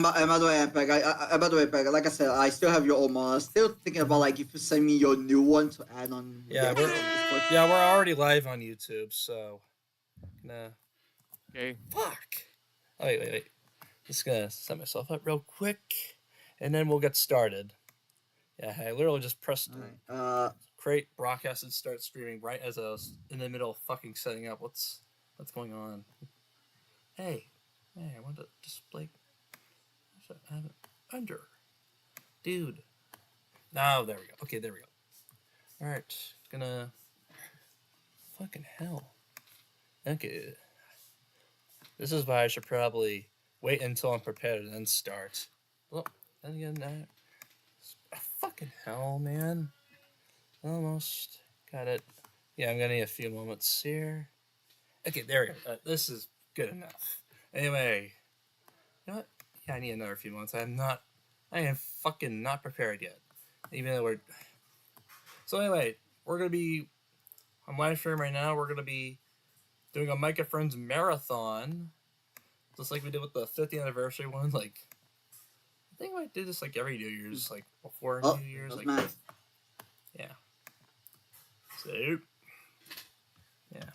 By the way, Peg, by the way, Peg, like I said, I still have your old mod. Still thinking about like if you send me your new one to add on. Yeah, we're Discord. yeah we're already live on YouTube, so nah. Okay. Fuck. Oh, wait. Just gonna set myself up real quick, and then we'll get started. Yeah, I literally just pressed Alright. create broadcast and start streaming right as I was in the middle of fucking setting up. What's going on? Hey, I want to display. I have it under, dude. Now there we go. Okay, there we go. All right, gonna fucking hell. Okay, this is why I should probably wait until I'm prepared and then start. Well, then again, fucking hell, man. Almost got it. Yeah, I'm gonna need a few moments here. Okay, there we go. This is good enough. Anyway, you know what? Yeah, I need another few months. I am fucking not prepared yet. Even though we're... So anyway, we're going to be... On live stream right now, we're going to be doing a Micah Friends marathon. Just like we did with the 50th anniversary one. Like, I think I did this like every New Year's, like before New Year's. Like, nice. Yeah. So... Yeah.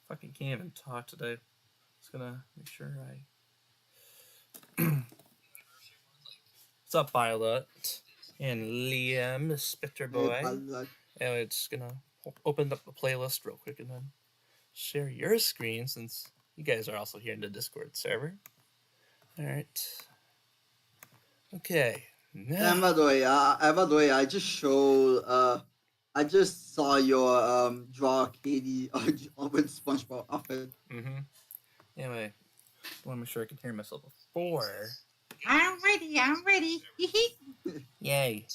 Fucking can't even talk today. Just gonna make sure I... What's up, Violet? And Liam, the Spectre Boy. Anyway, just gonna open up the playlist real quick and then share your screen since you guys are also here in the Discord server. Alright. Okay. Now... And by the way, I just showed I just saw your draw Katie with SpongeBob outfit. Mm-hmm. Anyway, I want to make sure I can hear myself before. I'm ready. Yay.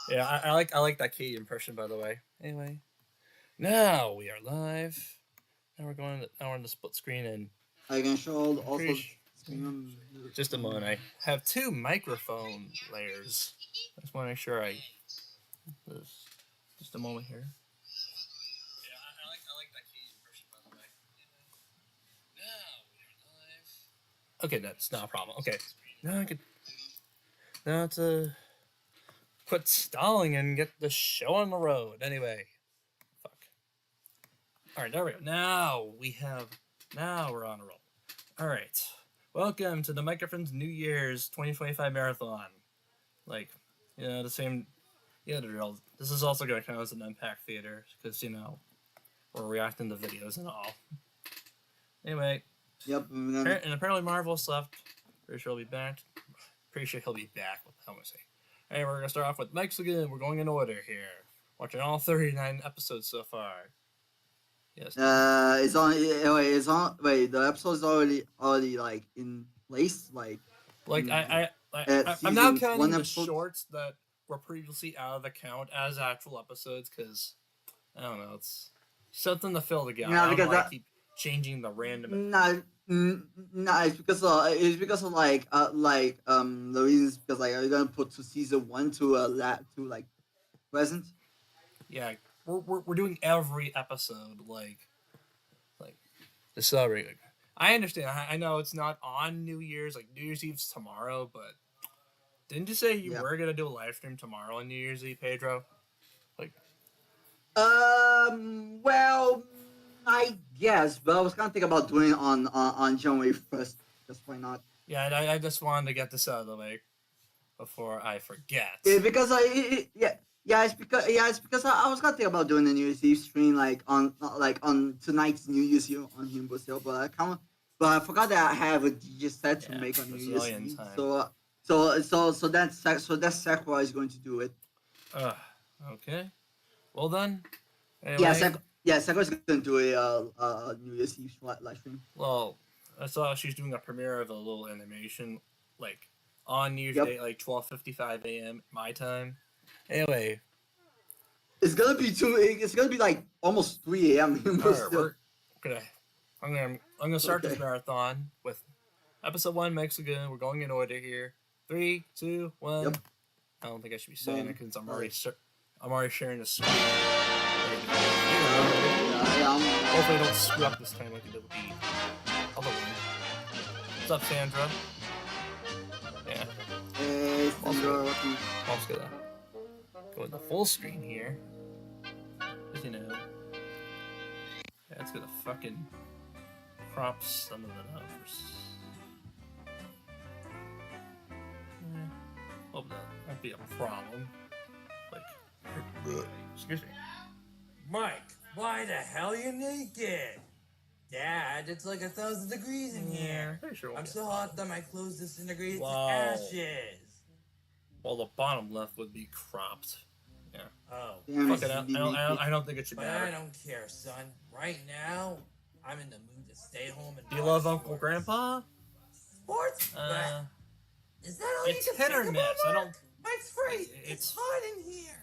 Yeah, I like that Katie impression, by the way. Anyway, now we are live. Now we're on the split screen and I can show also. Just a moment. I have two microphone layers. I just want to make sure just a moment here. Yeah, I like that Katie impression, by the way. Now we are live. Okay, that's not a problem. Okay, now to quit stalling and get the show on the road. Anyway, fuck. All right, there we go. Now we're on a roll. All right, welcome to the Micah Friends New Year's 2025 marathon. Like, you know, the same. Yeah, the drill. This is also going to count as an Impact Theater because we're reacting to videos and all. Anyway. Yep. And apparently Marvel's left. Pretty sure he'll be back. Pretty sure he'll be back. What the hell am I saying? Hey, we're gonna start off with Mike's again. We're going in order here. Watching all 39 episodes so far. Yes. It's on. It's on. Wait, the episode's already like in place. Like I'm now counting the shorts that were previously out of the count as actual episodes because I don't know. It's something to fill the gap. No, because I keep changing the random. No, it's because of the reasons because like are you gonna put to season 1 to like present? Yeah, we're doing every episode like the celebrate. I understand. I know it's not on New Year's, like New Year's Eve's tomorrow, but didn't you say you were gonna do a live stream tomorrow on New Year's Eve, Pedro? Like, well, I guess, but I was kind of thinking about doing it on January 1st. Just why not? Yeah, I just wanted to get this out of the way before I forget. Yeah, because it's because I was gonna think about doing the New Year's Eve stream on tonight's New Year's Eve on Humble Sale, but I forgot that I have a DJ set to make on New Year's Eve. So that's Sakura is going to do it. Okay. Well then. Anyway. Sakura's going to do a New Year's Eve live stream. Well, I saw she's doing a premiere of a little animation, like, on New Year's Day, like 12:55 a.m. my time. Anyway. It's gonna be like almost 3 a.m. I'm gonna start this marathon with episode 1 Mexican. We're going in order here. 3, 2, 1. Yep. I don't think I should be saying it because I'm already sharing the screen. Hopefully I don't screw up this time like I did with the other one. What's up, Sandra? Yeah. Hey, Sandra, welcome. I'm just gonna go into full screen here. 'Cause, you know. Yeah, it's gonna fucking crop some of it out. Hope that won't be a problem. Like, excuse me. Mike, why the hell are you naked? Dad, it's like 1,000 degrees in here. Pretty sure it won't I'm be a so hot that my clothes disintegrated to Wow. ashes. Well, the bottom left would be cropped. Yeah. Oh, Damn, Fuck this it, is I don't think it should but I matter. don't care, son. Right now, I'm in the mood to stay home and Do you watch love Uncle sports. Grandpa? Sports? But is that all it's you can hit or think miss. about, I Mark? don't- Mike's free. it's- It's hot in here.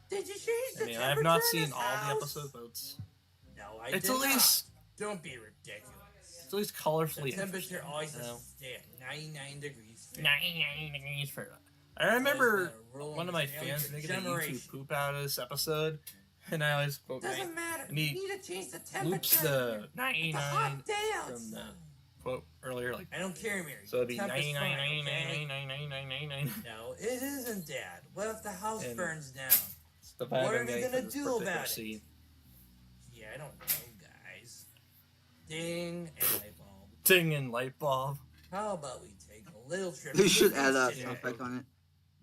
Did you change I the mean, temperature I've not in seen this all the house? episodes, but it's No, I It's did at least- not. Don't be ridiculous. at least The colorfully temperature always you has know. to stay at 99 degrees. 99 degrees Fahrenheit. I remember one of my fans making a YouTube generation. poop out of this episode, and I always quote Doesn't matter. And he You need to change the loops temperature. the It's a 99 hot day from outside. the quote earlier, like I don't care, Mary. so it'd be Temp is 99, fine, 99, okay? 99, 99. No, it isn't, Dad. What if the house And- burns down? It's the What are vibe we I'm gonna getting for this do particular about it? scene. Yeah, I don't know, guys. Ding and light bulb. Ding and light bulb. How about we take a little trip? You to should the add that beach sound today? effect on it.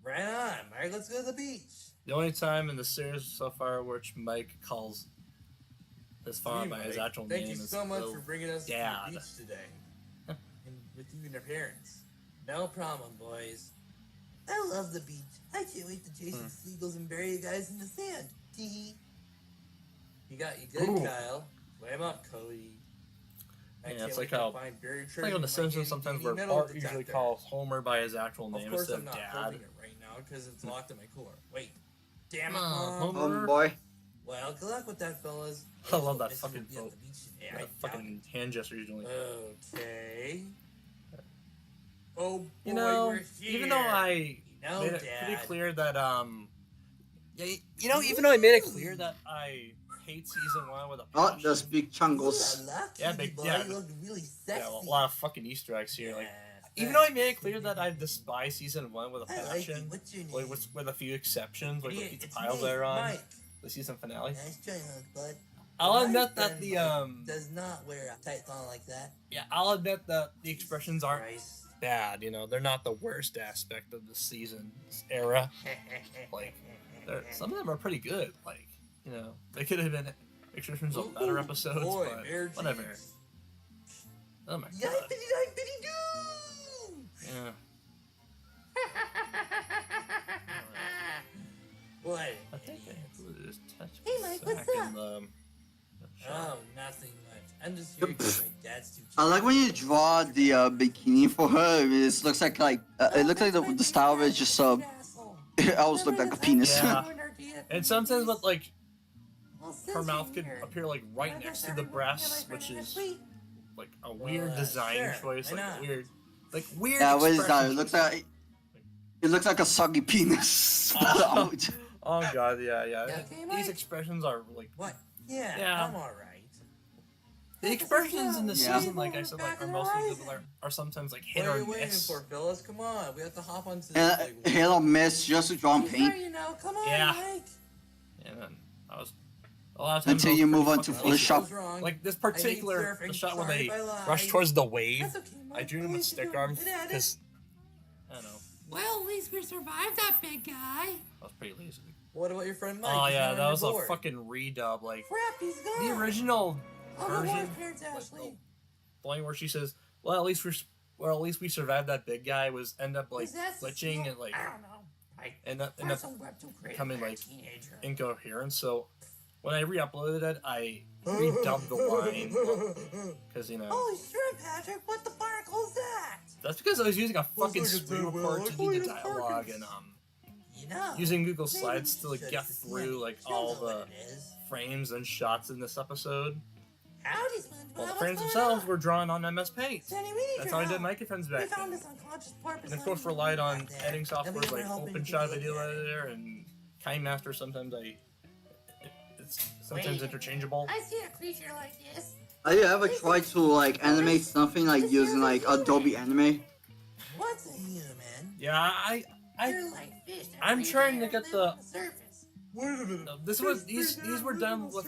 Right on, Mike. Let's go to the beach. The only time in the series so far which Mike calls his father by his Mike. actual Thank name you is so much Lil for bringing us Dad. to the beach today. And with you and your parents. No problem, boys. I love the beach. I can't wait to chase some seagulls and bury you guys in the sand. Tee. You got you good, Ooh. Kyle. Swim up, Cody. I Yeah, can't it's wait like to how- find buried It's like on treasure The in my Simpsons sometimes handy where metal Bart usually detector. calls Homer by his actual Of name course, instead I'm of not Dad. holding it right now because it's locked in my cooler. Wait. Damn it, Come on, Mom. Homer. Boy. Well, good luck with that, fellas. I love that Mrs. fucking will be at boat. the beach today. I Yeah, doubt fucking hand gesture usually. Okay. Oh boy, You know, we're here. even though I You know, made it Dad. pretty clear that yeah, you know, even though I made it clear that I hate season 1 with a Oh, passion. those big chungles. Ooh la la, Yeah, cutie big- boy, yeah, you look really sexy. Yeah, a lot of fucking Easter eggs here. Like, Yeah, even though I made it clear that I despise season 1 with a I like you. passion, What's your name? like with a few exceptions, like Yeah, the pizza it's piles me, later on, Mike. the season finale. Nice try, hug, bud. I'll My admit that friend the Mike does not wear a tight thong like that. yeah, I'll admit that the expressions aren't Christ. bad. You know, they're not the worst aspect of the season's era. Like, some of them are pretty good. Like, you know, they could have been expressions of better episodes, Boy, but Bear whatever. Cheeks. Oh my Yippity god. yippity doo! Yeah. What? I think I have to just touch Hey, Mike, back what's in up? the Oh, nothing much. I'm just here because my dad's too cheap. I like when you draw the bikini for her. It looks like it looks like the style of it is just it always looked like a penis. Yeah. And sometimes with like her mouth could Here. appear like right next to the breasts, which is like a weird design sure, choice, why like not? weird. Yeah, what is that? expression It looks like a soggy penis. Oh. Oh god, yeah. Yeah, okay, These Mike? expressions are like What? Yeah, Yeah. I'm alright. the expressions in the Yeah. season, like I said, like are mostly good, but are sometimes like hit What are or you waiting miss. for, fellas? Come on, we have to hop onto this And big hit or miss, just to draw in He's paint ready now. Come on, Yeah. Mike. And then I was a lot of times until I was you pretty move on to fucking Photoshop. What's wrong? like this I hate particular surfing. the shot where Sorry they if I lied. rush towards the wave. That's okay, Mike. I drew them What with you stick doing? arms Get at it. because I don't know, Well, at least we survived that big guy. I was pretty lazy. What about your friend Mike? Oh He's yeah, not that on was your a board. fucking redub. Like Crap, he's gone. the original Oh, my version, wife, parents like, Ashley. the one where she says, "Well, at least we survived that big guy." Was end up like Is that glitching so- and like I don't know. Like, end up that's a web to create becoming, for a like, teenager. incoherent. So when I re-uploaded it, I redubbed the line because you know Holy shit, Patrick! What the barnacle is that? that's because I was using a fucking like a screen double, report like to do William the dialogue Perkins. and You know. using Google maybe Slides we to like should get see through it. like You'll all know the what it is. frames and shots in this episode. Howdy, SpongeBob. Well, the What's frames going themselves on? were drawn on MS Paint. Sandy, we need That's your how I did help. my friends We back found then. this unconscious porpoise. And of course, relied on back there. editing And software we like were hoping you could OpenShot look Video at it. Editor and KineMaster. Sometimes it's sometimes interchangeable. I see a creature like this. Have you ever tried to like animate something like using like Adobe Anime? What's a human? Yeah, They're like fish that I'm breathe trying air to get and the- live on surface. Wait a minute. this was these were done with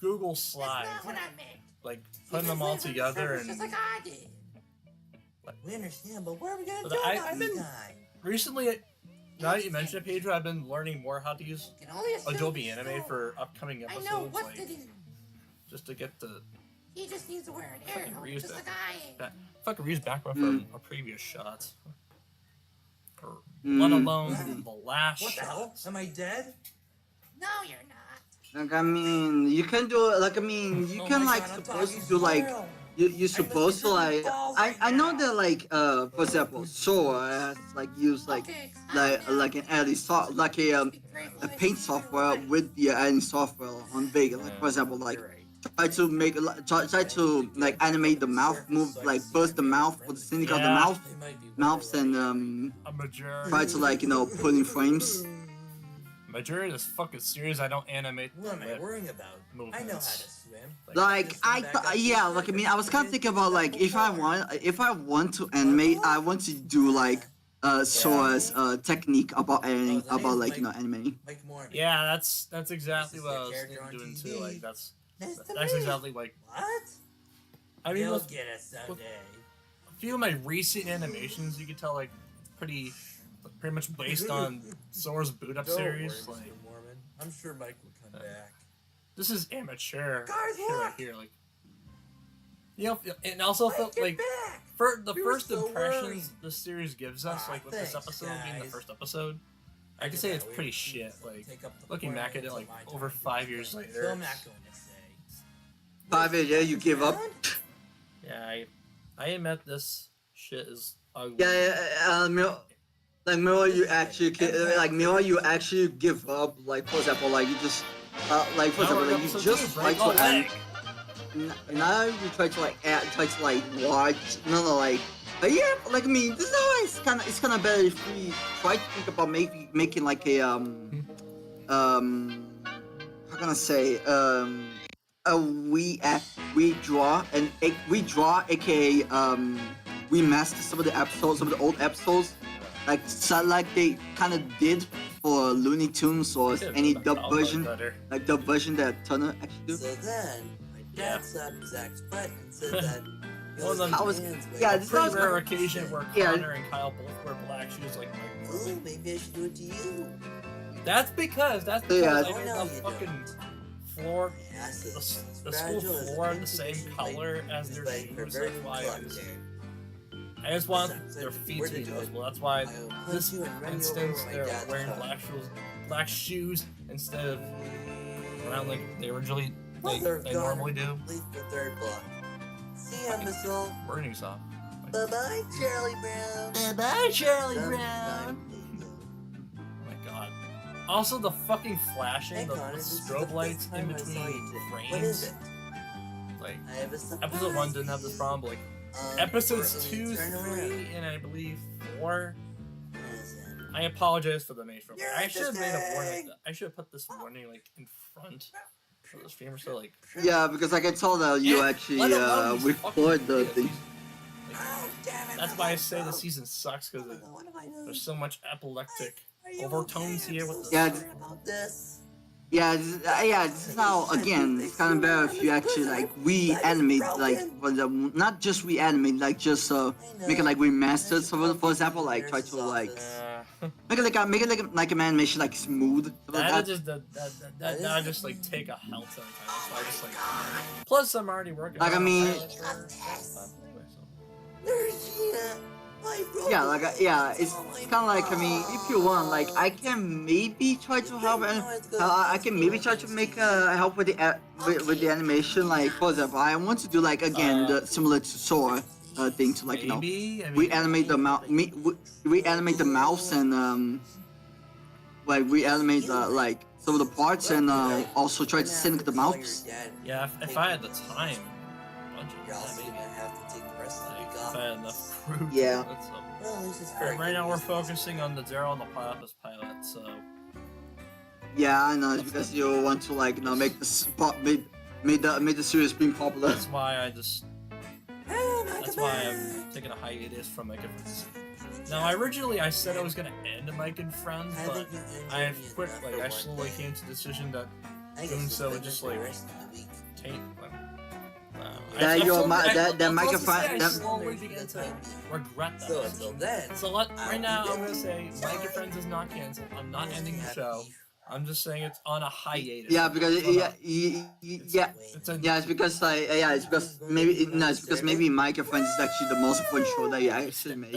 Google That's Slides, not what I meant. like He putting them just all lives on the together surface and just like I did. We understand, but what are we gonna But do I've about been- this guy? recently. Now that you mention it, Pedro, I've been learning more how to use Can only assume Adobe he's Anime so- for upcoming I episodes, know what like to do. just to get the He just needs to wear an air Fucking helmet, reuse just that. like I am. back, fucking reuse background Mm. from a previous shot, or Mm. let alone Mhm. the last What the hell? shot. Am I dead? No, you're not. Like I mean, you can do it. Like I mean, you Oh can my like God, I'm supposed talking to do like swirl. you're supposed to like. I know that like for example, Sora has like used like Okay, calm like down. an editing like a paint software with the editing software on Vega. Like for example, like try to make try to like animate the mouth move like first the mouth for the syndicate of the Yeah. mouths and A majority, try to like put in frames. majority of this fucking series, I don't animate What am I lip worrying about? I know how to movements. swim. Like yeah, like I mean, I was kind of thinking about like if I want to animate, I want to do like Sora's technique about editing, about like animating. Mike Moore. Yeah, that's exactly This is what I the was character on doing TV. too. Like that's Nice to that's meet exactly like What? I mean You'll with get it someday. a few of my recent animations, you could tell like pretty much based on Sora's boot up series. Like Mormon. I'm sure Mike will come back. this is amateur Guys, shit right look! here. Like you know, and also Mike, felt get like back! for the We were first so impressions worried. the series gives us, Aw, like with this thanks, episode being the guys. first episode, I can say it's pretty shit. Like looking back at it, like over 5 years So later. I'm not going to say. 5 years, yeah, you give up. Yeah, I admit this shit is ugly. Yeah, like Miro, you actually like Miro, you actually give up. Like for example, like you just like for Now example, we're like you episode just two, try break to a leg. now you try to like watch like yeah, like I mean this is how it's kind of better if we try to think about making like a how can I say we draw aka we master some of the episodes, some of the old episodes, like so like they kind of did for Looney Tunes or any dub version, like dub version that Turner actually do. So then, my Yeah. dad slapped Zach's butt and said that. Well, then- How was- man's way. yeah, A this pretty was- rare occasion where Yeah. Connor and Kyle both wear black shoes like Mike. Oh, maybe I should do it to you. That's because Yeah. I Oh, made no, the you fucking floor, Yeah, so the, it's the school fragile as floor an the same intuition color plate as used their by shoes. perverted That's why club. I just want Besides, their if feet we're to be to do it, visible. That's why I will punch this you and run you over instance with my they're dad's wearing car. black shoes instead of around like they originally Mother of they God. normally do. Leave the third block. See ya, Miss Old. Burning's off. Bye bye, Charlie Brown. Bye, Charlie Sometime. Oh my god. Also, the fucking flashing, Hey, the Connor, this is the strobe fifth lights in time I saw you between today. frames. What is it? Like, I have a surprise episode 1 didn't have for this you. problem, but like, Um, episodes let me 2, turn 3, around. and I believe 4. Listen. I apologize for the major. You're I should have made a warning. interesting. I should have put this warning, like, in front of the streamer, so, like, Yeah, because I can tell that you Yeah, actually let alone these record fucking the videos. thing. Like, Oh, damn it, that's my why I left say the thumb. season sucks, because What have I done? there's so much epileptic Are you overtones okay? here I'm with so the... Yeah, sorry about this. Yeah, this is how again it's kind of better if you actually like reanimate like not just reanimate like just make it like remastered. So for example, like try to like make it like an animation like smooth. Like That'd that. just that'd just like take a hell ton of time. So I just like. Plus, I'm already working. Like, I on mean- it. Yeah, like it's kind of like I mean, if you want, like I can maybe try to help, and I can maybe try to make help with the with the animation. Like for example, I want to do like again the similar to Sora thing to like Maybe. I mean, reanimate the mouse, reanimate the mouse, and like reanimate the like some of the parts, and also try to sync the mouse. Yeah, if I had the time, budget, You're yeah, also maybe. gonna have to take the rest of the Like, week if off. I had enough crew. to Yeah. do it, so. Well, at least it's Right now we're focusing on the Zero and the Platypus pilot, so Yeah, I know. It's because you want to like make the spot made the series being popular. That's why I just. Oh, That's why I'm taking a hiatus from Mike and Friends. Now, originally I said I was gonna end Mike and Friends, but I've quit. Like I slowly came to the decision that doing so would just like taint. That your that Mike Mike and Friends. I slowly began to regret that. So until then, So right now I'm gonna say Mike and Friends is not canceled. I'm not ending the show. I'm just saying it's on a hiatus. Yeah, because It's on a- it's a- yeah, it's because like it's because maybe no, it's because maybe Mike and Friends is actually the most fun show that you actually make.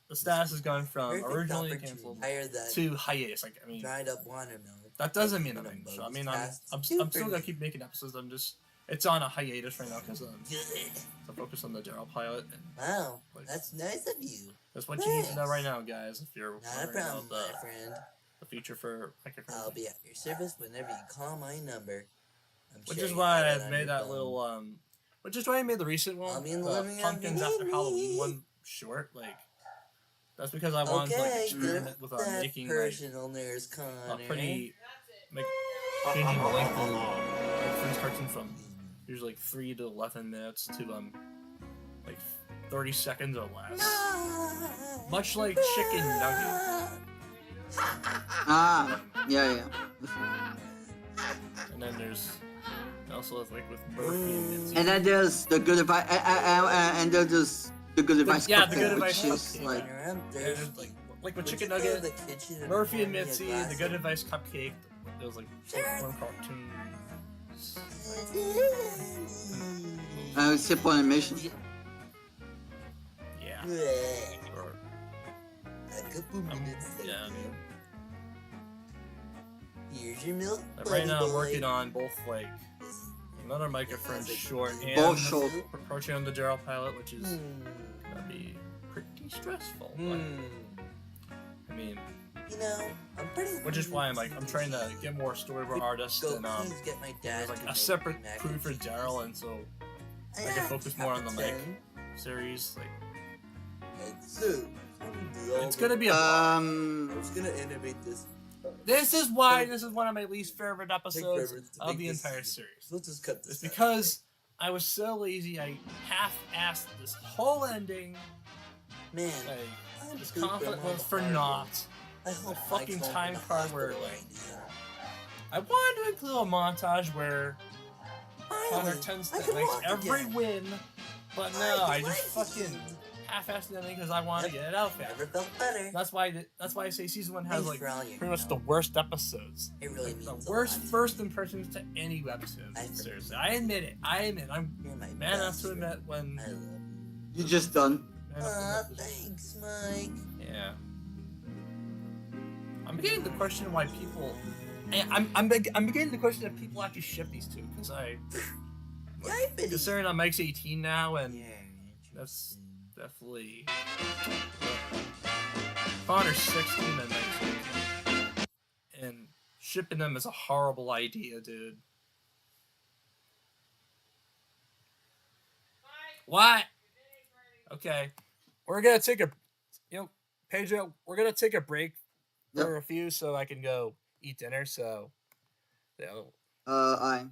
the status is going from perfect originally opportunity canceled hire that to hiatus. Like I mean, dried up watermelon. that doesn't mean Put nothing. them So I both mean, past I'm super still gonna keep making episodes. I'm just it's on a hiatus right now because good. to focus on the Daryl pilot. And Wow, Like- that's nice of you. that's what you need to know right now, guys. If you're Not a wondering problem, about my friend. the future for Mike and Friends. I'll be at your service whenever you call my number. I'm Which sure is you why have it I've on made your that phone. little which is why I made the recent one, I'll be in the the living room Pumpkins if you After need Halloween me. one short. Like that's because I wanted to like Okay, experiment with that making like personal nurse a Connor. pretty like changing the length of like Friends cartoon from usually like 3 to 11 minutes to like 30 seconds or less. Much like Chicken Nugget. Ah, yeah. And then there's also like with Murphy and Mitzi. And then there's the good advice, and there's the good advice. yeah, the Cupcake, Good Advice which is Cupcake. like I'm Yeah, there's thirsty. like with Would Chicken you go to Nugget, the kitchen and Murphy and pour me a Mitzi, glass the of- Good Advice Cupcake. There was like one cartoon. simple animation. Yeah. Bleh. Or, A couple minutes later. yeah. Dude. Here's your milk. But right now I'm buddy boy. working on both like another Mike and Friends short and Both short. approaching on the Daryl pilot, which is Hmm. gonna be pretty stressful. But, Hmm. I mean, You know, I'm pretty. which is why I'm trying to get more storyboard artists Go and please get my dad. there's like to a make separate mac crew and for cheese. Daryl, and so I can focus more on the Mike series. Like it's gonna be a I Um, was gonna animate this. this is one of my least favorite episodes forever to of make the this entire scene. series. Let's just cut this. It's out. because I was so lazy. I half-assed this whole ending. man, Like I'm this pooping conflict on was the for hardwood. naught. I hope a fucking Mike's home time from the card where, hospital like, right now. I wanted to include a montage where Connor Finally, tends I to can make walk every again. win, but no, I just fucking half-assed the ending because I wanted to get it out there. Never felt better. That's why I say season 1 has Thanks like for all your pretty much the help. worst episodes. It really Like, means the a worst lot. first impressions to any episode. I- Seriously, I admit it. I'm You're my man enough best to friend. admit when. I love you. you just done. Man enough to admit- Thanks, Mike. Yeah. I'm beginning to question why people. I'm beginning to question if people actually ship these two because Yeah, I've been. considering I'm Mike's 18 now and Yeah, that's definitely Connor's 16 and Mike's 18. And shipping them is a horrible idea, dude. What? Okay. We're gonna take a Pedro, we're gonna take a break for a few so I can go eat dinner, so I.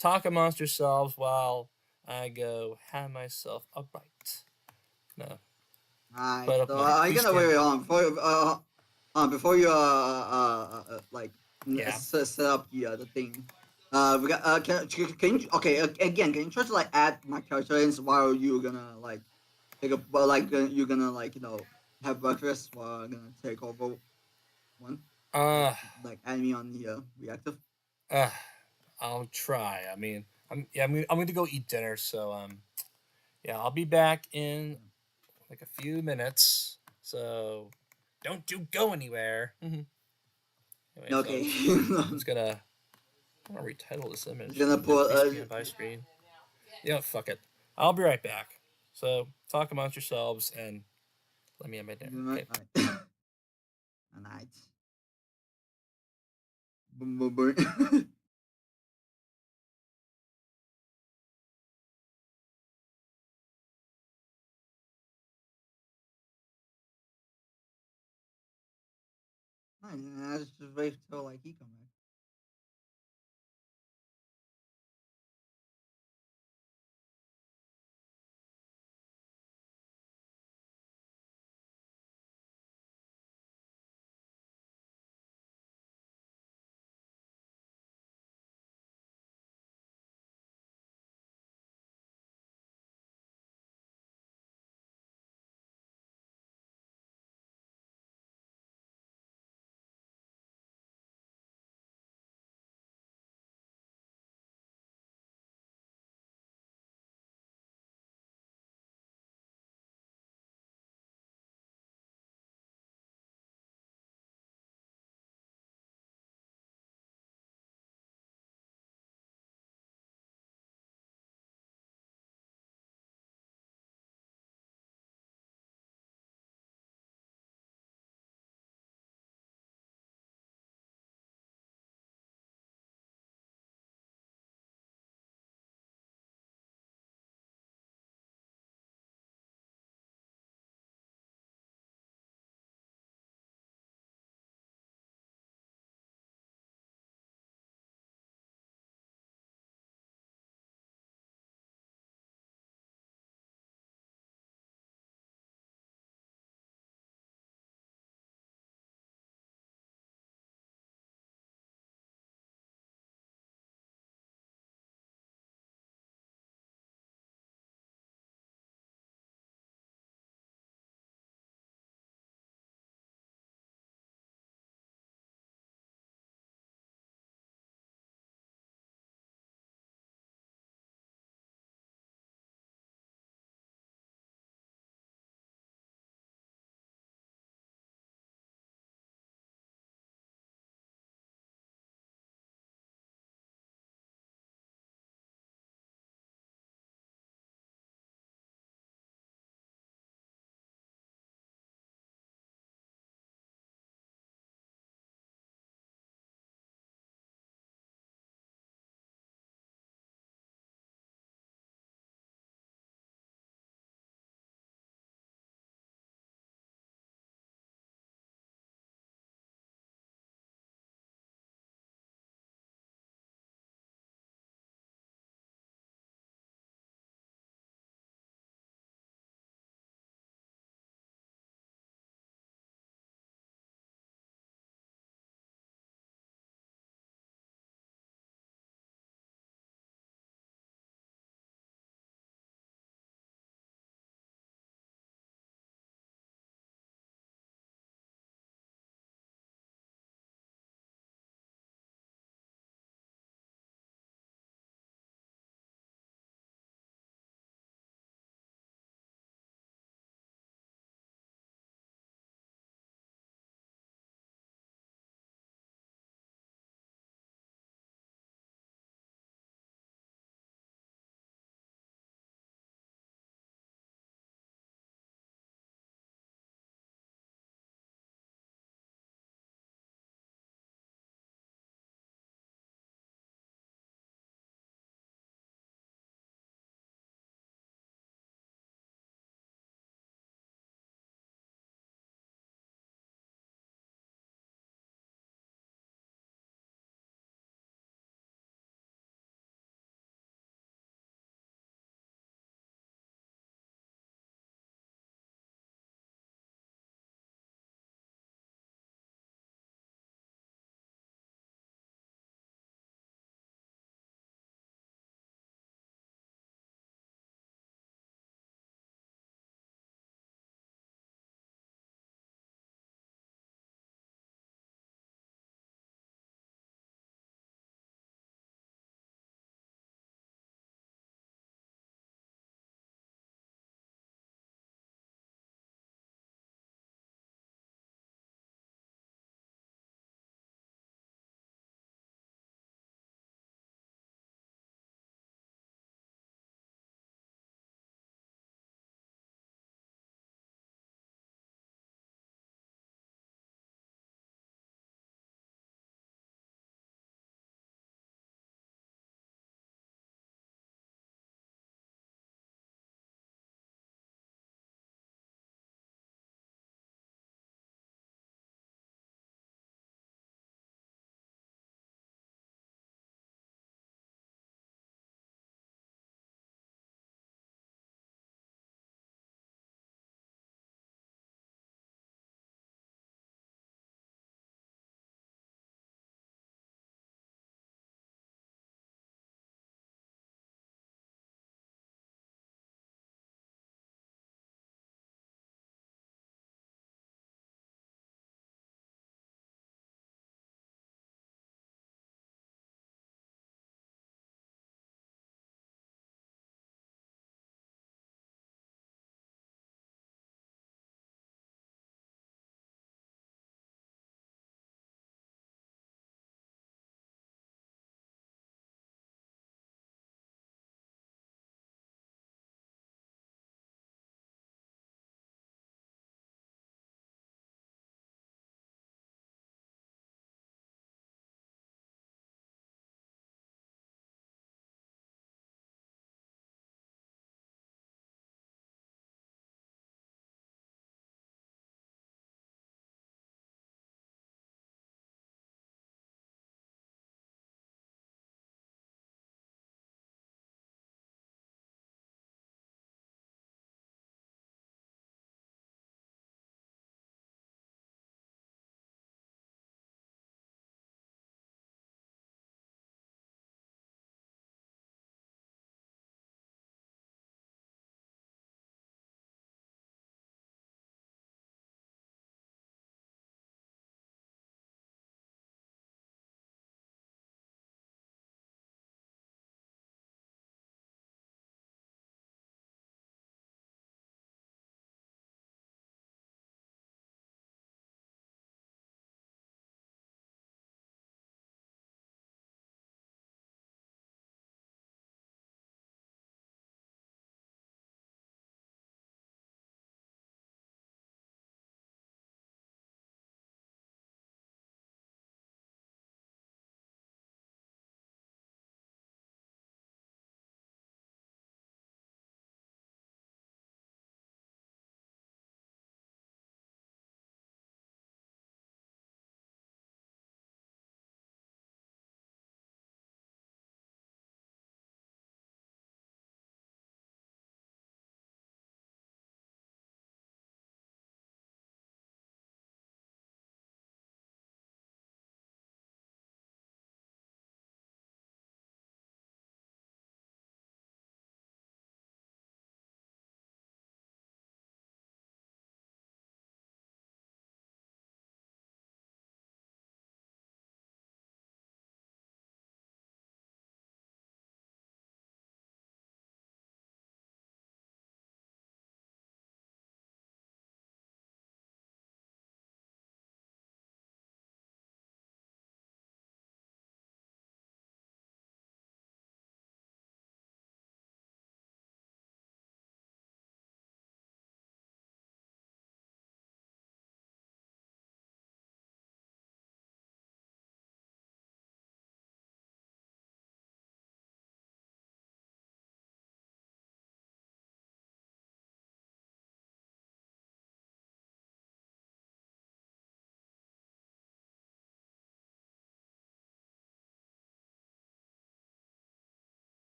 talk amongst yourselves while I go have myself a bite. No. Alright. But, So, please I'm gonna stand. wait on before you like Yeah. set up the thing. We got can you okay again? Can you try to like add my character in while you're gonna like take a you're gonna like have breakfast while I'm gonna take over one like add me on the reactive. I'll try. I mean, I'm going to go eat dinner, so yeah, I'll be back in like a few minutes. So don't go anywhere. Anyway, so Okay. I'm just gonna retitle this image. Gonna put, by screen. Yeah, fuck it. I'll be right back. So talk amongst yourselves and let me have my dinner. Okay. Alright. Boom, boom, boom. Nice. Just wait till like he comes back.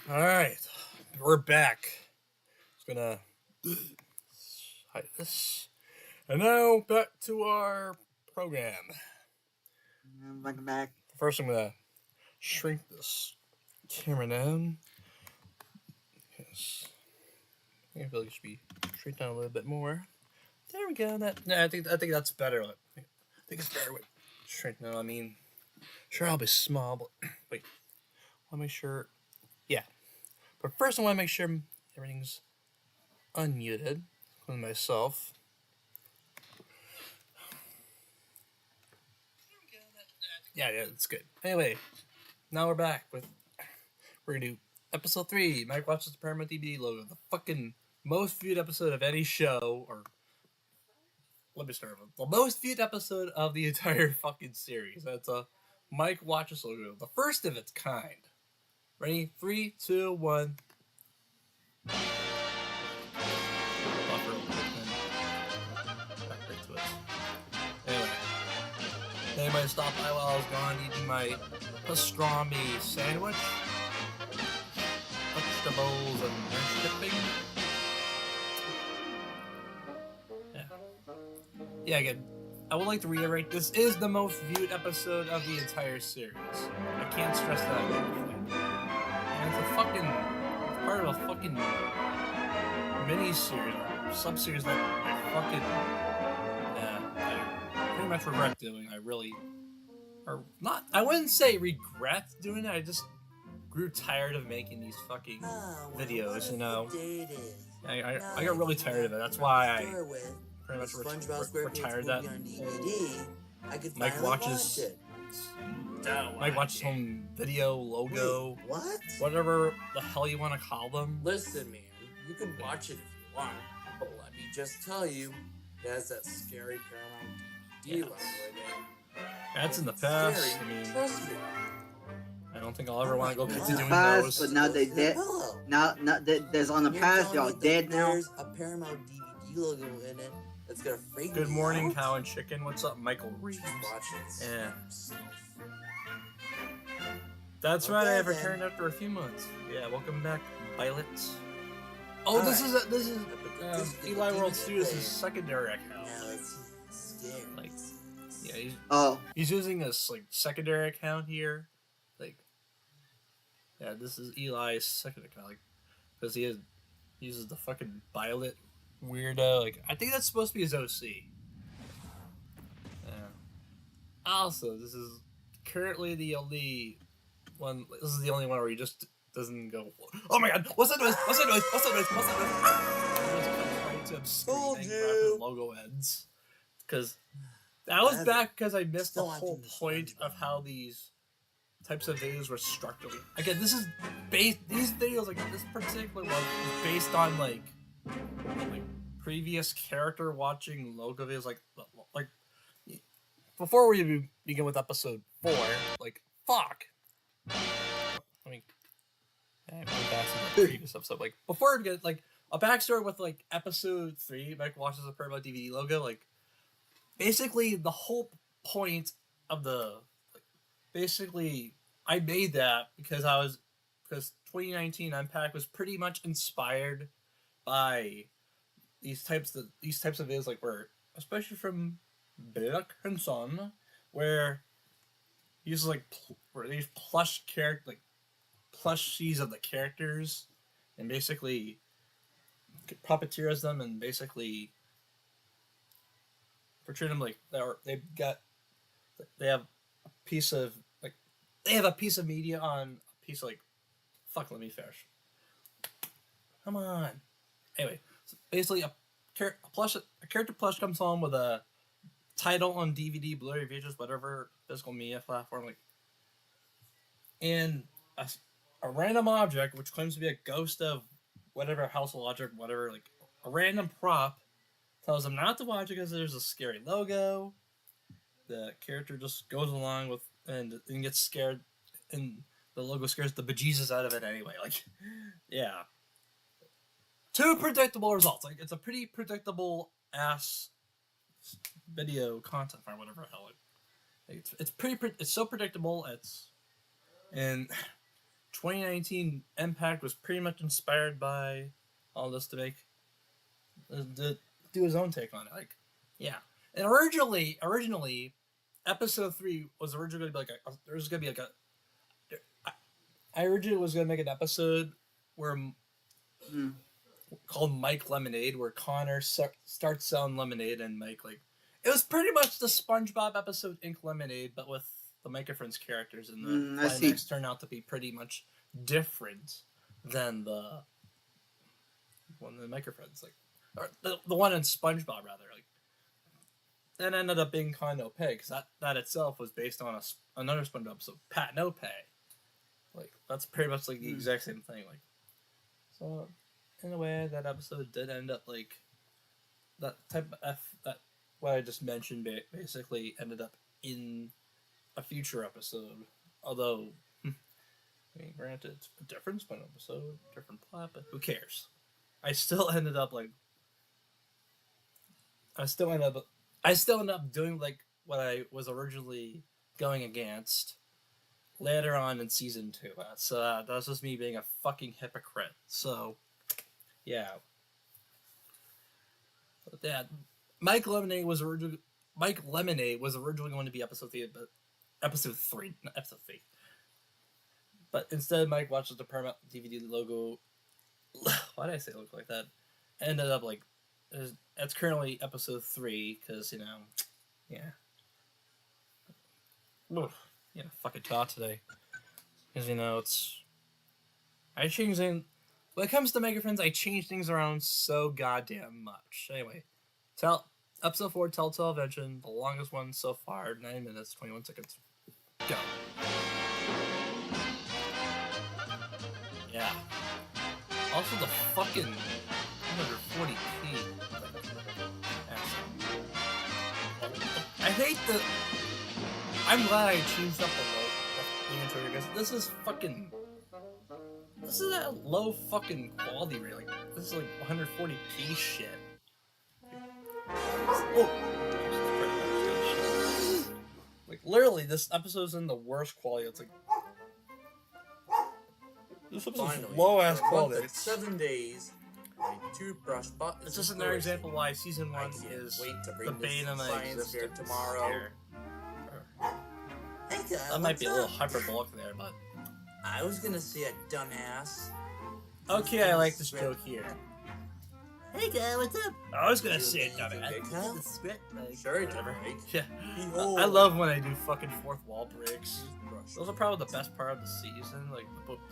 All right, we're back. Just gonna hide this, and now back to our program. Welcome back. First, I'm gonna shrink this camera down. Yes, I feel like it should be shrink down a little bit more. There we go. I think that's better. I think it's better with shrink down. I mean, sure, I'll be small, but wait. I want to make sure. Yeah, but first I want to make sure everything's unmuted with myself. Yeah, it's good. Anyway, now we're back with we're gonna do episode 3. Mike watches the Paramount DVD logo, the fucking most viewed episode of any show, or let me start with the most viewed episode of the entire fucking series. That's a Mike watches logo, the first of its kind. Ready? 3, 2, 1. Buffer. Back right to it. Anyway. Anybody stop by while I was gone eating my pastrami sandwich? Vegetables and shipping. Yeah. Yeah, again, I would like to reiterate, this is the most viewed episode of the entire series. I can't stress that enough. And it's part of a fucking mini-series, or sub-series that I fucking... I pretty much regret doing. I wouldn't say regret doing it, I just grew tired of making these fucking videos, you know. I got really tired of it. That's why I pretty much retired that. Mike watches home video, logo, whatever the hell you want to call them. Listen, man, you can watch it if you want, but let me just tell you, it has that scary Paramount DVD logo in it. That's in the past. Scary, I mean, trust me. I don't think I'll ever want to go back to doing Past, those. but now they dead. Hello. Now there's on the You're past. telling Y'all me that dead now. There's a Paramount DVD logo in it that's gonna freak Good me morning, out. Cow and Chicken. What's up, Michael Reeves? Just watch it. Yeah. yourself. That's right. I have Okay, then. returned after a few months. Yeah, welcome back, Violet. Oh, this is Eli World Studios' secondary account. Now it's scary. Like, yeah, Oh, he's using this like secondary account here. Like, yeah, this is Eli's second account. Like, because he uses the fucking Violet weirdo. Like, I think that's supposed to be his OC. Yeah. Also, this is currently the only one. This is the only one where he just doesn't go, oh my god, what's that noise? What's that noise? What's that noise? What's that noise? He just comes right to him Told screaming you. after the logo ends. Because that was That's- back because I missed the still whole watching this point SpongeBob. of how these types of videos were structured. Again, this is based. These videos, like this particular one, is based on like previous character watching logo videos. Like before we begin with episode 4, like fuck. I mean, I went back to the previous episode. Like before we get like a backstory with like episode 3, Mike watches the Paramount DVD logo. Like basically the whole point of the basically I made that because 2019 Unpack was pretty much inspired by these types of videos, like where especially from Black and Son, where he uses like where these plush character like plushies of the characters and basically puppeteers them and basically portray them like they have a piece of media on a piece of like fuck, let me finish. Come on. Anyway, so basically a character plush comes home with a title on DVD, Blu-ray, VHS, whatever physical media platform, like, and a random object which claims to be a ghost of whatever household logic, whatever, like a random prop, tells them not to watch it because there's a scary logo. The character just goes along with and gets scared, and the logo scares the bejesus out of it anyway. Like, yeah. 2 predictable results. Like, it's a pretty predictable ass video content or whatever the hell. It's so predictable. And 2019 Impact was pretty much inspired by all this to make do his own take on it. Like, yeah. And originally, episode 3 was originally going to be like there was going to be like I originally was going to make an episode where called Mike Lemonade, where Connor starts selling lemonade and Mike it was pretty much the SpongeBob episode Ink Lemonade, but with the Mike and Friends characters, and the I see. climax turned out to be pretty much different than the one in Mike and Friends, or the one in SpongeBob rather. That ended up being kind of opaque because that itself was based on another SpongeBob episode, Pat No Pay. That's pretty much the exact same thing. So in a way, that episode did end up that type of that what I just mentioned basically ended up in a future episode. Although, granted, it's a different SpongeBob episode, different plot, but who cares? I still ended up doing what I was originally going against later on in season 2. That's just me being a fucking hypocrite. So, yeah. But yeah, Mike Lemonade was originally going to be episode 3, but episode 3, not episode 3. But instead, Mike watches the Paramount DVD logo. Why did I say it looked like that? Ended up it's currently episode 3 because yeah. Oof. Yeah, fucking talk today. Because, it's... I change things... When it comes to Mega Friends, I change things around so goddamn much. Anyway, episode 4, Telltale Invention, the longest one so far, 9 minutes, 21 seconds. Go. Yeah. Also, the fucking 140p. I hate the... I'm glad I changed up the intro because this is a low fucking quality rate. This is 140p shit. Oh. Literally, this episode's in the worst quality. It's this episode's low ass quality. 7 days. My toothbrush button. It's just another example why season 1 is the bane of my existence. Tomorrow. Hey guys, That might be a little hyperbolic there, but I was gonna say a dumbass. okay, I like this joke here. Hey guys, what's up? I was gonna say it, Kyle? dumbass. The script, sure, whatever. Mike. Yeah, Behold. I love when I do fucking fourth wall breaks. Those are probably the best part of the season,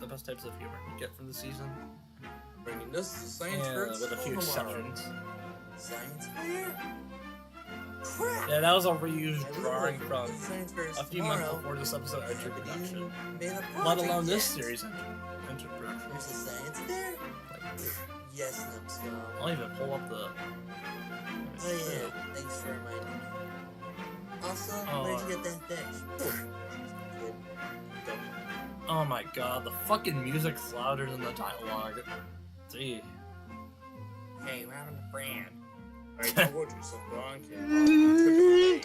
the best types of humor you get from the season. Bringing this to science Yeah, first. with a few exceptions. Science fair? Crap! Yeah, that was a reused drawing from Science fair's a few months tomorrow. before this episode entered But production. you made a Let project alone this yet. series entered production. There's a science fair? Yes, Nupskull. I'll even pull up the... Oh yeah, thanks for reminding me. Also, where'd you get that fish? Good. Go. Oh my god, the fucking music's louder than the dialogue. Gee. Hey, we're having a brand. I told you some donkey.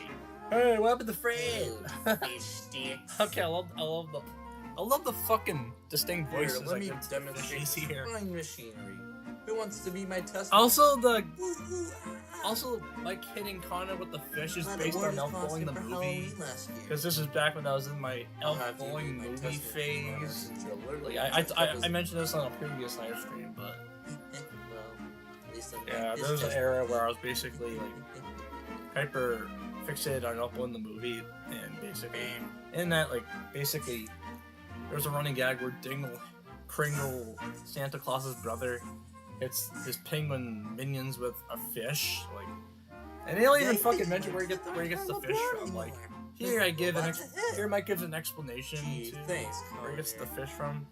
Hey, what happened to Fred? Fish sticks. Okay, I love the fucking distinct Here, voices. let me I get demonstrate fishes this here. fine machinery. Who wants to be my test? Also, Also, Mike hitting Connor with the fish is based on Elf Bowling the movie. Because this is back when I was in my Elf Bowling movie phase. I mentioned this on a previous live stream, but yeah, there was an era where I was basically hyper fixated on Elf Bowling the movie, and basically in that basically there's a running gag where Kringle, Santa Claus's brother, hits his penguin minions with a fish, and they don't even fucking mention where he gets the fish from. Here Mike gives an explanation Gee, to thanks, where he gets the fish from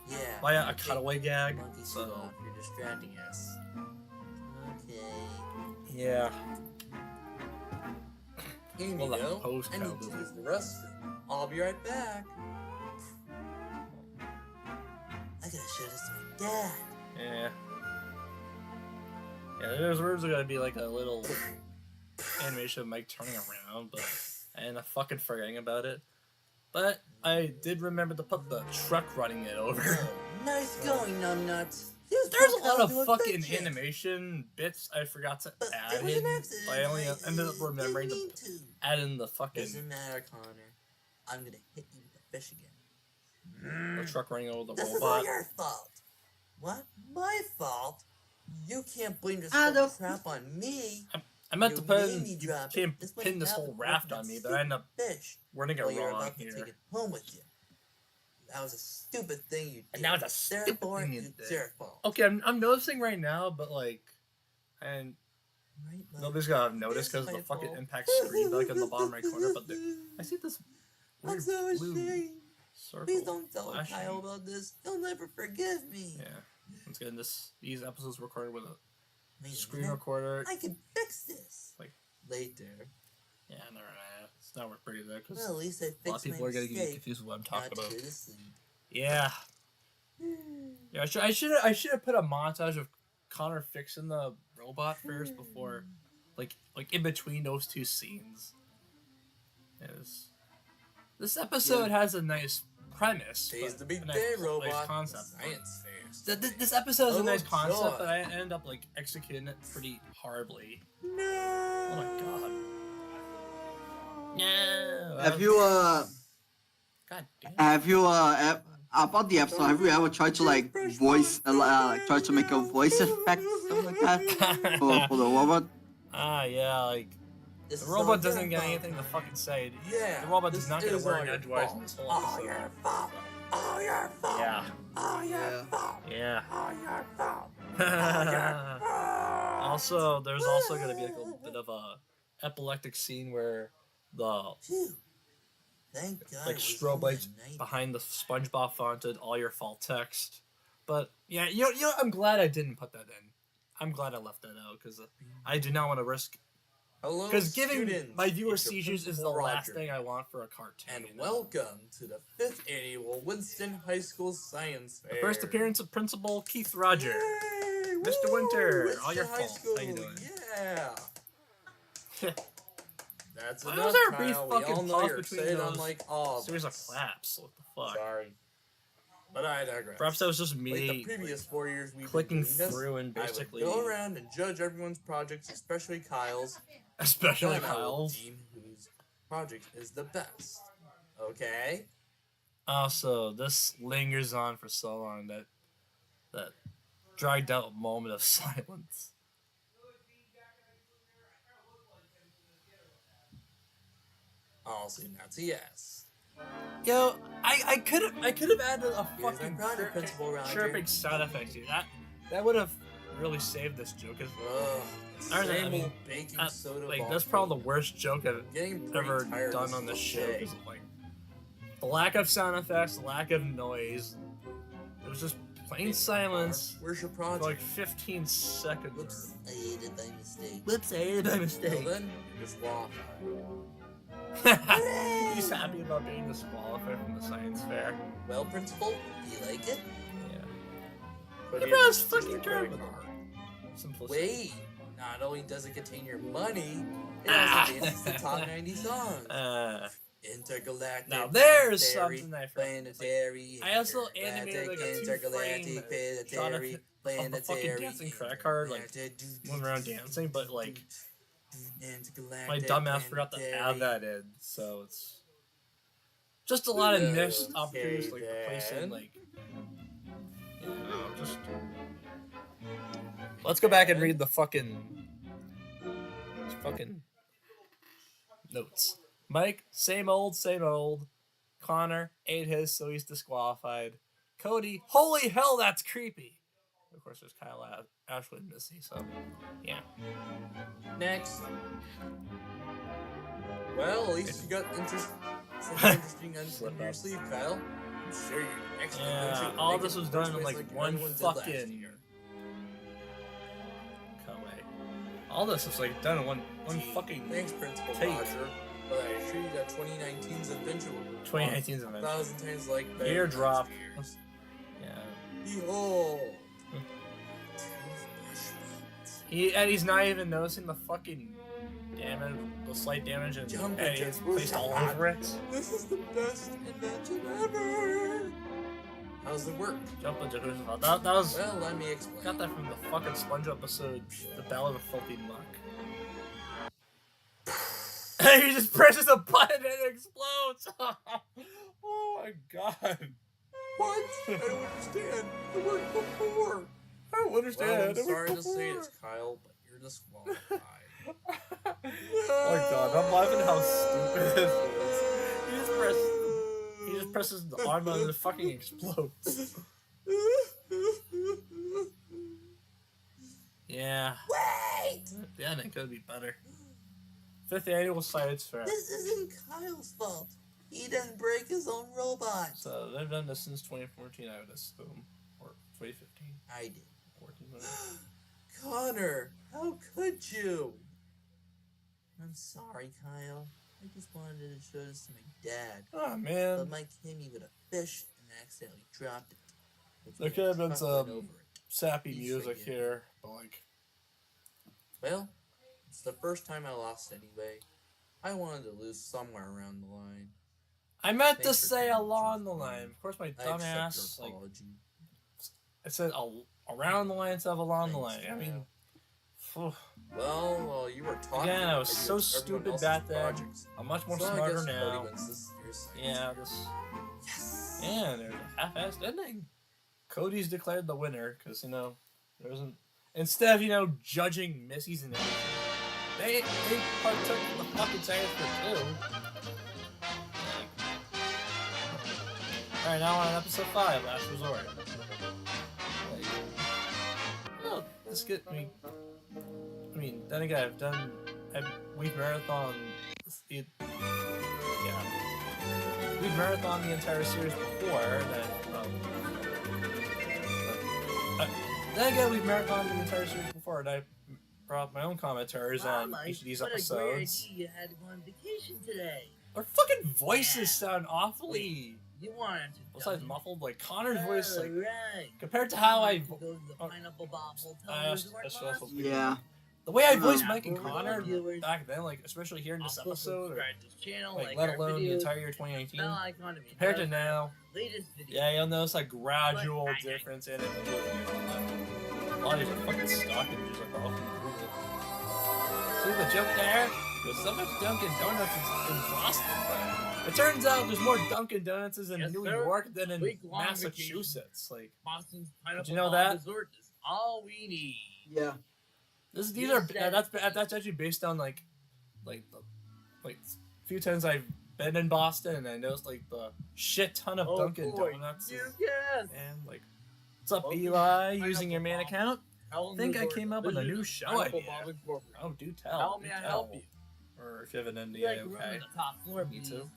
Yeah. via a cutaway gag. Monkey So stop, you're distracting us. Okay. yeah, Here Well, we that go. post I kind need of to use the restroom. I'll be right back. I gotta show this to my dad. yeah. There's originally gonna be a little animation of Mike turning around, but I ended up fucking forgetting about it. But I did remember to put the truck running it over. Oh, nice going, numbnuts. Just There's a broke lot out of into fucking affection. animation bits I forgot to But add it was in. an accident. I only I ended up didn't remembering to mean to. add in the fucking Doesn't matter, Connor. I'm gonna hit you with the fish again. the truck running over the This is all robot. your fault. What? My fault? You can't blame this I whole don't- crap on me. I meant You to put made in, me you drop it. can't This way pin this you whole haven't raft opened on me, that but I end up fish. wording it Well, you're wrong about to here. take it home with you. That was a stupid thing you did. And now it's a stupid Therefore, thing you it's did. your fault. Okay, I'm noticing right now, but like, and Right, Mike? nobody's gonna have noticed because It's the my fucking fault. impact screen like in the bottom right corner. But I see this I'm weird so blue ashamed. circle. Please don't tell flashing. Kyle about this. He'll never forgive me. Yeah, once again, these episodes recorded with a Wait a screen minute. recorder. I can fix this. Like- later. Yeah, never mind. It's not worth pretty there because Well, at least I fixed a lot of people my are gonna get mistake. confused with what I'm Not talking to about. go to sleep. Yeah, yeah. I should have put a montage of Connor fixing the robot first before, like in between those two scenes. Yes. This episode has a nice premise. Today's but the big a nice, day, nice robot. concept. Science fair. This episode is a Oh, nice concept, joy. but I end up like executing it pretty horribly. No. Oh my god. No. Have you God damn. about the episode? Have you ever tried to like voice try to make a voice effect something like that for the robot? Yeah, like This the is robot all doesn't your get fault. anything to fucking say. Yeah. The robot this does not get a is word all in your edgewise in fault. this whole All episode. your fault. All your fault. Yeah. All your Yeah. fault. Yeah. All your fault. All your fault. Also, there's also gonna be like a bit of a epileptic scene where the Phew. Thank God. like it was strobe only lights a night. behind the SpongeBob fonted "All Your Fault" text. But yeah, you know, I'm glad I didn't put that in. I'm glad I left that out because I do not want to risk. Hello, Because giving students. my viewer It's your seizures is the principal last Roger. thing I want for a cartoon. And you know? welcome to the 5th annual Winston High School Science Fair. The first appearance of Principal Keith Roger. Yay! Mr. Woo! Winter, Winston all your High fault. School, How you doing? Yeah. That's Why enough, was there a brief Kyle. fucking We all know pause you're between excited those unlike all of series of us. claps. What the fuck? Sorry. But I digress. Perhaps that was just Like me the previous 4 years we've clicking been doing this, through and I would basically, go around and judge everyone's projects, especially Kyle's. especially Then I will Kyle's. deem whose project is the best. Okay? Also, this lingers on for so long that dragged out moment of silence. I'll say that's a yes. Yo, I could have added a Here's my fucking project, Principal Roger. chirping sound effect, dude. That would have really saved this joke. 'Cause Ugh. I don't know, I Same mean, old baking soda like ball that's probably thing. the worst joke I've Getting pretty ever tired done of on this this show. day. 'Cause of, like the lack of sound effects, the lack of noise. It was just plain silence Where's your for project? like 15 seconds. Whoops, I ate it by mistake. Whoops, I ate it by Well mistake. then, you just walk. He's happy about being disqualified from the science fair. Well, Principal, do you like it? Yeah. Put He it brought his in fucking your card credit with him. card. Simplicity. Wait, not only does it contain your money, it also dances the top 90 songs. Intergalactic. Now there's planetary, something I forgot. planetary. I also animated like a intergalactic, two-frame planetary, shot of the fucking planetary. dancing credit card, like moving around dancing, but like my dumbass forgot to add that in, so it's just a lot of missed Okay, opportunities, like replacing then. like you know, just. Let's go back and read the fucking notes. Mike, same old, same old. Connor ate his, so he's disqualified. Cody, holy hell, that's creepy. Of course, there's Kyle, Ashley, and Missy. So, yeah. Next. Well, at least you got something interesting Slip under your up. sleeve, Kyle. I'm sure your next Yeah, adventure will all make this it was first done in place like your one other ones did last fucking year. cut away. All this was like done in one fucking Thanks, Principal tape. Roger. But I assure you that 2019's adventure will be 2019's a event. thousand times like better Eardrop. than last year's. Yeah. Behold. And he's not even noticing the fucking damage, the slight damage, and Jump it's into placed all over it. This is the best invention ever. How's it work? Jump into Crucible. That was Well, let me explain. got that from the fucking SpongeBob episode, The Ballad of Filthy Muck. And he just presses a button and it explodes. Oh my god. What? I don't understand. It worked before. I don't understand. Well, I'm It was sorry to say before. it, Kyle, but you're disqualified. Oh my god, I'm laughing how stupid this is. He just presses the arm and it fucking explodes. Yeah. Wait! The ending could be better. 5th annual science fair. This isn't Kyle's fault. He didn't break his own robot. So they've done this since 2014, I would assume. Or 2015. I did. 14, whatever. Connor, how could you? I'm sorry, Kyle. I just wanted to show this to my dad. Oh But man. Mike hit me with a fish and accidentally dropped it. Which There meant could have been Chuck some went over it. sappy He's music forgiven. here, but like, Well, it's the first time I lost anyway. I wanted to lose somewhere around the line. I meant to Thanks for say coming, along the Chuck. line. Of course, my I accept dumbass, your like, apology. I said around the line instead of along the line. Thanks, I mean, Kyle. Well, while you were talking, Again, I was did so everyone stupid else's back then. projects. I'm much more So I smarter guess now. Cody wins this year's science. Yeah, this. Yes. Yeah, there's a half-assed ending. Cody's declared the winner because there isn't. Instead of judging Missy's and everything, they partook in the fucking science for 2. All right, now on episode 5, Last Resort. Like, well, this get me. I mean, then again, we've marathon. We've marathon the entire series before. Then again, we've marathoned the entire series before, and I brought my own commentaries Wow, on Mike, each of these what a great episodes. idea you had to go on vacation today. Our fucking voices Yeah. sound awfully. You wanted to. Besides muffled, like Connor's voice, like right. compared to how I. You go to the oh, Pineapple Bob Hotel I also- Resort that's last also- year. Yeah. The way I Yeah. voiced Mike and For Connor viewers, back then, like especially here in this also episode, or subscribe to this channel, like our let alone the videos, entire year 2019, bell icon if you compared to love now, latest video. yeah, you'll notice a gradual But I- difference in it. A lot of these are fucking stock images like off of Google. See the joke there? There's so much Dunkin' Donuts in Boston. It turns out there's more Dunkin' Donuts in Yes, New sir. York than in Week-long Massachusetts. Like Boston's Pineapple you know Bob that? Resort is all we need. Yeah. these You are said- that's actually based on like a few times I've been in Boston and I noticed like the shit ton of Dunkin' boy, Donuts. you guess. And like, what's up, Welcome Eli? to Using your main Pineapple account? Helen Think I Resort. came up with a Visit new show Pineapple idea. Bob Incorporated. Oh, do tell. How do may I tell. help you? Or if you have an Would NDA, you like a room okay. on the top floor, Me please? too.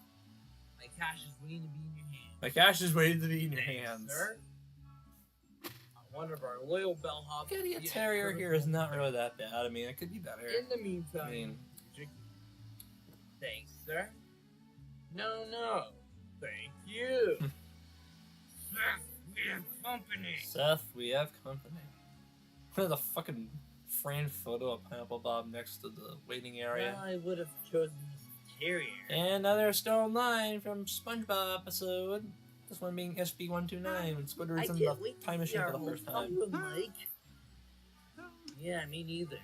My cash is waiting to be in your hand. My cash is waiting to be in your Thanks, hands. sir. One of our loyal bellhops. Getting a Yeah, terrier perfect. here is not really that bad. I mean, it could be better. In the meantime, I mean, thanks, sir. No. Thank you. Seth, we have company. Seth, we have company. The fucking framed photo of Pineapple Bob next to the waiting area. Well, I would have chosen this terrier. And another stone line from SpongeBob episode. This one being SB129 when Squidward's I in can't the wait to time see machine our for the first hotel time. room, Mike. Yeah, me neither.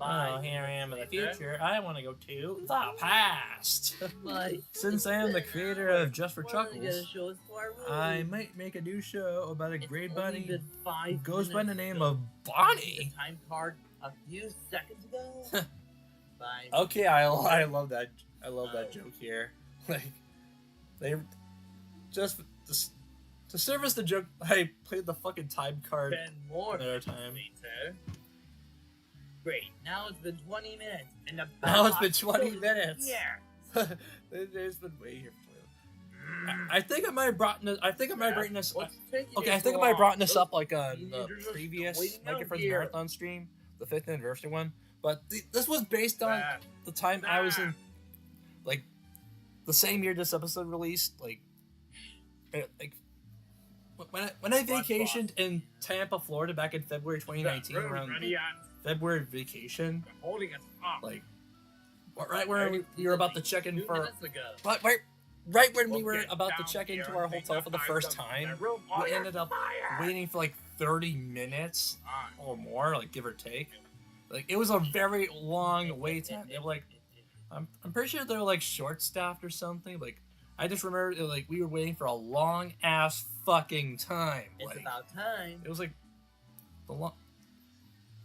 Oh, here I am in the future. I want to go to the past. Mike. Since I am the creator of Just for What are you gonna Chuckles, show us to our room? I might make a new show about a It's gray only bunny been 5 who goes by the minutes name ago. of The Bonnie. time card a few seconds ago. 5 Okay, I love that. I love that joke here. Like, they just to service the joke. I played the fucking time card 10 more another time. later. Great. Now it's been 20 minutes, and the Now it's bellhop been 20 still minutes. isn't here. There's been way here. I think I might have brought this. I think I might have brought this. What's taking Okay, you I think I so might have long? brought this Those up like on the teenagers are previous waiting Like out Your Friends here. Marathon stream, the 5th anniversary one. But this was based on Ah, the time I was in, like, the same year this episode released. Like when I vacationed in Tampa, Florida back in February 2019, that room around ready on February vacation, Holding us up. like right where we were about to check in 2 for. minutes ago. Right when we We'll were get about to down check into here our and hotel for the find first some time, real we fire. ended up waiting for like 30 minutes or more, like give or take. Like it was a very long wait time. They were like, I'm pretty sure they were like short staffed or something. Like I just remember like we were waiting for a long ass fucking time. It's Like about time. it was like the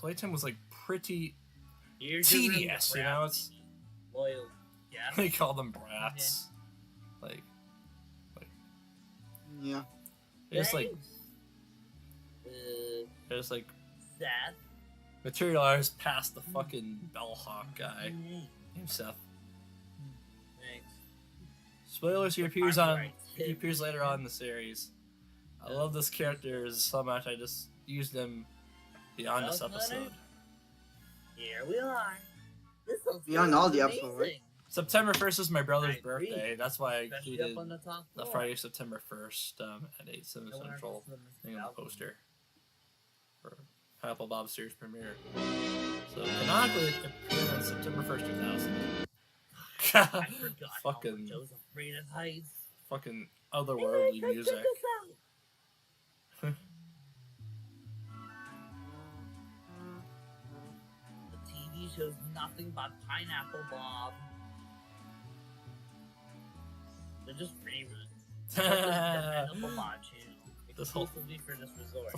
wait time was like pretty Here's your room, tedious, you know. It's loyal. Yeah. they call them brats. Like Yeah. it's like Uh, it's like Seth. materialized past the fucking bellhawk guy named Seth. Thanks. Spoilers, he appears I'm on right. he appears later on in the series. I love this character so much I just used him beyond this Well, Connor, episode. Here we are. This looks Beyond all the episodes, right? amazing. September 1st is my brother's I agree. birthday. That's why I Especially included up on the top the floor. Friday, September 1st at 8, 7 No wonder Central this is thing on the album. poster for Apple Bob series premiere. So canonically, it appeared on September 1st, 2000. I forgot how Fucking- much I was afraid of heights. Fucking Hey, otherworldly check music. this out. The TV shows nothing but Pineapple Bob. They're just favorites. The Pineapple Bob channel. This whole- Exclusively for this resort.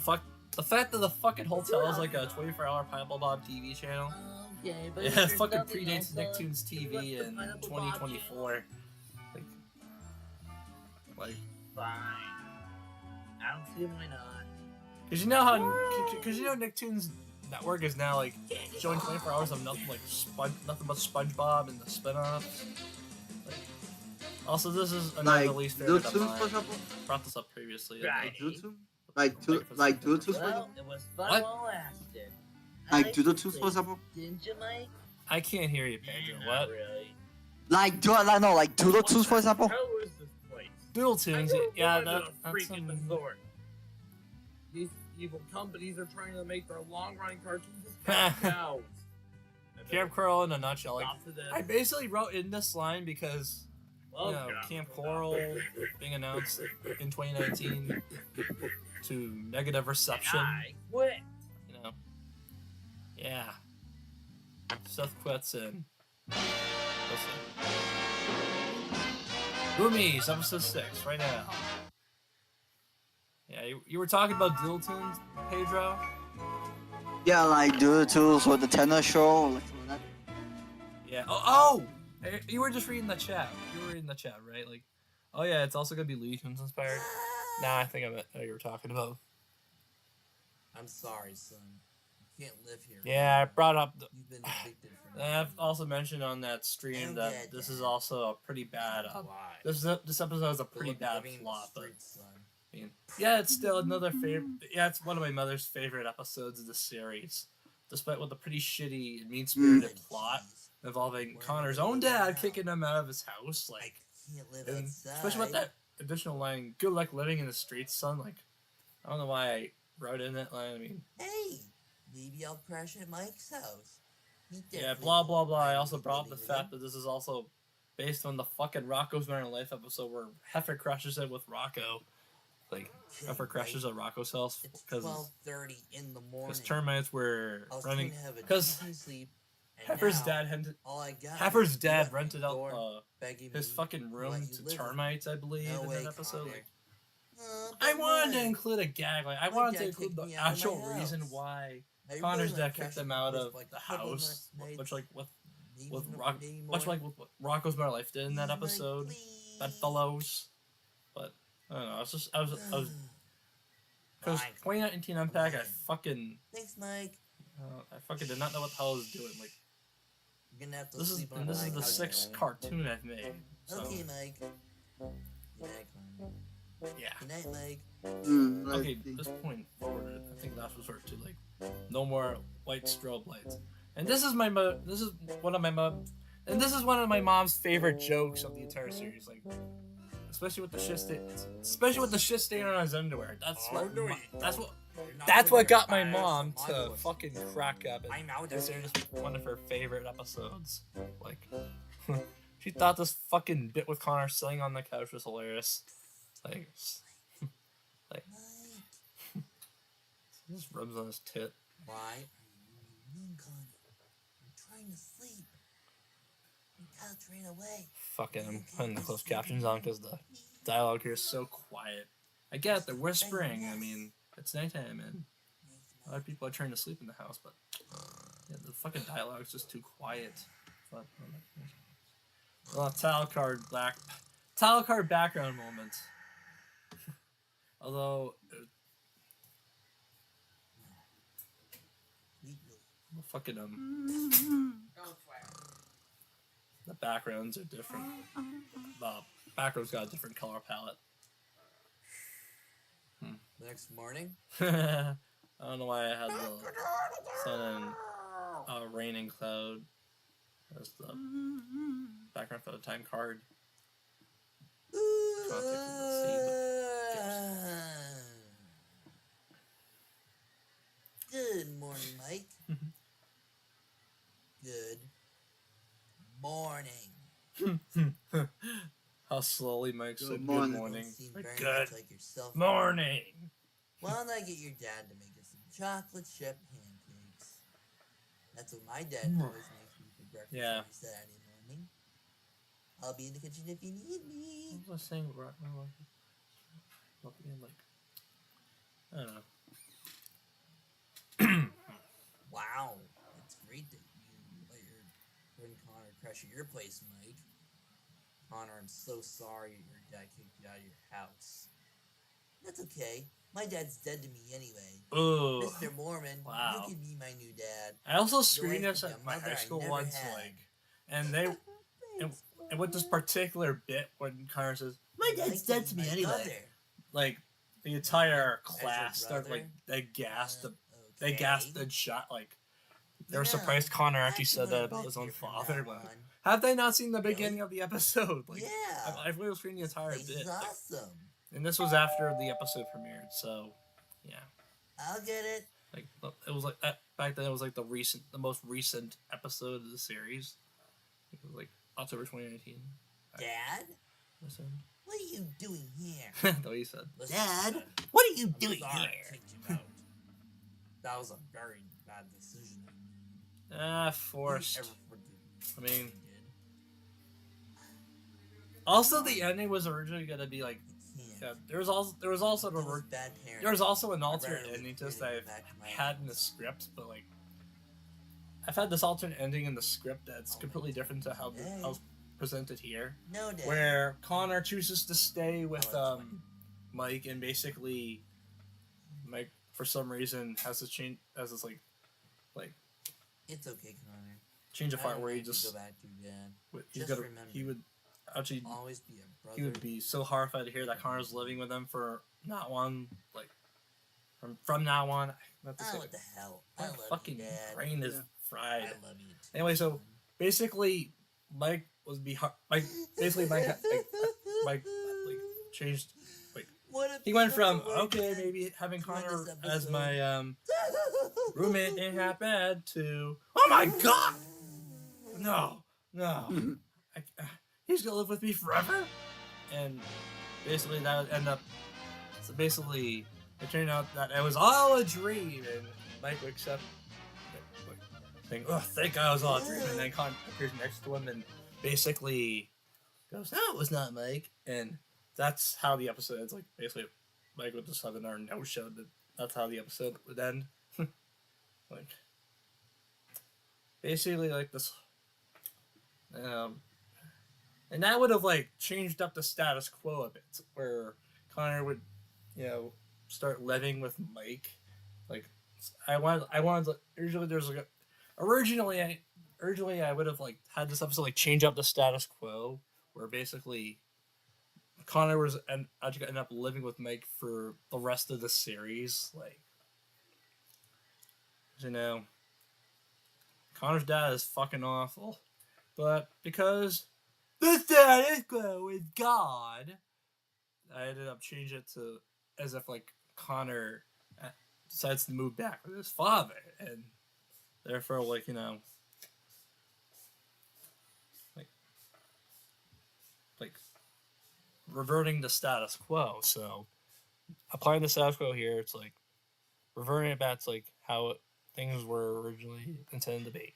The fact that the fucking hotel is like a 24-hour Pineapple Bob TV channel. Okay, but Yeah, if it there's fucking nothing predates else, Nicktoons you TV left the in Pineapple Bob channel. 2024. Like, Fine. I don't see why not. cause you know how, cause you know Nicktoons Network is now like showing 24 hours of nothing nothing but SpongeBob and the spin-offs. Like, also, this is another Like least favorite of Doodle mine. for example. Brought this up previously. Right. Doodle like Doodle for Well, example. it was fun What? while it lasted. Like Doodle to for example. Didn't you, Mike? I can't hear you, Pedro. Not What? really. Like Doodle for example. How is this place? Doodle I Tunes. don't Yeah, want that, a that's freaking some. resort. These evil companies are trying to make their long-running cartoons as cows. Camp Coral in a nutshell. Like, Stop to this. I basically wrote in this line because you know, Welcome. Camp Coral being announced in 2019 to negative reception. I quit. You know, yeah. Seth quits and listen. Boomies, episode 6, right now. Yeah, you were talking about Doodle Tunes, Pedro. Yeah, like Doodle Tools or the tenor show. Like something like that. Yeah. Oh! Hey, you were just reading the chat. You were reading the chat, right? Like, oh yeah, it's also gonna be Looney Tunes inspired. Nah, I think I meant what you were talking about. I'm sorry, son. You can't live here. Yeah, I brought up. You've been evicted from I've also mentioned on that stream that this is also a pretty bad. Why? This episode is a pretty Look, bad living in the flop. But streets, son. I mean, yeah, it's still another favorite. Yeah, it's one of my mother's favorite episodes of the series, despite what the pretty shitty and mean-spirited plot involving Connor's own dad kicking him out of his house. I Like, can't live and outside. especially with that additional line, "Good luck living in the streets, son." Like, I don't know why I wrote in that line. I mean, Hey, maybe I'll crash at Mike's house. He yeah, definitely blah blah won't blah. I mind also me brought up the living with fact that this is also based on the fucking Rocco's Modern Life episode where Heifer crashes it with Rocco. Like, him. Heifer crashes at Rocco's house It's because 12:30 in the morning. termites were I was running. trying to have a 'cause decent sleep. And Heifer's now, dad rented. all I got Heifer's is dad left rented the out door, begging his me fucking to room let you to live with termites, I believe, No in way, that episode. Connor. Like, But I wanted to why? include a gag. Like, I My wanted dad to include kicked the me out of my actual reason house. why I Connor's really dad like kicked him crashing out place of for like the a couple house, nights, much like with maybe with even Rock, maybe much more. like what Rocco's Modern Life did in that Please, Mike, episode. please. Bedfellows. But I don't know. I was just I was because Mike, 2019 Unpack. I Mike. fucking Thanks, Mike. I fucking did not know what the hell I was doing. Like, You're gonna have to this is sleep on and this my is the couch, 6th Mike. cartoon I've made. So Okay, Mike. Good night, Connor. yeah. Good night, Mike. Okay, at this point forward, I think last resort to like no more white strobe lights. And this is this is one of my mom's favorite jokes of the entire series. Like, especially with the shit stain on his underwear. That's what That's what got my Fires mom from to Marvelous. fucking crack up. I'm out This there. is one of her favorite episodes. Like, she thought this fucking bit with Connor sitting on the couch was hilarious. Like, like Mike, he just rubs on his tit. why are you mean, Connor? I'm trying to sleep. You couch ran away. Fucking, I'm putting the closed captions on because the dialogue here is so quiet. I get it, they're whispering. I mean, it's nighttime and a lot of people are trying to sleep in the house, but yeah, the fucking dialogue is just too quiet. But, well, title card background moment. Although Sweet Willie. fucking Don't swear. the backgrounds are different. The background's got a different color palette. The next morning, I don't know why I had the sun and rain and cloud as the background for the time card. Good morning, Mike. Good morning. How slowly Mike Good said morning. good morning. Don't seem Like, very good much like yourself. morning. Why don't I get your dad to make us some chocolate chip pancakes? That's what my dad always makes me for breakfast Yeah. every Saturday morning. I'll be in the kitchen if you need me. What was I saying? Like, I don't know. Wow, it's great that you let your friend Connor crash at your place, Mike. Connor, I'm so sorry your dad kicked you out of your house. That's okay. My dad's dead to me anyway. Ooh. Mr. Mormon, Wow. you can be my new dad. I also Your screened wife this is at a my mother high I school never once, had. like, and they and with this particular bit when Connor says, "My I'd dad's like dead be to me my anyway," mother. like the entire As your class started like brother? they gasped, Uh, they gasped okay. and shot like they You were know, surprised Connor I actually can said that go about with his own you from father. now But on. have they not seen the Really? beginning of the episode? Like, Yeah, I've really screened the entire this bit, is like, awesome. and this was after the episode premiered, so yeah. I'll get it. Like it was like back then. It was like the most recent episode of the series. It was like October 2019. Dad, Listen, what are you doing here? that's what he said. Listen, Dad, son, What are you I'm doing sorry I here? kicked you out. That was a very bad decision I made. Ah, Will you forced. ever forgive me for I mean- what I did? Also, the ending was originally gonna be like, I can't. yeah, there was also Those the bad parents. there was also an I alternate rarely ending to this that created I've back to my had in the house. script, but like I've had this alternate ending in the script that's I'll completely make different to how today. I was presented here. No, Dad. Where Connor chooses to stay with I'll explain. Mike, and basically Mike for some reason has this like It's okay, Connor. change of I heart don't where he want you to just go back to your dad. he's Just gonna remember. he would actually Always be a brother. he would be so horrified to hear that Connor's living with them for not one like from now on. Not to Oh, say what the hell? I my love fucking you, Dad. brain is Yeah. fried. I love you too. Anyway, so basically Mike was basically Mike changed. What a He went from beautiful okay, weekend. maybe having to end Connor this as episode. my roommate ain't half bad to oh my god, no, he's gonna live with me forever, and basically that would end up. So basically, it turned out that it was all a dream, and Mike wakes up, think, oh, thank God it was all a dream, and then Connor appears next to him and basically goes, no, it was not Mike, and that's how the episode ends. Like basically, Mike would just have another no show. That's how the episode would end. Like basically, like this, and that would have like changed up the status quo a bit, where Connor would, start living with Mike. Like I wanted to, originally I would have like had this episode like change up the status quo, where basically Connor was and actually end up living with Mike for the rest of the series. Like, Connor's dad is fucking awful, but because the status quo is God, I ended up changing it to as if like Connor decides to move back with his father, and therefore, like, you know, like reverting the status quo. So applying the status quo here, it's like reverting it back to like how things were originally intended to be.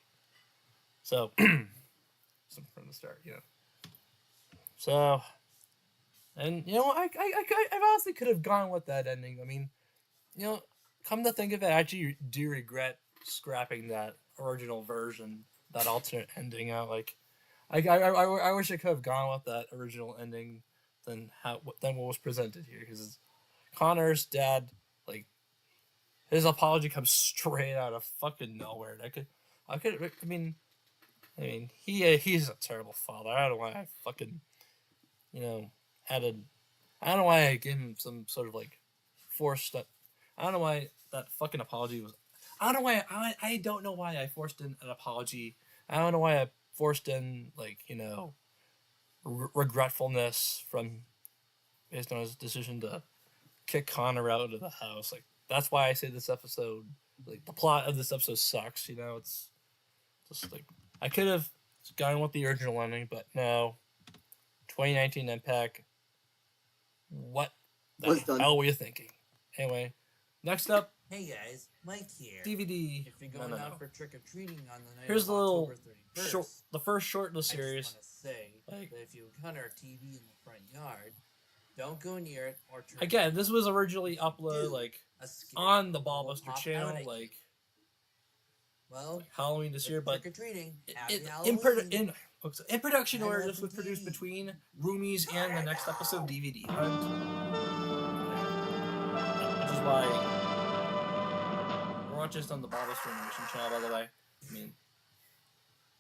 So, from the start, you know. So, and you know, I honestly could have gone with that ending. I mean, you know, come to think of it, I actually do regret scrapping that original version, that alternate ending. Like, I wish I could have gone with that original ending than what was presented here, because Connor's dad, like, his apology comes straight out of fucking nowhere. I mean, he's a terrible father. I don't know why I fucking, you know, added. I don't know why I gave him some sort of like forced. I don't know why that fucking apology was. I don't know why. I don't know why I forced in an apology. I don't know why I forced in, like, you know, regretfulness from based on his decision to kick Connor out of the house. Like, that's why I say this episode, like, the plot of this episode sucks. You know, it's just like, I could have gone with the original ending, but no. 2019 Impact. What the hell were you thinking? Anyway, next up, Hey guys, Mike here. DVD. If you're going out for trick or treating on the night Here's of the little October 31st, short, the first short in the I series. just want to say Like, that if you encounter a TV in the front yard, don't go near it or turn again, it. this was originally uploaded Dude, like a scary on the will Ballbuster pop channel, out at you. like Well, Halloween this year, but trick or treating. in production I order, love this was the produced TV. between Roomies and the next episode DVD Hunt, which is why we're not just on the Ballbuster Animation channel, by the way. I mean,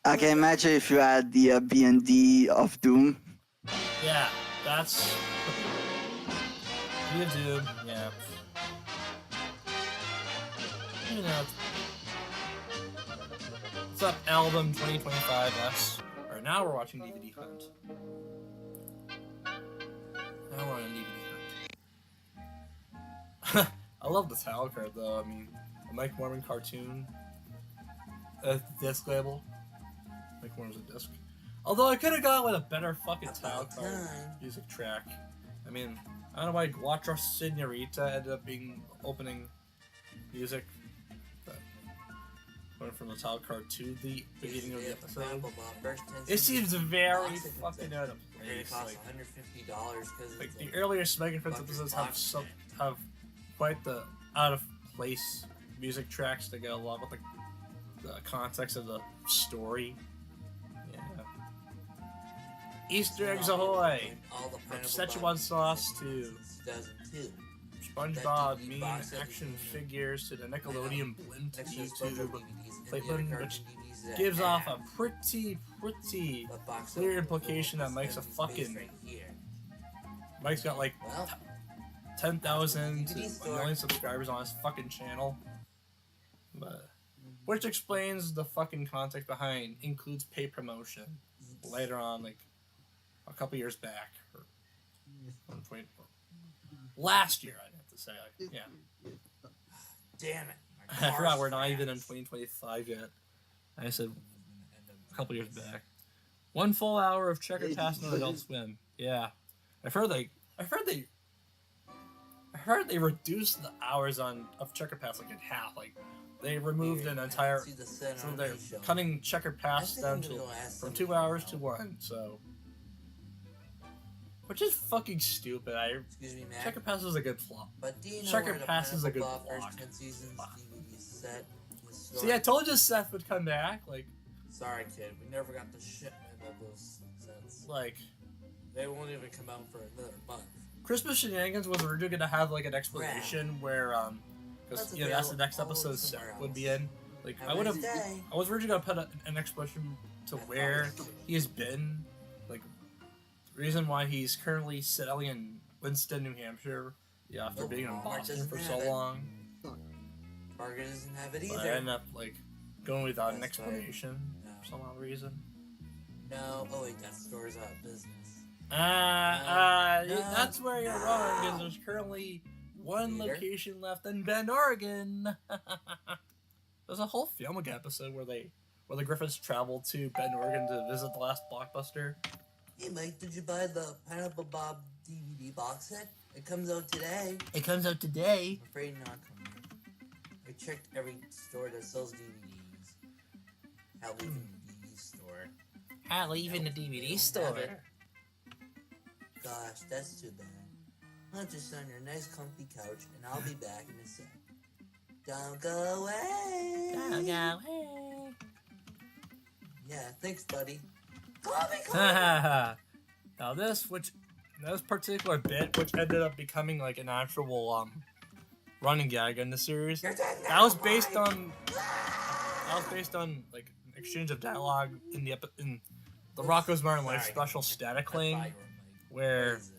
I can imagine if you had the B&D of Doom. yeah, that's Via Doom, yeah. You know, what's up, album 2025S? Or now we're watching DVD Hunt. Now we're on DVD Hunt. I love the title card though. I mean, a Mike Mormon cartoon, disc label. Mike Mormon's a disc. Although I could have gone with a better fucking title card music track. I mean, I don't know why Guatra Senorita ended up being opening music. But going from the title card to the beginning of the episode, it seems very fucking out of place. Like, $150 because like the earlier Smeg and Friends episodes have quite the out of place music tracks to go along with the context of the story. Yeah. Easter eggs ahoy! From Szechuan sauce to SpongeBob meme action figures to the Nickelodeon blimp to YouTube Playpen, which gives off a pretty clear implication that Mike's Mike's got like 10,000 to 1 million subscribers on his fucking channel. But, which explains the fucking context behind includes paid promotion later on, like a couple years back, or last year, I'd have to say. Like, yeah. Damn it. I forgot we're not even in 2025 yet. I said a couple years back. 1 full hour of Checker Pass on Adult Swim. Yeah, I heard they reduced the hours of Checker Pass like in half. Like they removed an entire. So they're cutting Checker Pass down to from 2 hours to 1. So, which is fucking stupid. Excuse me, Mac. Checker Pass is a good flop. But do you know Checker where the Pass is a good Pineapple Ball block. first 10 seasons DVD set in the store? See, I told you Seth would come back. Like, Sorry, kid. We never got the shipment of those sets. like. They won't even come out for another month. Christmas Shenanigans was originally gonna have like an explanation where because that's the next episode Seth would be in. Like I was originally gonna put an explanation to where he has been, like the reason why he's currently settling in Winston, New Hampshire, after being in Boston for so long. Target doesn't have it But I either. ended up like going without an That's right. explanation No. for some odd reason. No. Oh wait, that store's out of business. That's where you're wrong, because there's currently one later. location left in Bend, Oregon. There's a whole Family Guy episode where the Griffins traveled to Bend, Oregon to visit the last Blockbuster. Hey Mike, did you buy the Pineapple Bob DVD box set? It comes out today. It comes out today. I'm afraid not coming. I checked every store that sells DVDs. Hell, even the DVD store. Hell, even the Nope, DVD they don't store. have it. Gosh, that's too bad. I'll just sit on your nice comfy couch and I'll be back in a sec. Don't go away! Don't go away. Yeah, thanks, buddy. Call me! Now this particular bit, which ended up becoming like an actual running gag in the series, You're dead that now, was based boy. on like an exchange of dialogue in the Rocco's Modern Life Sorry, special Mike. Static I Cling, thought you were Mike. where What is it?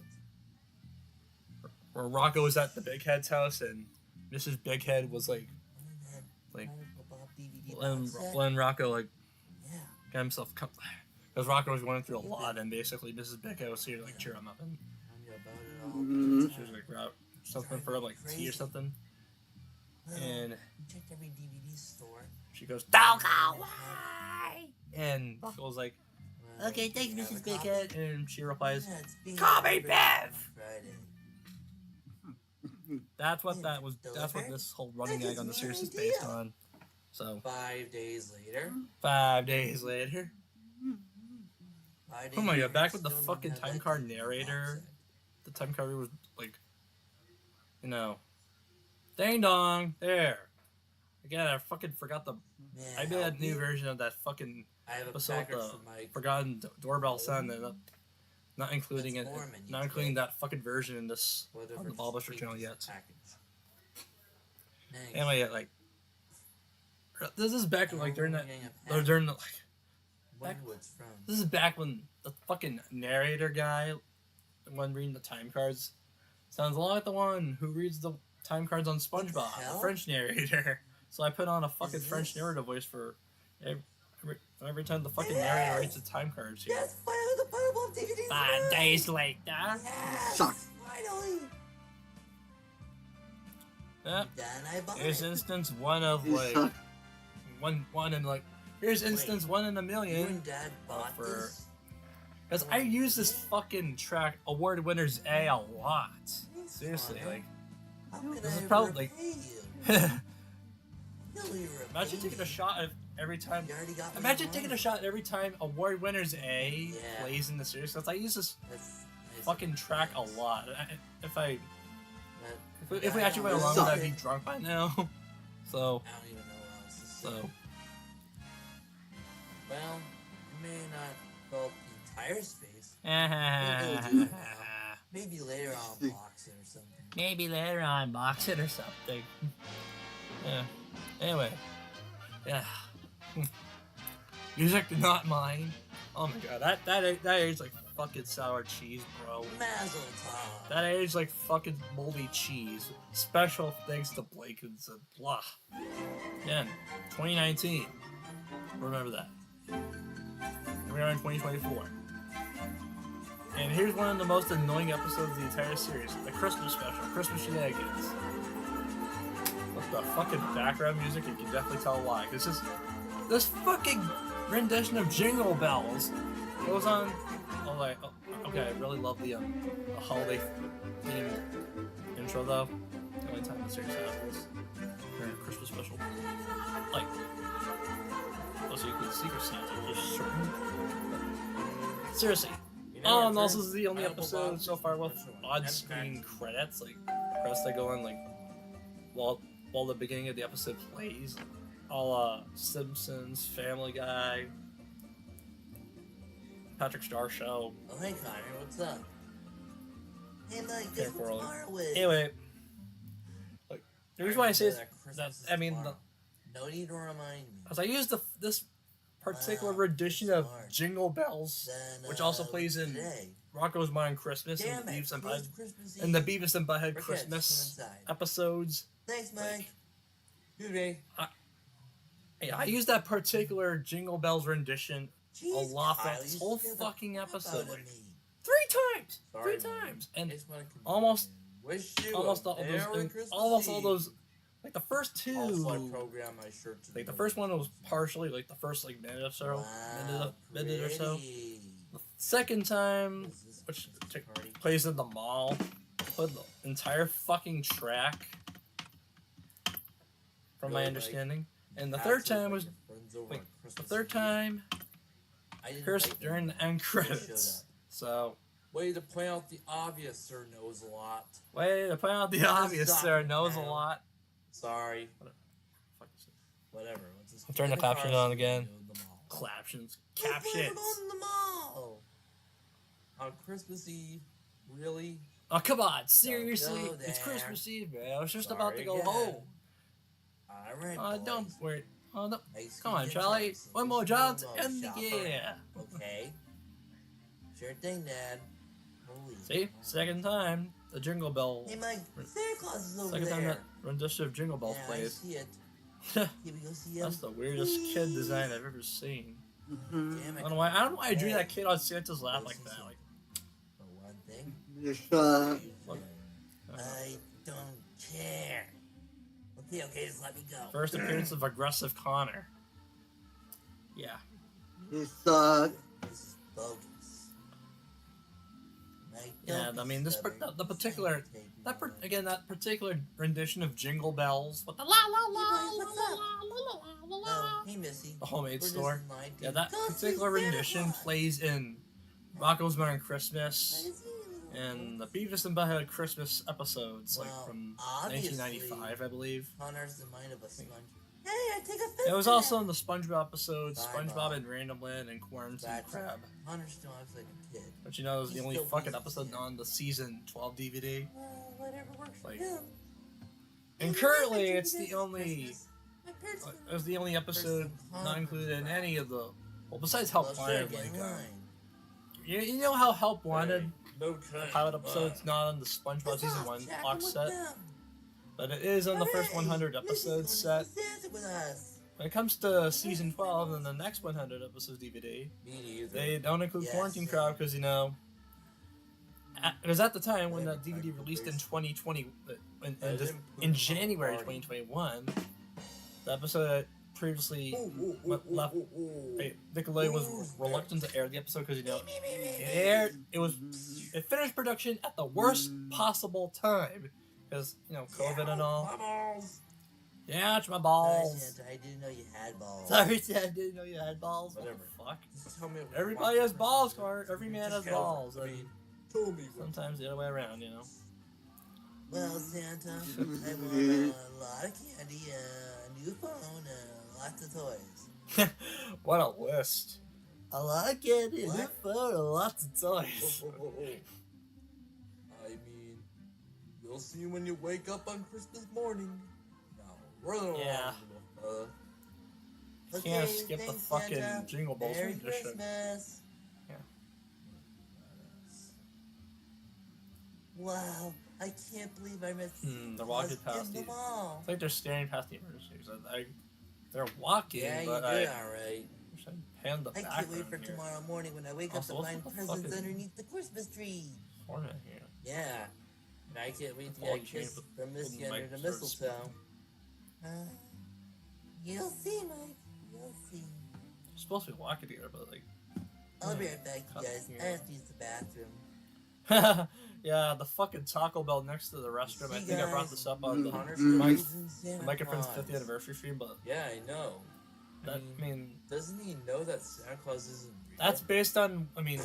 Rocco was at the Big Head's house and Mrs. Big Head was like like Pineapple Bob DVD letting, box set? letting Rocco like Yeah. get himself because Rocco was going through a lot and basically Mrs. Big Head was here to like cheer him up and Tell me about it all. Mhm. she was like grab something for like tea or something Well, and we checked every DVD store. she goes don't go away and Rocco was like Well, okay thanks you have Mrs. a Big copy? Head and she replies Yeah, it's being Call me delivered Bev! on Friday. that's what this whole running gag on the series is based on. So 5 days later. 5 days later. 5 Oh my days god, back with the still don't fucking have time that card DVD box narrator. set. The time card was like, ding dong, there. Again, I fucking forgot the. Man, I made a help new you? version of that fucking I have a episode, package the for Mike. forgotten doorbell sound, and not including it, That's Foreman, you not including twit. that fucking version in this Whatever on the just Blockbuster came channel with yet. the package. Thanks. Anyway, like, this is back I like don't during know that, where you're or getting a during the like. package. Wonder who it's from. This is back when the fucking narrator guy, the one reading the time cards, sounds a lot like the one who reads the time cards on SpongeBob, the hell? French narrator. So I put on a fucking Is French this- narrator voice for every time the fucking narrator reads the time cards here. Yes, finally the Pineapple DVD. 5 days later. Yes, Sucks. finally. Yep. Then I bought Here's it. instance one of You like suck. one in like here's instance Wait, one in a You million. and Dad bought for- this? Because I use this fucking track award winners A lot. Seriously, like How can this I is ever probably- repay you? You'll imagine taking a shot of every time. You already got what Imagine you taking a wanted. shot every time award winners A Yeah. plays in the series. Because I use this That's nice. fucking track a lot. But If we actually went I along don't with that, know. I'd be drunk by now. So I don't even know what else to say. so Well, you may not fill up the entire space. Maybe later on box it or something. maybe later on box it or something. Yeah. Anyway. Yeah. Music not mine. Oh my god, that aged like fucking sour cheese, bro. Mazel tov. That aged like fucking moldy cheese. Special thanks to Blake and said blah. Again, 2019. Remember that. We are in 2024. And here's one of the most annoying episodes of the entire series, the Christmas special, Christmas Shenanigans. With the fucking background music, you can definitely tell why. Cause this fucking rendition of Jingle Bells goes on. Oh, like, okay, I really love the holiday themed intro though. The only time the series happens during a Christmas special, like, also you could Secret Santa just certain. Seriously. You know Oh, your and also first this is the only Pineapple episode box so is far with the first one. on-screen credits, like credits that go on like while the beginning of the episode plays. All Simpsons, Family Guy, Patrick Star Show. Oh, hey Connor, what's up? Hey Mike, guess what's Quarrel. Marwood? Anyway, like the reason why I say is that I mean, No need to remind me. as I use this particular Wow, rendition of smart. Jingle Bells, Then, which also plays in today. Rocco's Modern Christmas Damn and it, Beavis and today's Butthead, Christmas and the Eve. Beavis and Butthead Ricketts, Christmas come inside. episodes. Thanks, Mike. like- Good day. Hey, I use that particular Jingle Bells rendition Jeez, lot Kyle, for this you whole scared the fucking crap episode, out of like, me. 3 times, Sorry, 3 man. times, and I just wanna continue. almost Wish you almost a all Merry those, Christmas almost all Eve. those, like the first two. Also, I program my shirt to Like the first one was partially like the first like minute or so, minute or so. The second time, which plays in the mall, played the entire fucking track, from my Really, like, understanding. And the third time was like the third time cursed during the end credits. So Way to point out the obvious, Sir Knows a Lot. way to point out the obvious, Stop sir it knows a now. lot. Sorry. Fuck is it? Whatever. Let's just I'll turn the get in captions car on so we again. can go to the mall. Captions. We're playing Captions. on the mall. On Christmas Eve, really? Oh come on, seriously? go It's there. Christmas Eve, man. I was just Sorry about to go again. home. Alright, Don't boys. worry. Oh no. Nice Come on, weekend, Charlie. so One let's more go job to mall end the shop year. around, Okay? Sure thing, Dad. Holy See? cow. Second time the Jingle Bell. Hey, Mike, Santa Claus is over Second time there. that rendition of Jingle Bells Yeah, I plays. see it. Here we go see him. That's the weirdest kid design I've ever seen. Mhm. Damn I it. don't know why. I don't know why I drew that kid on Santa's lap like that. Like, For one thing, Yes, Look. I don't care. Okay, just let me go. First appearance of aggressive Connor. Yeah. Yes, This is bogus. Mike, Yeah, don't I be mean, this stubborn. the particular Take that me away. again that particular rendition of Jingle Bells with the la la la la Hey, boy, what's la up? la la la la Oh, la. hey, Missy. The homemade We're just store. in line to Yeah, that go see particular Santa rendition Claus. plays in Rocko's Modern Christmas What is he? and the Beavis and Butthead Christmas episodes, like Well, from obviously, 1995, I believe. Connor's the mind of a sponge. Hey, I take a It was also in the SpongeBob episode, Bye, SpongeBob Mom. and Random Land and Quarantine That's Crab. Connor still acts like a kid. But you know, it was the He's only still fucking Beavis, episode yeah. on the season 12 DVD. Well, whatever works Like, for him. And Hey, currently, Mom, I it's took you the guys only. Christmas. My parents It was the only episode not included in any of the. Well, besides Help Well, sure, Wanted, get like, in line. you know how Help Wanted, No the time. pilot episode's not on the SpongeBob That's season us, 1 chatting box with set, them. but it is on the first Hey, 100 Missy's episodes going set. to Santa with us. When it comes to season 12 and the next 100 episodes DVD, Me neither. they don't include Yes, Quarantine sir. Crowd because, you know, because at the time when that DVD released in 2020, in January 2021, the episode that previously left. Nickelodeon was reluctant to air the episode because, you know, it finished production at the worst possible time because, you know, COVID and all. Balls. Yeah, it's my Sorry, balls. Santa, I didn't know you had balls. Sorry, Dad, I didn't know you had balls. Whatever. What the fuck? Just tell me what you Everybody want has for balls, Christmas. Connor. Every man Just has go. balls. I And mean, tell me what. sometimes the other way around, you know. Well, Santa, I want a lot of candy, a new phone, lots of toys. What a list. A lot of candy, a new What? phone, and lots of toys. I mean, you'll see when you wake up on Christmas morning. Now, run along, Yeah. little fella. Can't skip the thanks, fucking Santa. Jingle Bells Merry rendition. Christmas. Yeah. Wow, I can't believe I missed They're walking Claus past in the you. mall. It's like they're staring past the emergencies. They're walking, Yeah, you but did I alright. wish I'd pan the I can't background wait for here. tomorrow morning when I wake Also, up to what's find with the presents fucking- underneath the Christmas tree. Ornament here. Yeah, and I can't wait to Fall get a chain kiss with- from Missy with under the Mike starts mistletoe. You'll see, Mike. You'll see. You're supposed to be walking here, but like. I'll be right back, you Cut guys. here. I have to use the bathroom. Yeah, the fucking Taco Bell next to the restroom. I See, think I brought guys. this up on the Connor's Mike, raising Santa Microphone's Claus. 50th anniversary stream, but Yeah, I know. that, I mean, Doesn't he know that Santa Claus isn't real? that's based on. I mean,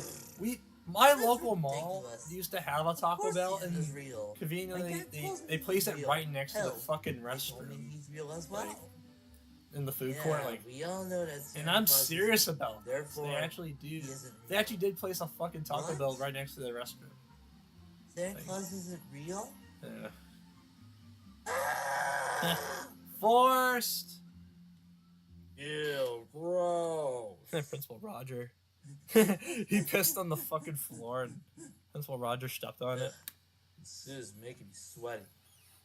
my That's local mall ridiculous. used to have a Of Taco course Bell, Santa's and real. conveniently My dad tells me they placed he's it real. right next to the Hell, fucking They told me restroom he's real as well. Like, in the food yeah, court. Like, we all know that Santa and I'm Claus serious isn't- about this. Therefore, They actually do. he isn't They actually did place a fucking Taco What? Bell right next to the restroom. Santa like- Claus isn't real? Yeah. Ah! Forced. Ew, gross. Principal Roger. He pissed on the fucking floor, and Principal Roger stepped on it. This is making me sweaty.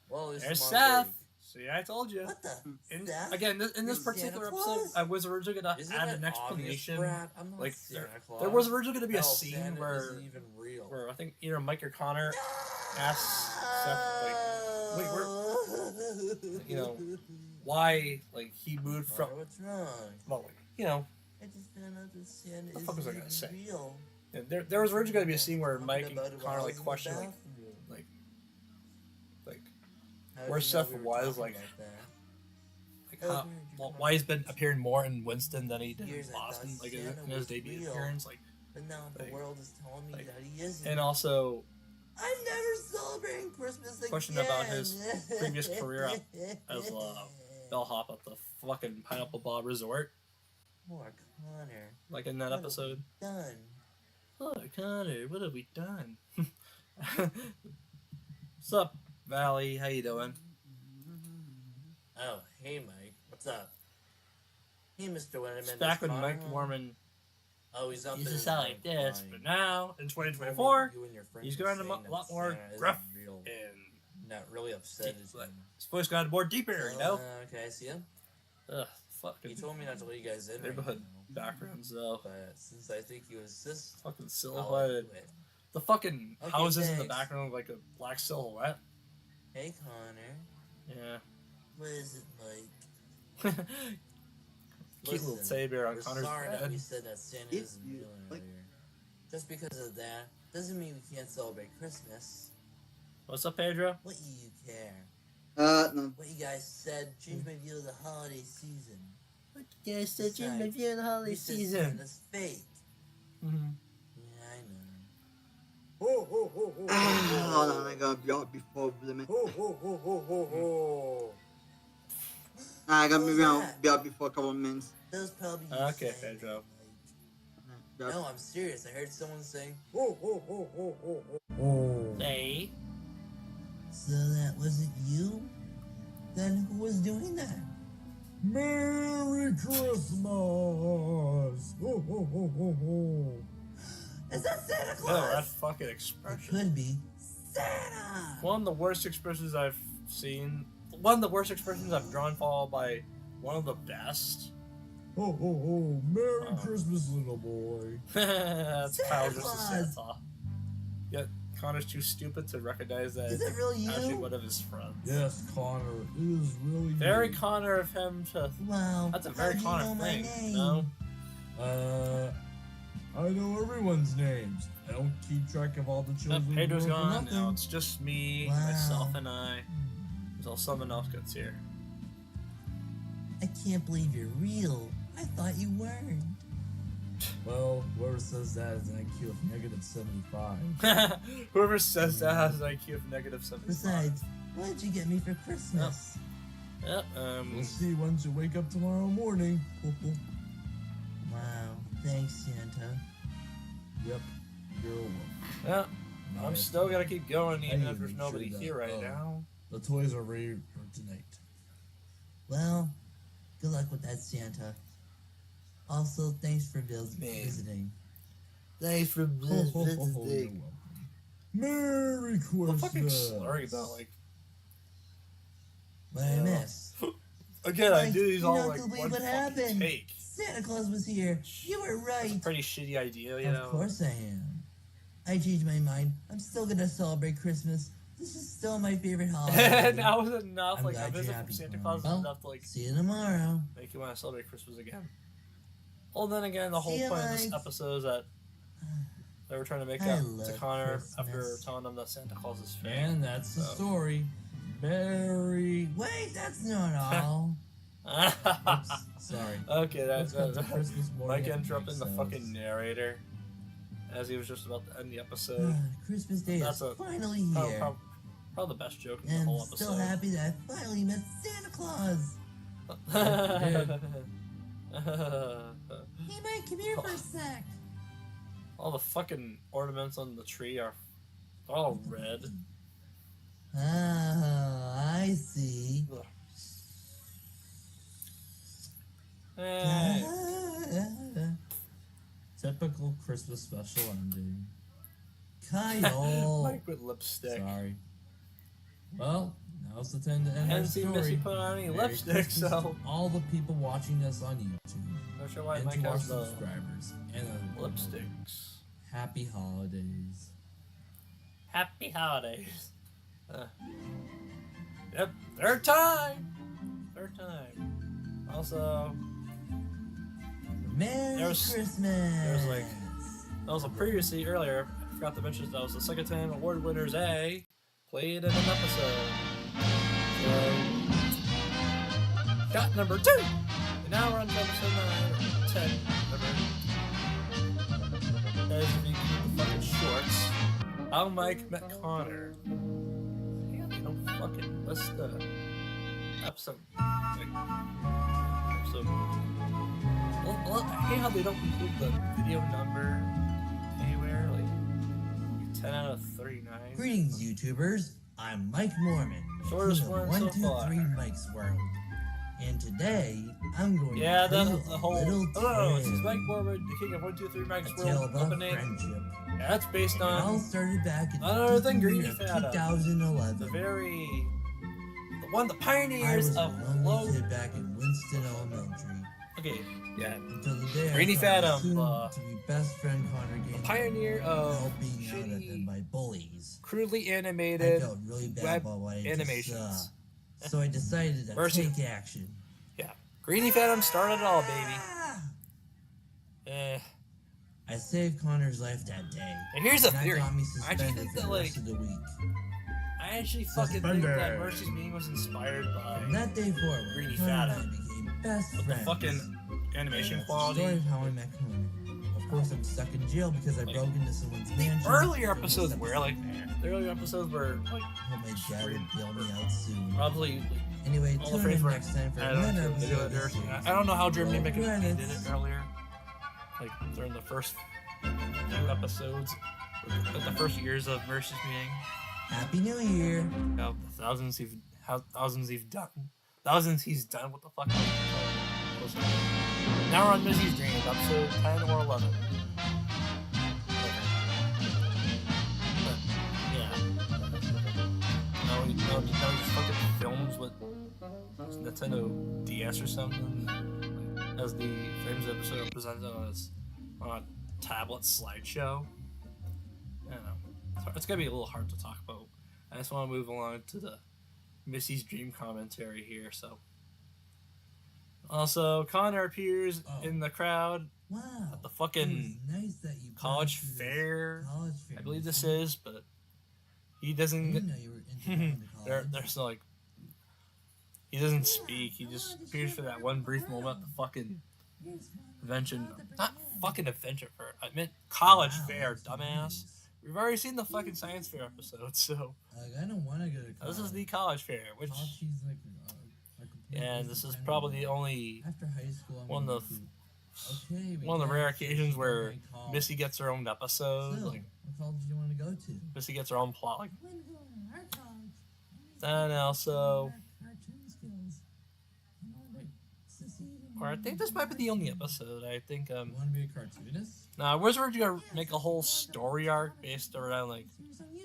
Well, this There's is Seth. See, I told you. What the? In, Seth? again, in this Santa particular Claus? episode, I was originally gonna Isn't add that an explanation. obvious, Brad? I'm not Like, Santa Claus. There was originally gonna be a Hell, scene Santa where, isn't even real. I think either Mike or Connor asks Seth, like, wait, we're, you know, why, like, he moved from, What's wrong? well, like, you know, I just found out that Santa the fuck was I isn't gonna say? real. and there was originally going to be a scene where Talking Mike about and it Connor, while I like, was in the question, like, bathroom. How where did you know Seth we were was, talking like, about that? how, well, why he's been appearing more in Winston than he did in Years I thought Boston, like, Santa in his was debut real. appearance, like, But now the like- world is telling me like- that he isn't. and also I'm never celebrating Christmas again. Question about his previous career as bellhop at the fucking Pineapple Bob Resort, Poor Connor. like in that What have episode. we done? Oh, Connor, what have we done? What's up, Valley? How you doing? Oh, hey Mike. What's up? Hey Mr. Wenderman. It's back when Connor Mike home? Mormon Oh, he's up used in to his sound room like this, crying. but now in You 2024, and your friends he's were going saying a that lot more Santa isn't gruff real. and Not really upset He's at like- him. his voice got more deeper, you know? Okay, I see him. Ugh, He fucking told me not to let you guys in right neighborhood now, backgrounds, though. but since I think you insist, Fucking I'll let silhouetted. you in. The fucking Okay, houses in the thanks. background, like a black silhouette. Hey Connor, Yeah. what is it like? Cute little Listen, teddy bear on we're Connor's sorry that bed. we said that Santa If isn't you- real like- earlier. Just because of that doesn't mean we can't celebrate Christmas. What's up, Pedro? What you care? No. What you guys said changed my view of the holiday season. What you guys said you made view of the holiday You said Santa's fake. Mm-hmm. Yeah, I know. Ho ho ho ho Hold on, I gotta be out before the minute. ho ho ho ho ho ho. I gotta What was be that? out before a couple of minutes. That was probably you Okay, saying Pedro. it, like- No, I'm serious. I heard someone saying ho ho ho ho ho ho. Hey. So that wasn't you? Then who was doing that? Merry Christmas! Ho ho ho ho ho! Is that Santa No, that Claus? fucking It expression. could be Santa. One of the worst expressions I've seen. One of the worst expressions I've drawn, followed by one of the best. Ho ho ho! Merry Oh. Christmas, little boy. That's Santa Kyle versus Claus. Santa. Yet Connor's too stupid to recognize that Is it's it really actually you? one of his friends. Yes, Connor, it is really Very you. Connor of him to. Wow. That's a how very do you Connor know my thing, name? no? I know everyone's names. I don't keep track of all the Yep, children. Pedro's born for gone now. nothing. It's just me, Wow. myself, and I. Until someone else gets here. I can't believe you're real. I thought you weren't. Well, whoever says that is an IQ of negative 75. Whoever says that has an IQ of negative 75. Besides, what did you get me for Christmas? Yep, We'll see once you wake up tomorrow morning. Wow. Thanks, Santa. Yep, you're welcome. yeah, I'm Nice. still gonna keep going even need if to there's make nobody sure that, here right now. The toys are ready for tonight. Well, good luck with that, Santa. Also, thanks for Man. visiting. Thanks for Ho, ho, ho, ho, you're welcome. Merry I'm Christmas. fucking sorry about like. What I Yeah. miss? Again, I Mike, do these you're all not like gonna believe one what fucking happened. take. Santa Claus was here. You were It's a right. pretty shitty idea, you know. Of course I am. I changed my mind. I'm still gonna celebrate Christmas. This is still my favorite holiday. And that was enough. I'm Like a glad you're visit from happy, Santa Connor. Claus is Well, enough to like See you tomorrow. make you want to celebrate Christmas again. Well, then again, the whole See you, point of this Mike. episode is that they were trying to make I up to love Connor after Christmas. telling him that Santa Claus is fake. And that's the So. story. Merry. Wait, that's not all. Oops, sorry. Okay, Let's cut to that's Christmas morning. Mike at interrupting the Mike's fucking house. narrator as he was just about to end the episode. Christmas Day That's is a- finally Probably, here. probably the best joke in the And whole I'm still episode. happy that I finally met Santa Claus. Hey, Mike, come here for a sec. All the fucking ornaments on the tree are all red. Oh, I see. Hey. Typical Christmas special ending. Kyle. Mike with lipstick. Sorry. Well, now's the time to end our Hadn't seen story. Missy put on any Merry lipstick, Christmas so to all the people watching us on YouTube not sure why and Mike to our has the subscribers and other people. lipsticks. Happy holidays. Happy holidays. Yep, third time. Also, Merry There's- Christmas. that was a previously earlier. I forgot to mention that was the second time award winners A played in an episode. So, got number 2. And now we're on to episode 9 or 10. Whatever. Guys, if you keep the fucking shorts, how Mike met Connor. Yeah, they don't fucking list the episode. Well, I hate how they don't include the video number anywhere. Like 10 out of 39. Greetings, YouTubers. I'm Mike Mormon, Shortest king of one so 123 far. Mike's World. And today, I'm going Yeah, to tell the you whole. a little Oh, this is tale, Mike Mormon, the king of 123 Mike's a tale World about opening. friendship. Yeah, that's based It all on started back in Other than the Greedy year of Fata. 2011. The I pioneers was a of lonely low. kid back in Winston Elementary. Okay, yeah. Until the day Greedy I found my Fathom, soon-to-be best friend Connor The Gaines pioneer of helping out at shitty, my bullies. crudely I animated felt really bad web about what I just animations. saw. So I decided to Mercy. take action. Yeah. Greedy Phantom started it all, baby. Eh. I saved Connor's life that day. And here's a and theory. That got me I actually suspended think for that, the like, rest of the week. I actually fucking think that Suspended. Mercy's meme was inspired From by that day forward, Greedy Connor and I Fathom. became best the friends. fucking animation That's the quality. story of how I met Connor. Of course, I'm stuck in jail because I Like, broke into someone's The mansion. earlier for episodes this were like, the earlier episodes were like Hope my dad would bail me out soon. probably Anyway, all the tune frames in were. next time for I don't another know. episode of this series. I don't know how Germany Roll did credits. it earlier. Like during the first few episodes, like the first years of Mercy's being. Happy New Year! How thousands he's done. What the fuck? Now we're on Missy's Dreams, episode 10 or 11. But, yeah. Now he just fucking films with his Nintendo DS or something. As the Frames episode presented on a tablet slideshow. I don't know. It's gonna be a little hard to talk about. I just want to move along to the Missy's Dream commentary here. So, also Connor appears Oh. in the crowd Wow. at the It fucking was nice that you brought college us to this fair. College fair. I believe this Missy. is, but he I doesn't. didn't know you were into going to college. There's no like. He doesn't speak. He just appears for that one brief moment. The fucking convention, not fucking adventure fair. I meant college Wow, fair, that's dumbass. nice. We've already seen the fucking science fair episode, so Like, I don't want to go to college. this is the college fair, which College seems like a complete and waste this of is time probably to the me. only After high school, I'm one going of the to. Okay, we one of the got rare it. occasions where My college. Missy gets her own episode. Still, Like what college do you want to go to? Missy gets her own plot. Like I want to go to our college. and also, Cartoon skills. I want to succeed in or I think this might be the only episode. I think You want to be a cartoonist? Nah, where's where you gonna make a whole story arc based around like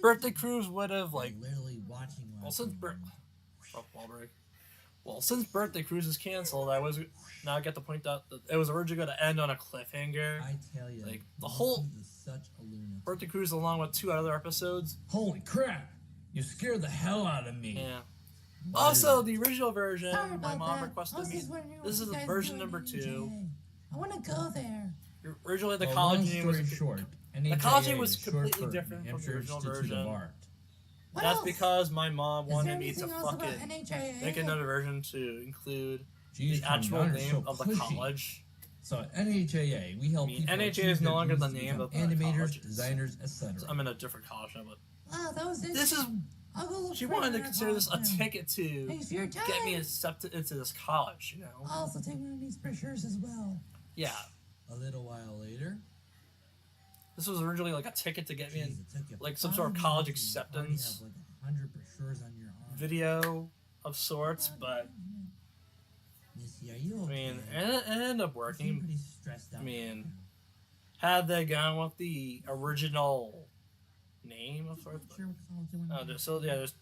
Birthday Cruise would have like Literally watching. well since Birthday Cruise is canceled, now I get to point out that it was originally going to end on a cliffhanger. I tell you, Like, the whole- is such a lunatic. Birthday Cruise along with 2 other episodes. Holy crap! You scared the hell out of me. Yeah. Also, the original version, Sorry my about mom that. requested I was me. just wondering what This you is guys version do number at 2. NHA. I want to go there. Originally, the Well, college long name was story short, the college name NHAA was is short completely for different from the Hampshire original Institute version. of Art. What That's else? because my mom Is there wanted me to anything else about fucking NHA? make another version to include Jeez, the actual Tom, you're name so of the pushy. college. So NHAA, we help I mean, people NHAA achieve is no their longer the dreams to name become of the animators, colleges. designers, etc. I'm in a different college now, but Wow, that was this is I'll go look she for wanted to another consider this a college then. ticket to Thanks for your time. get me accepted into this college. You know? I'll also take one of these brochures as well. Yeah. A little while later, This was originally like a ticket to get me geez, in it took you like some 5 sort of college minutes and you already acceptance have like 100 brochures on your arm. video of sorts, but Missy, are you I okay? mean, it ended up You seem working. pretty stressed out. I mean, had they gone with the original name of sorts, Sure what college you wanna go so yeah, there's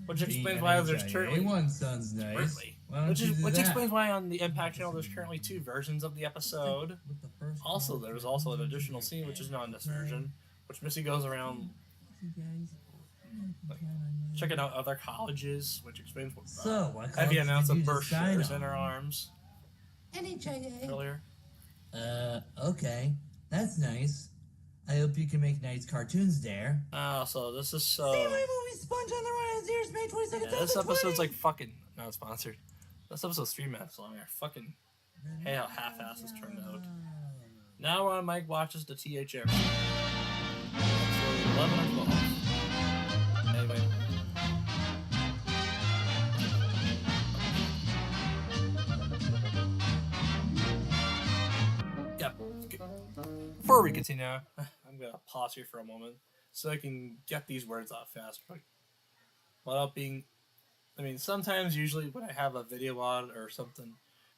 which to? explains why there's NHIA currently one sounds nice. currently. Why don't Which you do which that? explains why on the Impact channel there's currently 2 versions of the episode. With the first Also, college there's you're also an going to additional your scene which is not in this okay. version, which Missy goes around you guys. You can Like, count on me. checking out other colleges, which explains what So, what heavy college amounts did of you birth decide shares in on? her arms NHIA. earlier. Okay. That's nice. I hope you can make nice cartoons there. So this is See so. my movie Sponge on the Run in theaters May 22nd, Yeah, this episode's 2020. like fucking not sponsored. This episode's 3 minutes long. I fucking hate how half-assed this turned out. Now we're on Mike watches the THR. Episode 11 or 12. Anyway. Yep. Before we continue, I'm gonna pause here for a moment so I can get these words out faster. Without being, I mean, sometimes, usually when I have a video on or something,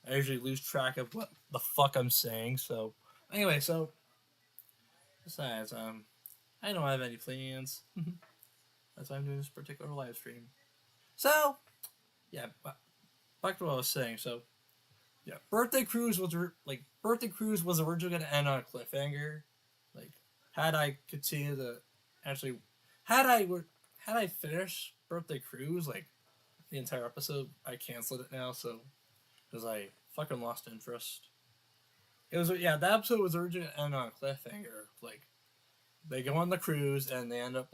I usually lose track of what the fuck I'm saying. So, anyway, so besides, I don't have any plans. That's why I'm doing this particular live stream. So, yeah, back to what I was saying. So, yeah, Birthday Cruise was originally gonna end on a cliffhanger. Like, had I continued to actually, had I finished Birthday Cruise like the entire episode, I canceled it now. So, because I fucking lost interest. It was that episode was originally gonna end on a cliffhanger. Like, they go on the cruise and they end up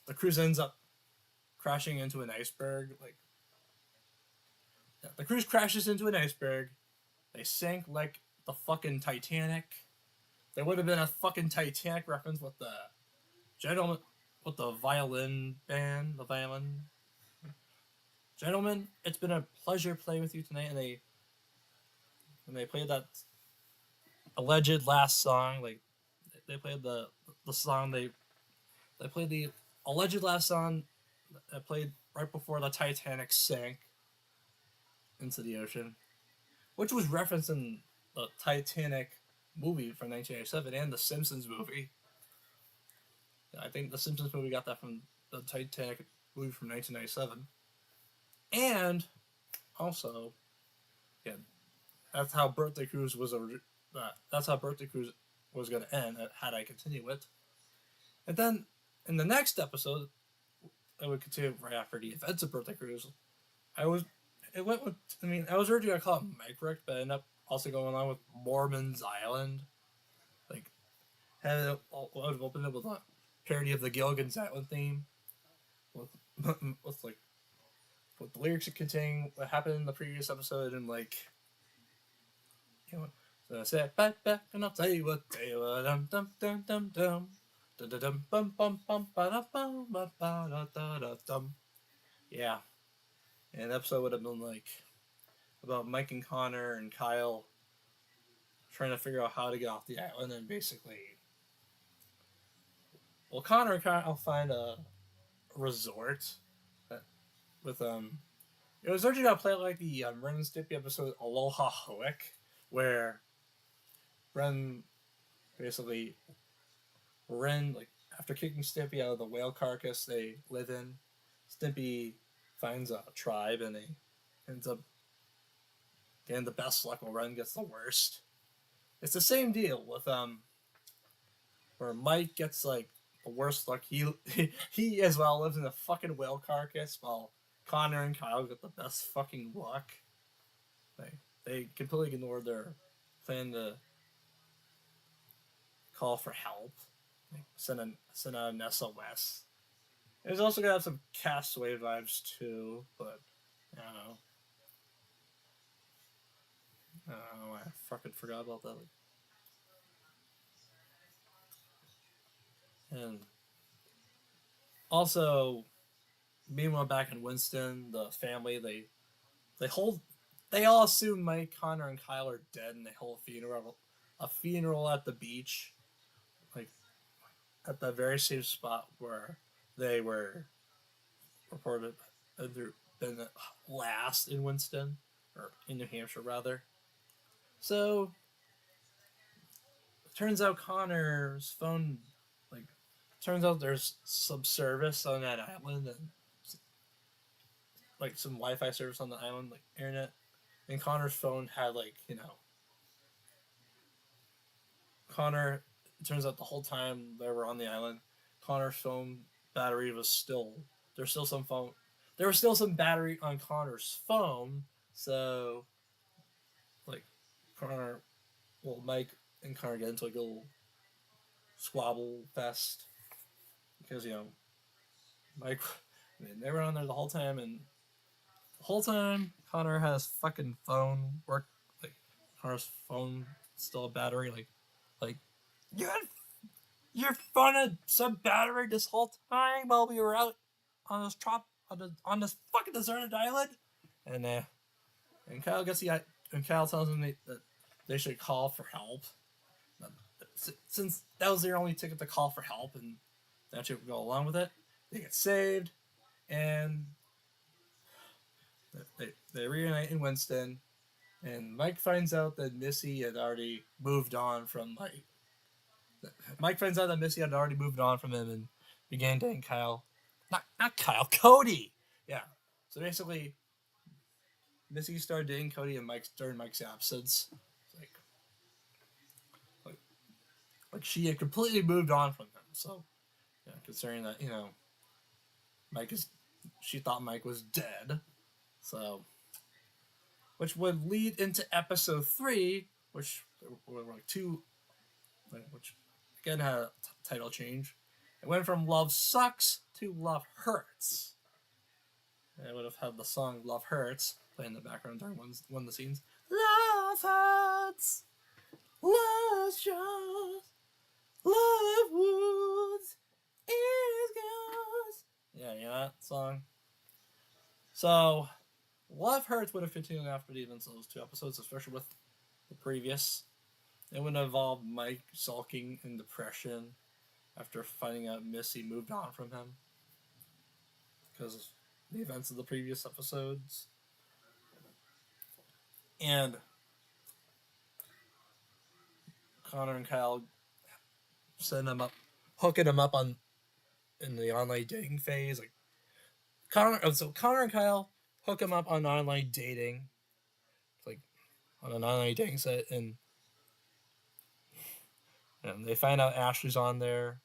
the cruise ends up crashing into an iceberg. Like, yeah, the cruise crashes into an iceberg. They sink like the fucking Titanic. There would have been a fucking Titanic reference with the gentleman, with the violin band, the violin. Gentlemen, it's been a pleasure playing with you tonight. And they played that alleged last song. Like, they played the song they played the alleged last song that played right before the Titanic sank into the ocean, which was referenced in the Titanic movie from 1987 and the Simpsons movie. I think the Simpsons movie got that from the Titanic movie from 1997. And also, yeah, that's how Birthday Cruise was going to end had I continued it. And then in the next episode, I would continue right after the events of Birthday Cruise. I was originally going to call it Mike Rick, but I ended up also going on with Mormon's Island. Like, I would have opened it with a parody of the Gilligan's Island theme. With the lyrics containing what happened in the previous episode and so I said back and I'll tell you what dum dum dum dum dum dum bum bum bum ba da bum ba da da dum. Yeah. And the episode would have been about Mike and Connor and Kyle trying to figure out how to get off the island and basically Connor and Kyle find a resort with it was originally gonna play like the Ren and Stimpy episode Aloha Hoek, where Ren after kicking Stimpy out of the whale carcass they live in, Stimpy finds a tribe and they ends up getting the best luck while Ren gets the worst. It's the same deal with where Mike gets the worst luck. He as well lives in a fucking whale carcass while Connor and Kyle get the best fucking luck. They completely ignored their plan to call for help. Send out an SOS. It's also gonna have some Castaway vibes too, but I don't know. I fucking forgot about that. And also, meanwhile, back in Winston, the family they all assume Mike, Connor, and Kyle are dead, and they hold a funeral at the beach, at the very same spot where they were reported been last in Winston, or in New Hampshire rather. So it turns out Connor's phone, turns out there's some service on that island and some Wi-Fi service on the island, internet. And Connor's phone had Connor it turns out the whole time they were on the island, Connor's phone battery was still there's still some phone there was still some battery on Connor's phone, so like Connor, well, Mike and Connor get into like a little squabble fest because Mike, I mean, they were on there the whole time, and the whole time Connor has fucking phone work, like Connor's phone still a battery, like you had your phone had some battery this whole time while we were out on this on this fucking deserted island, and Kyle gets and Kyle tells them that they should call for help. Since that was their only ticket to call for help, and that should go along with it, they get saved, and they reunite in Winston, and Mike finds out that Missy had already moved on from Mike. Mike finds out that Missy had already moved on from him and began dating Kyle. Not Kyle, Cody. Yeah. So basically, Missy started dating Cody and Mike during Mike's absence. Like she had completely moved on from him. So, yeah, considering that she thought Mike was dead. So, which would lead into episode 3, which were like which again had a title change. It went from Love Sucks to Love Hurts. And it would have had the song Love Hurts play in the background during one of the scenes. Love hurts, love shows, love wounds is goes. Yeah, that song. So, Love Hurts would have continued after those 2 episodes, especially with the previous. It would have involved Mike sulking in depression after finding out Missy moved on from him because of the events of the previous episodes. And Connor and Kyle hooking him up in the online dating phase. Like Connor and Kyle hook him up on online dating, like on an online dating site, and they find out Ashley's on there.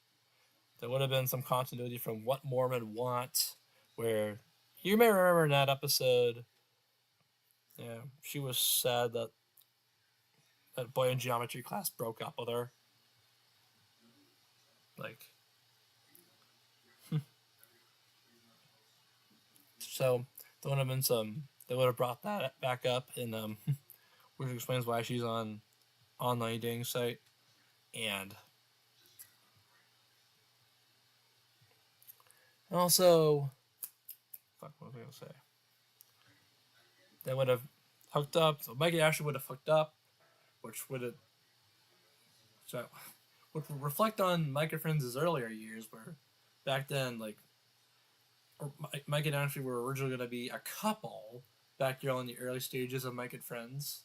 There would have been some continuity from What Mormon Want, where you may remember in that episode, she was sad that that boy in geometry class broke up with her. Like, so there would have been they would have brought that back up, and which explains why she's on online dating site, and also, what was I gonna say? They would have hooked up. So Mike and Ashley would have hooked up, which would reflect on Mike and Friends' earlier years, where back then, Mike and Ashley were originally going to be a couple back here in the early stages of Mike and Friends,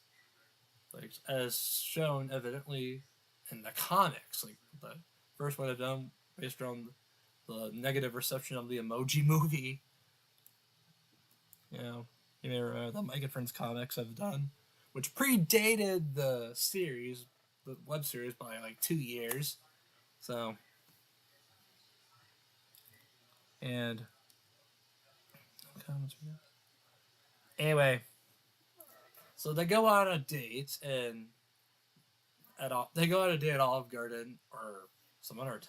like as shown evidently in the comics. Like the first one I've done based around the negative reception of the Emoji Movie. You may remember the Mike and Friends comics I've done, which predated the series, the web series, by like 2 years. So, and anyway, so they go on a date at Olive Garden or some other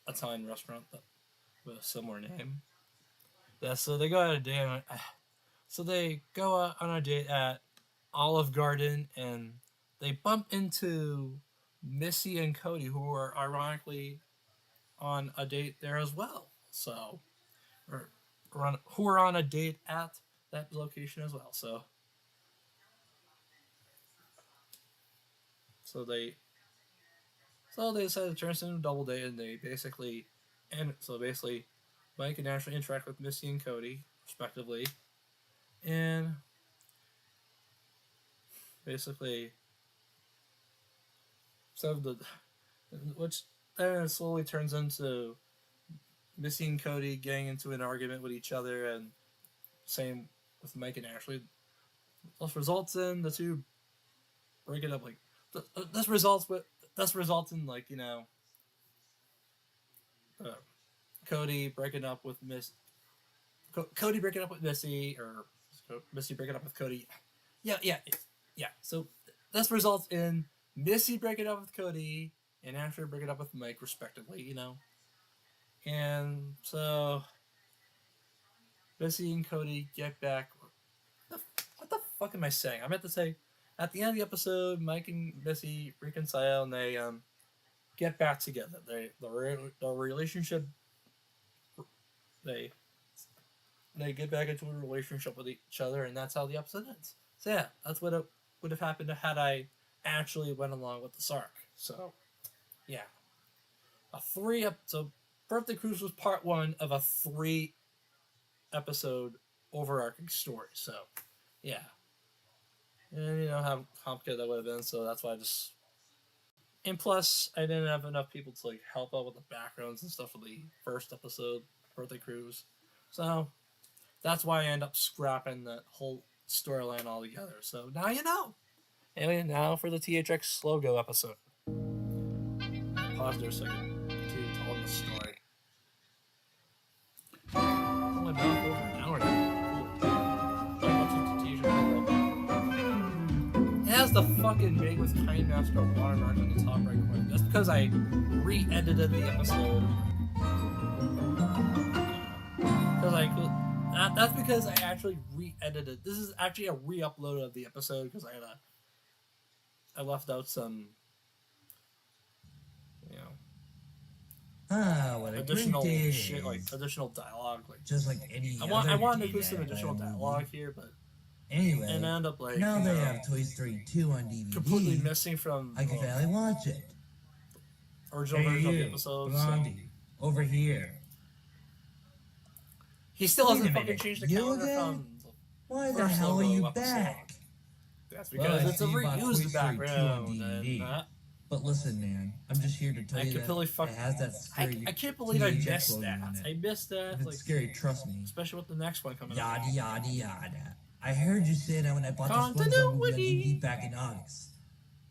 Italian restaurant with a similar name. Yeah, so they go on a date. So they go on a date at Olive Garden, and they bump into Missy and Cody, who are ironically on a date there as well. So, who are on a date at that location as well. So they decided to turn this into a double date, and basically Mike and Ashley interact with Missy and Cody respectively, and basically which then slowly turns into Missy and Cody getting into an argument with each other, and same with Mike and Ashley. This results in the two breaking up. This results thus results in Cody breaking up with Cody breaking up with Missy, or Missy breaking up with Cody. Yeah. So this results in Missy breaking up with Cody and Asher breaking up with Mike, respectively. And so Missy and Cody get back. What the fuck am I saying? I meant to say at the end of the episode, Mike and Missy reconcile and they get back together. The relationship. They get back into a relationship with each other, and that's how the episode ends. So yeah, that's what would have happened had I actually went along with this arc. So yeah, so Birthday Cruise was part 1 of a 3-episode overarching story. So yeah, and how complicated that would have been. So that's why and plus I didn't have enough people to help out with the backgrounds and stuff for the first episode, Birthday Cruise. So that's why I end up scrapping that whole storyline altogether. So now you know. And now for the THX logo episode. Pause there a second. Continue telling the story. Only been over an hour now. It has the fucking Made with Kind Master watermark on the top right corner. That's because I re-edited the episode. That's because I actually re-edited. This is actually a re-upload of the episode because I left out some, What a additional great day. shit, additional dialogue. Just like any I other wanted to day put some that additional I dialogue here, but Anyway, and I end up now they have Toy Story 2 on DVD. completely missing from I can finally watch it. original Hey, version of the you, episode. So. Blondie, over here. He still Wait a hasn't fucking minute, changed the you calendar again? from. Why the First hell are logo you episode. back? That's Well, because I it's a see you bought Toy reused Story 2 on background. DVD. And, But listen, man, I'm just here to tell I you that completely it has that scary I can't believe I THX missed logo that. on it. I missed that. If it's scary, trust me. Especially with the next one coming out. Yada yada yada. I heard you say that when I bought this one movie on Continuity. DVD back in August.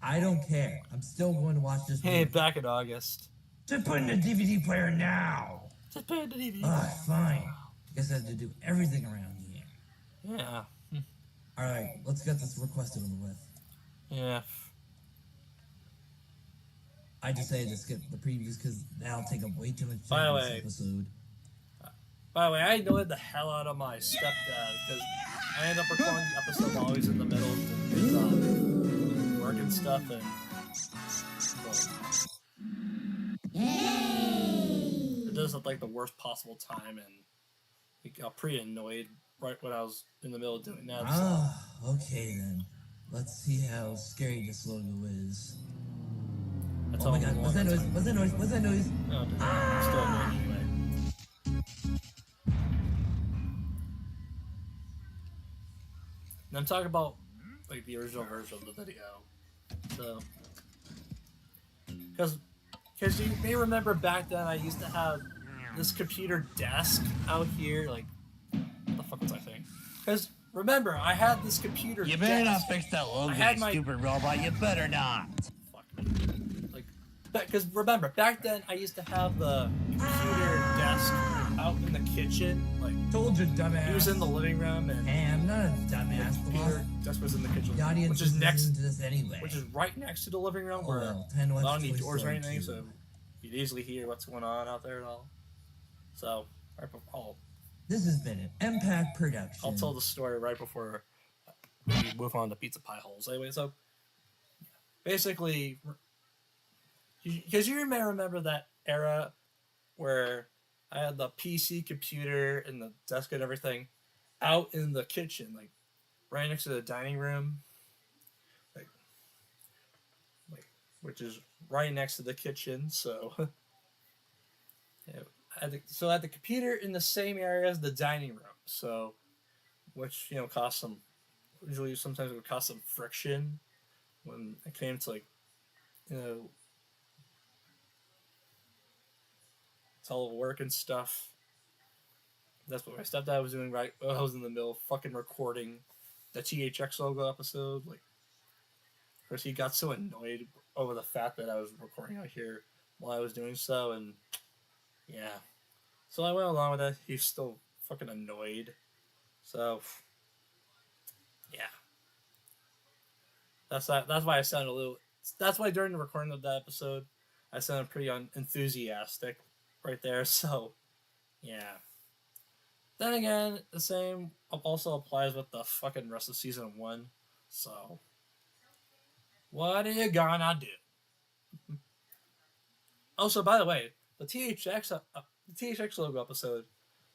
I don't care. I'm still going to watch this Hey, movie. back in August. Just put in the DVD player now. Just pay the DVD. Fine. Guess I have to do everything around here. Yeah. All right, let's get this requested over with. Yeah. I decided to skip the previews because that'll take up way too much By the time this way- episode. By the way, I annoyed the hell out of my stepdad because I end up recording the episode while he's in the middle of his work and stuff, and it does look like the worst possible time, and he got pretty annoyed right when I was in the middle of doing that. So. Okay then. Let's see how scary this logo is. That's Oh my all god, I'm what's that going noise? on. What's that noise? What's that noise? No, dude, I'm still annoyed anyway. And I'm talking about like the original version of the video. So, because you may remember back then I used to have this computer desk out here. Like, what the fuck was I saying? Because remember, I had this computer. You better not desk. fix that logo, I had you my- stupid robot. You better not. Fuck. Like, because remember, back then I used to have the computer desk out in the kitchen. Like, Told you, dumbass. he was in the living room, and Hey, I'm not a dumbass. the computer desk was in the kitchen, The audience which is next, to this anyway. which is right next to the living room, Oh, where well, 10 I watch don't need Toy doors or Story anything, 2. so you'd easily hear what's going on out there at all. So, This has been an Impact production. I'll tell the story right before we move on to pizza pie holes. Anyway, so basically, because you may remember that era where I had the PC computer and the desk and everything out in the kitchen, like right next to the dining room, like which is right next to the kitchen. So, yeah, I had the computer in the same area as the dining room. So, which cost some. Usually, sometimes it would cause some friction when it came to telework and stuff. That's what my stepdad was doing right while I was in the middle of fucking recording the THX logo episode. Like, course, he got so annoyed over the fact that I was recording out here while I was doing so, and yeah. So I went along with it. He's still fucking annoyed. So, yeah. That's why I sounded a little... That's why during the recording of that episode, I sounded pretty enthusiastic right there, so, yeah. Then again, the same also applies with the fucking rest of Season 1, so... What are you gonna do? Also, by the way, the THX logo episode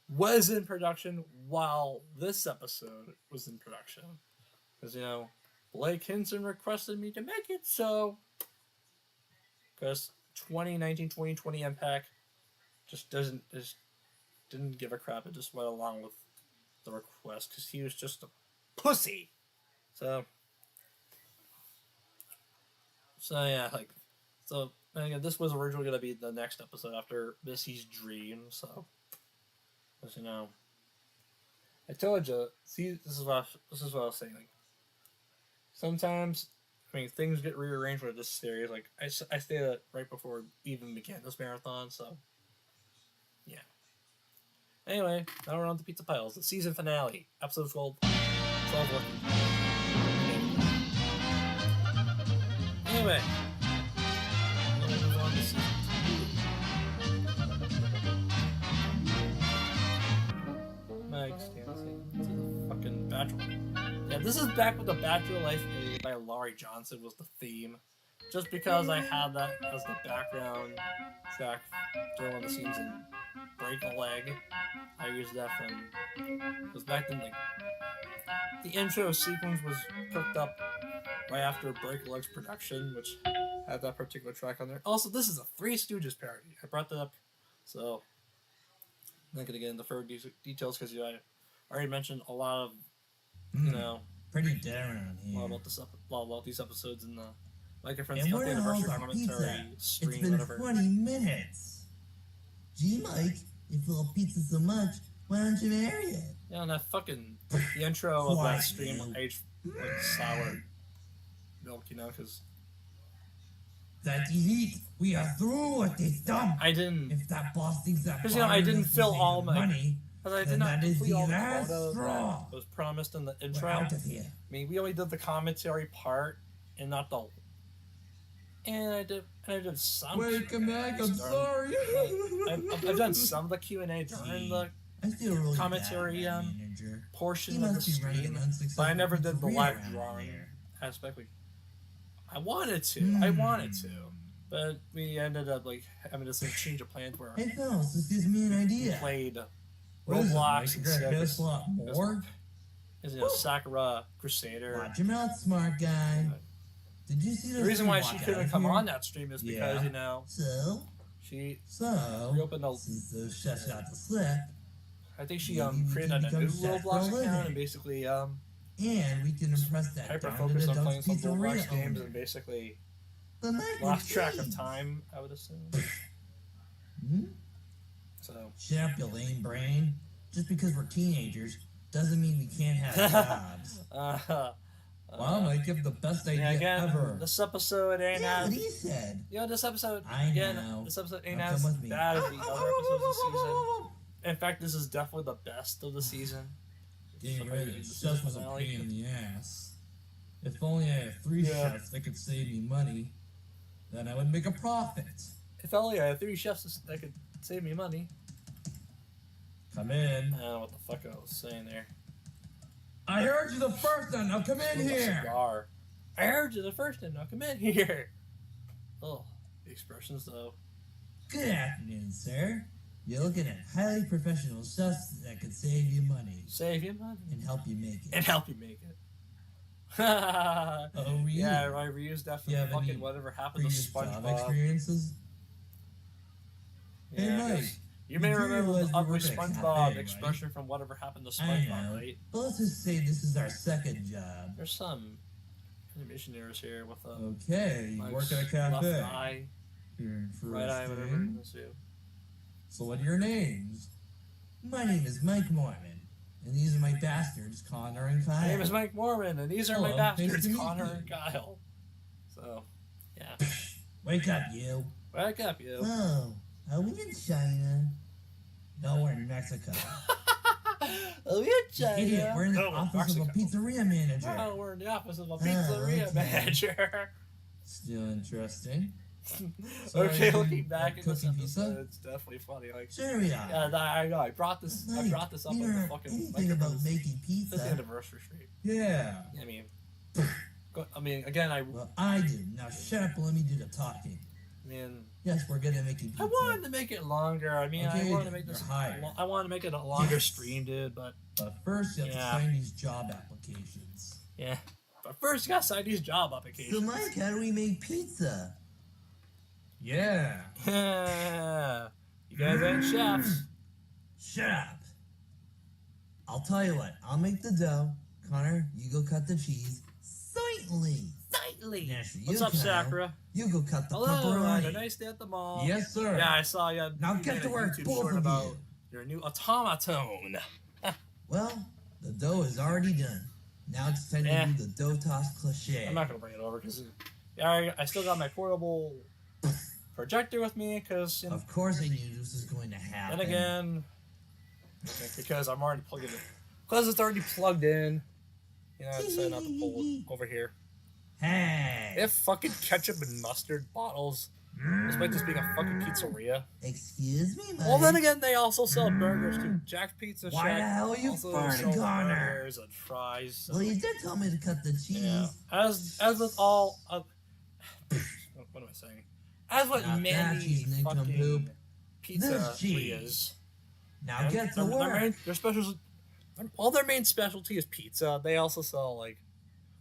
was in production while this episode was in production. Because, Blake Hinson requested me to make it, so... Because 2019-2020 Impact just didn't give a crap. It just went along with the request because he was just a pussy. So yeah, and again, this was originally gonna be the next episode after Missy's dream. So, as I told you. See, this is what I was saying. Like, sometimes, things get rearranged with this series. Like, I stated that right before we even began this marathon. So, yeah. Anyway, now we're on to Pizza Piles, the season finale, episode 12. 12 working. Anyway, we'll move on to season 2. Mike's dancing to the fucking Bachelor. Yeah, this is back with the Bachelor Life by Laurie Johnson was the theme. Just because I had that as the background track during one of the scenes in Break a Leg, I used that because back then, the intro sequence was cooked up right after Break a Leg's production, which had that particular track on there. Also, this is a Three Stooges parody. I brought that up, so I'm not going to get into further details because I already mentioned a lot of, pretty dead around a here. lot about these episodes in the Like Your Friends And Healthy where the hell's Anniversary our commentary pizza? stream, It's been whatever. 20 minutes. Gee, Mike, if you love pizza so much, why don't you marry it? Yeah, and that fucking the intro of that stream aged like sour milk, because That heat, we are through with this dump. I didn't, If that boss thinks that because I didn't fill all my, money, because I did then not that is complete the all the last quota straw. that was promised in the we're intro. out of here. We only did the commentary part and not the. And I did some. Welcome back, I'm during- sorry. I've done some of the Q&A during the I feel really commentary, bad, my manager. He portion of the must be running stream, an unsuccessful but I never did the career live around drawing here. aspect. I wanted to, but we ended up having this change of plans where Hey fellas, this gives me an we idea. played What is it, Roblox Mike? You instead got of a slot more? Sakura Crusader. Watch him out, smart guy. Did you see The those reason two why walk she out couldn't of come here? on that stream is because Yeah. she So, reopened a. since those chefs got the slip, I think she maybe we created can a new become chefs for a Roblox account living. and basically and we can impress that hyper darn focused on little playing some pizzeria Roblox games owner. and basically The night lost was track of great. time, I would assume. Hmm? So Shut up, you lame brain. Just because we're teenagers doesn't mean we can't have jobs. Wow, Mike, you have the best idea yeah, again, ever. this episode ain't Yeah, as what he said. this episode I again, know. this episode ain't Now as come with me. bad as the other episodes of the season. In fact, this is definitely the best of the season. Getting So rid of maybe the this chefs is was a finale. pain in the ass. If only I had 3 Yeah. chefs that could save me money, then I would make a profit. If only I had 3 chefs that could save me money. Come in. I don't know what the fuck I was saying there. I heard you the first time. Now come in Smoke a here. cigar. I heard you the first time. Now come in here. Oh, the expressions though. Good afternoon, sir. You're looking at highly professional chefs that could save you money Save you money and help you make it. and help you make it. Oh, really? Yeah, I reused that from You have fucking any whatever happened to previous job SpongeBob. experiences? Hey, Yeah, Mike. 'cause you may you do remember realize the we ugly work at a SpongeBob cafe, right? expression from whatever happened to I SpongeBob, know. right? But let's just say this is our second job. There's some animation errors here with Okay, you work at a left cafe. eye, You're right eye, whatever. interesting. Let's see. So what are your names? My name is Mike Mormon, and these are my bastards, Connor and Kyle. My name is Mike Mormon, and these are my Hello, nice bastards, to meet Connor you. and Kyle. So, yeah. Wake up, you. Wake up, you. Oh, are we in China? No, we're in Mexico. Oh, you're China. Idiot, we're in the Oh, we're office of a Mexico. pizzeria manager. Oh, we're in the office of a pizzeria okay. manager. Still interesting. Okay, So, looking back at this cooking episode, pizza? it's definitely funny. Like, Sure we are. yeah, I know. I brought this up Mike, on the you know fucking anything about microphones. making 50th pizza? anniversary stream. Yeah. I mean, again, I Well, I do. Now shut up and let me do the talking. mean, Yes, we're good at making pizza. I wanted to make it longer. I mean, Okay, I wanted to make this. you're hired. I wanted to make it a longer stream, dude. But But first, you have Yeah. to sign these job applications. yeah. But first, you gotta sign these job So, applications. Mike, how do we make pizza? Yeah. You guys ain't chefs. Shut up. I'll tell you what. I'll make the dough. Connor, you go cut the cheese. Certainly. Sightly. Yes, you What's up, can. Sakura? You go cut the Hello, I had a pepperoni. nice day at the mall. Yes, sir. Yeah, I saw you. Now you get made to a work, YouTube both short of about you. your new automaton. Well, the dough is already done. Now it's time Yeah. to do the dough toss cliche. I'm not gonna bring it over because I still got my portable projector with me because Of course I knew this was going to happen. and again because I'm already plugged in. Because it's already plugged in. You know, I decided not to pull it over here. Hey. They have fucking ketchup and mustard bottles. Despite this being a fucking pizzeria. Excuse me, Mike. Well, then again, they also sell burgers too. Jack's Pizza Shack. Why the hell are you also farting, sells Connor? burgers and fries. So, Well, you did tell me to cut the cheese. yeah. As with all of, what am I saying? As with Not that many cheese, nincompoop. fucking This pizzerias. cheese. Now And get to work. Their specials, all their main specialty is pizza. They also sell like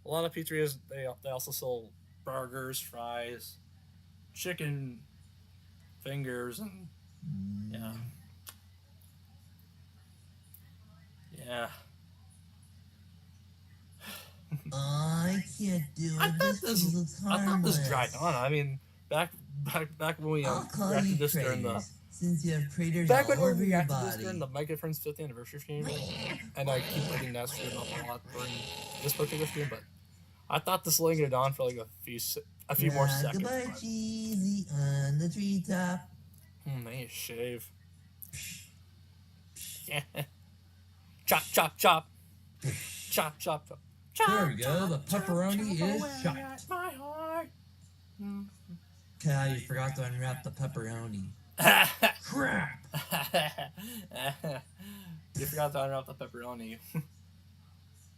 a lot of pizzerias. They also sell burgers, fries, chicken fingers, and yeah, yeah. I can't do it. I thought This this, cheese looks I thought harmless. this dragged on. I mean, back when we I'll call you reacted this during the. Craters, since you have craters Back all when we over your reacted this body. during the Micah Friends 50th anniversary stream, and I keep letting that stream up a lot during this particular stream, but I thought this lingered on for like a few more seconds. Goodbye, But, cheesy on the treetop. I need to shave. Chop, chop, chop. Chop, chop, chop. Chop, There we go, the chop, pepperoni chop is away chopped. at my heart. Kyle, you forgot to unwrap the pepperoni. Crap! You forgot to unwrap the pepperoni.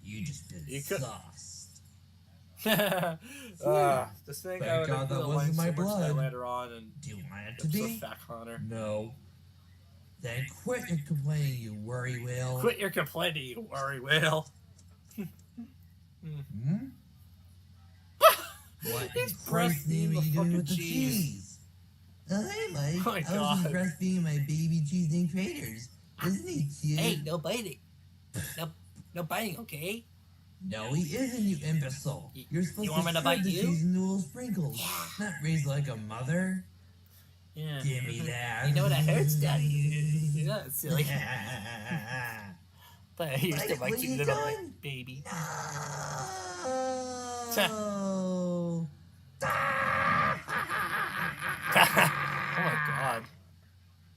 You just been You could- sauced. Just think Thank I would God have that put wasn't my so much that blood. later on and Do you want it to episode be? Fat Connor. No. Then quit your complaining, you worry whale. Quit your complaining, you worry whale. Hmm? What He's in Christ's name breastfeeding are the you doing fucking with the cheese. cheese? Oh, hey, Mike. Oh my I was God. just breastfeeding my baby cheese named Traders. Isn't he cute? Hey, no biting. No biting, okay? No, he isn't, you imbecile. You're supposed you want me to spread bite the you? cheese into little sprinkles, not raised like a mother. Yeah. Give me that. You know that hurts, Daddy. Yeah, it's silly. But I used to Mike, like what you are you little doing? baby. No. Oh my god.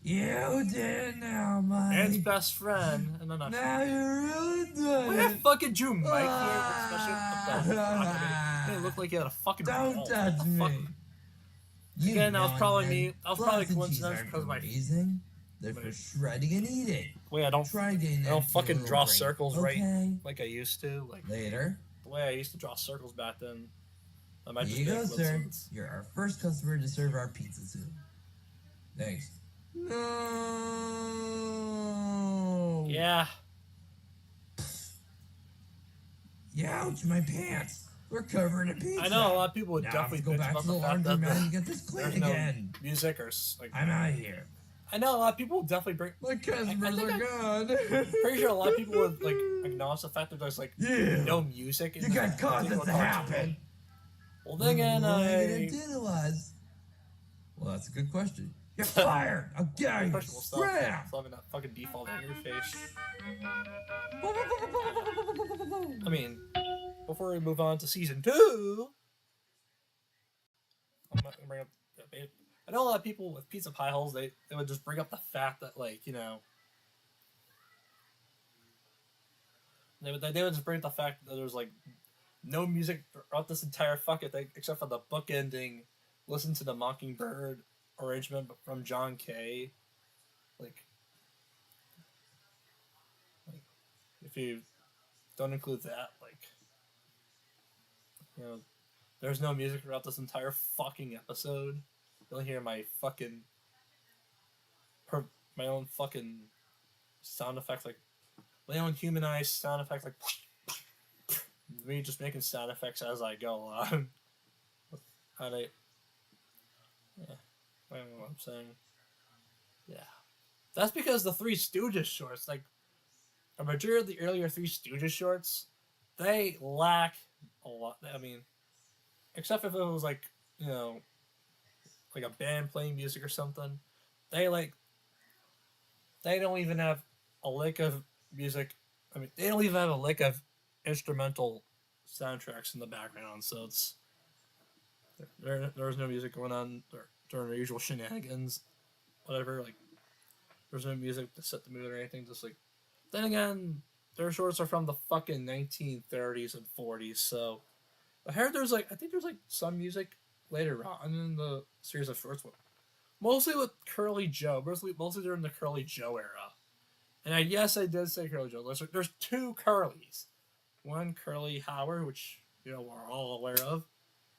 You did it now, Mike. Ed's best friend, and then I Now you really did we it. have fucking Drew Mike here, especially what the fuck. It looked like he had a fucking Don't ball. touch What the me. fuck? You Again, that was know probably that me. That was probably blocks and cheese coincidence aren't because my amazing. They're for shredding and eating. way I don't Try getting that. I don't into your fucking little draw brain, circles right okay? like I used to. Like Later. the way I used to draw circles back then. I might Here just you make go, little sir. sense. You're our first customer to serve our pizza soon. Thanks. No. Yeah. Ouch, my pants. We're covered in pizza. I know a lot of people would Now definitely go bitch back about to the the fact that laundromat and get this there's clean no again. music or like. I'm out of here. I know a lot of people would definitely bring. My customers think are gone. Pretty sure a lot of people would like acknowledge the fact that there's like Yeah. no music. In You this got cause particular this to cartoon. happen. Well, then again, What are you gonna I. do to us? Well, that's a good question. You're fired. I'll get you. Questionable stuff. Scram. Still having that fucking default angry face. I mean, before we move on to season 2, not gonna bring up. I know a lot of people with pizza pie holes. They would just bring up the fact that like they would just bring up the fact that there's like no music throughout this entire fucking thing except for the book ending. Listen to the Mockingbird arrangement from John Kay. Like if you don't include that, like there's no music throughout this entire fucking episode. You'll hear my fucking my own fucking sound effects, like my own humanized sound effects, like me just making sound effects as I go along. I don't know what I'm saying. Yeah, that's because the Three Stooges shorts, like a majority of the earlier Three Stooges shorts, they lack a lot. I mean, except if it was like like a band playing music or something, they don't even have a lick of music. I mean, they don't even have a lick of instrumental soundtracks in the background. So it's there's no music going on during their usual shenanigans, whatever. Like there's no music to set the mood or anything. Just like then again, their shorts are from the fucking 1930s and 40s. So I heard I think there's some music later on in the series of shorts, mostly with Curly Joe, mostly during the Curly Joe era. And I did say Curly Joe. There's two Curlys. One Curly Howard, which we're all aware of,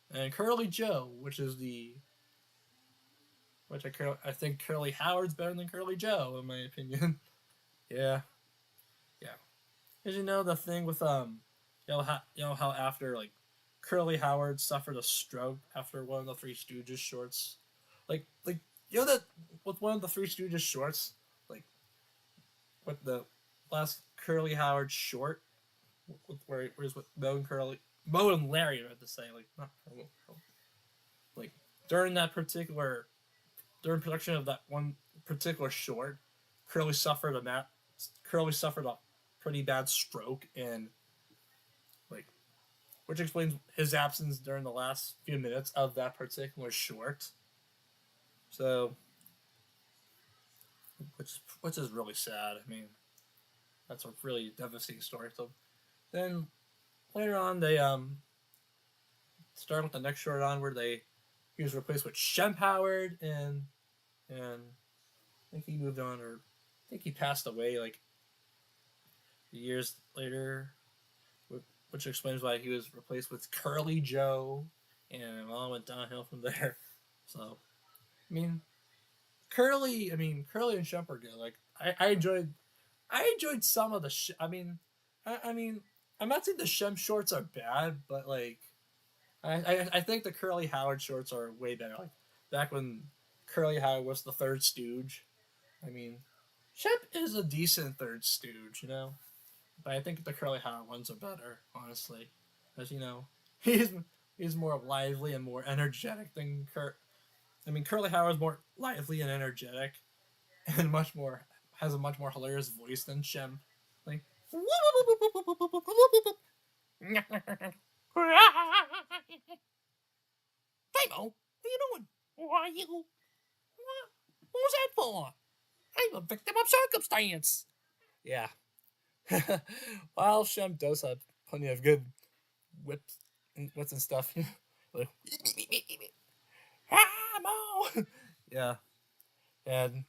and Curly Joe, which I think Curly Howard's better than Curly Joe in my opinion. Yeah. Cause the thing with how after like Curly Howard suffered a stroke after one of the Three Stooges shorts, like that with one of the Three Stooges shorts, like with the last Curly Howard short, where's with Mo and Larry, I have to say, like not like during production of that one particular short, Curly suffered a pretty bad stroke, and which explains his absence during the last few minutes of that particular short. So, which is really sad. I mean, that's a really devastating story. So, then later on, they start with the next short on where he was replaced with Shemp Howard, and I think he moved on, or I think he passed away like years later. Which explains why he was replaced with Curly Joe, and it all went downhill from there. So, Curly and Shemp are good. Like I enjoyed some of the I'm not saying the Shemp shorts are bad, but like I think the Curly Howard shorts are way better. Like back when Curly Howard was the third stooge. Shemp is a decent third stooge, But I think the Curly Howard ones are better, honestly. Because, he's more lively and more energetic than Curly Howard's more lively and energetic and has a much more hilarious voice than Shemp. Like, Hey, Mo, what are you doing? Why are you? What was that for? I'm a victim of circumstance. yeah. While Shemp does have plenty of good whips and stuff. Like, Mo! Yeah. And,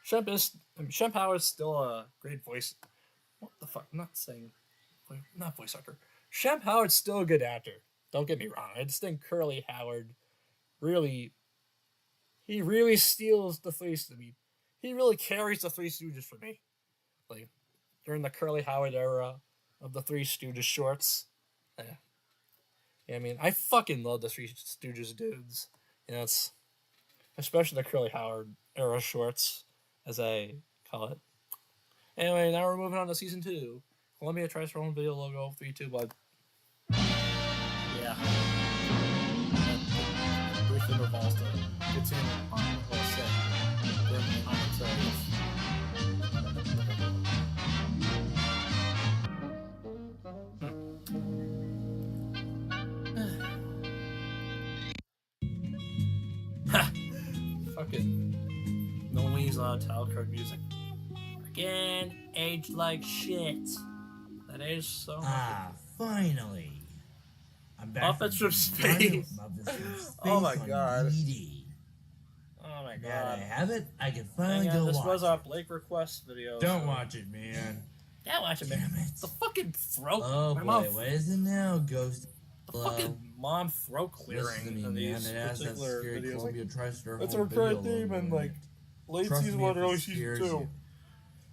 Shemp Howard's still a great voice. What the fuck? Not voice actor. Shemp Howard's still a good actor. Don't get me wrong. I just think Curly Howard really steals the Three Stooges. He really carries the Three Stooges for me. Like, during the Curly Howard era of the Three Stooges shorts. Yeah, I fucking love the Three Stooges dudes. It's especially the Curly Howard era shorts, as I call it. Anyway, now we're moving on to season 2. Columbia tries her own video logo, 3, 2, 1. Yeah. That briefly revolves to continue on what I said during the commentaries. fucking noise title card music. Again, aged like shit. That aged so much. Ah, finally. I'm back Muppets from Muppets Space. Muppets from Space Oh my on God. DVD. Oh my Now that god. I have it, I can finally Hang on, go this watch was our it. Blake request video. Don't so- watch it, man. Yeah, watch it, man. Damn it. The fucking throat. Oh my boy, mom. what is it now? Ghost. The fucking mom throat clearing Listen to me, in man. these It has that particular scary videos. Like, Columbia TriStar that's home our current video theme logo in in like it. late Trust season me, 1, if it early season scares 2. you.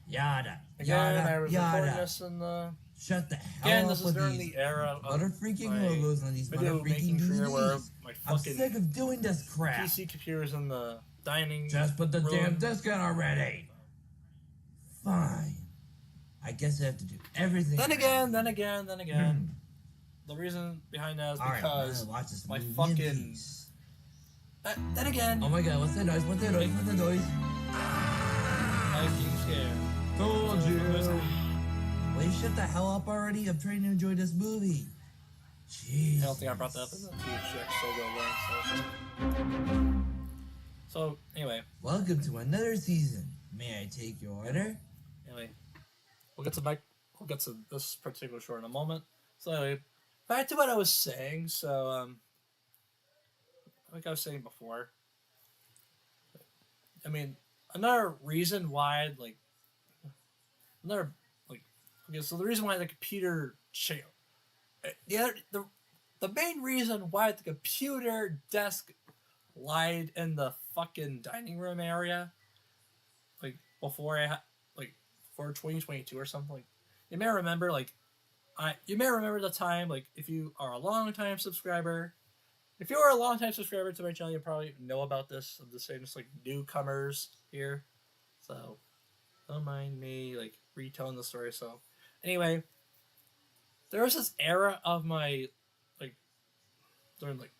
Yada. Again, I Yada. was recording Yada. this in the Shut the hell again. up This is with during these the era of butter freaking my logos on these video butter freaking making career where DVDs. my I'm fucking sick of doing this crap. PC computers in the dining. Just put the room. damn disc in already. Fine. I guess I have to do everything. Then again. Hmm. The reason behind that is All right, I'm because gonna watch this my movie in fucking- peace. then again, Oh my god, what's that noise? What's that noise? What's that noise? I was getting scared. Told you. There's- Will you shut the hell up already? I'm trying to enjoy this movie. Jeez. I don't think I brought that up in the THX Solo one. So anyway, Welcome to another season. May I take your order? we'll get to this particular short in a moment. So anyway, back to what I was saying. So like I was saying before, I mean, another reason why okay, so the reason why the computer the main reason why the computer desk lied in the fucking dining room area, like before for 2022 or something. Like, you may remember the time, like, if you are a long time subscriber. If you are a long time subscriber to my channel, you probably know about this. I'm just saying, just like newcomers here, so don't mind me like retelling the story. So anyway, there was this era of my during like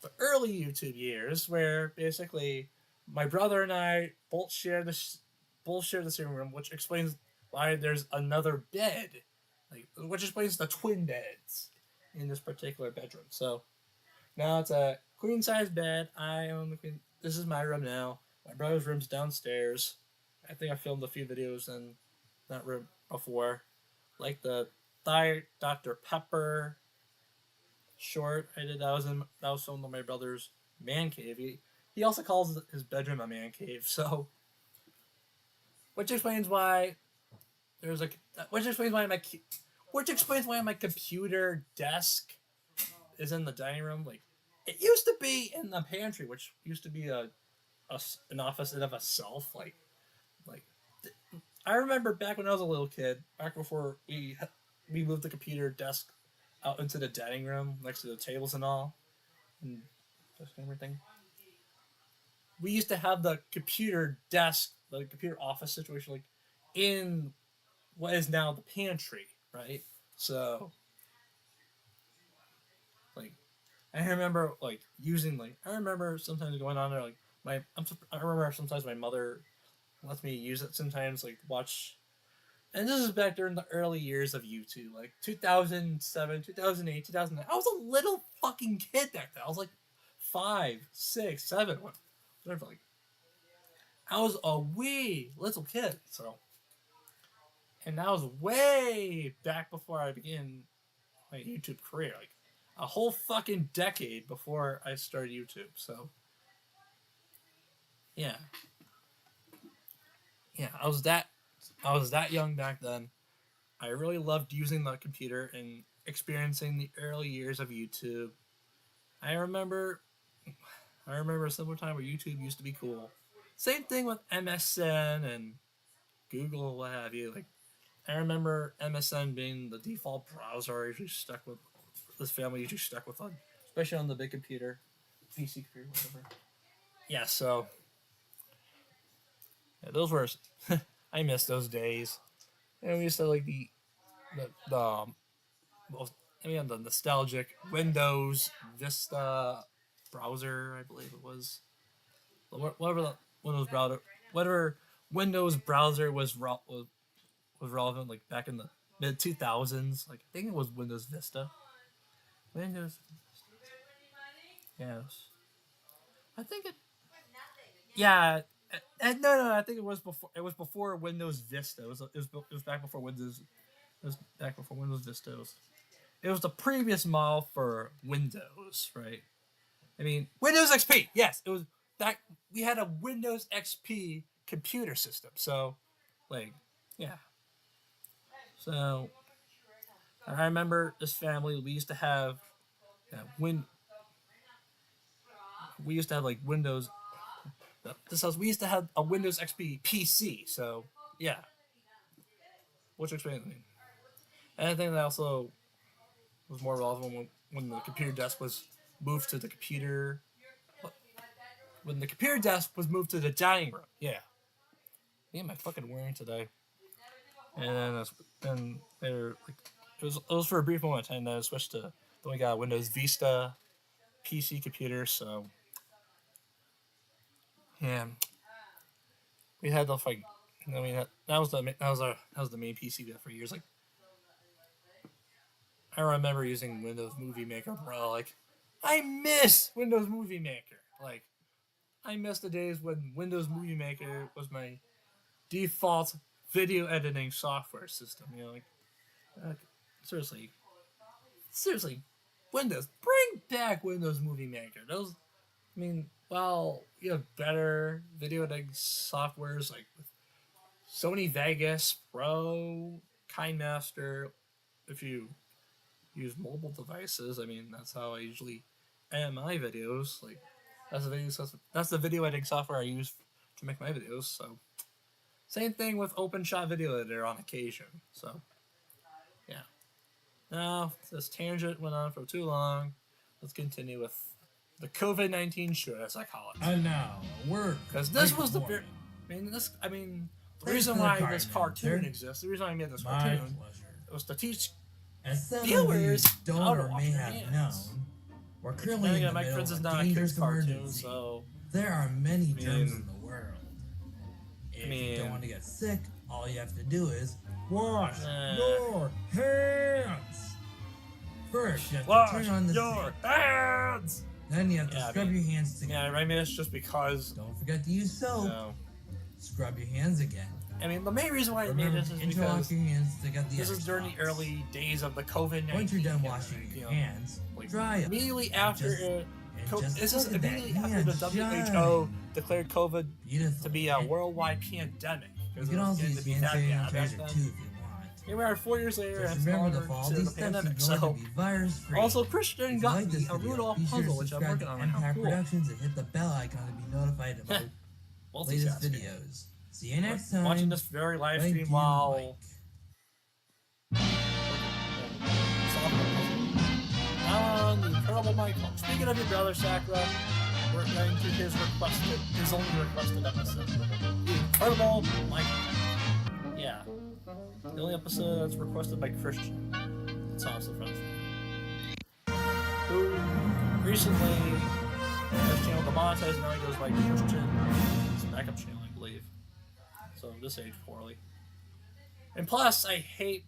the early YouTube years where basically my brother and I both share the same room, which explains why there's another bed, which explains the twin beds in this particular bedroom. So now it's a queen size bed. I own the queen. This is my room now. My brother's room's downstairs. I think I filmed a few videos in that room before, like the Thai Dr. Pepper short I did. That was filmed in my brother's man cave. He also calls his bedroom a man cave. So, which explains why my computer desk is in the dining room. Like, it used to be in the pantry, which used to be an office in of itself. I remember back when I was a little kid, back before we moved the computer desk out into the dining room next to the tables and all, and just everything. We used to have the computer desk, the computer office situation, like in what is now the pantry, right? So, like, I remember I remember sometimes going on there, like I remember sometimes my mother lets me use it sometimes, like watch. And this is back during the early years of YouTube, like 2007, 2008, 2009. I was a little fucking kid back then. I was like 5, 6, 7, whatever. Like, I was a wee little kid. So, and that was way back before I began my YouTube career, like a whole fucking decade before I started YouTube. So, yeah, I was that young back then. I really loved using the computer and experiencing the early years of YouTube. I remember a similar time where YouTube used to be cool. Same thing with MSN and Google, what have you. Like, I remember MSN being the default browser I usually stuck with. This family usually stuck with on, especially on the big computer, PC computer, whatever. Yeah, so yeah, those were. I miss those days. And we used to like the nostalgic Windows Vista browser, I believe it was. Whatever Windows browser was relevant, like back in the mid 2000s. Like, I think it was Windows Vista. Yes. I think it. Yeah, and no, I think it was before. It was before Windows Vista. It was back before Windows. It was back before Windows Vista. It was the previous model for Windows, right? I mean, Windows XP. Yes, it was that we had a Windows XP computer system. So, like, yeah. So, I remember this family. We used to have we used to have like Windows. This house we used to have a Windows XP PC. So, yeah. Which explains me. And I think that also was more relevant when the computer desk was moved to the computer. When the computer desk was moved to the dining room. Yeah. Me and my fucking wearing today. And then they were like, it was for a brief moment of time. Then I switched to, then we got a Windows Vista PC computer. So, yeah. We had the like, I mean that was the main PC we had for years. Like, I remember using Windows Movie Maker, bro. Like, I miss Windows Movie Maker. Like, I miss the days when Windows Movie Maker was my default video editing software system. You know, like seriously, Windows, bring back Windows Movie Maker. Those, I mean, well, you have better video editing softwares like with Sony Vegas Pro, KineMaster. If you use mobile devices, I mean, that's how I usually edit my videos. Like, that's the video editing software I use to make my videos. So, same thing with OpenShot Video Editor on occasion. So, yeah. Now, this tangent went on for too long. Let's continue with the COVID-19 show, as I call it. And now, word. Because this was the the reason why this cartoon exists, the reason why I made this cartoon, was to teach as some viewers of you how don't to or wash may their have hands. known, we're currently in the Mike middle Prince is of not a a dangerous kid's cartoon, emergency. so There are many germs mean- in the world. If I you don't mean- want to get sick, all you have to do is wash Eh. your hands. First, you have to wash turn on the your sink. hands. Then you have to Yeah, I scrub mean- your hands Yeah, together. I mean it's just because. Don't forget to use soap. No. Scrub your hands again. I mean, the main reason why I made Remember this to is interlock because your hands to get the this is during the Xbox. early days of the COVID-19. Once you're done pandemic, washing you your know, hands, like, dry them. immediately after just- this is look at that immediately after hand the WHO shine. declared COVID Beautiful. to be a worldwide pandemic. You Because can it was also getting use to be hand that bad back sanitizer then. too if you want. Here we are 4 years later, and Just it's remember longer to follow to these the steps in pandemic. order So, to be virus free. also Christian If you got like this me a video, Rudolph be sure to puzzle, which I'm subscribe working to on right now. Empire Cool. Productions and hit the bell icon to be notified about latest Multitasking. videos. See you next time. Watching this very live Thank stream you, while Mike. on the Incredible Michael. Speaking of your brother Sakura, we're going to his only requested episode. The Incredible Michael. Yeah. The only episode that's requested by Christian. It's also from who recently his channel demonetized, now he goes by Christian. It's a backup channel, I believe. So this aged poorly. And plus, I hate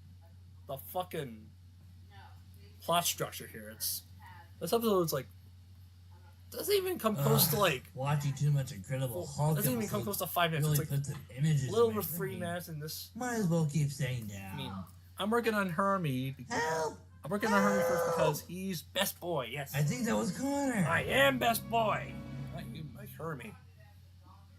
the fucking plot structure here. This episode's like doesn't even come close to like Watching too much Incredible Hulk. doesn't even come episodes close to 5 minutes. Really It's like puts some images. a little in my over 3 brain. minutes in this. Might as well keep saying down. I mean, I'm working on Hermie. Help! I'm working on Hermie first because he's best boy. Yes, I think that was Connor. I am best boy. Not you, my Hermie.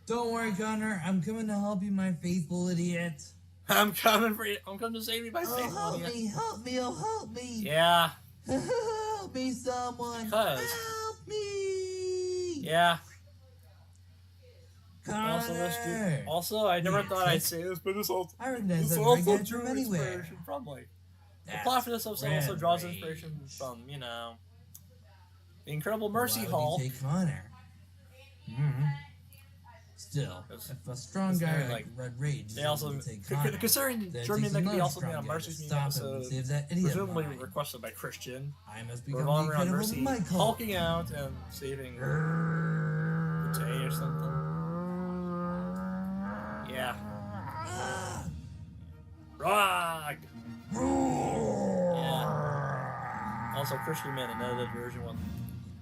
Don't worry, Connor. I'm coming to help you, my faithful idiot. I'm coming for you. I'm coming to save you by Oh, faith. help me, help me, oh, help me. Yeah, Help me, someone. Because- Help me. yeah. Connor. Also, this dude. Also, I never You thought I'd prick. say this, but it's also I recognize This that also break drew from anywhere. inspiration from like the That's plot for this episode also red draws rage. inspiration from the Incredible Mercy Why would Hall. you take Connor? Mm-hmm. Still, Because- if a strong because guy they're, like like, Red Rage is They also able to take Connor, considering then it Jordan takes McVie another also made strong a guy Mercy's to Meme stop him episode, and save that idiot presumably mind. requested by Christian, I must become the revolving around Incredible Mercy Michael. hulking out and saving the Tay or something. Yeah. Ah! Rog! Roar! Yeah. Also, Christian made an edited version with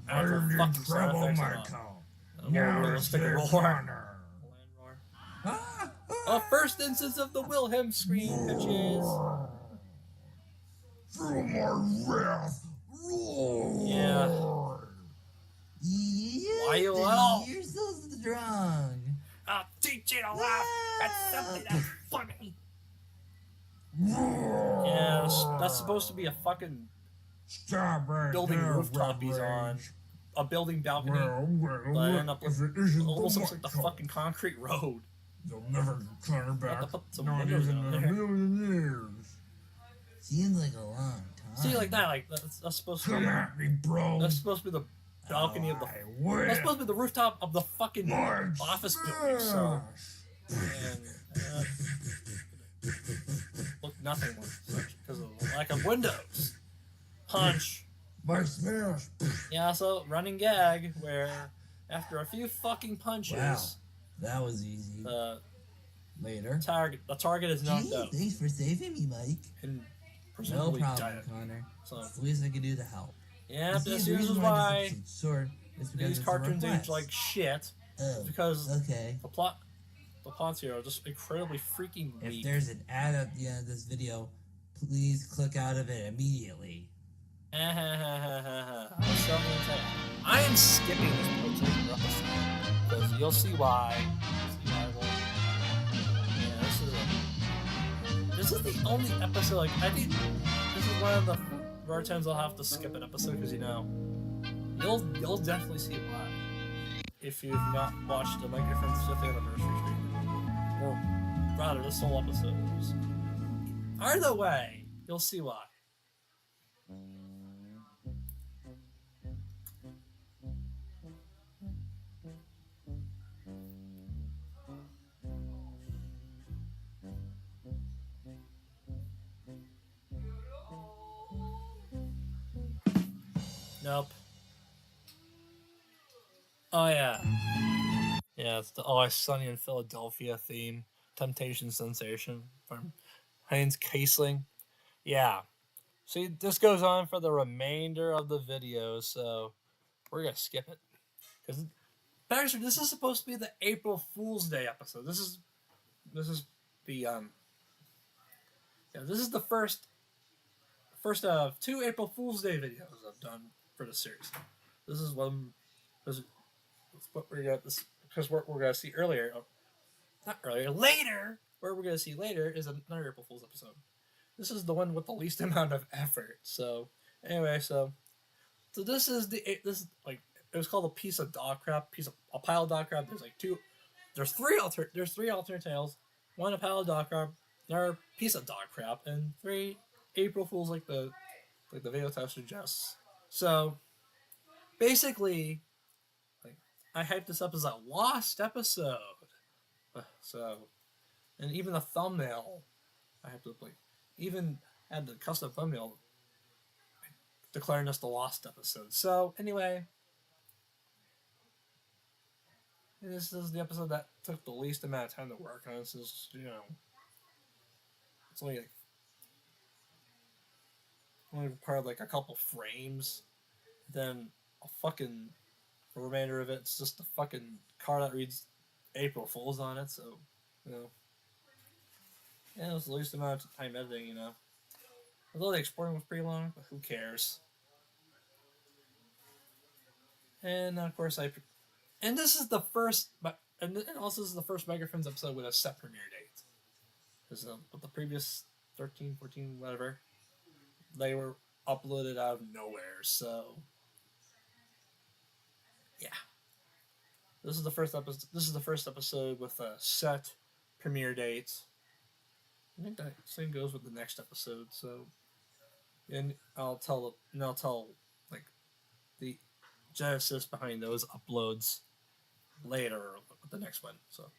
I'm the the fucking sound Incredible effects and all. Michael. A more realistic roar. Land roar. Ah, A first instance of the Wilhelm scream, bitches. Feel my wrath roar. Yeah. Yes, Why you Daddy, little? you're so strong. I'll teach you to laugh at something that's funny. Yeah, that's supposed to be a fucking Stop right building there, rooftop he's Red on. Rage. A building balcony. Well, But I end up if with it isn't almost the looks like the Mike fucking concrete road. You'll never get clear back. to put some Not windows even down in a there. million years. Seems like a long time. See, like that, like that's supposed to Come be. at me, bro. That's supposed to be the balcony of the. I will. That's supposed to be the rooftop of the fucking My office building. So, smash. and look nothing like because of the lack of windows. Punch. My smash. Yeah, so running gag where after a few fucking punches, Wow. That was easy. the Later. target is knocked Gee, out thanks for saving me, Mike. and No presumably problem, dead. Connor. So It's the least I can do to help. yeah, You see, this the is reason why this episode's short is because these it's a cartoons age request. like shit. Oh, Because okay. the plots here are just incredibly freaking If weak. there's an ad at the end of this video, please click out of it immediately. I am skipping this particular episode because you'll see why. Yeah, this is the only episode. Like I think this is one of the rare times I'll have to skip an episode because you'll definitely see why if you've not watched the Microphone 5th anniversary stream, or rather this whole episode. Either way, you'll see why. Nope. Oh yeah. Yeah, it's the Always Sunny in Philadelphia theme. Temptation Sensation from Heinz Kiesling. Yeah. See, this goes on for the remainder of the video, so we're gonna skip it. Because actually, this is supposed to be the April Fool's Day episode. This is the this is the first of 2 April Fool's Day videos I've done for the series. This is one. This is what we're gonna this because what we're gonna see earlier. Not earlier, later. What we're gonna see later is another April Fool's episode. This is the one with the least amount of effort. So anyway, so this is like it was called a piece of dog crap, a pile of dog crap. There's three alternate tales, one a pile of dog crap, another piece of dog crap, and 3 April Fools like the video title suggests. So basically, like I hyped this up as a lost episode. So, and even the thumbnail, I have to like even had the custom thumbnail declaring this the lost episode. So anyway, this is the episode that took the least amount of time to work on. This is it's only required like a couple frames. Then the remainder of it's just the fucking car that reads April Fools on it. So yeah, it was the least amount of time editing. Although the exporting was pretty long, but who cares? And of course and this is the first, and also this is the first Microphones episode with a set premiere date. Because with the previous 13, 14, whatever, they were uploaded out of nowhere. So yeah, this is the first episode. This is the first episode with a set premiere date. I think that same goes with the next episode. So, and I'll tell like the genesis behind those uploads later with the next one. So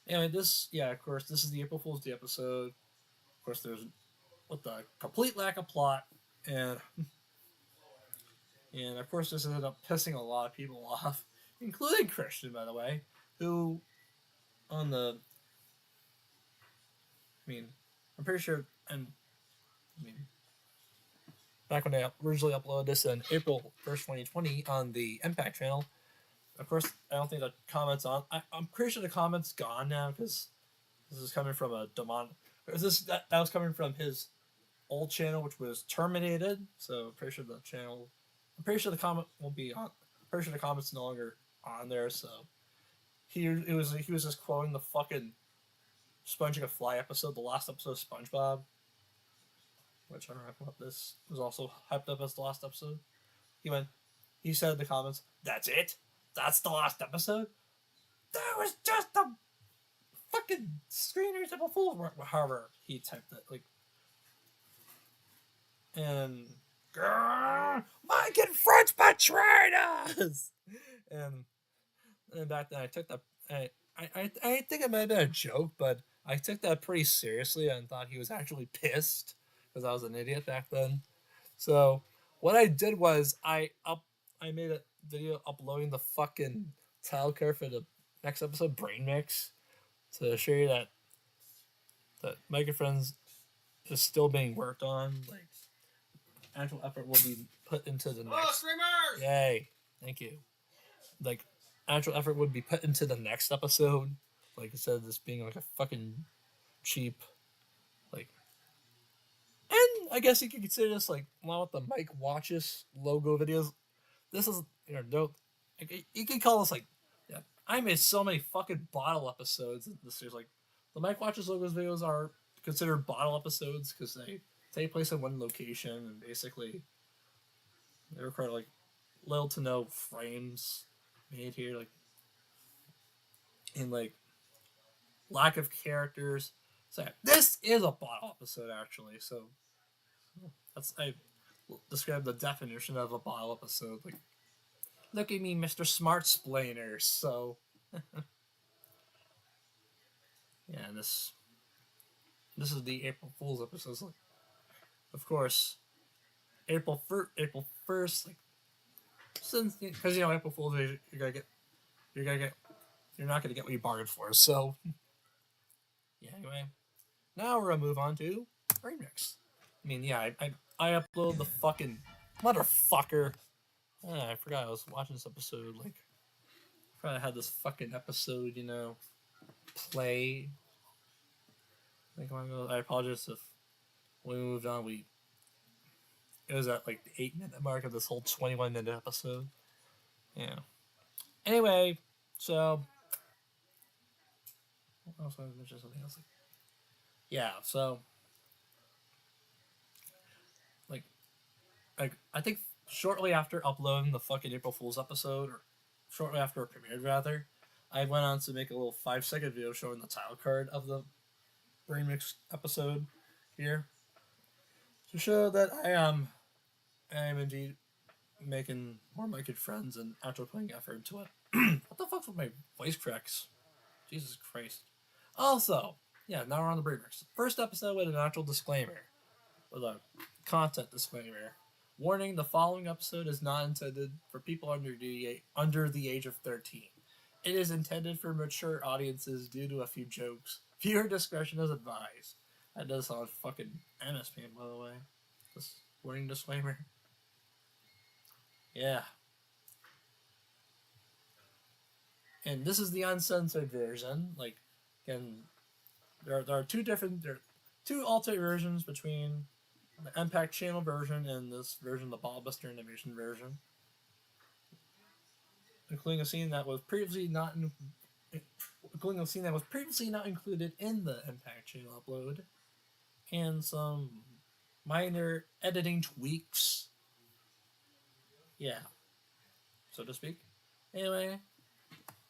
anyway, of course, this is the April Fool's Day episode. Of course, there's with the complete lack of plot, and of course, this ended up pissing a lot of people off, including Christian, by the way, who I'm pretty sure, back when I originally uploaded this on April 1st, 2020 on the Impact channel, of course, I don't think the comments on. I'm pretty sure the comments gone now because this is coming from a demon. That was coming from his old channel, which was terminated. So I'm pretty sure the channel. I'm pretty sure the comment won't be on. I'm pretty sure the comments no longer on there. So he was just quoting the fucking Sponging a Fly episode, the last episode of SpongeBob, which I don't know what this was also hyped up as the last episode. He said in the comments, "That's it? That's the last episode? That was just the fucking screeners of a fool." However, he typed it like, and Mike and French betrayed us. And back then, I took that. I think it might have been a joke, but I took that pretty seriously and thought he was actually pissed because I was an idiot back then. So what I did was I made a video uploading the fucking title card for the next episode, Brain Mix, to show you that Mike and Friends is still being worked on. Like, actual effort will be put into the next. streamers! Yay! Thank you. Like, actual effort would be put into the next episode. Like, instead of this being like a fucking cheap, like. And I guess you could consider this like along with the Mike Watches logo videos. This is, no, you can call this like, yeah. I made so many fucking bottle episodes in this series. Like, the Mike Watches logos videos are considered bottle episodes because they take place in one location and basically they require like little to no frames made here, like, and like lack of characters. So this is a bottle episode actually. So I describe the definition of a bottle episode. Like, look at me, Mr. Smart Splainer. So yeah, this is the April Fool's episode. Like, of course, April 1st, like, since, because April Fool's Day, you're not gonna get what you bargained for. So yeah, anyway, now we're gonna move on to Brain Mix. I mean, yeah, I upload the fucking motherfucker. I forgot I was watching this episode. Like, I forgot I had this fucking episode, play. Like, I apologize if when we moved on, it was at like the 8-minute mark of this whole 21-minute episode. Yeah. Anyway, so what else? I mentioned something else. Yeah. So, like, I think shortly after uploading the fucking April Fool's episode, or shortly after it premiered, rather, I went on to make a little 5-second video showing the title card of the Brain Mix episode here to show that I am indeed making more Mike and Friends and actually putting effort into it. What the fuck's with my voice cracks? Jesus Christ. Also, yeah, now we're on the Brain Mix. First episode with an actual disclaimer, with a content disclaimer. Warning: the following episode is not intended for people under the age of 13. It is intended for mature audiences due to a few jokes. Viewer discretion is advised. That does sound fucking MSP, by the way. This warning disclaimer. Yeah. And this is the uncensored version. Like, again, there are two alternate versions between the Impact Channel version and this version, the Ballbuster Animation version, including a scene that was previously not included in the Impact Channel upload, and some minor editing tweaks. Yeah, so to speak. Anyway,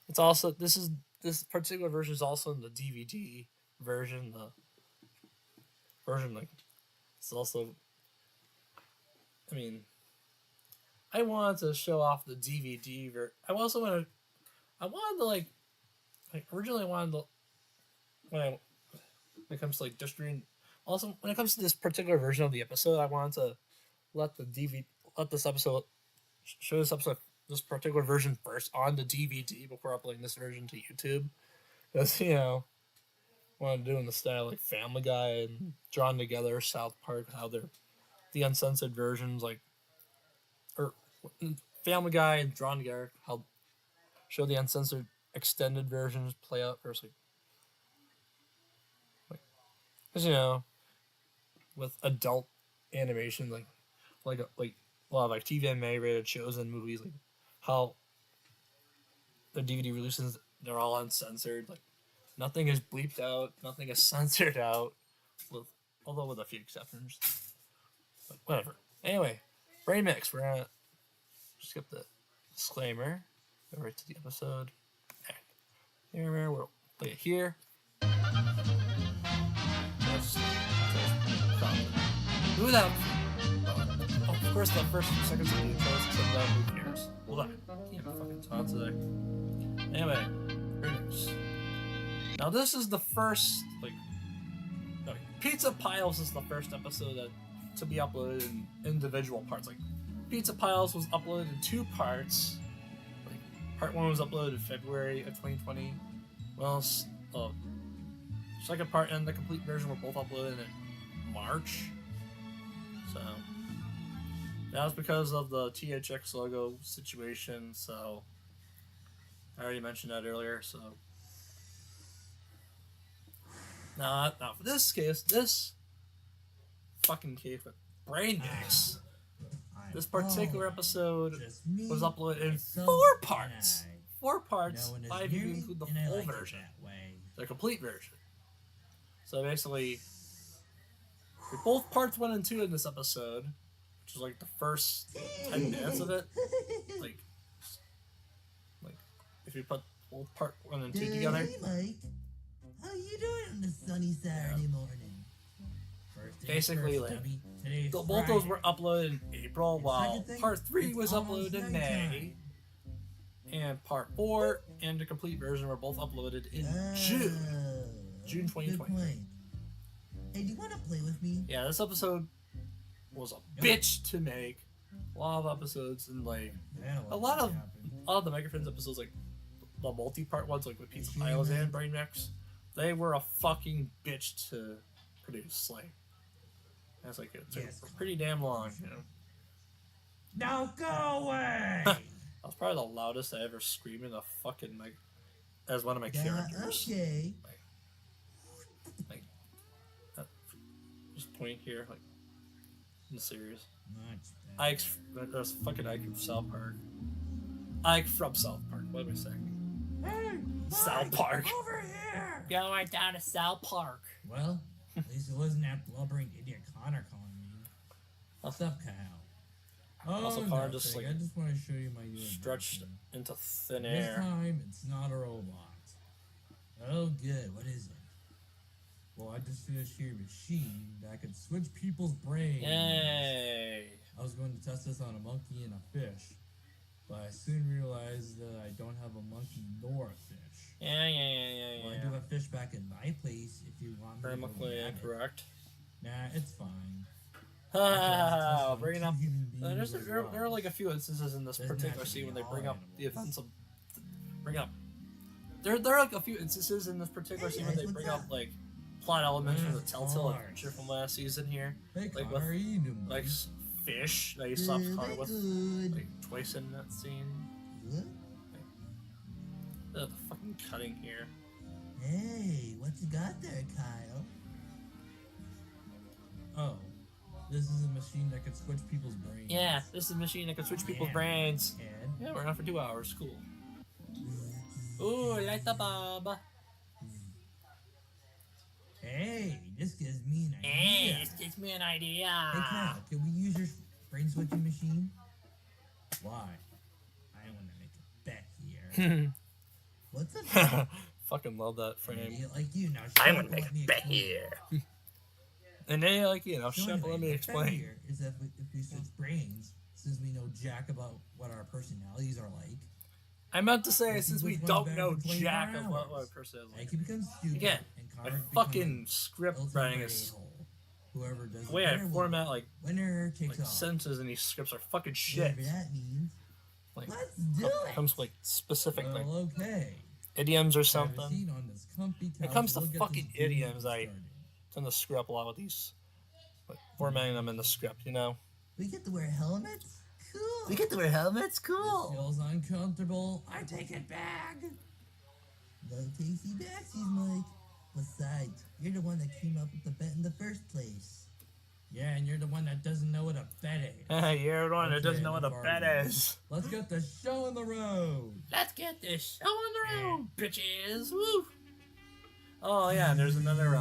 it's also this particular version is also in the DVD version. The version, like, it's also. I mean, I wanted to show off the DVD version. I wanted to originally I wanted to, when it comes to like distributing. Also, when it comes to this particular version of the episode, I wanted to let show this particular version first on the DVD before uploading this version to YouTube, because what I'm doing the style like Family Guy and Drawn Together, South Park, how they're the uncensored versions, like, or Family Guy and Drawn Together, how show the uncensored extended versions play out first. Because with adult animation, like a lot of like TVMA rated shows and movies, like how the DVD releases, they're all uncensored. Like nothing is bleeped out, nothing is censored out, although with a few exceptions. But whatever. Anyway, Brain Mix. We're gonna skip the disclaimer. Go right to the episode. Here, we'll play it here. Without, of course, the first few seconds of the intro is except that who cares? Hold on, can't fucking talk today. Anyway, Brainix. Now this is the first Pizza Piles is the first episode to be uploaded in individual parts. Like Pizza Piles was uploaded in 2 parts. Like part 1 was uploaded in February of 2020. Well, second part and the complete version were both uploaded in March. So that was because of the THX logo situation. So I already mentioned that earlier. So now for this case, this fucking case with Brain Mix. This particular episode was uploaded in 4 parts. 4 parts, 5 if you include the full version, the complete version. So basically, both parts 1 and 2 in this episode, which is like the first 10 minutes of it. Like if you put both part 1 and 2 together. Hey Mike, how you doing on this sunny Saturday morning? Basically, like both those were uploaded in April, while part 3 was uploaded in May, and part 4 and the complete version were both uploaded in June 2020. Hey, do you want to play with me? Yeah, this episode was a bitch to make. A lot of episodes and like a lot of the Mega Friends episodes, like the multi-part ones, like with Pizza Piles and Brain Mix, they were a fucking bitch to produce. Like that's like it took pretty damn long, Now go away! That was probably the loudest I ever screamed in a fucking as one of my characters. Okay. Like just point here, like in the series. There's fucking Ike from South Park. Ike from South Park. What am I saying? Hey, South Park. Over here! Go right down to South Park. Well, at least it wasn't that blubbering idiot Connor calling me. What's up, Kyle? Also, Connor just nothing. like I just want to show you my new stretched invention. into thin This air. time, it's not a robot. Oh, good. What is it? Well, I just finished here a machine that can switch people's brains. Yay! I was going to test this on a monkey and a fish, but I soon realized that I don't have a monkey nor a fish. Yeah. Well, I do have a fish back in my place if you want me to go Grammatically grab it. incorrect. Nah, it's fine. Bringing up. There are like a few instances in this Doesn't particular have to scene be when they all bring up the animals. events of. Bring up. There are like a few instances in this particular scene when they bring up like plot elements from the Telltale Adventure from last season here, Hey, like Connor, how you doing, like buddy? fish that you saw Connor with Good. like twice in that scene. What? The fucking cutting here. Hey, what you got there, Kyle? Oh, this is a machine that can switch people's brains. Yeah, this is a machine that can switch people's Yeah. brains. And Yeah, we're on for 2 hours. Cool. Ooh, light the bulb. hey, this gives me an idea. Hey, this gives me an idea. Hey, Kyle, can we use your brain switching machine? Why? I want to make a bet here. What's a Fucking love that An frame. idiot like you now? I'm shut gonna up make and let a me bet explain. here. And they like, you know, So shut up, anyway, let me the bet explain. here is that if we switch brains, since we know jack about what our personalities are like, I meant to say, Let's see since we which one's don't better know for 24 jack of what hours. a person is I like. can become stupid. Again, and my Connor fucking script ultimate writing is a-hole. Whoever does the way I better will format like winner takes all. sentences in these scripts are fucking shit. Whatever that means. Like Let's do it. comes with like specific like Well, okay. idioms or Have a something. seat on this comfy When it couch comes to and we'll get fucking this game idioms, I started. tend to screw up a lot with these, like formatting them in the script. You know. We get to wear helmets? Cool. We get to wear helmets? This Cool. feels uncomfortable. I take it back. No takesy backsies, Mike. Besides, you're the one that came up with the bet in the first place. Yeah, and you're the one that doesn't know what a bet is. You're the one that doesn't Okay, know what a Barbie. bet is. Let's get the show on the road. Let's get this show on the road, bitches. Woo! Oh yeah, and there's another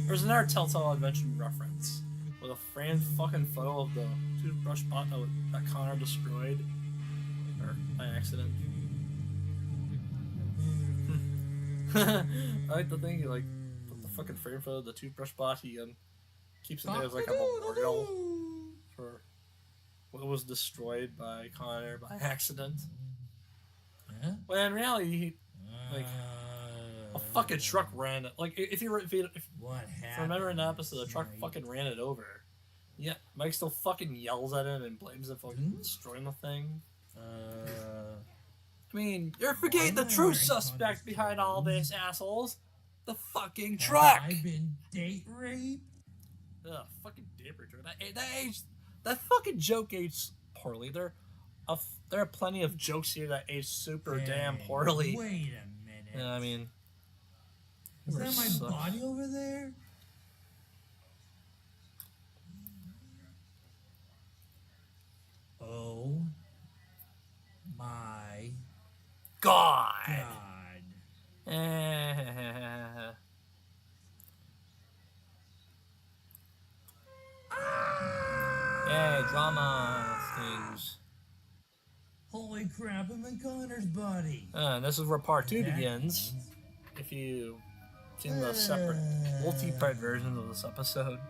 there's another Telltale Adventure reference with a framed fucking photo of the toothbrush bot that Connor destroyed, or by accident. I like the thing he like put the fucking frame photo of the toothbrush bot. He keeps it there as like a memorial for what was destroyed by Connor by accident. Huh? Well, in reality, he, like, a fucking truck ran it. Like, if you What happened? remember in the episode, the truck Mike? fucking ran it over. Yeah, Mike still fucking yells at him and blames him for destroying the thing. I mean, you're forgetting the am I true wearing suspect Connor's behind all clothes? this, assholes. The fucking Have truck. I been date raped? Ugh, fucking dipper truck. That fucking joke aged poorly. There are plenty of jokes here that age super damn Hey, poorly. Wait a minute. Yeah, I mean, Is that my sucks. body over there? Oh my God. god. Yeah, drama things. Holy crap, I'm in Connor's body. And this is where part 2 That begins. means- If you've seen the separate multi-part versions of this episode.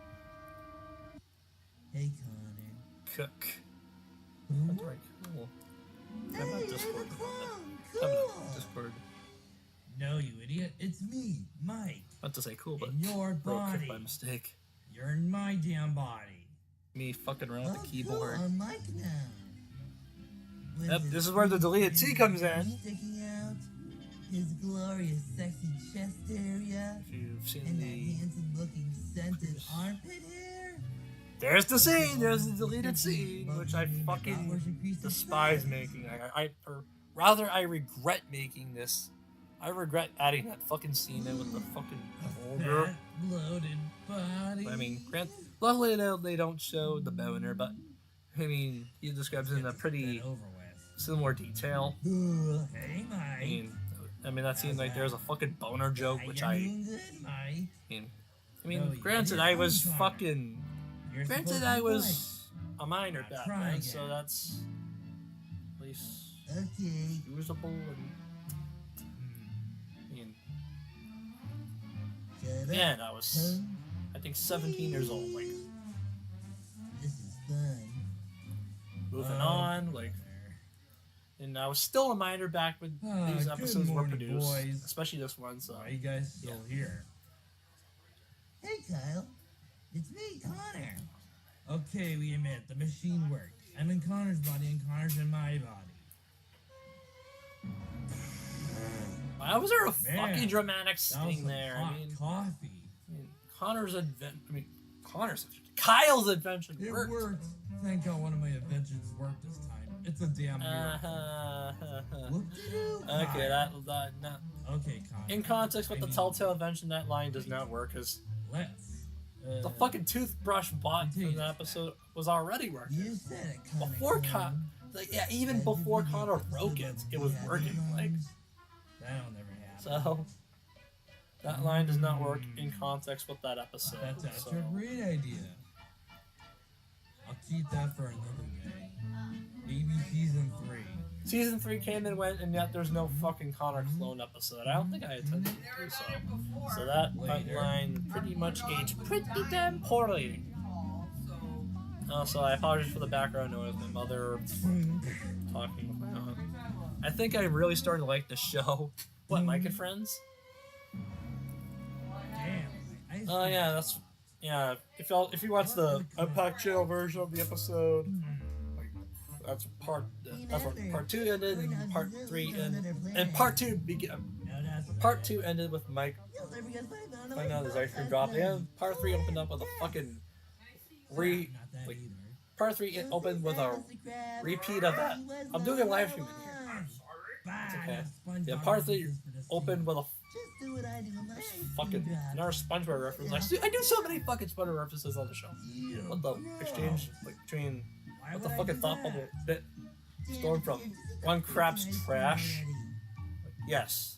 Hey Connor. Cook. Hmm? That's right, cool. How about Hey, Discord? I'm a clown. How about Cool. Discord? No, you idiot. It's me, Mike. I meant to say cool, but In your wrote cook body. by mistake. You're in my damn body. Me fucking around with the Oh, keyboard. Cool. I'm Mike now. With Yep, his this is where the deleted T comes in. Sticking out, his glorious, sexy chest area, If you've seen and that the... handsome-looking scented armpit hair. There's the scene! There's the deleted scene! Which I fucking despise making. Or rather, I regret making this. I regret adding that fucking scene in with the fucking older. Fat, bloated body. I mean, luckily they don't show the boner, but I mean, he describes it in a pretty Get over with. similar detail. Hey, Mike. I mean that scene like there's a fucking boner joke, which You're I doing good, Mike. mean, Oh, yeah, granted, you're I was on, Connor. fucking. You're Granted, supposed I to was a minor Now back try then, again. so that's at least like. Okay. usable. And I mean, Shut up. yeah, and I was, son. I think, 17 years old. Like This is fun. moving Oh, on, like. And I was still a minor back when these good episodes were morning, produced, boys. especially this one. So Why are you guys still here? Hey, Kyle. It's me, Connor. Okay, we admit the machine worked. I'm in Connor's body and Connor's in my body. why was there a Man, fucking dramatic That was sting some there? hot I mean, coffee. Kyle's invention It worked. worked. Thank God one of my inventions worked this time. It's a damn miracle. Whoop-de-doo. Okay, that no. Okay, Connor. In context with I the mean, Telltale invention, that line does not work because Let's. the fucking toothbrush bot from the episode was already working. You said it, Connor. Before even before Connor broke it, it was working. Like, That'll never happen. so that line does not work in context with that episode. That's so. a great idea. I'll keep that for another day. Maybe season 3. Season 3 came and went, and yet there's no fucking Connor clone episode. I don't think I attended to do so. So that line pretty much aged pretty damn poorly. Also, I apologize for the background noise. My mother talking with my aunt. I think I really started to like the show. What, Mike and Friends? Damn. Oh yeah, that's If you watch the Unpacked Channel version of the episode, like, that's what part 2 ended, and part 3 ended, and part 2 Part 2 ended with Mike finding out his ice cream dropped, and part 3 opened up with a fucking Not that either. part 3 it opened with a repeat of that. I'm doing a live stream in here. It's okay. Yeah, part 3 opened with a fucking another SpongeBob reference. I do so many fucking SpongeBob references on the show. What the exchange like between what the fucking thought bubble bit storm from one crap's trash? Like, yes.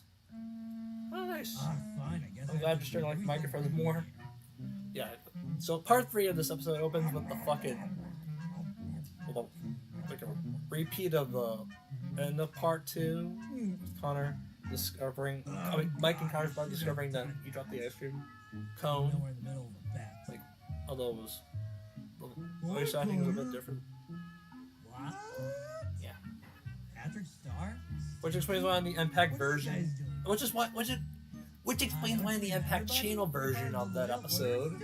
Oh, nice. I'm glad you're starting to like the microphone more. Yeah. So part 3 of this episode opens with the fucking with a, like a repeat of the end of part 2. With Connor discovering, Mike and Connor's about discovering that he dropped the ice cream cone. Like, although it was the voice acting was a bit different. What? Yeah. Patrick Star? Which explains why in the Impact version, which explains why in the Impact channel version of that episode.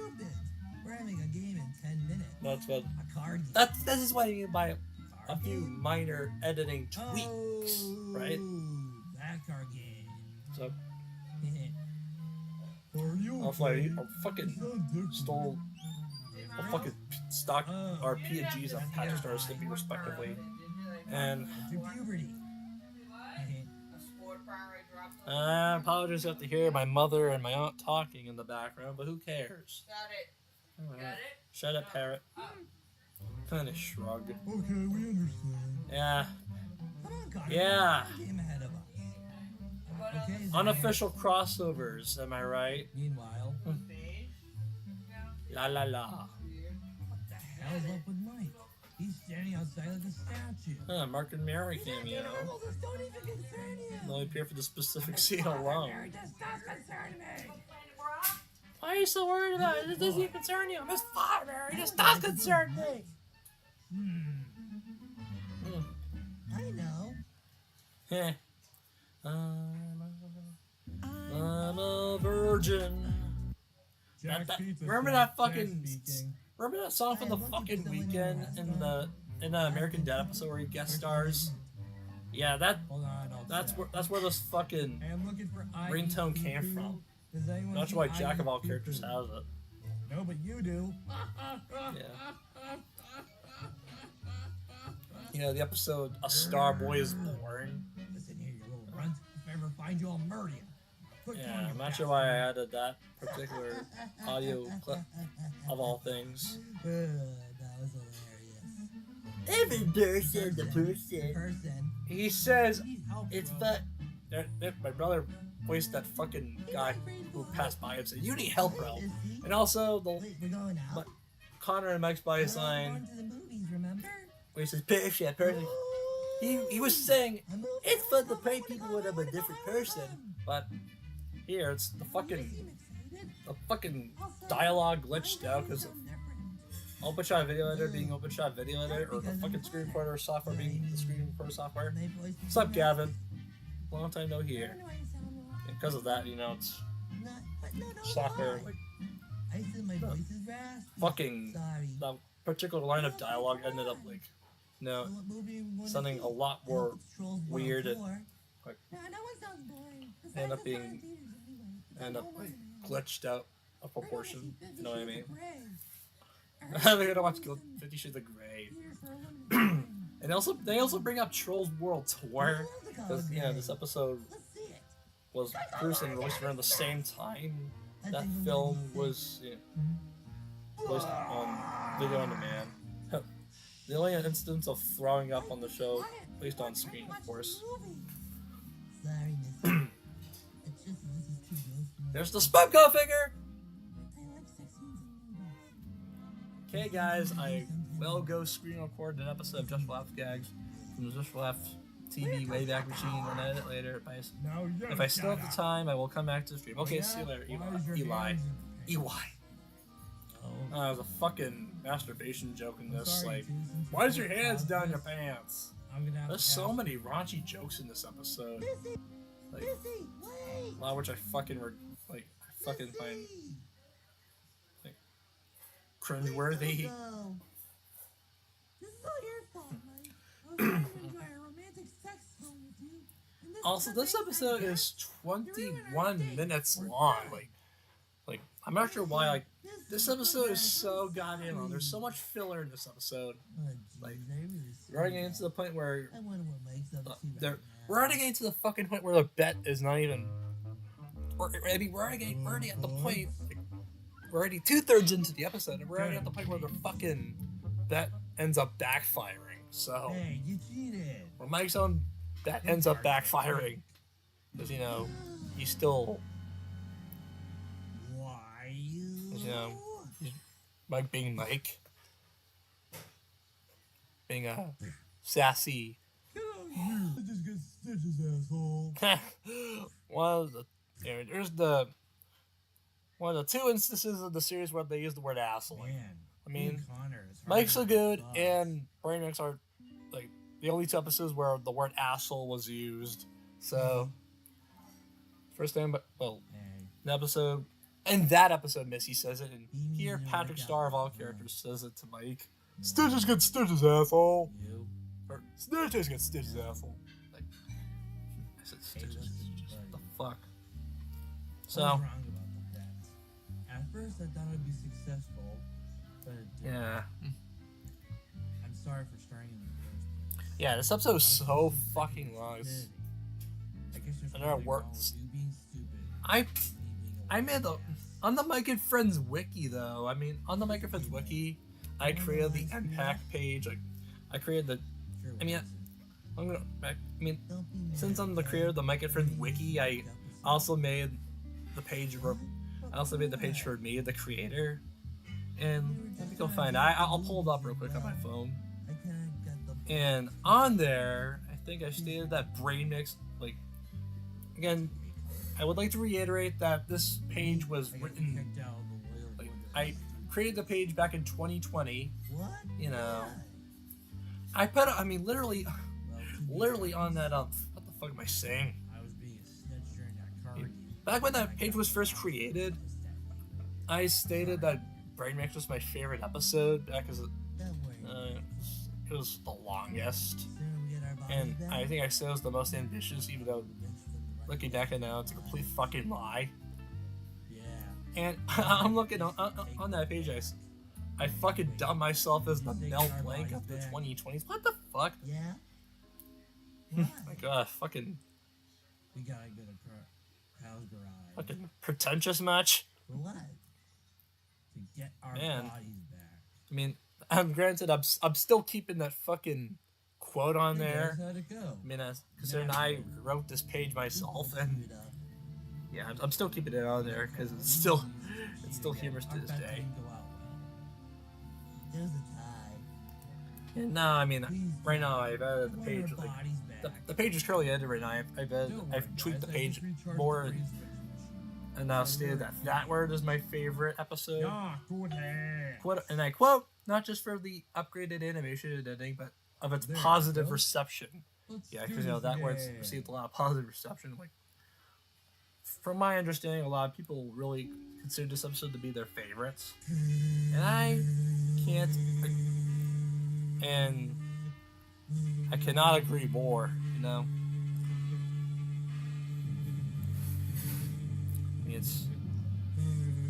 We're having a game in 10 minutes. That's what. A card game. This is what I mean by a few minor editing tweaks, right? That card game. So I fucking stole a fucking stock or P&Gs of Patrick Star Slippy respectively, and puberty. I apologize you have to hear my mother and my aunt talking in the background, but who cares? Got it. Got it? Shut up, parrot. Kind of shrug. Okay, we understand. Yeah. Come on, Connor. Yeah. Game ahead of us. Okay, Unofficial crossovers, am I right? Meanwhile, La la la. what the hell's up with Mike? He's standing outside like a statue. Huh, Mark and Mary cameo. Don't even concern you. They'll appear for the specific scene alone. Just does concern me. Why are you so worried about it? It doesn't even concern you. Miss Fire Mary, this does concern me. I know. Heh. I'm a virgin. Remember that fucking? Remember that song from the fucking Weekend in the American Dad episode where he guest stars? Yeah, Hold on, that's where this fucking I am looking for ringtone came from. Does anyone That's see why Jack of all ID? characters has it. No, but you do. Yeah. You know the episode "A Star Boy Is Born." Listen here, you little runt. If I ever find you, I'll murder you. Put you on Yeah, your I'm not back. sure why I added that particular audio clip of all things. That was hilarious. Every person, the person. Person. He says Need help, it's bro. my brother voiced that fucking guy who passed by and said, "You need help, bro." Is he? And also the Wait, we're going out. but Connor and Mike's bias We're line going to the movies, remember? where he says, "Person, person." He was saying it's fun to pray people when I'm a different person, but here it's the fucking dialogue glitched out because of OpenShot Video Editor being OpenShot Video Editor, or the fucking screen recorder software being the screen recorder software. What's up, Gavin? Long time no here. Because of that, you know, it's software. Like, I said my voice is raspy. fucking Sorry. that particular line of dialogue ended up like, no, So what movie are we going sounding to a lot see? more It's Trolls weird and 104. like Nah, that one sounds boring. Besides, end up it's being not in theaters anyway. end up like glitched out of proportion. You know what I mean? They're They're gonna watch 50 Shades of Grey. And they also bring up Trolls World Tour because this episode Let's see it. was produced and released around the same time that film was released on video on demand. The only instance of throwing up on the show based on screen, of course. Sorry, Missy. It's just this is too gross for me. There's the Spudco figure. I like sex scenes in movies. Okay, guys, I will go screen record an episode of Just for Laughs gags from the Just for Laughs TV Wayback Machine and edit it later. If I still have the time, I will come back to the stream. Okay, see you later, Eli. Eli. There's a fucking masturbation joke in this. Like, why is your hands down your pants? There's so many raunchy jokes in this episode. Like, a lot of which I fucking find like cringeworthy. This is all your fault, Mike. I was trying to enjoy a romantic sex film with you. and Also, this episode is 21 minutes long. Like, I'm not sure why. Like, This episode is so goddamn long. There's so much filler in this episode. Oh, Like, jeez, I really We're already see getting to the point where that. I wonder what Mike's up to they're, right we're already getting to the fucking point where the bet is not even. We're already at the point. Like, we're already 2/3 into the episode, and we're already at the point where the fucking bet ends up backfiring. So, Hey, you cheated. where Mike's own bet ends up backfiring, because he's still, Why you? Mike being Mike, being a sassy. Get out here. I just get stitches, asshole. There's one of the two instances of the series where they use the word asshole. Man, I mean, Connor is hard Mike's to so good, bust. and Brainiacs are like the only two episodes where the word asshole was used. So, first time, Hey, an episode, in that episode, Missy says it, and You here know Patrick what Star of all that- characters says it to Mike. Stitches get stitches, asshole. you. Or Stitches get stitches, asshole. Like, I said Hey, stitches. listen, Just buddy. the fuck. I So, was wrong about the bets. At first, I thought it would be successful, but it didn't. yeah. I'm sorry for starting in the first place. Yeah, this episode is so fucking long. I guess there's I know it something wrong works. with you being stupid. I and me being a I made the dumbass. on the Mike and Friends wiki though. I mean, on the Mike and Friends wiki, I created the NPAC page. Like, I created the. Sure I mean, wasn't. I'm gonna. I mean, Don't be mad, since I'm the okay? creator of the Mike and Friends wiki, I also made the page for. I also made the page for me, the creator. And I think you'll find. I'll pull it up real quick on my phone. I kinda got the And on there, I think I stated that Brain Mix. Like, again, I would like to reiterate that this page was I got written. kicked out of the Loyal Like, Order. I created the page back in 2020. What? You know, Why? I put. I mean, literally Well, to be on that. honest, What the fuck am I saying? I was being a snitch during that car game. Back when that page was first created, I stated that Brain Mix was my favorite episode because Don't worry. it was the longest, Soon we get our bodies and back. I think I said it was the most ambitious, even though looking back at now, it's a complete fucking lie. Yeah. And I'm looking on that page, I fucking dubbed myself as the Mel Blanc of the 2020s. What the fuck? Yeah? My Why? god, fucking We gotta go to Kyle's garage. fucking pretentious match. For what? To get our Man. bodies back. I mean, granted, I'm still keeping that fucking quote on Hey, there. guys, how'd it go? I mean, considering I wrote this page myself, and Screwed up. yeah, I'm still keeping it on there because it's still humorous to Our this bet day. didn't go out well. It was a tie. And no, I mean, Please right don't. now I've added the I want page. our Like, bodies back. the page is currently edited right now. I've Don't worry, tweaked the guys, I page just recharged more the and, freeze switch. and now stated that word is my favorite episode. Yeah, good hair. Quote, and I quote, not just for the upgraded animation and editing, but of its There you positive go. reception. Let's Yeah, do because this that word's again. received a lot of positive reception. Like, from my understanding, a lot of people really consider this episode to be their favorites, and I can't, and I cannot agree more. You know, I mean,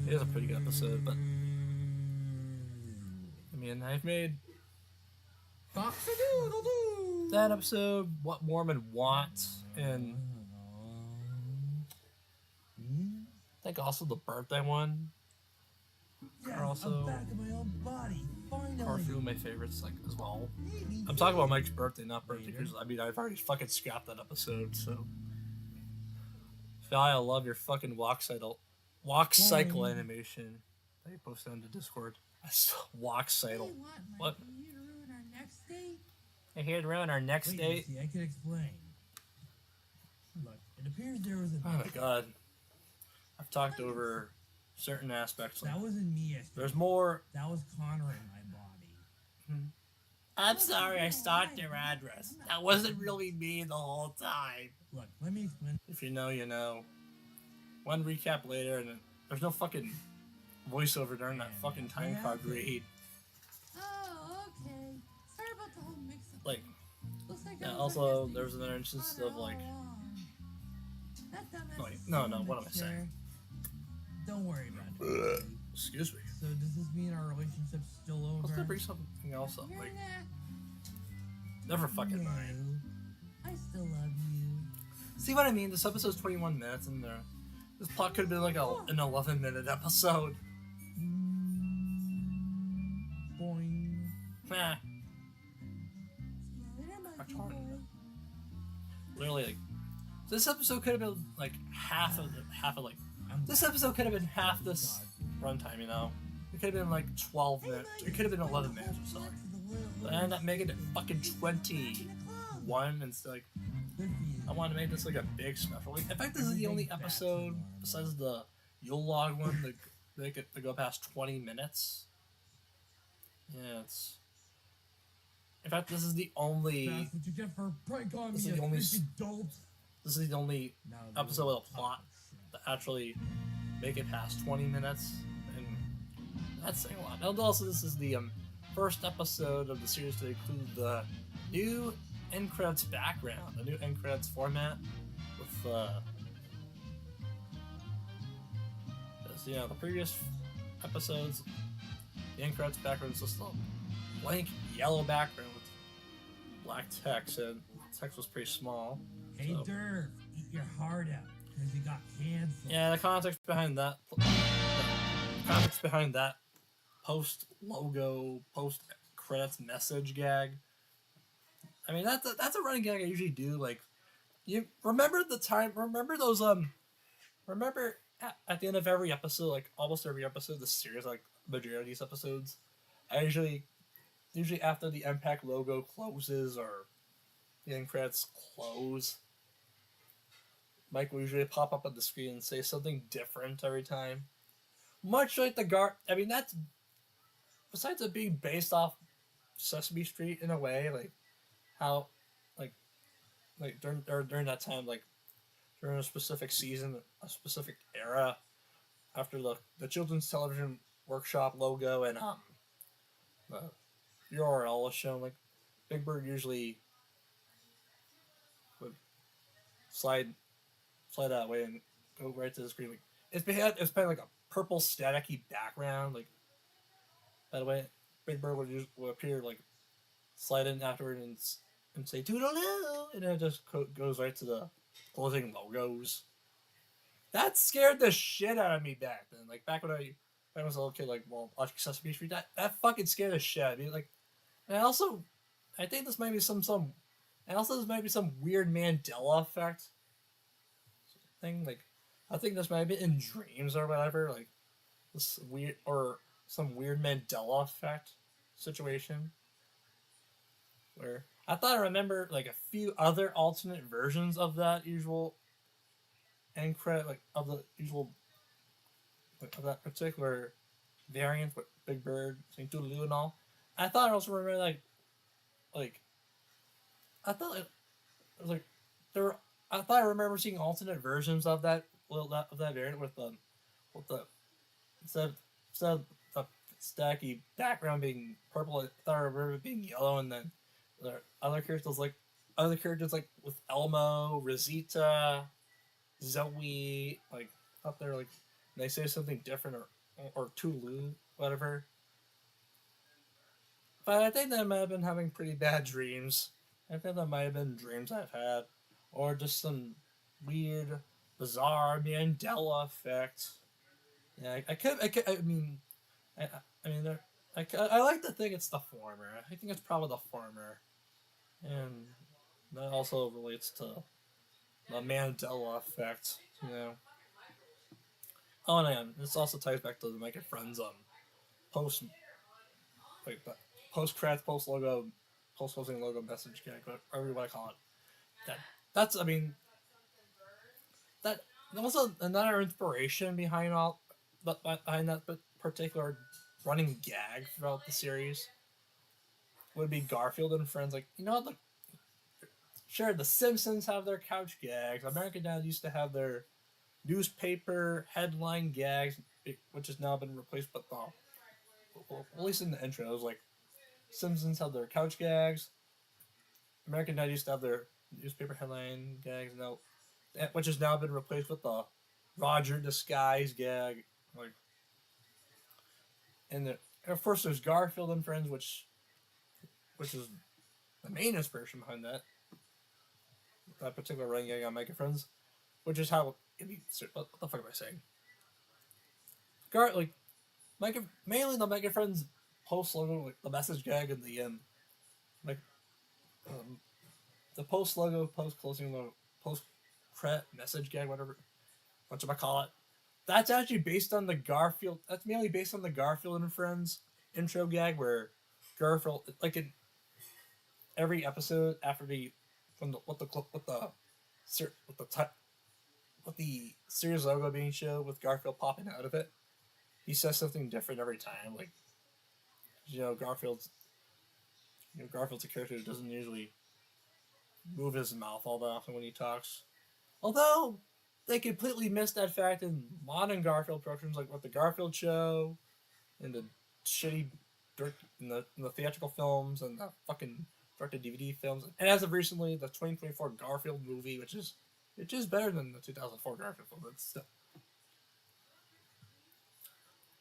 it is a pretty good episode, but I mean, I've made Cock-a-doodle-doo. that episode, What Mormon Wants, and I think also the birthday one Yes, are also I'm back in my own body. Finally. are a few of my favorites, like as well. Maybe I'm talking about Mike's birthday, not birthday, because I mean I've already fucking scrapped that episode. So, Phil, I love your fucking walk cycle Boing. animation that you posted on the Discord. Walk cycle. What? You to ruin our next date? I here to ruin our next Wait, date. see, I can explain. Look, it appears there was a. Oh my god, I've talked over certain aspects. Like, That wasn't me yesterday. there's more. That was Connor in my body. I'm sorry, I stalked your address. That wasn't really me the whole time. Look, let me explain. If you know, you know. One recap later, and there's no fucking voiceover during that fucking time card read. Oh, okay. Sorry about the whole mix-up. Like, Looks like yeah, I was also, underestimating there was another instance Connor of, like, all along. That dumbass wait, is no, so what am I saying? Don't worry about it. Excuse me. So does this mean our relationship's still I was over? gonna bring something else up. You're Like, not. never fucking mind. No, I still love you. See what I mean? This episode's 21 minutes, and this plot could have been like an 11-minute episode. Boing. Nah, Later, monkey Retarded. boy. literally, like, this episode could have been like half of like this episode could have been half this runtime. You know, it could have been like 12 minutes. It could have been 11 minutes or so. But I ended up making it fucking 21, and it's like Good for you. I want to make this like a big special. Like, in fact, this is the only episode besides the Yule log one that make it to go past 20 minutes. Yeah, it's. In fact, this is the only. That's what you get for prank on This me, is you the only freaking dolt. This is the only Now episode with a the plot that actually make it past 20 minutes, and that's saying a lot. And also, this is the first episode of the series to include the new end credits background, the new end credits format with as, you know, the previous episodes, the end credits background is just a blank yellow background with black text, and the text was pretty small. Hey, So- Durf, eat your heart out, because you got cancer. Yeah, the context behind that, post logo, post credits message gag. I mean, that's a running gag I usually do. Like, you remember the time? Remember those Remember at the end of every episode, like almost every episode, the series, like majority of these episodes, I usually after the MPAC logo closes or the end credits close, Mike will usually pop up on the screen and say something different every time. Much like I mean, that's besides it being based off Sesame Street in a way, like how, like during that time, like during a specific season, a specific era, after the Children's Television Workshop logo and the URL was shown, like Big Bird usually would slide that way and go right to the screen. Like it's behind like a purple staticky background. Like, by the way, Big Bird would appear, like slide in afterward and say toodaloo, and then it just goes right to the closing logos. That scared the shit out of me back then. Like back when I was a little kid, like watching Sesame Street, that fucking scared the shit out of me. Like, and I think this might be some weird Mandela effect thing. Like, I think this might have been in dreams or whatever. Like, this weird or some weird Mandela effect situation where I thought I remember like a few other alternate versions of that usual end credit, like of the usual, like, of that particular variant with Big Bird saying toodaloo and all. I thought I also remember I thought it was like I thought I remember seeing alternate versions of that variant with the instead of the stacky background being purple, I thought I remember it being yellow, and then the other characters like with Elmo, Rosita, Zoe, like up there, like they say something different or Tulu, whatever. But I think that I might have been having pretty bad dreams. I think that might have been dreams I've had, or just some weird, bizarre Mandela effect. Yeah, I like to think it's the former. I think it's probably the former, and that also relates to the Mandela effect. You know. Oh, and this also ties back to the Mike and Friends post credits, post closing logo message gag, whatever you want to call it. That was another inspiration behind that particular running gag throughout the series. Would be Garfield and Friends. Like, you know, sure, the Simpsons have their couch gags. American Dad used to have their newspaper headline gags, which has now been replaced. But at least in the intro, it was like Simpsons have their couch gags. American Dad used to have their newspaper headline gags, now, which has now been replaced with the Roger Disguise gag. Like, and of course there's Garfield and Friends, which is the main inspiration behind that particular running gag on Mega Friends, which is how what the fuck am I saying? Mainly the Mega Friends post logo, like the message gag in the end, like the post logo, post closing logo, post credit message gag, whatever, whatchamacallit. That's actually based on the Garfield. That's mainly based on the Garfield and Friends intro gag, where Garfield, like in every episode after the series logo being shown with Garfield popping out of it, he says something different every time. Like, Garfield's a character who doesn't usually move his mouth all that often when he talks. Although they completely missed that fact in modern Garfield productions, like with the Garfield Show, and the shitty in the theatrical films and the fucking directed DVD films, and as of recently, the 2024 Garfield movie, which is better than the 2004 Garfield film. But still,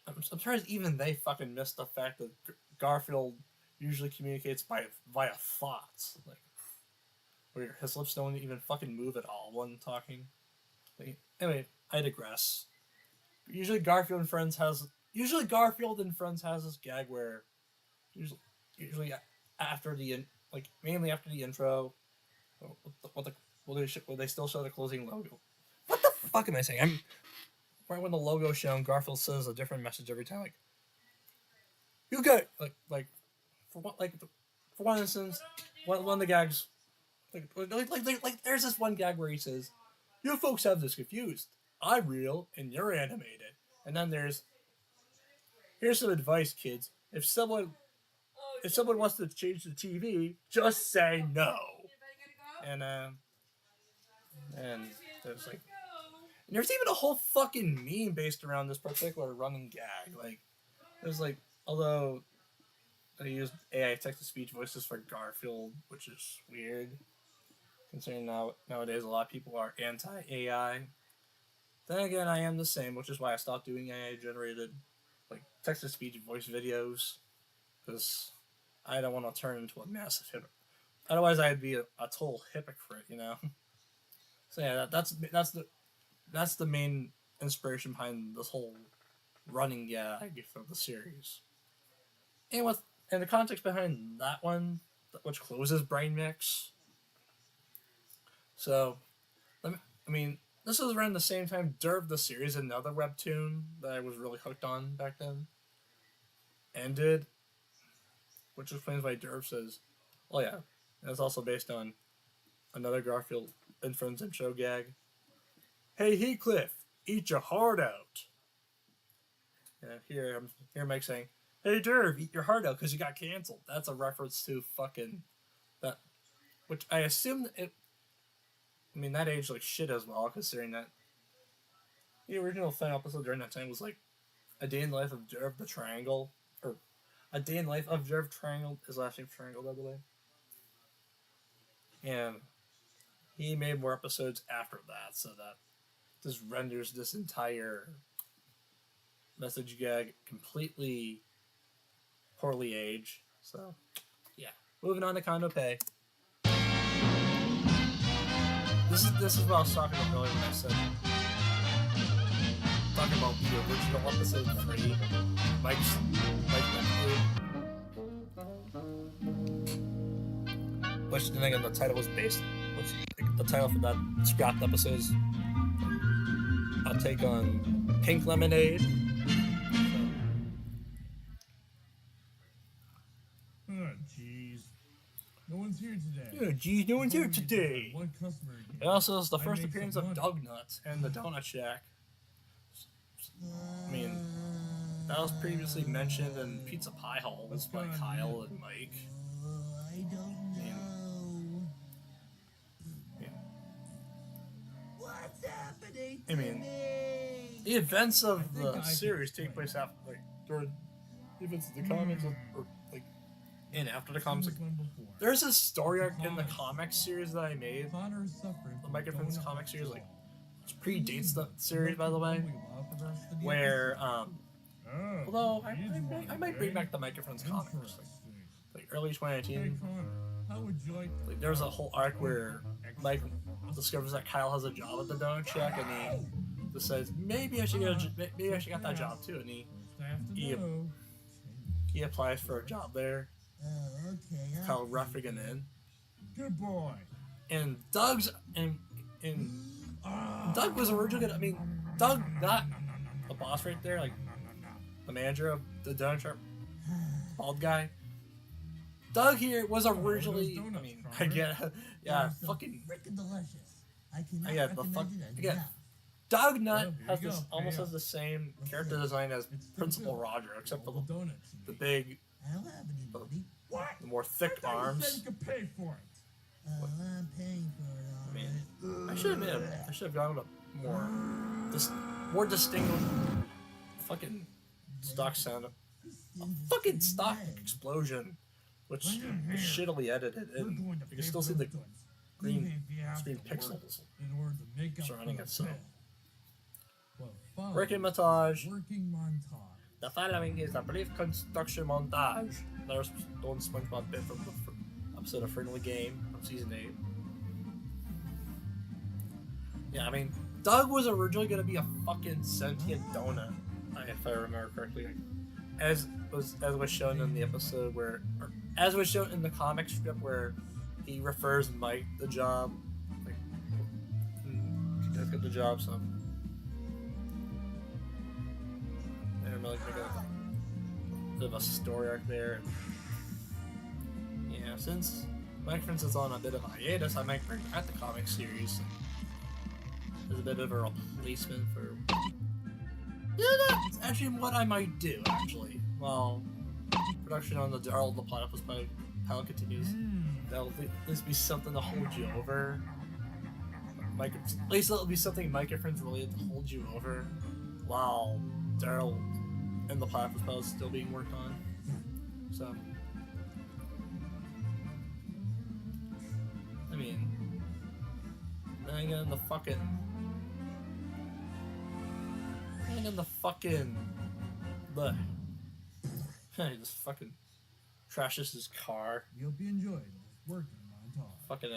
I'm surprised even they fucking missed the fact that Garfield usually communicates via thoughts, like where his lips don't even fucking move at all when talking. Anyway, I digress. Usually Garfield and Friends has this gag where usually after the mainly after the intro, will they still show the closing logo? What the fuck am I saying? Right when the logo's shown, Garfield says a different message every time. Like, you get for one instance, one of the gags, like there's this one gag where he says, "You folks have this confused. I'm real and you're animated." And then here's some advice, kids. If someone wants to change the TV, just say no. And there's even a whole fucking meme based around this particular running gag. Like, there's although they use AI text-to-speech voices for Garfield, which is weird, considering nowadays a lot of people are anti-AI. Then again, I am the same, which is why I stopped doing AI-generated text-to-speech voice videos, because I don't want to turn into a massive hypocrite. Otherwise, I'd be a total hypocrite, So yeah, that's the main inspiration behind this whole running gag for the series. And the context behind that one, which closes Brain Mix. So, this was around the same time Derv the series, another webtoon that I was really hooked on back then, ended, which explains why Derv says, "Oh yeah, that's also based on another Garfield and Friends intro gag. Hey Heathcliff, eat your heart out." And here Mike saying, "Hey Derv, eat your heart out because you got canceled." That's a reference to fucking that, which I assume that aged like shit as well, considering that the original final episode during that time was like A Day in the Life of Derv the Triangle, or A Day in the Life of Derv Triangle, his last name Triangle, by the way. And he made more episodes after that, so that this renders this entire message gag completely poorly aged. So, yeah. Moving on to Kondo Pay. This is what I was talking about earlier when I said talking about the original episode 3, Mike which then again the title was based. The title for that scrapped episode is I'll take on Pink Lemonade. Oh, jeez. No one's here today. Yeah, geez, no one's here today. One customer again. It also is the I first made appearance some of money. Dougnuts and the Donut Shack. That was previously mentioned in Pizza Pie Halls What's by going on Kyle here? and Mike. I don't know. Yeah. What's happening I to mean, me? The events I of think the I can series take explain. place after, during the events of the comics, or in after the comics. Seen this one before. There's a story arc in the comic series that I made. Connor is suffering The from Mike and Friends donut comic series, withdrawal. which predates the series, by the way, We allow for the rest of the where episode. Oh, Although I he's might bring back the wondering. Microphone comics, Interesting. like early Hey, 2019. Connor, how would you like There was a whole arc where Mike discovers that Kyle has a job at the donut shack, and he decides maybe I should get that job too, and he he applies for a job there. Oh, okay. Kyle Ruffigan in, Good boy. and Doug's and Doug was originally gonna. I mean, Doug, not the boss right there, like the manager of the donut shop, bald guy. Doug here was originally. I mean, I get, yeah, fucking. Freaking delicious. I cannot Yeah, the fuck. recommend it Again, enough. Doug Nut Well, has here you this go. almost Hey, has the same character design as It's the Principal bill. Roger, except for All the donuts. you the eat. big, I don't have any money. What? the more thick I thought you said arms. you could pay for it. I'm paying for it all. I mean, I should have gone with a more distinguished, fucking stock sound, a fucking stock explosion, which is shittily edited, We're and going to you can pay still for see the goods, green even if you have screen to work pixels in order to make up surrounding for the itself. bill. Well, fine. Working montage. Working montage. The following is a brief construction montage. There's Stone SpongeBob bit from the episode of Friendly Game from season 8. Yeah, I mean, Doug was originally gonna be a fucking sentient donut, if I remember correctly. Like, as was shown in the episode where, or as was shown in the comic strip where he refers Mike the job, like, he does get the job, so. I don't know, like, make a bit of a story arc there. And, yeah, since Mike Prince is on a bit of a hiatus, I might bring back the comic series as a bit of a replacement for. Yeah, that's actually what I might do, actually. Well, production on the Darl the Platypus pilot continues. That'll at least be something to hold you over. At least that'll be something Microphones related to hold you over while Daryl and the Platypus pilot is still being worked on. So, I mean, hang on the fucking. He just fucking trashes his car. We hope you enjoyed this working montage. Fucking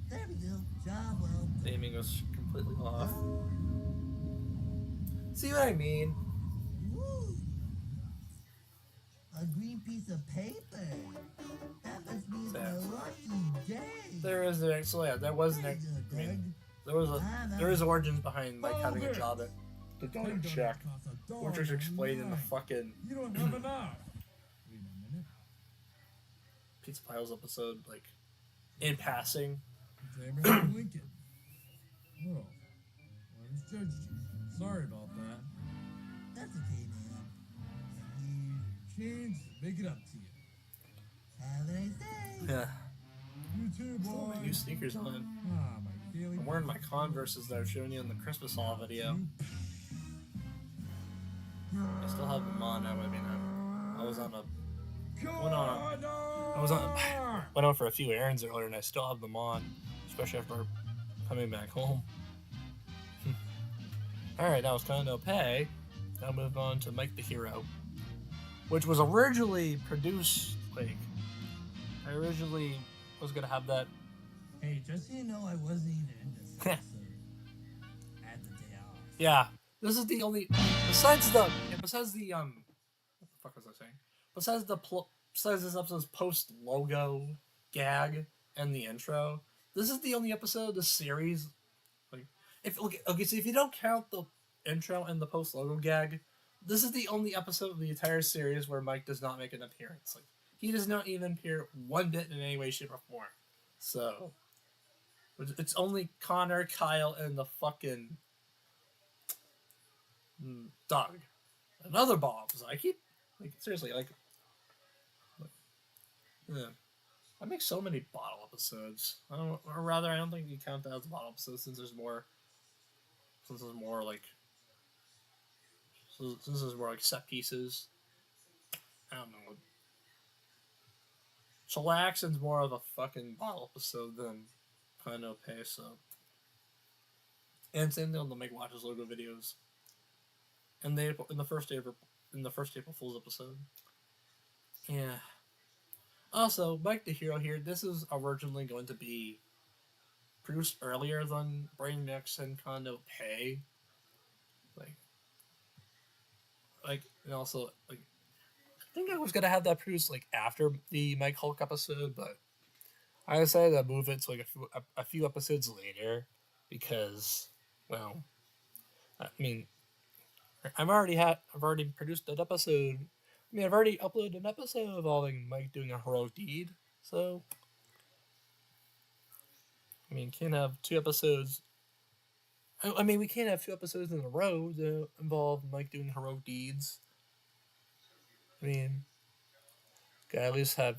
There we go. Job well done. the aiming goes completely off. See what I mean? Woo. A green piece of paper. That must be So, a lucky day. There is an so yeah, there was an Very good, I mean, Doug. there is origins behind Mike having a job at the donut Ten shack, donuts cost $1 which is explained in the $1.99. fucking You don't have enough. Wait a minute. Pizza Piles episode, like in passing. It's Abraham Lincoln. Oh, I misjudged you. Sorry about that. That's okay, man. I need your change to make it up to you. Have a nice day. Yeah, You too, still have boy. my new sneakers on. Ah, my daily. I'm wearing my Converses that I was showing you in the Christmas haul video. I still have them on now. I mean, I was on a went on for a few errands earlier, and I still have them on, especially after coming back home. All right, now it's kind of pay. Now move on to Mike the Hero, which was originally produced. Like, I originally was gonna have that. Hey, just so you know, I wasn't even in this episode. I had the day off. Yeah, this is the only besides the what the fuck was I saying? Besides this episode's post logo gag and the intro, this is the only episode of the series. Like, okay, so if you don't count the intro and the post logo gag, this is the only episode of the entire series where Mike does not make an appearance. Like, he does not even appear one bit in any way, shape, or form. So, it's only Connor, Kyle, and the fucking Doug. Another Bob's. I keep, like, seriously, like, yeah. I make so many bottle episodes. I don't think you count that as a bottle episode since there's more set pieces. I don't know. Chillaxin's more of a fucking bottle episode than Pano Pay, so. And same thing on the Make Watches logo videos. And in the first day of in the first April Fool's episode. Yeah. Also, Mike the Hero here. This is originally going to be produced earlier than Brain Mix and Kondo Pay. And also, I think I was gonna have that produced after the Mike Hulk episode, but I decided to move it to a few episodes later because, well, I mean, I've already produced an episode. I mean, I've already uploaded an episode involving Mike doing a heroic deed, so I mean, can't have two episodes. I mean, we can't have two episodes in a row that involve Mike doing heroic deeds. I mean, gotta at least have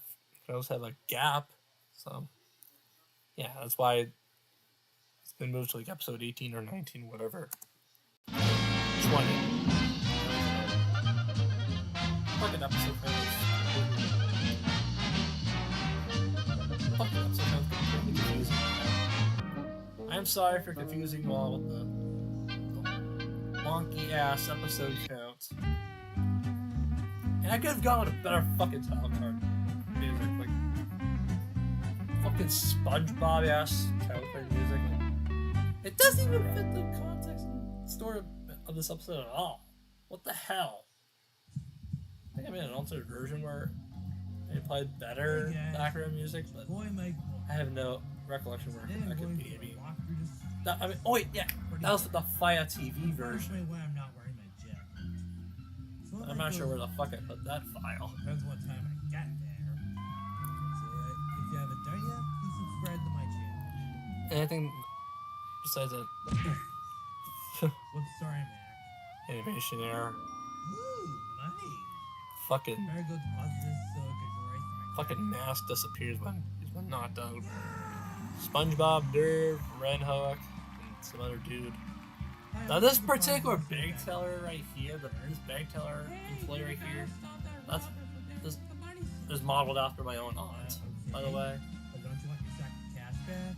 a gap. So, yeah, that's why it's been moved to episode 18 or 19, whatever. 20. Fucking episode sounds completely confusing. I'm sorry for confusing you all with the wonky ass episode count. And I could have gone with a better fucking title card music, fucking SpongeBob ass title card music. It doesn't even fit the context and story of this episode at all. What the hell? I think I made an alternate version where they played better background music, but I have no recollection where that could be. Oh wait, yeah, that was the Fire TV version. I'm not sure where the fuck I put that file. Depends what time I got there. So if you haven't done yet, please subscribe to my channel. Anything besides that What's sorry, Mac? animation error? Ooh, nice. Fucking Better go pause this so it can erase my fucking mask disappears when not done. SpongeBob, Derv, Renhook, and some other dude. Now this particular bag teller right here, this bag teller employee right here, this is modeled after my own aunt, by the way. But don't you want your sack of cash back?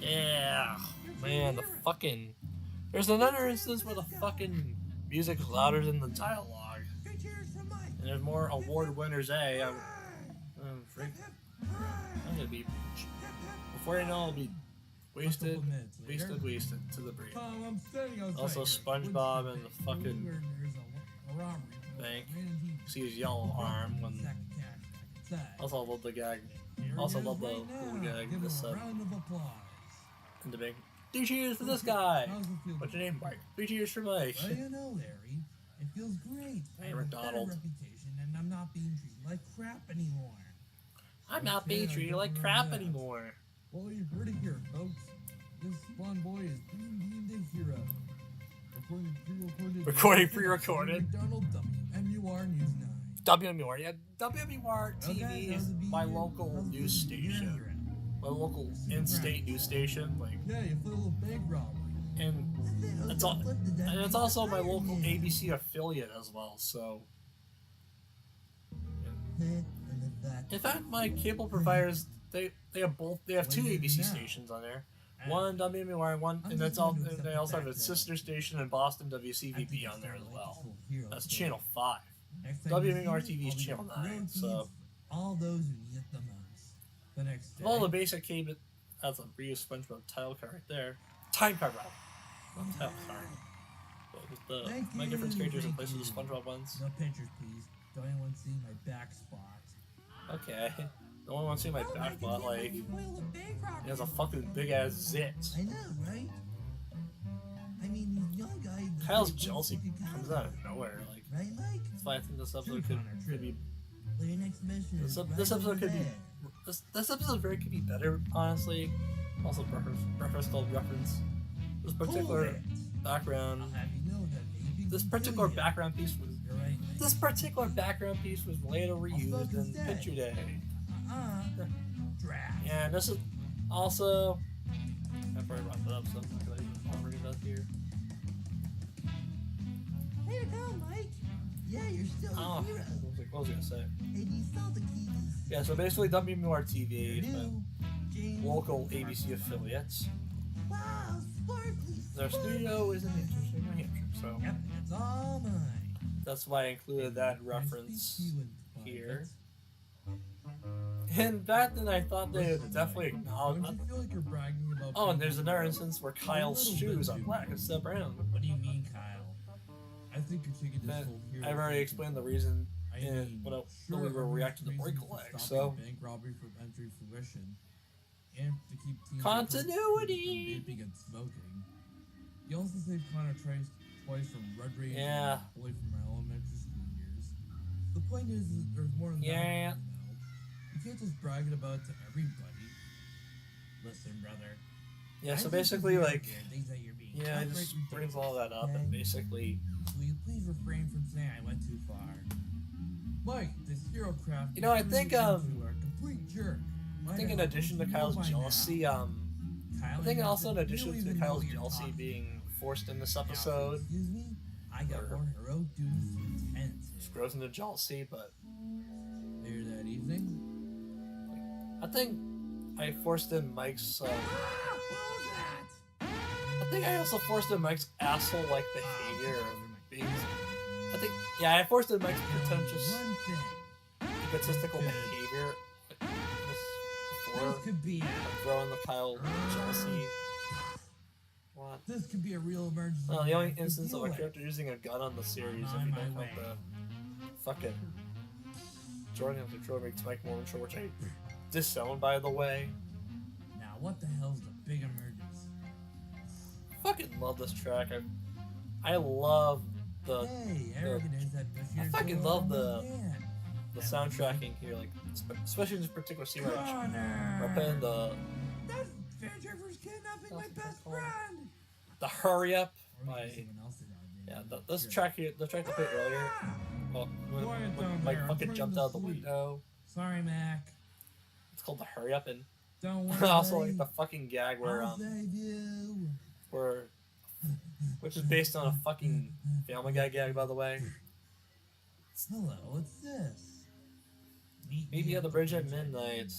Yeah, man, the fucking... There's another instance where the fucking music's louder than the dialogue. And there's more award winners, I'm gonna be... Before you know, I'll be wasted to the brink. Also, SpongeBob and the fucking bank. See his yellow arm when... Also, I love the gag. Also, love the little gag. This in the bank. 3 cheers for this guy. What's your name, Mike? 3 cheers for Mike. Well, you know, Larry, it feels great. I Hey, have a better McDonald. reputation, and I'm not being treated like crap anymore. I'm not being treated like crap anymore. Well, you've heard it here, folks. This Spawn Boy is being deemed a hero. Recording pre-recorded. McDonald WMUR News 9. WMUR, yeah, WMUR TV Okay, is how's it my be- local how's it news be here? station. My local in-state news station, Yeah, you put a little bank robbery. and it's also my local ABC affiliate as well. So, in fact, my cable providers they have 2 ABC stations on there. One WMUR, one, and that's all. And they also have a sister station in Boston, WCVB, on there as well. That's channel 5. WMUR TV is channel 9. So, all those who need it the most. The next day, of all the basic cable, that's a reused SpongeBob title card right there. Time card, rather. Not title card. But with the Thank my different you, characters in thank place of the you. SpongeBob ones. No pictures, please. Don't anyone see my back spot. Okay. No one wants to see my back butt, like, it has a fucking big ass zit. I know, right? I mean, these young guys. Kyle's jealousy comes out of nowhere, like, Right, Mike? that's why I think this episode could be, Well, your next mission this, is this right episode over could be, there. this episode very could be better, honestly. Also, breakfast called reference. This particular Cool it. background, I'll have you know that baby this will particular kill ya. background piece was, You're right, Mike. this particular background piece was later reused in fucking Picture Day. Draft. Yeah, and this is also. I've already brought that up, so I'm not gonna even bring it up here. Here you go, Mike. Yeah, you're still a Oh, hero. what was I gonna say? Hey, do you saw the keys? Yeah, so basically WMUR TV, They're new. James. local ABC affiliates. Wow, sparkly. Their studio is in Manchester, New Hampshire, so Yep, it's all mine. That's why I included that Can I speak reference to you in here. private? And back then I thought they would definitely acknowledge. Don't you feel like you're bragging about Oh, and there's people another who instance where are a Kyle's little bit shoes are too black good? instead of brown. What do you mean, Kyle? I think you're taking this But whole hero I've already thing explained the too reason I in mean, when sure, we were everyone's reacting to reasons Break for Leg, stopping so bank robbery from entering fruition, and to keep teens Continuity! from vaping and smoking. You also saved Connor twice from Red Rage Yeah. and a boy from our elementary school years. The point is that there's more than Yeah. that, you know. You can't just brag it about to everybody. Listen, brother. yeah. I So think basically, these like, are things that you're being yeah, it outright just brings ridiculous, all that up, okay? and basically, Will you please refrain from saying I went too far? Mike, this hero craft. You know, I is think, turning you into a complete jerk. I think in addition to Kyle's jealousy, I think also in addition to Kyle's jealousy being forced in this episode, Excuse me? I got or- more heroic duties to attend just to. grows into jealousy. But Later that evening. I think I forced in Mike's. What was that? I think I also forced in Mike's asshole-like behavior of being. I think, yeah, I forced in Mike's pretentious, One thing. egotistical Good. behavior like, just This before could be throwing the Kyle jealousy. What? This could be a real emergency. Well, the only I have to instance of deal a with. character using a gun on the series, if On you my don't way. count the fucking Jordan of Control makes Mike more mature, which I disown, by the way. Now, what the hell's the big emergency? Fucking love this track. I love the Hey, Eric, it is that Bashir fucking Joel love the- on man. the soundtracking here, like especially in this particular scene where Connor! we're playing the That Fairtrapper's kidnapping my best friend! Hurry Up Or by maybe someone else did that, yeah maybe. this Sure. track here, the track I played earlier. Well, when Quiet down Mike there, I'm fucking trying jumped to out of the sleep. window. Sorry, Mac. It's called the Hurry Up, and Don't worry. also like buddy. the fucking gag where I'll save you. where which is based on a fucking Family Guy gag, by the way. Hello, what's this? Meet me at the bridge at midnight.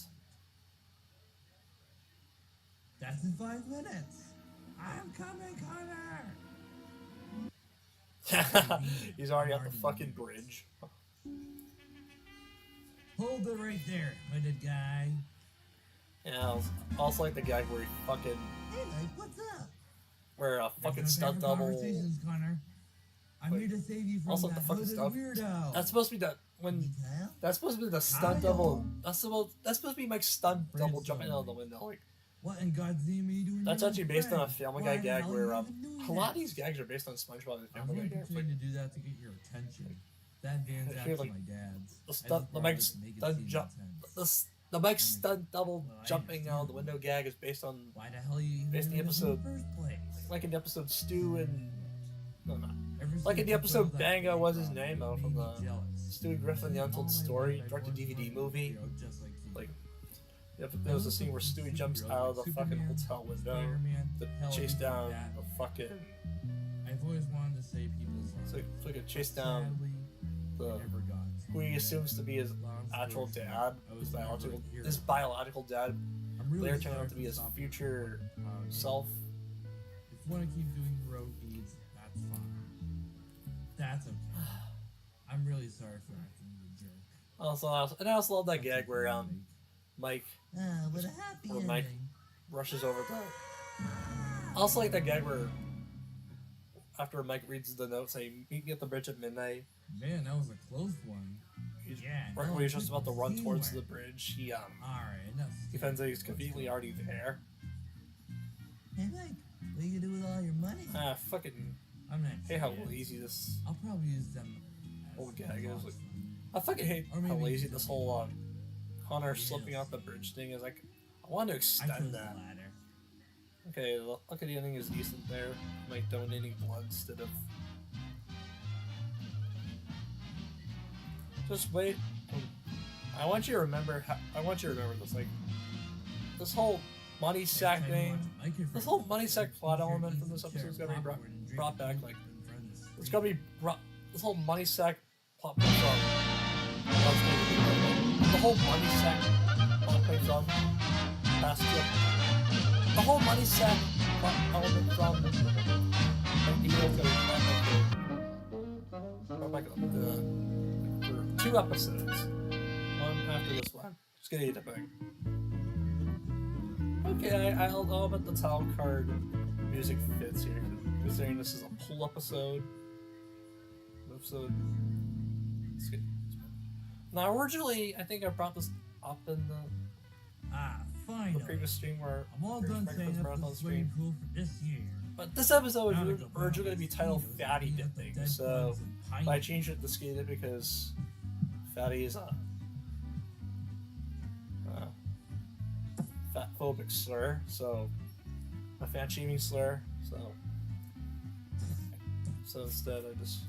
That's in 5 minutes. I'm coming, Connor. He's already at the fucking bridge. Hold it right there, hooded guy. Yeah, also like the gag where he fucking Hey, Mike, what's up? where a That's fucking no stunt time for double. conversations, Connor. I'm Wait, here to save you from also that the fucking hooded stuff. weirdo. That's supposed to be the when Kyle? that's supposed to be the stunt Kyle? double. That's supposed to be Mike's stunt double Friends jumping out of the only. window. Like What in God's name are you doing? that's here, actually my based on a friend? Family Why Guy the gag hell where are you even doing a lot of that? these gags are based on SpongeBob and I'm Family going Guy to gags. continue Like, to do that to get your attention. That Van's Here, actually like, my dad's. the I stunt, just the brought it Mike's to make it stunt seem jump, intense. the Mike's stunt double Well, I jumping out of the understand. window gag is based on Why the hell are you even Based on the doing this in episode- the first place? like in the episode Stu and no, Ever like in since the you episode put that Banga big was his problem, name, though, you from made the me jealous. Stewie Griffin The Untold All my Story life I direct-to-DVD wanted movie. a hero just like you. Like, Yep, there was a scene where Stewie jumps out of the fucking hotel window Spider-Man, to hell, chase things like down that. the fucking. I've always wanted to save people's lives. So like a chase down Sadly, the I never got to. who he assumes to be his Long actual story short, dad, I was his never biological, a hero. his biological dad. I'm really Later turned sorry out to be for his stopping future you. self. If you want to keep doing heroic deeds, that's fine. That's okay. I'm really sorry for acting like a jerk. And I also love that gag where Mike But a happy Or Mike. ending. rushes over the. I also like that gag where after Mike reads the note saying "Meet me at the bridge at midnight," Man, that was a close one. he's Yeah, right no, when he's just about to run teamwork. towards the bridge. He Alright, enough. he finds that he's conveniently already there. Hey, Mike, what are you gonna do with all your money? Fucking. I'm not Hey, how sure yet. lazy this. I'll probably use them. as Old gag is, lost like- money. I fucking hate Or how maybe lazy it's this not. whole Connor Yes. slipping out the bridge thing is. Like, I want to I extend chose the that. latter. Okay, the luck of the ending is decent there. Like donating blood instead of. Just wait. I want you to remember. I want you to remember this. Like, this whole money sack thing. This whole money sack plot element from this episode is gonna be brought back. Like, it's gonna be brought. This whole money sack plot point from. The whole money sack plot point from. Past year. The whole money sack plot element from. Like, you know, it's gonna be brought back to back up. For 2 episodes. One after this one. Skinny dipping. Okay, I'll bet the title card music fits here, considering this is a pull episode. Now, originally, I think I brought this up in the Finally. previous stream where I'm all done saying up the swimming pool for this year. But this episode was Now to go back originally going to be to titled mosquitoes, Fatty beat up the Dipping, dead so bugs and I pine changed it to Skinny Dipping because Fatty is a fat-phobic slur, so a fat-shaming slur, so instead I just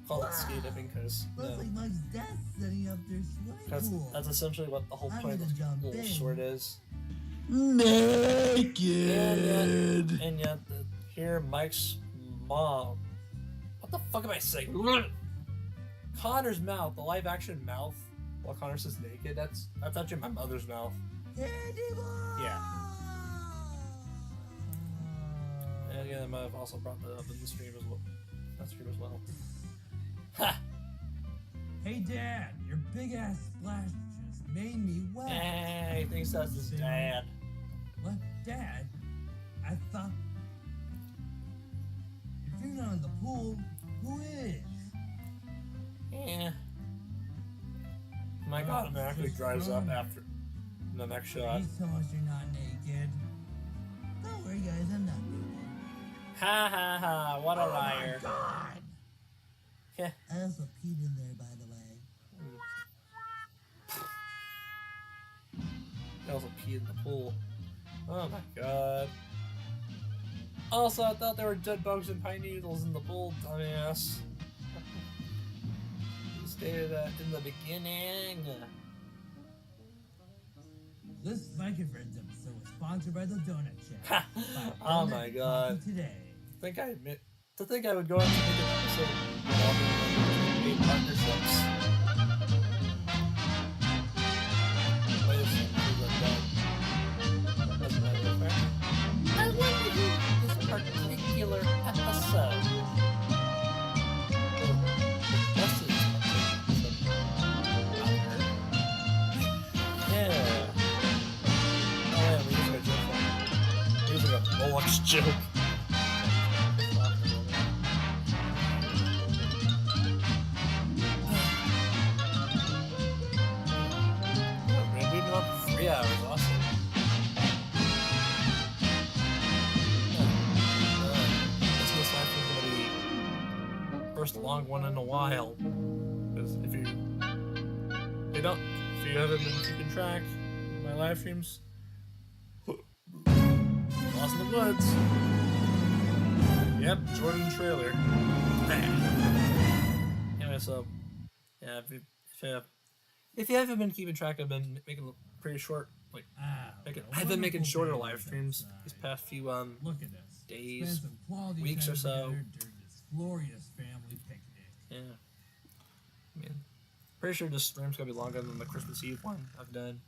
called it Skinny Dipping because Looks like Mike's dad's setting up their swimming pool. that's essentially what the whole I'm point of gonna this jump little in. short is. Naked. And yet, here Mike's mom. What the fuck am I saying? Connor's mouth, the live action mouth, while Connor says naked, that's actually my mother's mouth. Candy bar! Yeah. And again, I might have also brought that up in the stream as well. That stream as well. Ha! Hey, Dad, your big ass splash just made me wet. Hey, he thinks that's his dad. What, Dad? I thought. If you're not in the pool, who is? Yeah. Mike automatically drives up after the next shot. Please tell us you're not naked. Don't worry, guys, I'm not naked. Ha ha ha, what a liar. God! Yeah. I also peed in there, by the way. I also peed in the pool. Oh my god. Also, I thought there were dead bugs and pine needles in the pool, dumbass. You stated that in the beginning. This Mike and Friends episode was sponsored by the Donut Ha! Shop. Oh my god. Today. To think I would go out to make an episode involving paid partnerships. Wait a second, who's that done? Doesn't matter, okay? I wonder who this particular episode. This is yeah. Oh yeah, we're using a joke. We're using a Rolex joke. We've been up for 3 hours, awesome. This looks like it's gonna be first long one in a while. Because if you haven't been keeping track of my live streams, Lost in the Woods. Yep, Jordan trailer. Anyway, so yeah, if you haven't been keeping track, I've been making pretty short, like I've been making shorter live streams these past few Look at us. days, Spend some quality weeks time or so. together during this glorious family picnic. Yeah. I mean, pretty sure this stream's gonna be longer than the Christmas Eve one I've done.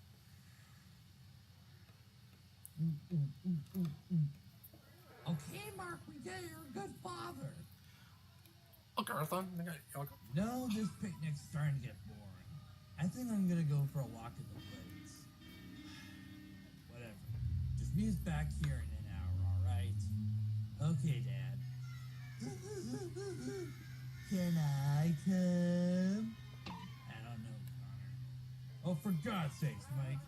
Okay, Mark, we get it. You're a good father. Okay, Arthur. No, this picnic's starting to get boring. I think I'm gonna go for a walk in the woods. Whatever. Just meet us back here in an hour, alright? Okay, Dad. Can I come? I don't know, Connor. Oh, for God's sakes, Mike.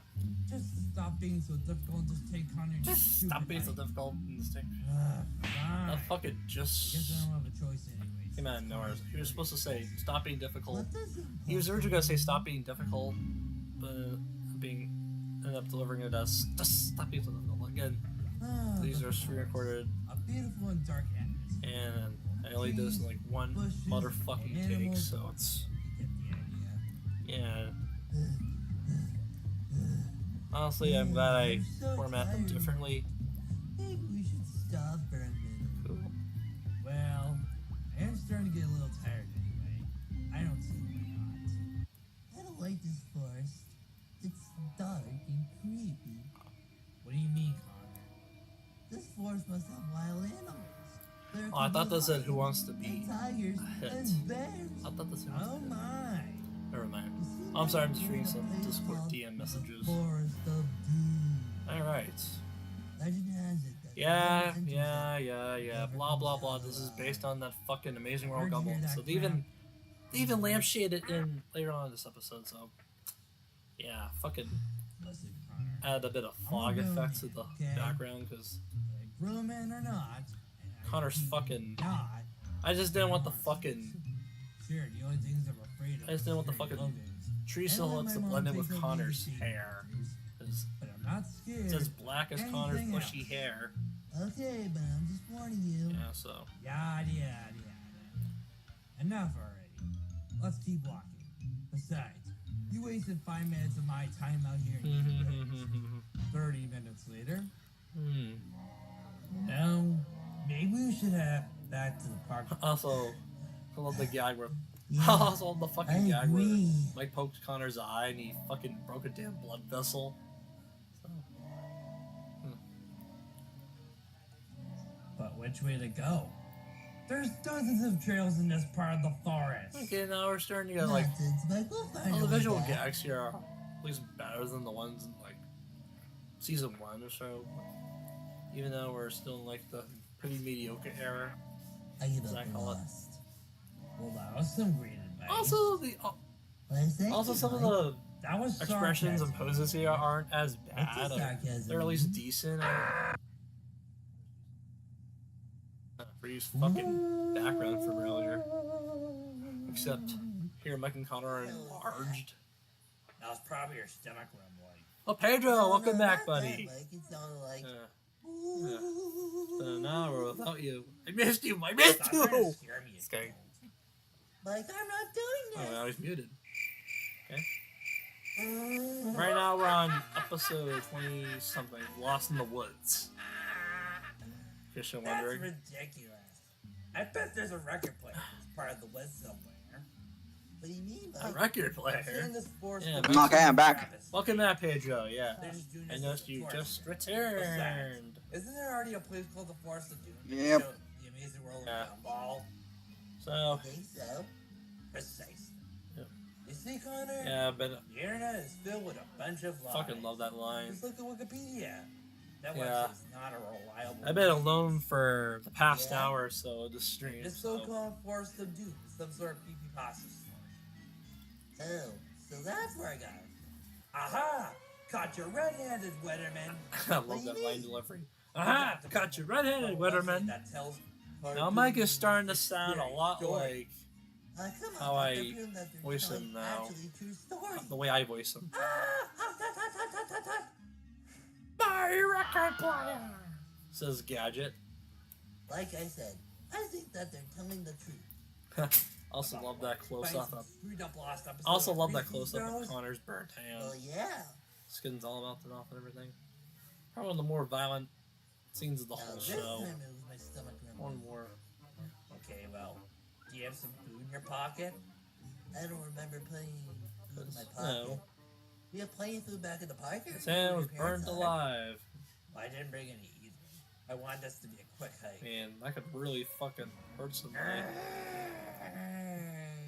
Just stop being so difficult and just take Connor to Just stop being so difficult in this thing. Fine. That fucking I just guess I don't have a choice anyways. came out of nowhere. He was supposed to say, stop being difficult. What does it He was originally going to say, stop being difficult, but ended up delivering it as, just stop being so difficult. Again, these are screen recorded, A beautiful and dark atmosphere. and I only did this in like one motherfucking take, so it's, You get the idea. yeah. Honestly, I'm glad I format them differently. Maybe we should stop for a minute. Cool. Well, I am starting to get a little tired anyway. I don't see why not. I don't like this forest. It's dark and creepy. What do you mean, Connor? This forest must have wild animals. Oh, I thought that said who wants to be. tigers hit. and bears. I thought that said Oh my. Never mind. I'm sorry, I'm just reading some Discord DM messages. Forest of Doom. Alright. Legend has it that Yeah. never Blah blah blah. This is based on that fucking Amazing World Where'd you hear Gumball. that So they even lampshaded in later on in this episode. So yeah, fucking Listen, Connor. add a bit of fog effects to the background because Grooming or not, and I Connor's repeat, fucking. not. I just didn't want the fucking Sure, the only things I'm afraid of. I just didn't want the is scary fucking logos. tree And when silhouettes to my blend mom in with takes over Connor's the hair. secrets, 'Cause But I'm not scared. it's as black as Connor's Anything bushy else? hair. Okay, but I'm just warning you. Yeah, so. Yada yada yada. Enough already. Let's keep walking. Besides, you wasted 5 minutes of my time out here. in these woods. 30 minutes later. Now, maybe we should head back to the park. Also, I love the gag where. Yeah, Also, love the fucking I gag where agree. Mike poked Connor's eye and he fucking broke a damn blood vessel. So, But which way to go? There's dozens of trails in this part of the forest. okay, now we're starting to get like. Methods, but we'll find All a the way visual back. gags here are at least better than the ones in like season 1 or so. Even though we're still in like the pretty mediocre era. I give As up I and call it. lost. Well, that was some great advice. Also, the Why, thank also you, some of Mike. the that was expressions sarcasm. and poses here aren't as It's bad. a sarcasm. They're at least decent. Reuse fucking background from earlier. Except here, Mike and Connor are enlarged. That was probably your stomach rumbling. Oh, Pedro, welcome No, back, not that, buddy. Mike. It sounded like. Yeah. So now we're without you. I missed you. I missed Stop trying to you. scare me This guy. again. Mike, I'm not doing Oh, this. now he's muted. Okay. Right now we're on episode 20 something, Lost in the Woods. In case you're That's wondering. ridiculous. I bet there's a record player in this part of the woods somewhere. What do you mean, A Mike? record Here in player. this forest. Yeah, of- Mike. Okay, I'm back. Travis, Welcome back, Pedro. Yeah. they're just doing I this noticed as a you tourist. just returned. Isn't there already a place called the Forest of Doom? Yep. Show The Amazing World Yeah. of Gumball. So, I think so. Precisely. Yep. You see, Connor? yeah, but The internet is filled with a bunch of lies. fucking love that line. Just look at Wikipedia. That Yeah. website's not a reliable. I've been alone for the past Yeah. hour or so of the stream. This So. so-called Forest of Doom is some sort of creepypasta story. Oh, so that's where I got it. Aha! Caught you red-handed, Weatherman. I What love do you that line mean? delivery. Aha! Got you red-handed, Weatherman. That tells Now Mike is starting to sound a lot story. like Come on, How Dr. I Boone, that they're voice telling him now. Actually, true story. the way I voice him. My record player. Says Gadget. Like I said, I think that they're telling the truth. Also love that close up of. Screwed up last episode Also of love that Freaky close up Girls. of Connor's burnt Well, hand. yeah. Skin's all melted off and everything. Probably one of the more violent scenes of the Now whole this show. time it was my stomach One rumbling. more. Okay, well, do you have some food in your pocket? I don't remember putting food in my No. pocket. We have plenty of food back in the park. His hand was burnt alive. I didn't bring any either. I wanted this to be a quick hike. Man, that could really fucking hurt somebody.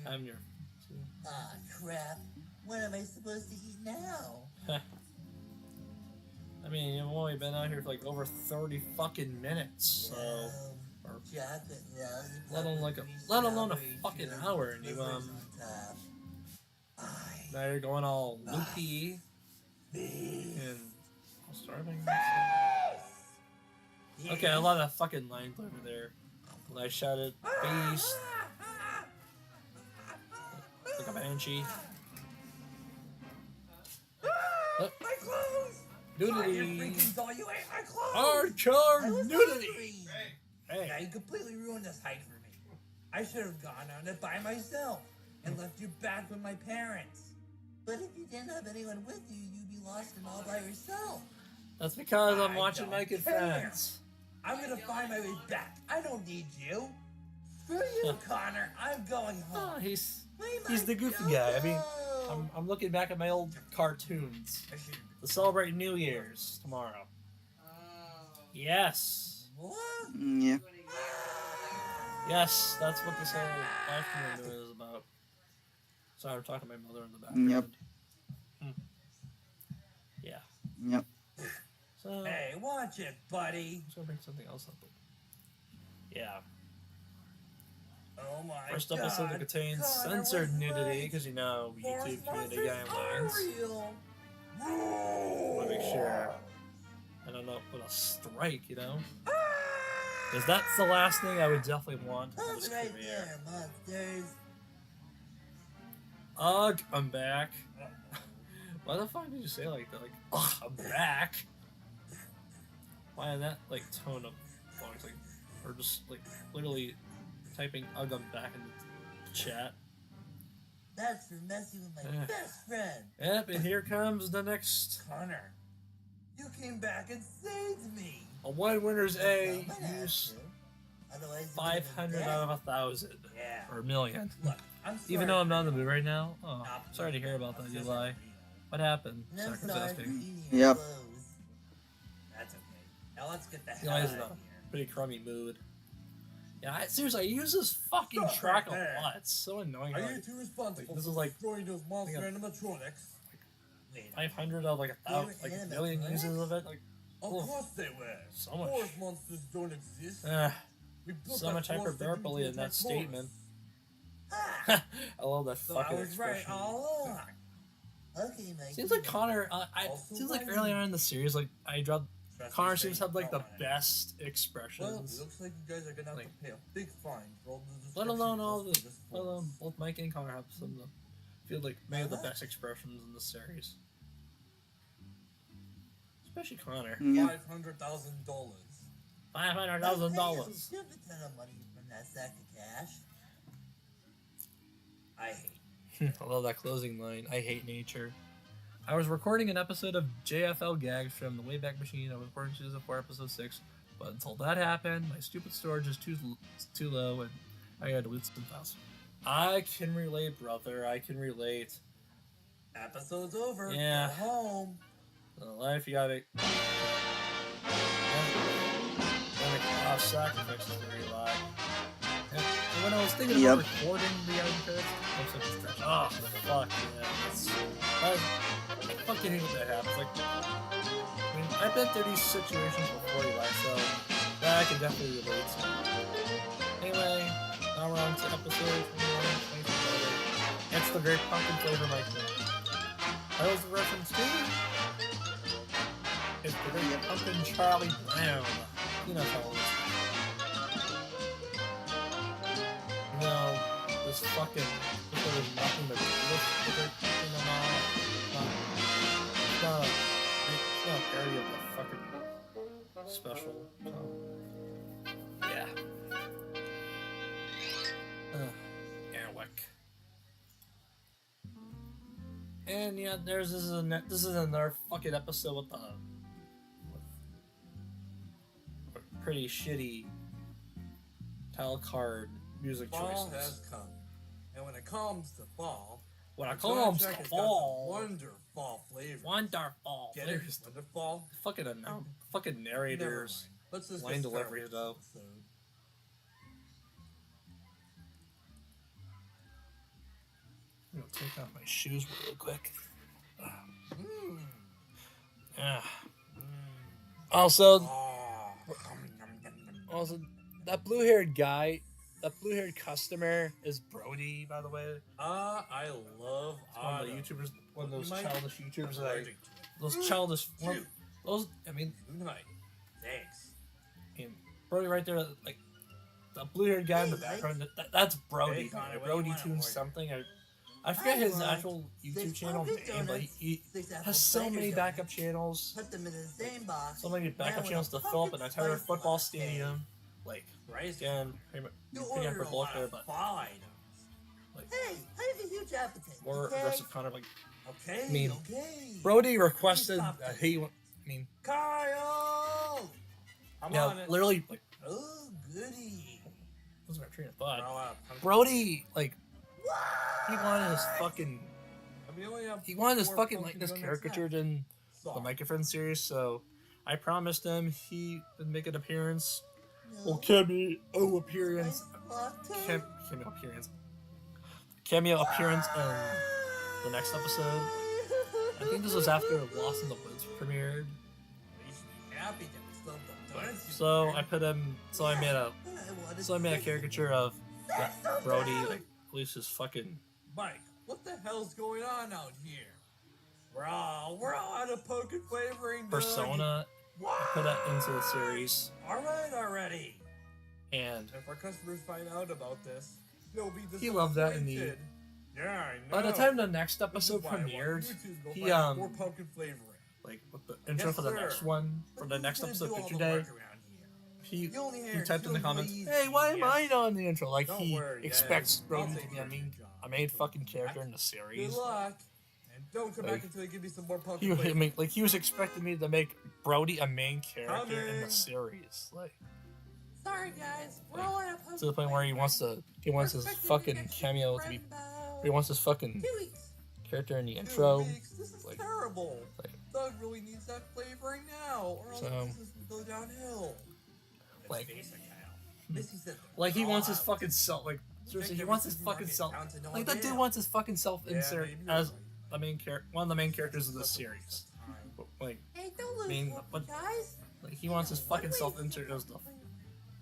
I'm your. Ah, crap. What am I supposed to eat now? I mean, you've only been out here for like over 30 fucking minutes, so. or- Chocolate lollipop Let alone with like a, green let alone a strawberry fucking jam hour, and with you licorice on top. Aye. now you're going all loopy and all starving. Okay, I love that fucking line over there. When I shouted, "Beast!" like a banshee. Look, My clothes! nudity. You freaking doll, you ate my clothes! Hardcore I was nudity. hungry. Hey, Yeah, you completely ruined this hike for me. I should have gone on it by myself and left you back with my parents. But if you didn't have anyone with you, you'd be lost and all by yourself. that's because I'm I watching don't Mike and care. Friends. I'm gonna find my way back. I don't need you. Screw you, Connor. I'm going Oh, home. he's We He's the must goofy go guy. I mean, home. I'm looking back at my old cartoons I should. to celebrate New Year's tomorrow. Yes. What? Yeah. Yes, that's what this whole live stream is about. Sorry, I'm talking to my mother in the background. Yep. Yeah. Yep. So, Hey, watch it, buddy. I'm just gonna bring something else up. Yeah. Oh my First God. episode that contains Connor censored was nudity, right. because you know, YouTube Forest community monsters are guidelines. real. I want to make sure I don't know put a strike, you know? Because that's the last thing I would definitely want on Who's this right premiere. there, monsters? Ugh, I'm back. Why the fuck did you say it like that? Like, ugh, I'm back. Why in that like tone of voice, like, or just like literally typing "ugh, I'm back" in the chat. That's for messing with my Yeah. best friend. Yep, and here comes the next. Connor, you came back and saved me. A one winner's A. Someone has Use to. Otherwise, it 500 would've been out of 1,000 Yeah. or a million. Look, I'm sorry. Even though I'm not in the mood right now. Oh, Not sorry to hear about that, Eli. What happened? dead. No Sorry, sorry for asking. eating your Yep. clothes. That's okay. Now let's get the hell Eli's out in of a here. pretty crummy mood. Yeah, seriously, I use this fucking Stop track right a there. lot. It's so annoying. Are Like, you two responsible this for is like- destroying those monster like animatronics? Wait, 500 of like a thousand, like a million uses of it. Like, of Oof. course they were. So much. Forest monsters don't exist. We built so that much forest to hyperbole in that attack statement. Ha! I love that So I fucking was right expression. all along. Okay, Mike. Seems like Connor. Also Seems like right. earlier in the series, like I dropped. Trust Connor me, seems to Shane, have like the don't mind. best Well, it expressions. looks like you guys are gonna have Like- to pay a big fine for all the Let destruction alone all caused the, by this let alone forest. both Mike and Connor have some of the, feel like maybe the best expressions in the series. Especially Connor. Yep. $500,000. $500,000. A stupid ton of money from that sack of cash. I hate. I love that closing line. I hate nature. I was recording an episode of JFL Gags from the Wayback Machine. I was recording season 4, episode 6. But until that happened, my stupid storage is too low, and I had to delete some files. I can relate, brother. I can relate. Episode's over. Yeah. Go home. In life, you gotta. Sacrifices very lot. And when I was thinking Yep. about recording the end credits, I was like, stretch. Oh, fuck yeah. I fucking hate when that happens. Like, I mean, I've been through these situations before, Eli, so that I can definitely relate to. Anyway, now we're on to episode 21. It's the Great Pumpkin Flavor Micro. That was the reference to. It's the Great Pumpkin Charlie Brown. You know how it is. No, this fucking. This one is nothing but this Great Pumpkin and all. It's not a parody of the fucking special. Yeah. Airwick. And yeah, this is another fucking episode with pretty shitty title card music Fall choices. has come. And when it comes to fall, When I the call them soundtrack has got the fall, wonderful flavor. wonderful. Get There's it? Wonderful? fucking fucking Never narrators. mind. Let's just line get started delivery, with though. this episode. I'm gonna take off my shoes real quick. Mm. Yeah. Mm. Also, Oh. also, that blue-haired guy, that blue-haired customer is Brody, by the way. I love One of the Otto. YouTubers, one of those You might- childish YouTubers that Allergic to it. those childish, Shoot. those. I mean, Tonight. Thanks. Brody right there, like the blue-haired guy in the Hey, background. That's Brody. Hey, Connor, what do you Brody want tunes for you? something. I forget his want actual YouTube 6 channel pumpkin name, but donuts, he 6 apple has so cider many donuts. backup channels. Put them in the same box. So many and backup with channels a to fill up an pumpkin entire spice football latte. stadium. Like, Right? again, You pretty order for a both lot there, of but fall items. like Hey, I have a huge appetite. more okay? aggressive kind of like Okay. I mean, Okay. Brody requested Stop that it. he. I mean, Kyle! I'm yeah, on it. literally, like, Oh, goody. what's my train of thought? Throw out pumpkin. Brody, like, he wanted his fucking. And we only have He wanted his 4 fucking pumpkin likeness donuts caricatured in left. the Microphone series, so I promised him he would make an appearance. No. Well, Kemi, appearance. Cameo appearance in the next episode. I think this was after Lost in the Woods premiered. You should be happy that we still have the donuts. So I put him. So I made a caricature of Brody, like Lisa's fucking Mike, what the hell's going on out here? We're all out of pumpkin flavoring. persona. I put that into the series, All right, already. and If our customers find out about this, they'll be disappointed. he loved that in the. Yeah, I know. By the time the next This is episode why I want premiered, you to go he find more pumpkin flavoring. like with the intro Yes, for the sir. next one, for But the who's next gonna episode do all picture the day, work around here? he You only he hired typed in the two comments, lazy "Hey, why am I yes. not on the intro?" Like Don't he worry, expects I'll Brody to take be care of your job. a main fucking character in the series. Good luck. And don't come Like, back until you give me some more He, pumpkin I flavor. mean, like he was expecting me to make Brody a main character in the Coming. series, like Sorry, guys. We're all out of to the point where he wants his fucking cameo to be, he wants his fucking 2 weeks. character in the 2 intro. weeks? This is like- terrible. like- Doug really needs that flavoring now, or else So- business will go downhill. Like- Let's face it, Kyle. Missy said they're Like he all wants his out. fucking self, like seriously, he every wants his supermarket fucking self. down to no Like that dude avail. wants his fucking self Yeah, insert maybe you're as right. the main character, one of the main characters of the series. Like Hey, don't lose mean, hope, what- guys. he wants his fucking self insert as the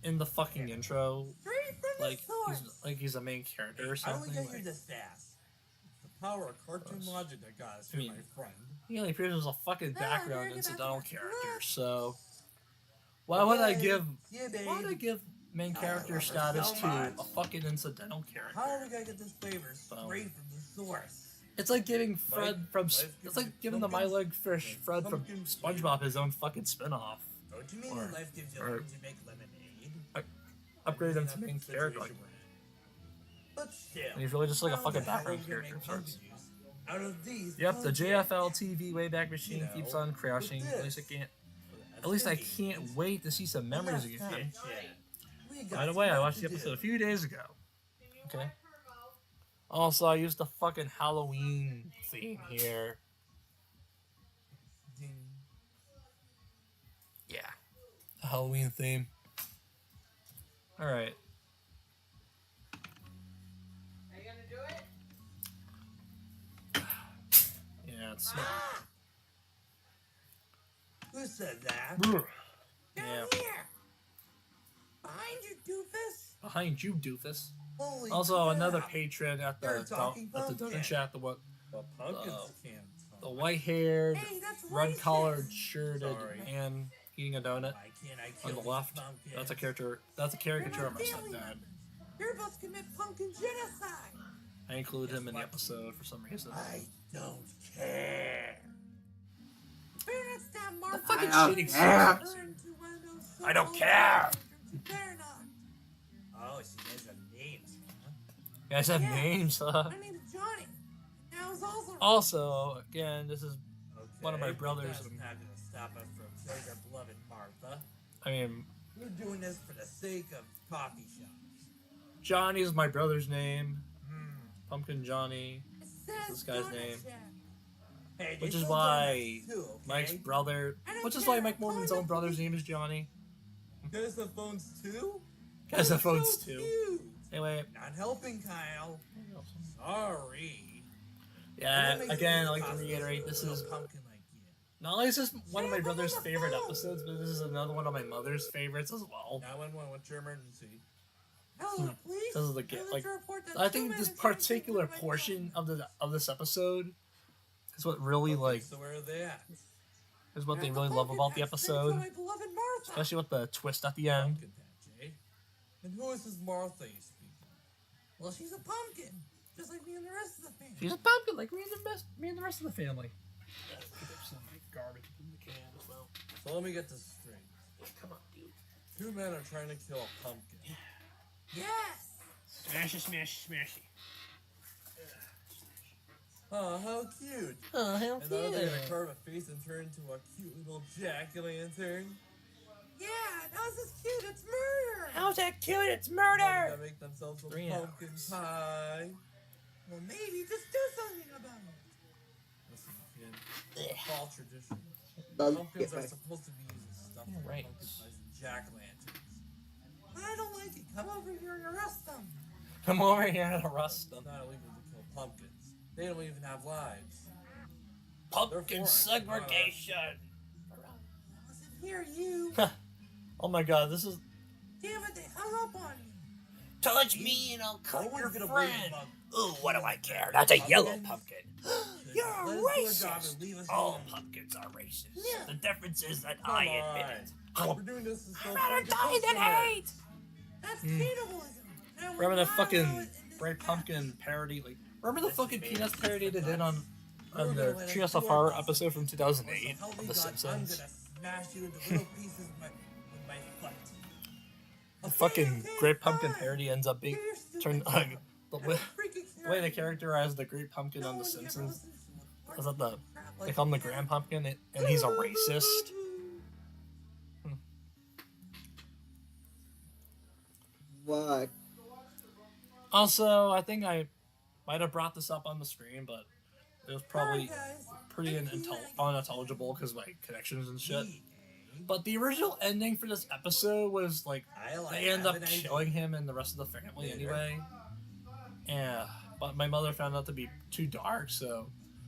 in the fucking intro. Straight from Like the source. he's a main character or I only something. got you Like, this fast. It's the power of cartoon logic that got us I here, mean, my friend. he only appears as a fucking Ah, background you're incidental about to character. So why would I Okay. give Yeah, why would I babe. give main I character love her status so to much. a fucking incidental How character? are we gonna get this flavor straight from the source? It's like giving Fred from life it's gives like you giving the My pumpkins, Leg Fish and Fred from pumpkins SpongeBob his own fucking spin-off. Don't you mean Or- that life gives you or- lemons to make lemonade? Upgrade him That's to the main character. Like, situation we're in. But still, and he's really just like a how fucking the hell background are we gonna character. make So pumpkin it's- juice out of these Yep, the pumpkins? JFL TV Wayback Machine You keeps know, on crashing. with At least I this. can't. At least I can't wait to see some memories We again. got By the way, I stuff watched to the episode do. a few days ago. Okay. Also, I used the fucking Halloween theme here. Ding. Yeah. The Halloween theme. Alright. Are you gonna do it? Yeah, it's. Who said that? Yeah. Down here. Behind you, doofus. Behind you, doofus. Holy Also, crap. another patron at You're the talking donut pumpkin. chat. The what? The pumpkins Uh, can't The talk. white-haired, Hey, that's red-collared, racist. shirted Sorry. man eating a donut Why can't I on kill the these left. pumpkins? That's a character. That's a caricature of my They're not stepdad. family You're about to commit pumpkin genocide. I included him in the What? episode for some reason. I don't care. Better not stab Martha. fucking I don't shitty care. series. Turn to one of those I don't so-called care. bastards. Better not. Oh, she has a name. Huh? You guys have Yeah. names, huh? My name is Johnny. Now it's also. Also, again, this is. Okay, One of my but brothers That's and- not gonna stop us from killing our beloved Martha. I mean, We're doing this for the sake of coffee shops. Johnny is my brother's name. Hmm. Pumpkin Johnny, It says this guy's Donut name. Shack. Hey, which they is sell why donuts too, okay? Mike's brother. I don't Which is care. why Mike Mormon's Call own it brother's the- name is Johnny. Guys have phones too? Guys have That's phones so too. cute. Anyway, Not helping, Kyle. Sorry. yeah. What makes Again, you I like to possible reiterate, this little is pumpkin like you. not only is this one of my Shut up brother's on the favorite phone. episodes, but this is another one of my mother's favorites as well. 911, what's your emergency? Hello, police. This is the I'd like. to report that I two think men this are trying to particular take my portion of this episode is what really like So where are they at? is what phone. they At really love pumpkin about the patch to episode, my beloved Martha. especially with the twist at the end. Pumpkin patch, eh? And who is this Martha you speak of? Well, she's a pumpkin, just like me and the rest of the family. She's a pumpkin like me and the rest of the family. Pick up some garbage in the can as well. So let me get this straight. Come on, dude. Two men are trying to kill a pumpkin. Yes. Smash it, smash it, smash it. Oh, how cute. Oh hell And now they're gonna carve a face and turn into a cute little jack-o'-lantern. Yeah. How's this cute? It's murder. How's that cute? It's Now murder! they gotta make themselves a 3 pumpkin hours. pie. Well, maybe just do something about it. Listen, kid. Fall tradition. Does Pumpkins get are back. supposed to be used as stuff Yeah, for right. pumpkin pies and jack-o'-lanterns. But I don't like it. Come over here here and arrest them. Come over here and arrest them. It's not illegal to kill pumpkins. They don't even have lives. Pumpkin foreign. segregation. Listen here, you. Oh my god, this is. Damn it, they hung up on me. Touch me and I'll No cut one's your gonna believe friend. about Ooh, what do I care? That's a yellow pumpkin. You're Let us do our job racist. and leave us All alone. pumpkins are racist. Yeah. The difference is that Come I admit on. it. We're doing this to I'd rather die than hate. That's cannibalism. And we're Remember the not fucking allowed in this Great town. Pumpkin parody? Like, remember the fucking Peanuts parody they did on We're the gonna let Treehouse us of do Horror our episode from So 2008 help me of The God, I'm Simpsons? gonna smash you into little pieces with my foot. The Okay, fucking okay, Great Pumpkin fine. parody ends up being You're stupid. turned. I The don't way, freaking care. the way they characterize the Great Pumpkin on The No one ever Simpsons listens to is that the crap they like call him the that. Grand Pumpkin and he's a racist. What? Also, I think I might have brought this up on the stream, but it was probably Alright, guys. pretty Thank you, unintelligible because my connections and shit. Me, But the original ending for this episode was like I like they end up having ideas. killing him and the rest of the family Later. anyway. Yeah, but my mother found out to be too dark, so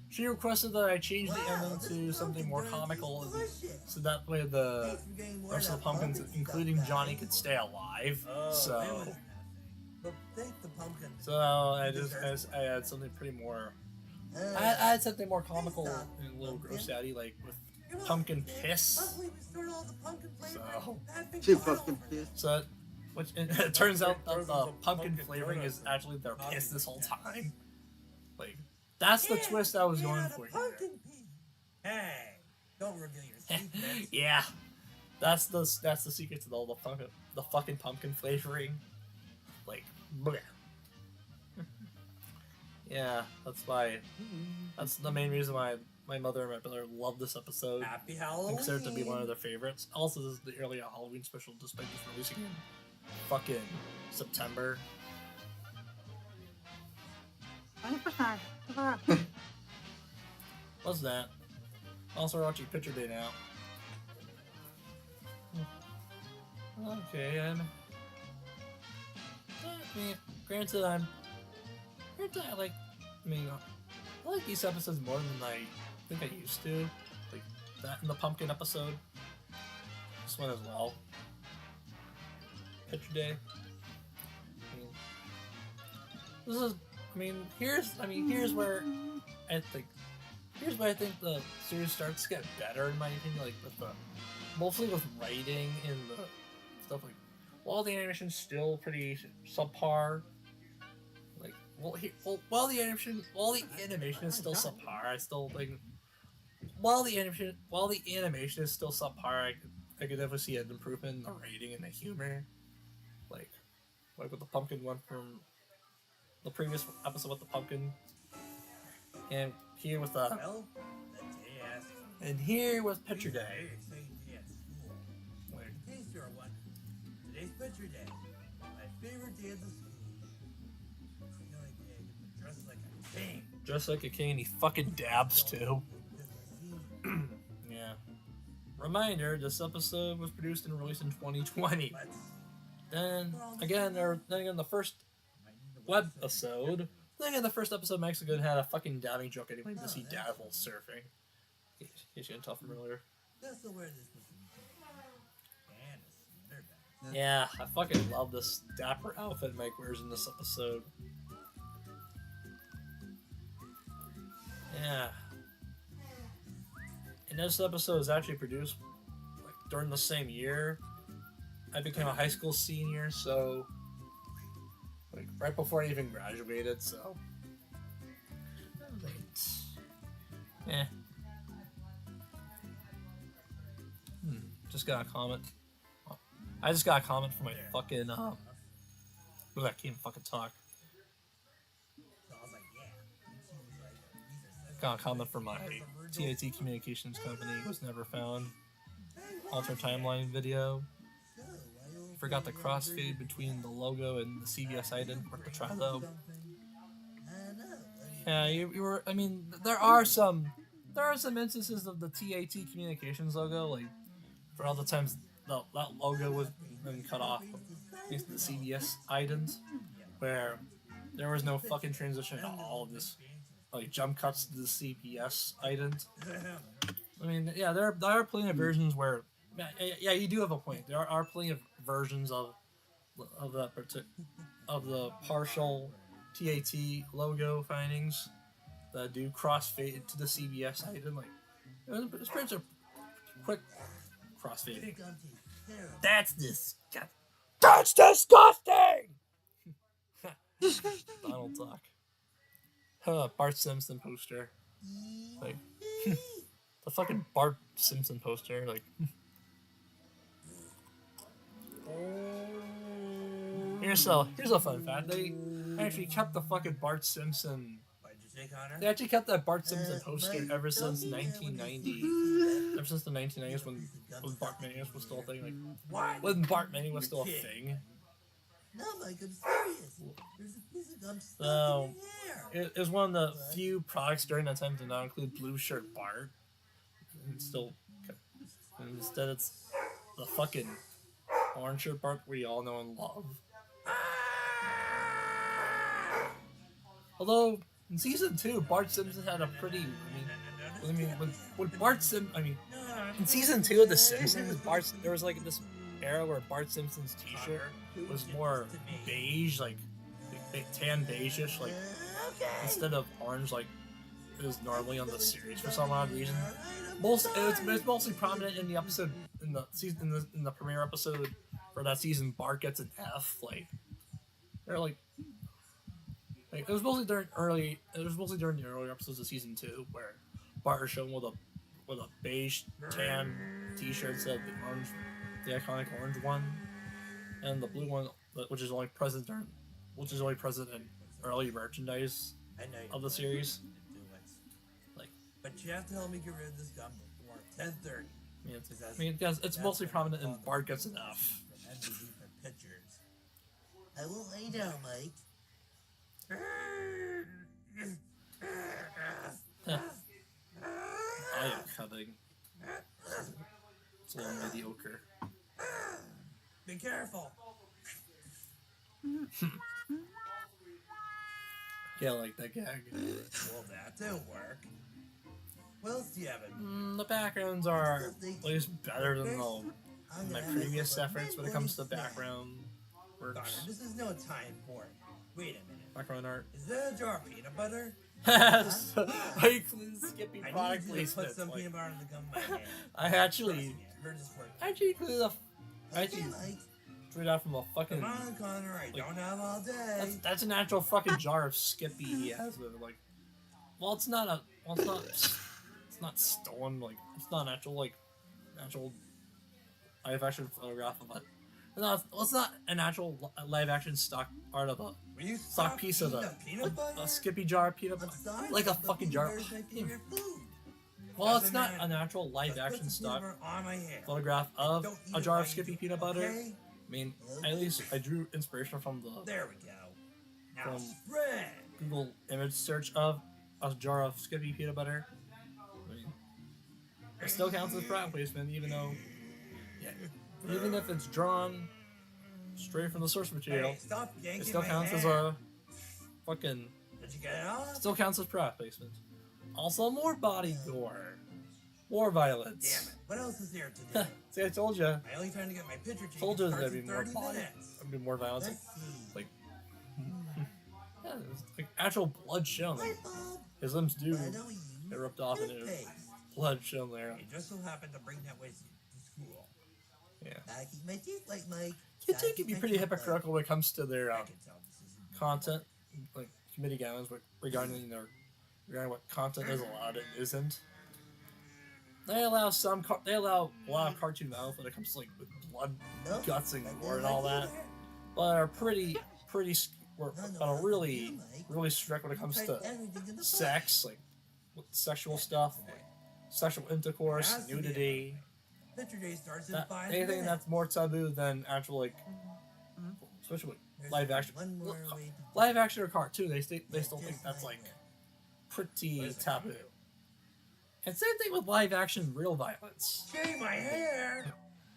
she requested that I change the Wow, ending this to something pumpkin more bread is comical, delicious. so that way the Thanks for getting word rest of the out pumpkins, pumpkin including stuff, Johnny, guys. could stay alive. Oh, it So, was nothing. But thank the pumpkin. so I had something pretty more. I had something more comical and a little gross daddy, like with You're welcome, pumpkin kid. piss. Luckily, we stored all the pumpkin flavor. So- That big She bottle. fucking pissed. So, which it turns out that Throws the in some pumpkin pumpkin flavoring donuts is and actually their coffee piss this whole with time. Like, that's the Yeah, twist I was yeah, going the for here. pumpkin pea. Hey, don't reveal your secrets. Yeah, that's the secret to all the fucking pumpkin flavoring. Like, bleh. Yeah, that's the main reason why my mother and my brother love this episode. Happy I Halloween. consider it to be one of their favorites. Also, this is the earlier Halloween special, despite just releasing in fucking September. 100%. What's that? Also, we're watching Picture Day now. Okay, I mean, granted, I like these episodes more than I think I used to. Like that and the pumpkin episode. This one as well. Picture Day. Here's where I think the series starts to get better in my opinion, like with the mostly with writing and the stuff like while the animation's still pretty subpar. Like while the animation is still subpar, I still think while the animation is still subpar, I could definitely see an improvement in the writing and the humor. Like with the pumpkin one from the previous episode with the pumpkin. And here with the Well, the day after. and here with Picture Day. Very exciting day at school. Like, In case you're wondering, today's Picture Day. My favorite day of the school. It's the only day I get to dress like a king. just like a king, and he fucking dabs too. Yeah. Reminder: this episode was produced and released in 2020. Let's Then again, the first webisode. Then again, the first episode, Mexico had a fucking dabbing joke anyway to see dad while surfing. In case you can tell from earlier. also wear this with me. And a sweater back. Yeah, I fucking love this dapper outfit Mike wears in this episode. Yeah. And this episode was actually produced like during the same year. I became a high school senior, so like right before I even graduated, so yeah. Just got a comment. I just got a comment from my fucking look, I can't fucking talk. So I was like, yeah. And she was like, these are such Got a comment from my TAT Communications company was never found. Alter timeline video. Forgot the crossfade between the logo and the CVS item. Worth a try though. Yeah, you were. I mean, there are some instances of the TAT Communications logo, like for all the times that logo was been cut off. thanks to the CBS items, where there was no fucking transition at all of this, like jump cuts to the CBS items. I mean, yeah, there are plenty of versions where, yeah, you do have a point. There are plenty of versions of the partial TAT logo findings that do crossfade to the CBS item. Like, those prints are quick crossfading. That's disgusting. That's disgusting. Donald Duck. Bart Simpson poster. Like the fucking Bart Simpson poster. Like here's a fun fact. They actually kept the fucking Bart Simpson. What'd you say, Connor? They actually kept that Bart Simpson poster ever since 1990. Ever since the 1990s when Bart Mania was still a thing. Like What? when Bart Mania was still a thing. No, Mike, I'm serious. There's a piece of gum stuck So, in your hair. it is one of the few products during that time to not include blue shirt Bart. And instead it's the fucking orange shirt Bart we all know and love. Although in season 2, Bart Simpson had a pretty. In season 2 of The Simpsons, there was like this era where Bart Simpson's T-shirt was more beige, like tan beige-ish, like instead of orange, like it was normally on the series for some odd reason. It's mostly prominent in the episode in the premiere episode for that season. Bart gets an F. Like they're like it was mostly during the earlier episodes of season 2 where Bart is shown with a beige tan T-shirt instead of the iconic orange one, and the blue one, which is only present in early merchandise I know you of the series. do it. Like, But you have to help me get rid of this gum before 10:30. Guys, it's mostly prominent in Bart Gets an F. From NBC for pictures. I will lay down, Mike. I am cutting. It's a little mediocre. Be careful. Yeah, like that gag. Well, that didn't work. What else do you have in? The backgrounds are at least better than my previous efforts when it comes to background Connor, works. this is no time for it. Wait a minute. Background art. Is that a jar of peanut butter? I include Skippy I product need you to put placement. some Like, peanut butter in the gum in my hand. I actually Heard this work. included Okay, Mike. straight out from a fucking. Come on, Connor. I like, don't have all day. That's an actual fucking jar of Skippy he has with it. Like, well, it's not stolen. Like, it's not an actual live action photograph of it. It's not an actual live action stock art of a Will you stock stop piece of eating the peanut butter? a Skippy jar of peanut I'm butter. sorry, Like a but fucking peanut jar. butter is my favorite food. Well, it's Doesn't not matter. an actual live Just put action some stock peanut butter on my hand. photograph of Don't eat a it jar while of you Skippy do it, peanut butter. okay? I mean, at least I drew inspiration from the There we go. Now From- spread. Google image search of a jar of Skippy peanut butter. I mean, it still counts as product placement, even if it's drawn straight from the source material. Hey, stop yanking It still my counts as hair. a fucking. Did you get it off? Still counts as product placement. Also, more body gore, more violence. Damn it. What else is there today? See, I told you. My only time to get my picture taken Told you there'd starts be in more 30 body. minutes. There'd be more violence. Let's see. Like, yeah, there's like actual blood shown. Hi, Like, Bob. his limbs do I know you. get ripped off and there's Toothpaste. blood shown there. You just so happened to bring that with you to school. Yeah. Gotta keep my teeth like Mike. Kids can be pretty hypocritical when it comes to their I can tell this isn't content, like committee guidelines regarding what content is allowed and isn't. They allow a lot of cartoon violence when it comes to like with blood, Nope. guts, and Like, gore and like all you that, there. but are pretty No, really Mike. really strict when it comes Try to everything in the sex, like with sexual stuff, like sexual intercourse, Has to be nudity. Picture day starts in That, 5 anything minutes. that's more taboo than actual like, especially with There's live action, One more way to live action or cartoon, they still Just think that's like that. pretty What is it? taboo. And same thing with live action real violence. Shave my hair.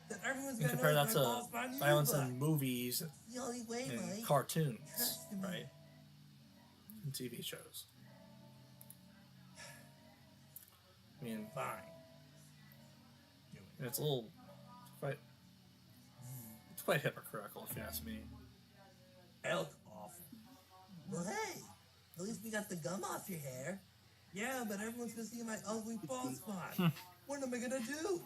That everyone's You gonna compare know that my to balls by you, violence but in movies it's the only way, and Mike. cartoons, Trust me. right? And TV shows. I mean, Fine. Do it. and it's a little, it's quite hypocritical if you ask me. I look awful. Well, hey, at least we got the gum off your hair. Yeah, but everyone's gonna see my ugly bald spot. What am I gonna do?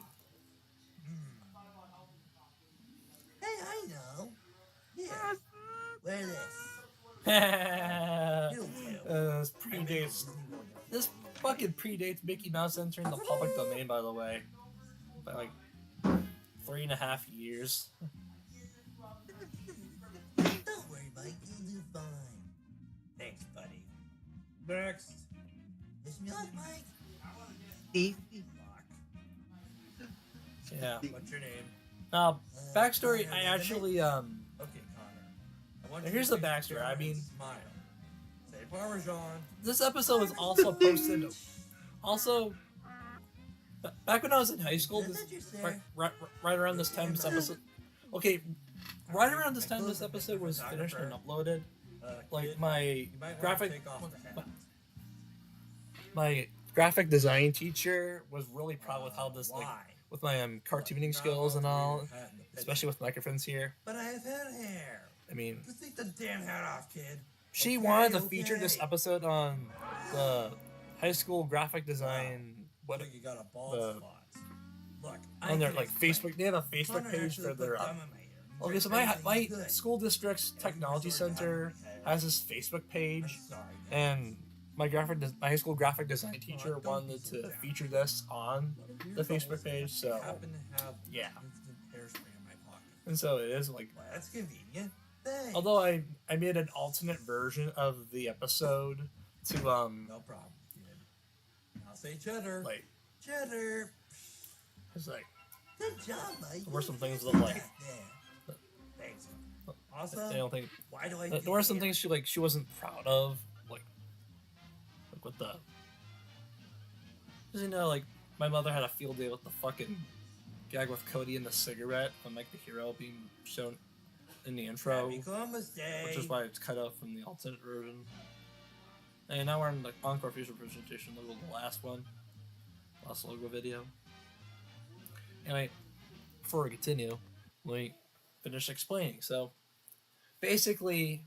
Hey, I know. Here, wear this. You'll do. This predates. This fucking predates Mickey Mouse entering the public domain, by the way, by like 3.5 years. Don't worry, Mike. You'll do fine. Thanks, buddy. Next. Wish me luck, Mike. Steve. Luck. Yeah. What's your name? Backstory. Connor, I isn't it? actually Okay, Connor. I want you Here's to the take a backstory, picture I and mean- smile. Say Parmesan. this episode was also posted. Also, back when I was in high school, Is this, that your sir? right around this time, this episode. Okay, right around this time, this episode was finished and uploaded. Like Kid, my you might want to graphic, take off the hat. my graphic design teacher was really proud with how this, like, Why? with my cartooning Not skills and wear all, your hat in the picture. especially with microphones here. But I have head hair. I mean, Just take the damn hat off, kid. she Okay, wanted to feature this okay. episode on the high school graphic design. What Look, you got a bald the- spot. Look, I on their can like explain. Facebook? They have a Facebook Connor page actually for their. put gum in my ear. Okay, Drink so my everything my good. school district's technology center has this Facebook page, I'm sorry, guys. and my high school graphic design teacher wanted to feature this on the Facebook page. So I happen to have yeah, instant hairspray in my pocket. and so it is like. Well, that's convenient. Thanks. Although I made an alternate version of the episode to No problem, kid. I'll say cheddar. like Cheddar. it's like Good job, Mike. there were some things that Right like there. Thanks. I Also, don't think why do I? there were some things she wasn't proud of like with the. 'Cause, you know, like my mother had a field day with the fucking gag with Cody and the cigarette from like the hero being shown in the intro, Happy Columbus Day. which is why it's cut out from the alternate version. And now we're in the Encore feature presentation, the last one, last logo video. Anyway, before we continue, let me finish explaining. So, basically,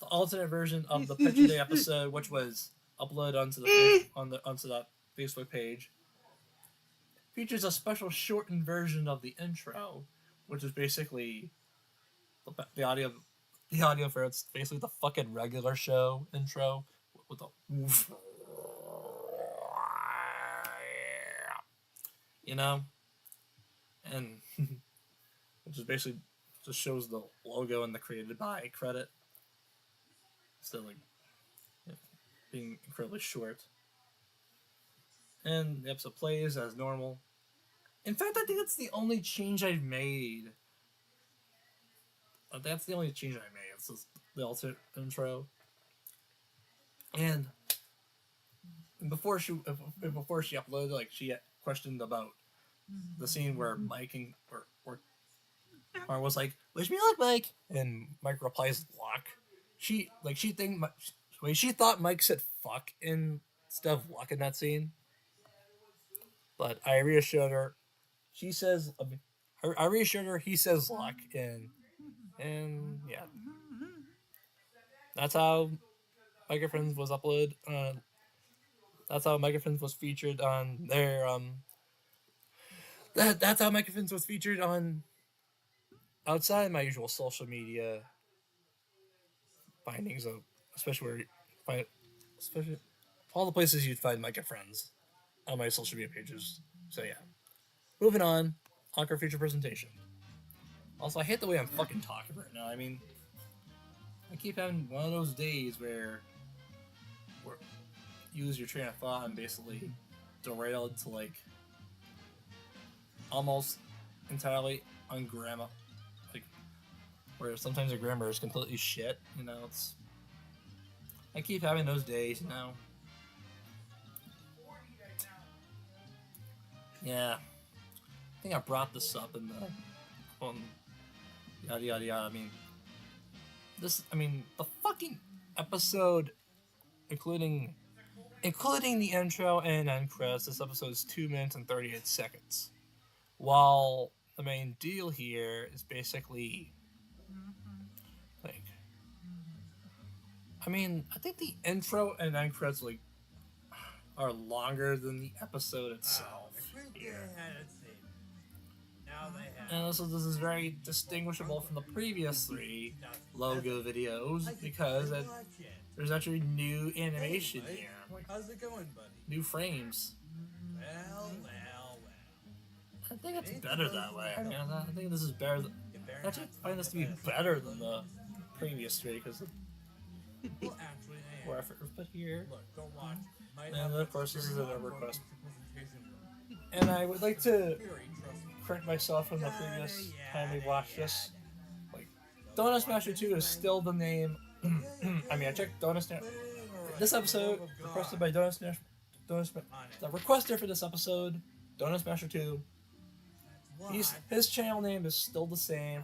the alternate version of the Picture Day episode, which was uploaded onto onto that Facebook page, features a special shortened version of the intro, which is basically the audio for it's basically the fucking regular show intro with the you know, and which is basically just shows the logo and the created by credit. So like being incredibly short. And the episode plays as normal. In fact, I think that's the only change I've made. That's the only change I made. It's just the alternate intro. And before she uploaded, like she had questioned about the scene where Mike and or was like, "Wish me luck, Mike," and Mike replies, "Luck." She thought Mike said "fuck" instead of "luck" in that scene. But I reassured her. She says, I reassured her he says "luck," and yeah, that's how Microphones was uploaded. That's how Microphones was featured on their That's how Microphones was featured on outside my usual social media findings of, especially all the places you'd find Microphones on my social media pages. So yeah, moving on. Encore feature presentation. Also, I hate the way I'm fucking talking right now. I mean, I keep having one of those days where you lose your train of thought and basically derailed to like almost entirely on grammar, like where sometimes the grammar is completely shit. You know, I keep having those days. You know. Yeah. think I brought this up in the yada yada yada. I mean the fucking episode, including the intro and end credits. This episode is 2 minutes and 38 seconds. While the main deal here is basically like, I think the intro and end credits are longer than the episode itself. And also, this is very distinguishable from the previous 3 logo videos because there's actually new animation here, How's it going, buddy? new frames. Well. I think it's better that way. I think this is better. I actually find this to be better than the previous 3 because Well, actually, more effort was put here. look, go watch. And then, of course, this is a request. And I would like to correct myself from the previous time we watched this. Like, Donut Smasher 2 is still the name. I checked Donut Smasher. This episode, requested by Donut Smasher. The requester for this episode, Donut Smasher 2. His channel name is still the same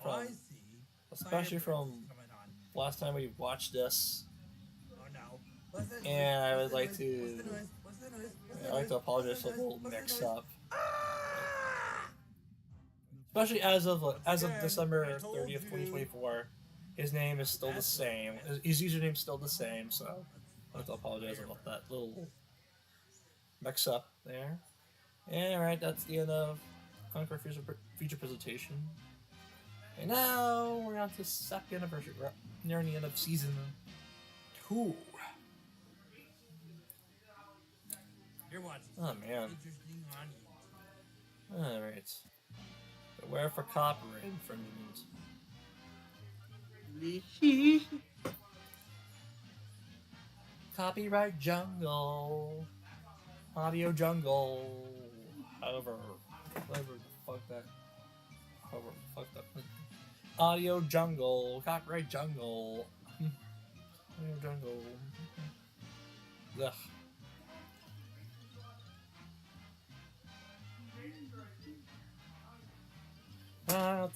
especially from last time we watched this. And I would like to apologize for the little mix up. Especially as of December 30th, 2024, his name is still the same. His username is still the same, so I'd like to apologize about that little mix up there. And alright, that's the end of Conquer feature presentation. And now we're on to second anniversary. We're nearing the end of season 2. You're watching. Oh man. Interesting on YouTube. Alright. Beware for copyright infringement. Copyright jungle. Audio jungle. However the fuck that. Audio jungle. Copyright jungle. Audio jungle. Ugh.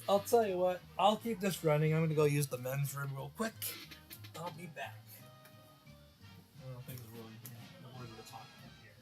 I'll tell you what. I'll keep this running. I'm gonna go use the men's room real quick. I'll be back. I don't think it's really worth to talk about here.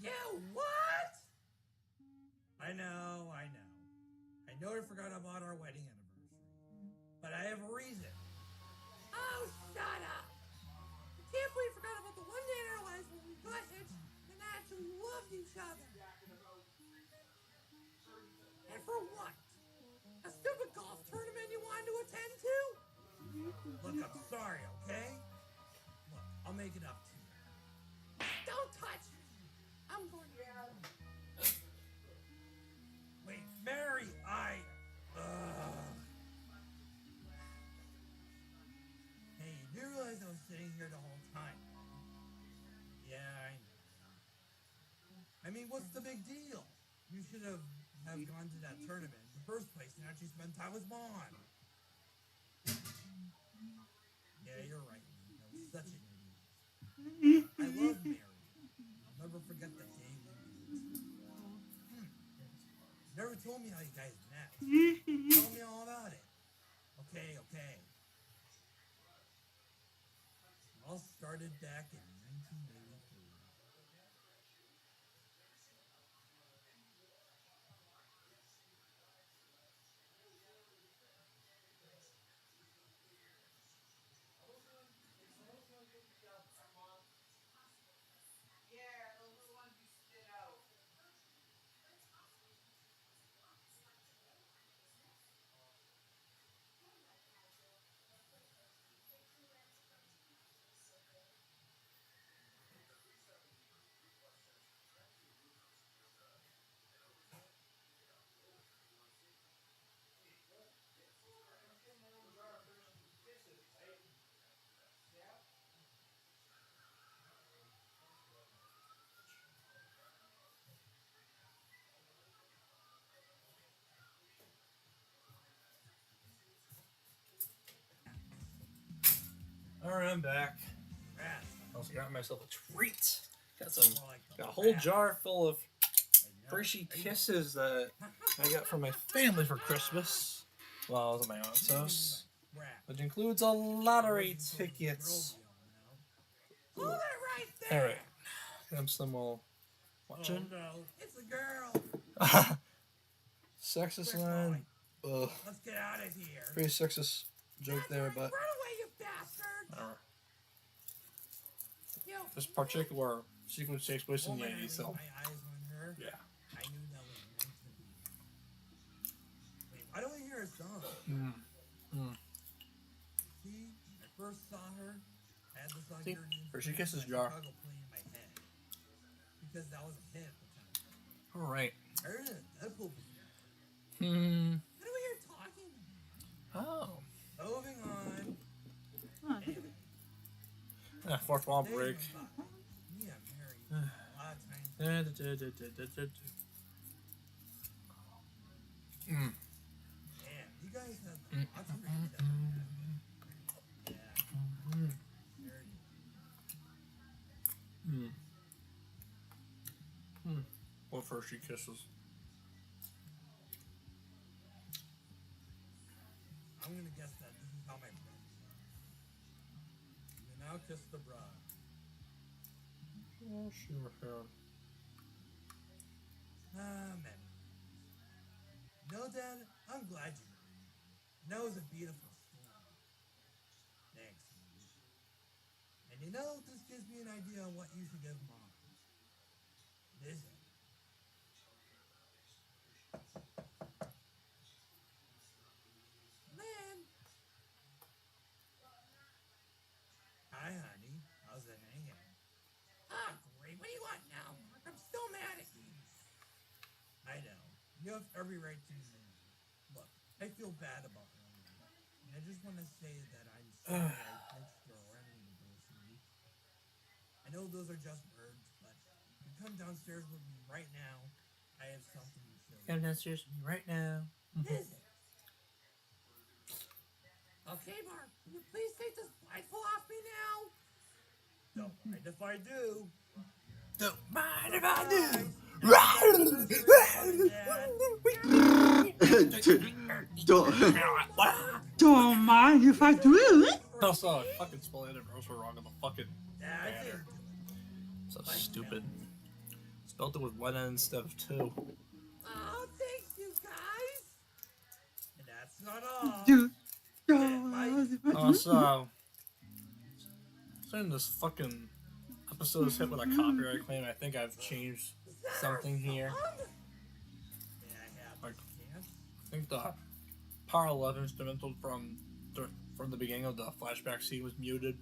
Yeah, what? I know. I know I forgot about our wedding anniversary. But I have a reason. Oh, shut up! I can't believe we forgot about the one day in our lives when we got hitched and actually loved each other. And for what? A stupid golf tournament you wanted to attend to? Look, I'm sorry, okay? Look, I'll make it up to you. Don't touch me! I'm going to... Wait, Mary, Hey, you do realize I was sitting here the whole time? Yeah, I know. I mean, what's the big deal? You should have gone to that tournament in the first place and actually spent time with Vaughn. Yeah, you're right. I was such an idiot. I love Mary. I'll never forget the day we met. You never told me how you guys met. Tell me all about it. Okay. It all started back in 1983. I'm back. Rats. I also got myself a treat. Got More like got a whole jar full of Hershey Kisses that I got from my family for Christmas while I was at my aunt's house, Rat. which includes a lottery tickets. Hold it right there. Alright, I'm some more watching. Oh no, it's a girl. Sexist line. Ugh, Let's get out of here. pretty sexist joke there, but Run away, you bastard. You. this particular sequence takes place in the Moment I 80s, laid so my eyes on her, yeah. I knew that was meant to be. Wait, why don't we hear a song? See, when I first saw her, I had this See, Nigerian Hershey song Kisses by jar. Chicago playing in my head. Because that was a hit at the time. Alright. I heard it at Deadpool before. Hmm. What are we here talking about? Oh. Moving on. Huh. Anyway, Yeah, fourth wall dating break. about me and Mary a lot of times. Mm. Man, you guys have lots of freaking stuff. Yeah. Very Mm. Mm. What Hershey Kisses? I'm gonna guess that this is how my friends are. You now kiss the bra. Oh, sure. Man. No, Dad, I'm glad you married me. That was a beautiful story. Thanks, sweetie. And you know, this gives me an idea on what you should give Mom. Listen. Man. Hi, honey. How's it hanging? Ah, great. What do you want now, Mark? I'm still mad at you. I know. You have every right to be mad. Look, I feel bad about earlier. And I just want to say that I'm sorry I pitched your wedding anniversary. I know those are just words, but you come downstairs with me right now. I have something to show you. Come downstairs with me right now. Is it? Okay, Mark, can you please take this blindfold off me now? Don't mind if I do. Don't mind if I Don't mind if I do. Also, I fucking spelled anniversary wrong on the fucking Yeah, I banner. did. So stupid. Spelled it with one N instead of two. Oh, thanks, you guys. And that's not all. Do. Also, soon this fucking episode is hit with a copyright claim. I think I've changed something here. May I have Like, a chance? I think the Power 11 instrumental from the beginning of the flashback scene was muted.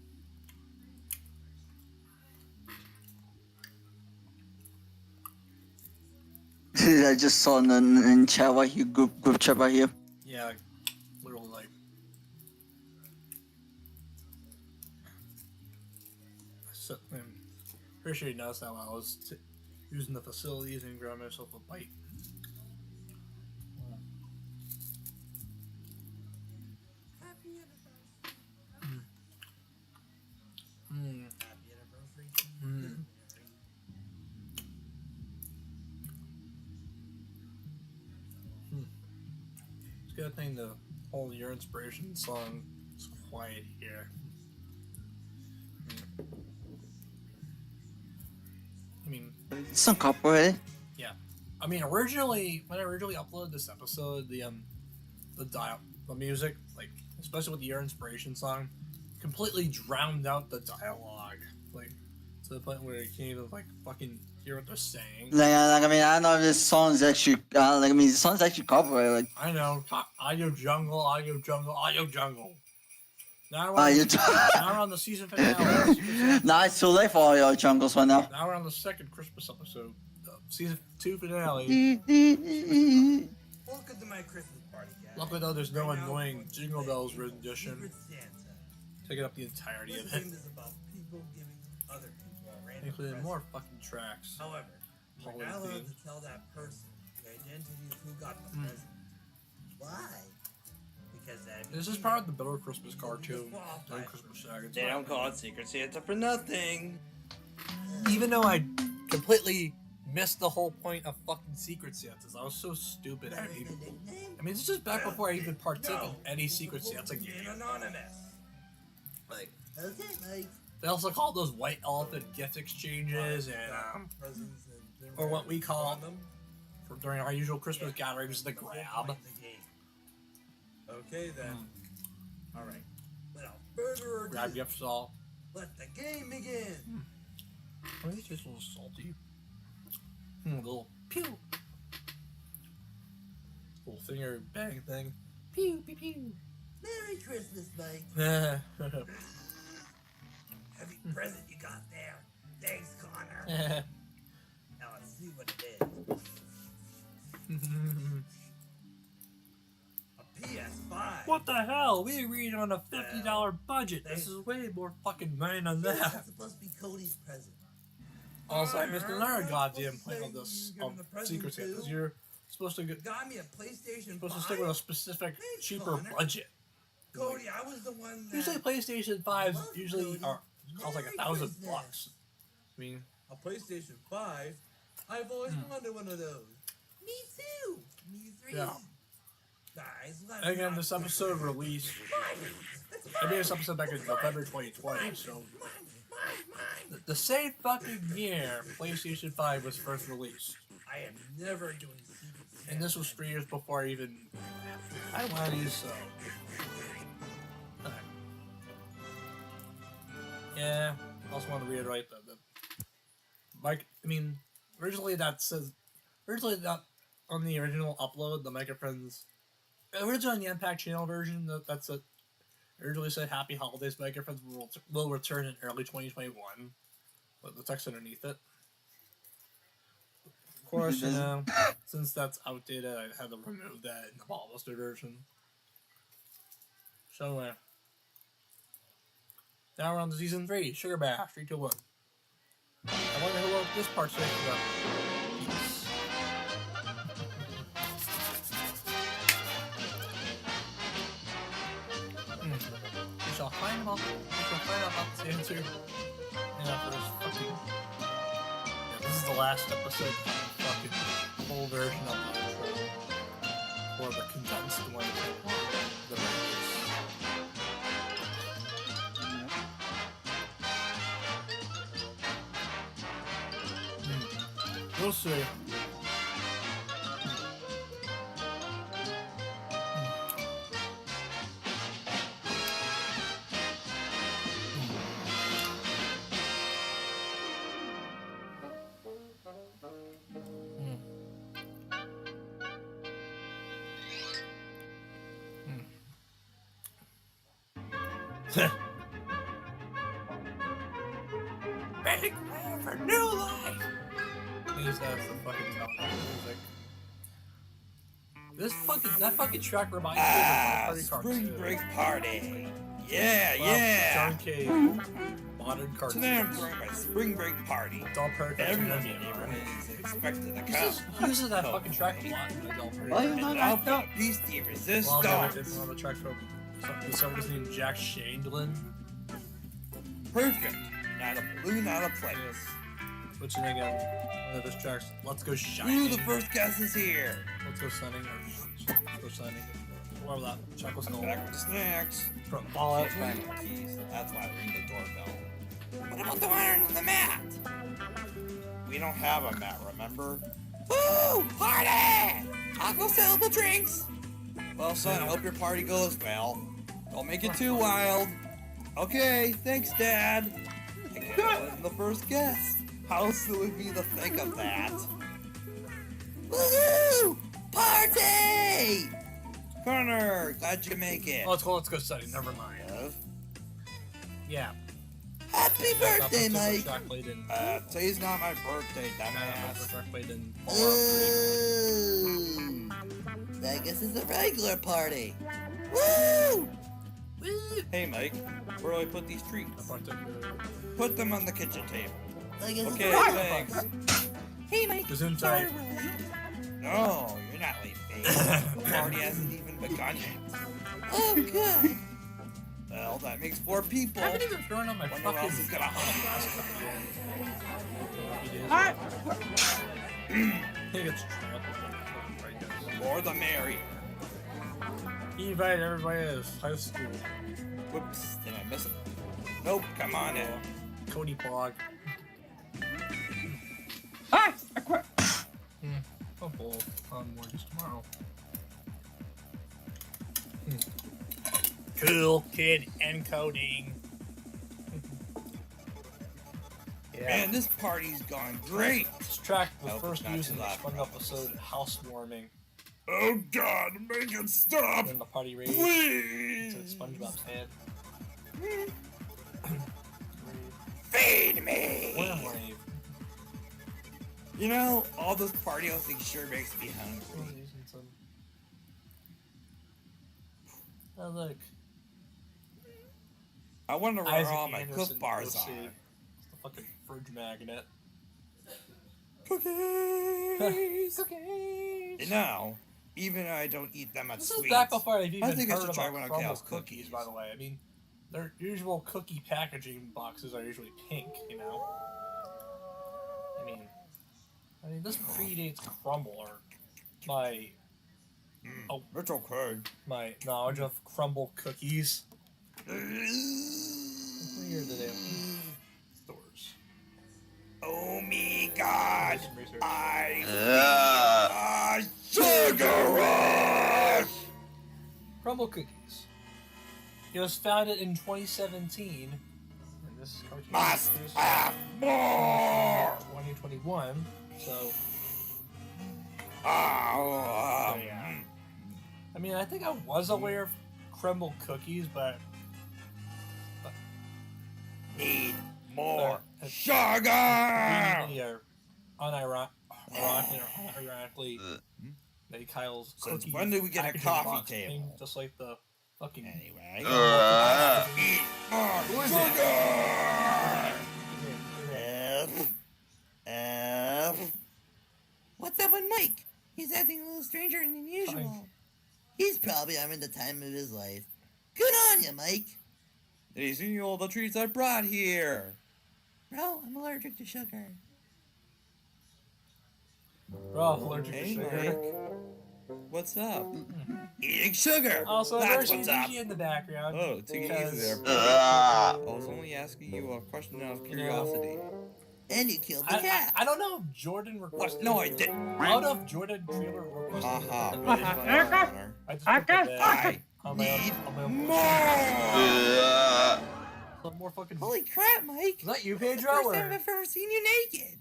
I just saw in chat right here, group chat right here. Yeah, like, literally like. I'm pretty sure you noticed that while I was using the facilities and grabbing myself a bite. Happy anniversary. Mm. Happy anniversary to you, Mm. Mary. It's a good thing the whole Your Inspiration song is quiet here. I mean, It's not copyrighted. I mean, originally when I originally uploaded this episode, the music, like especially with the Your Inspiration song, completely drowned out the dialogue, like to the point where you can't even like fucking hear what they're saying. I mean, I know this song's actually, the song's actually copyrighted. Like, I know, Audio Jungle, Audio Jungle, Audio Jungle. Now you. now we're on the season finale. Nah, it's too late for all your jungles right now. Now we're on the second Christmas episode, season 2 finale. Welcome to my Christmas party, guys. Luckily though, there's no Right now, annoying we're Jingle playing Bells Secret rendition Santa. taking up the entirety This of game it, is about people giving other people a random including present. more fucking tracks. However, we're Holiday not allowed theme. to tell that person the identity of who got the Hmm. present. Why? because that. This is part of the better Christmas cartoon. During Christmas saga. They don't call it Secret Santa for nothing. Even though I completely missed the whole point of fucking Secret Santas, I was so stupid. I mean, this is back before I even partook in any Secret Santa game. Anonymous. Like, Okay, Mike. they also call those white elephant gift exchanges and Presents and or what we call them. during our usual Christmas gatherings, the grab. Okay then. All right. Without further ado, Grab gifts all. let the game begin. I think it tastes a little salty. A little pew. Little finger bang thing. Pew pew pew. Merry Christmas, Mike. Pew. Heavy present you got there. Thanks, Connor. Now let's see what it is. A PS5. What the hell? We agreed on a $50 budget. This is way more fucking money than that. That's supposed to be Cody's present. Also, I missed another goddamn point of this Secret Santas. You're supposed to get Got me a PlayStation 5. stick with a specific Thanks, cheaper Connor. budget. Cody, I was the one that... Usually PlayStation 5s Love usually Cody. are cost like Merry $1,000 Christmas. bucks. I mean, A PlayStation 5? I've always wanted one of those. Me too. Me three. Yeah. Guys, let's again, not this push episode it. released. That's I made this episode back in November 2020, so mine. the same fucking year PlayStation 5 was first released. I am never doing Secret Santa. And this was 3 years before I even had one of these, so. Yeah, I also want to reiterate that Mike, I mean, originally that on the original upload, the Microfriends, originally on the Impact Channel version, that's it. Originally said Happy Holidays, Microfriends will return in early 2021, with the text underneath it. Of course, you know, since that's outdated, I had to remove that in the Blockbuster version. So, now we're on to Season 3, Sugar Bash, 3, 2, 1. I wonder who wrote this part so Peace. We shall find out about the answer. Yeah, this fucking... Yeah, this is the last episode of the fucking full version of the intro. Or the condensed one. The release. We'll see. Make way for new life! Please, that's the fucking top music. That fucking track reminds me of the party Spring cartoon. break party. Yeah, Wow, yeah. John K. Modern cartoon. Today I'm throwing my spring break party. Adult Party cartoon. Everyone in the neighborhood is expected to come. He uses that fucking track a lot in Adult Party. Why you And not I'll like put that? a beastie resist Well, dogs. it's one of the tracks from the artist named Jack Shandlin. Perfect. Not a balloon out of place. What's your name again? One of those tracks. Let's go Ooh, shining. the first guest is here. Let's go signing. Let's go signing. Whatever that track was called. Back with the snacks. From Fallout finding the keys. That's why I ring the doorbell. What about the iron and the mat? We don't have a mat, remember? Woo! Party! I'll go sell the drinks. Well, son, I hope your party goes well. Don't make it too wild. Okay, thanks, Dad. I guess I wasn't the first guest. How silly of me to think of that. Woohoo! Party! Connor, glad you could make it. Oh, it's called Let's Go Setting. Never mind. Yeah. Happy birthday, That Mike! track played in. Today's not my birthday, That dumbass. track played in. Fallout 3. Ooh, I guess it's a regular party. Woo! Hey, Mike, where do I put these That treats? part took, Put them on the kitchen table. I guess Okay, it's thanks. Hey, Mike. Because inside. No, you're not late, babe. The party hasn't even begun yet. Oh, good. Well, that makes 4 people. I haven't even thrown on my Wonder what fucking else is gonna happen. I think it's trapped. More the merrier. He invited everybody to his high school. Whoops, did I miss it? Nope, come on in. Cody Bog. Ah! I quit. Football on mornings tomorrow. Cool kid encoding. Yeah. Man, this party's gone great. This track was Hope first it's not used too in the loud, Spun promise. episode Housewarming. Oh God, make it stop, When the party raged please. to SpongeBob's head. Feed me. Worm wave. You know, all this party hosting sure makes me hungry. Using some. Oh look, I wonder where Isaac all my Anderson Cliff bars OC. are. It's the fucking fridge magnet. Cookies. Cookies. You know, even though I don't eat that much This is sweets, back before I've even I think I heard should try about one of crumble Cal's cookies, cookies. by the way. I mean, their usual cookie packaging boxes are usually pink, you know? I mean, this predates Crumble, or my It's okay. my knowledge of Crumble cookies. Where do they have stores? Oh me God! Some research. Sugar rush! Crumble cookies. It was founded in 2017. And this cartoon Must is have more! 2021. So, Oh, yeah. I mean, I think I was aware of Crumble cookies, but need more Reading sugar! the unironically made Kyle's Since cookie when did we get a packaging coffee box table? pink, just like the fucking Anyway, Eat more Who is sugar! What's up with Mike? He's acting a little stranger than usual. Fine. He's probably having the time of his life. Good on you, Mike. These are all the treats I brought here. Bro, I'm allergic to sugar. We're all allergic to sugar. What's up? Eating sugar. Also, That's there's what's up. Yuji in the background. Oh, take it because, easy there. I was only asking you a question out of curiosity. And you killed the cat. I don't know if Jordan requested. No, I didn't. I don't know if Jordan Trailer requested. Haha. I just put that I on my need own. more. Some more fucking. Holy crap, Mike! Is that you, That's the Pedro? first Or... time I've ever seen you naked,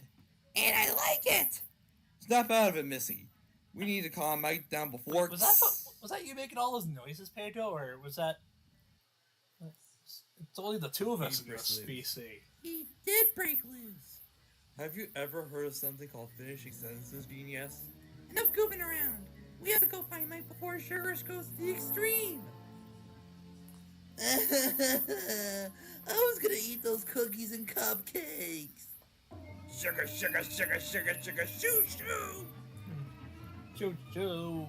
and I like it. Snap out of it, Missy. We need to calm Mike down before. Was that you making all those noises, Pedro, or was that? It's only the two of us in this species. He did break loose. Have you ever heard of something called finishing sentences, genius? Enough goofing around. We have to go find Mike before sugar goes to the extreme. I was gonna eat those cookies and cupcakes. Sugar, sugar, sugar, sugar, sugar, shoo, shoo. Choo choo.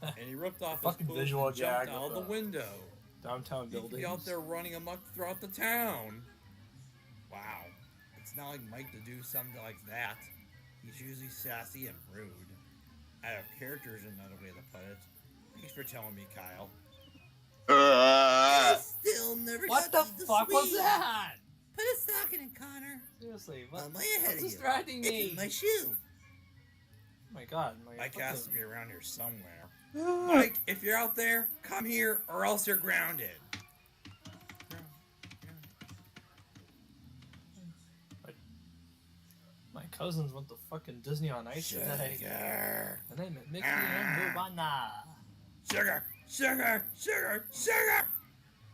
And he ripped off Fucking his visual and jumped jag out with of the window. Downtown He could buildings. be out there running amok throughout the town. Wow. It's not like Mike to do something like that. He's usually sassy and rude. Out of character is another way to put it. Thanks for telling me, Kyle. I still never What the fuck was that? Put a sock in it, Connor. Seriously, what? I'm way ahead What's of you. distracting It's me? in my shoe. Oh my god, Mike has to be around here somewhere. Mike, if you're out there, come here or else you're grounded. My cousins went to fucking Disney on Ice today. Sugar. And they met Mickey and Moana. Sugar, sugar, sugar, sugar.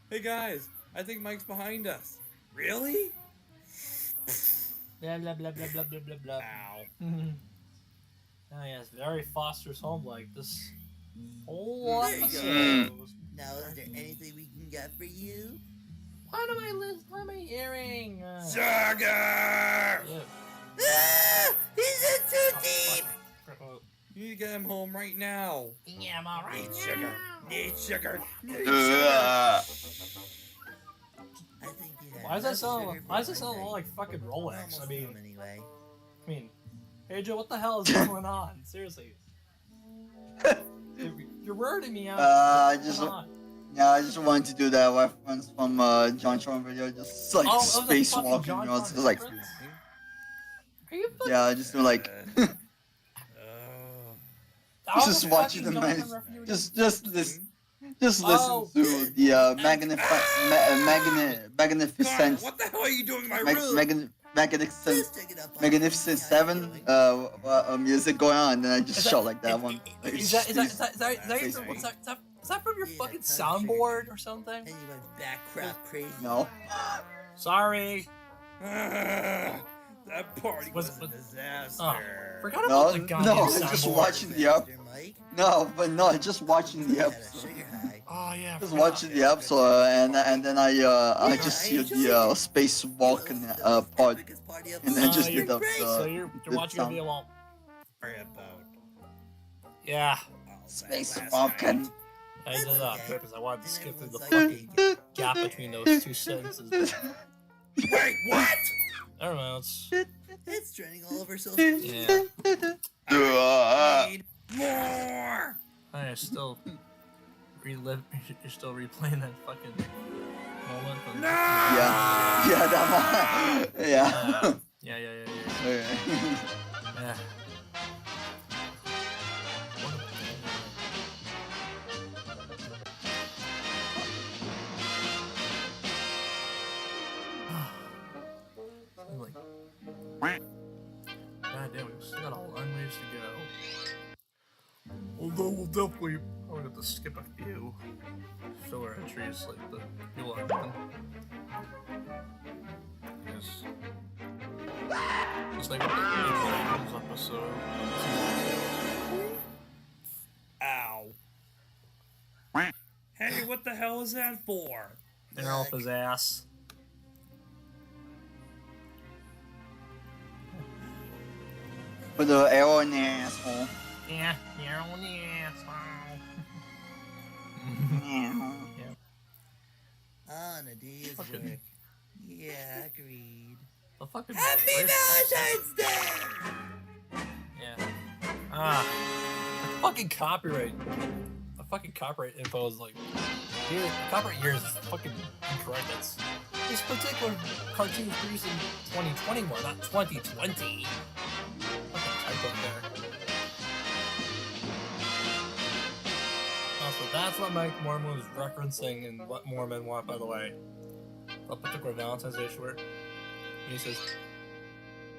Hey guys, I think Mike's behind us. Really? Blah blah blah blah blah blah blah blah. Ow. Oh yes, very Foster's Home like this whole There you go. episode. Now, is there anything we can get for you? What am I hearing? Sugar! Yeah. Ah, he's in too deep! Fuck. You need to get him home right now. Yeah, I'm alright. Eat sugar. Need sugar. Need sugar. Ugh. I think you have Why does that enough sound? sugar Why does for that sound one all night. like fucking Rolex? Almost I mean, home anyway. hey Joe, what the hell is going on? Seriously, you're wording me out. I What's just going on? yeah, I just wanted to do that reference from John Tron video, just like Oh, it was a fucking spacewalking. John You know, it's Tron just like reference? Are you fucking? yeah, I just do like Oh. That was just a watching fucking the John man, Tron reference. just listen. Just Oh. listen to the Connor, magnificent, what the hell are you doing in my mag, room? magnificent, Just take it up on magnificent how you Seven doing? music going on, and then I just shot like that one. Like, Is that Facebook. is that from your Yeah, fucking that kind of soundboard trigger. or something? And you went back crap crazy. No. Sorry. That party Was- was a was- disaster. Forgot No, about the goddamn no, soundboard. just watching the up. Mike. No, but no, just watching the You had a episode. sugar high. Oh yeah. I Just forgot. watching the episode, and then I just see the space walking part, and then just you're did up So the you're the watching a sound. video while. Sorry about Yeah. Space walking. I did that on purpose. I wanted to skip through the Everyone's fucking like, gap between those two sentences. Wait, what? I don't know. It's It's trending all over social media. Uh, Need more. I still relive. You're still replaying that fucking moment. From, No! yeah, that one. Yeah. Yeah. Okay. Yeah. Like, God damn, we still got a long ways to go. Although we'll definitely probably have to skip a few filler entries like the Elon one. Yes. Just like with the Aliens episode. Ow. Hey, what the hell is that for? They're off his ass. Put the arrow in the asshole. Yeah, you're on the asshole. Yeah. On a day's Fucking- work. Yeah, agreed. The fucking. Happy where's- Valentine's Day! Yeah. The fucking copyright. The fucking copyright info is like. Here, copyright year is fucking incorrect. It's this particular cartoon was produced in 2021, not 2020. Fucking typo there. Also, that's what Mike Mormon was referencing and what Mormon want, by the way. A particular Valentine's Day short. And he says,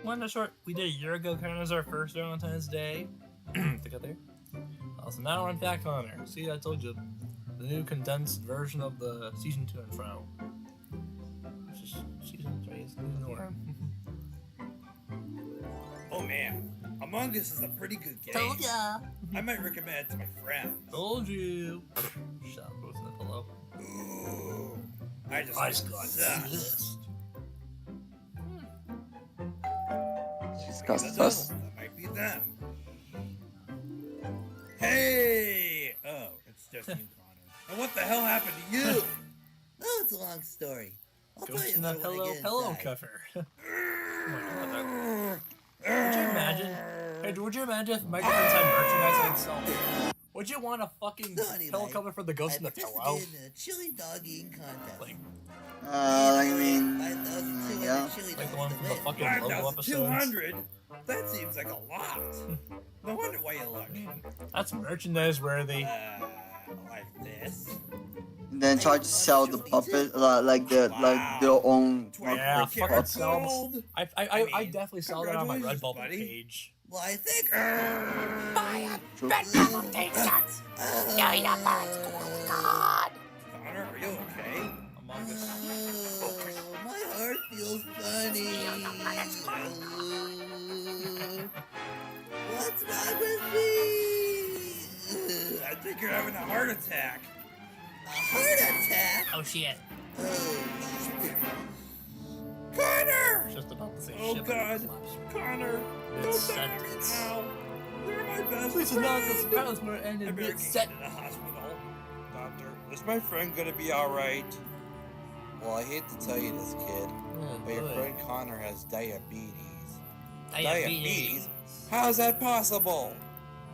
one short we did a year ago, kind of as our first Valentine's Day. Together. Also, now on Fat Connor. See, I told you. The new condensed version of the season 2 intro. Which is season 3 is the new norm. Oh man, Among Us is a pretty good game. Told ya! I might recommend it to my friends. Told you! Shut up, goes in the pillow. Ooh, I just got sucked. this. She's The got devil, sus. that might be them. Hey! Oh, it's just you, Connor. And what the hell happened to you? Oh, it's a long story. I'll tell Ghost you in the about it when I get pillow inside. cover. Would you imagine? Hey, would you imagine if microphones had merchandise on itself? Would you want a fucking So anyway, pillow cover for the ghost in I the pillow? participated in a chili dog eating contest. Like, I mean, 5,200 yeah. chili like the dogs one to from the win. fucking logo episodes. 5,200? That seems like a lot. No wonder why you look. That's merchandise worthy. Like this. And then try to sell the puppet, like their own. Yeah, Fucking fucking sells. gold. I mean, definitely sell that on my congratulations, Redbubble buddy. page. Well, I think. Redbubble t-shirts. Yeah, God. Connor, are you okay? Among Us. Oh, my heart feels funny. What's wrong with me? I think you're having a heart attack. A heart attack? Oh shit. Connor! Just about to say Oh, shit. God. Connor, don't It's touch me sentence. now. You're my best Please friend. announce the Sopranos murder I ended better get mid-set. you to the hospital. Is my friend gonna be alright? Well, I hate to tell you this, kid, Oh, but your boy. friend Connor has diabetes. Diabetes. How's that possible?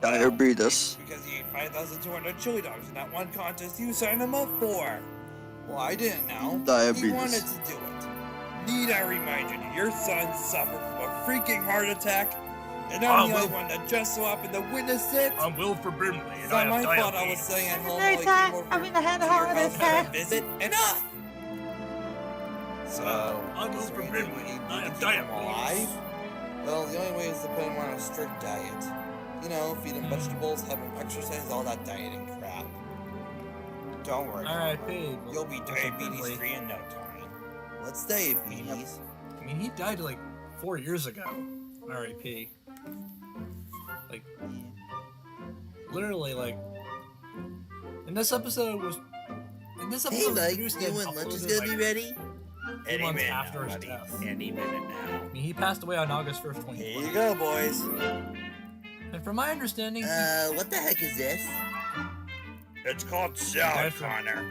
Diabetes. Because he ate 5,200 chili dogs in that one contest you signed him up for. Well, I didn't know. Diabetes. He wanted to do it. Need I remind you that your son suffered from a freaking heart attack? And I'm the only one that just so happened to witness it? I'm Wilford Brimley, and It's I not have my fault I was diabetes. sitting at home while he came over to your house for a visit. Enough! So, I'm is there Wilford anything Brimley. we need to I do to have keep him diabetes. alive? Well, the only way is to put him on a strict diet. You know, feed him vegetables, have him exercise, all that dieting crap. Don't worry. R.I.P. You'll be Wilford diabetes Brimley. free in no time. What's diabetes? I mean, he died like 4 years ago. R.I.P. Like, literally, like, and this episode was produced and uploaded, ready? Few months after his death. Any minute now. I mean, he passed away on August 1st, 2020. Here you go, boys. And from my understanding, What the heck is this? It's called salad, That's right. Connor.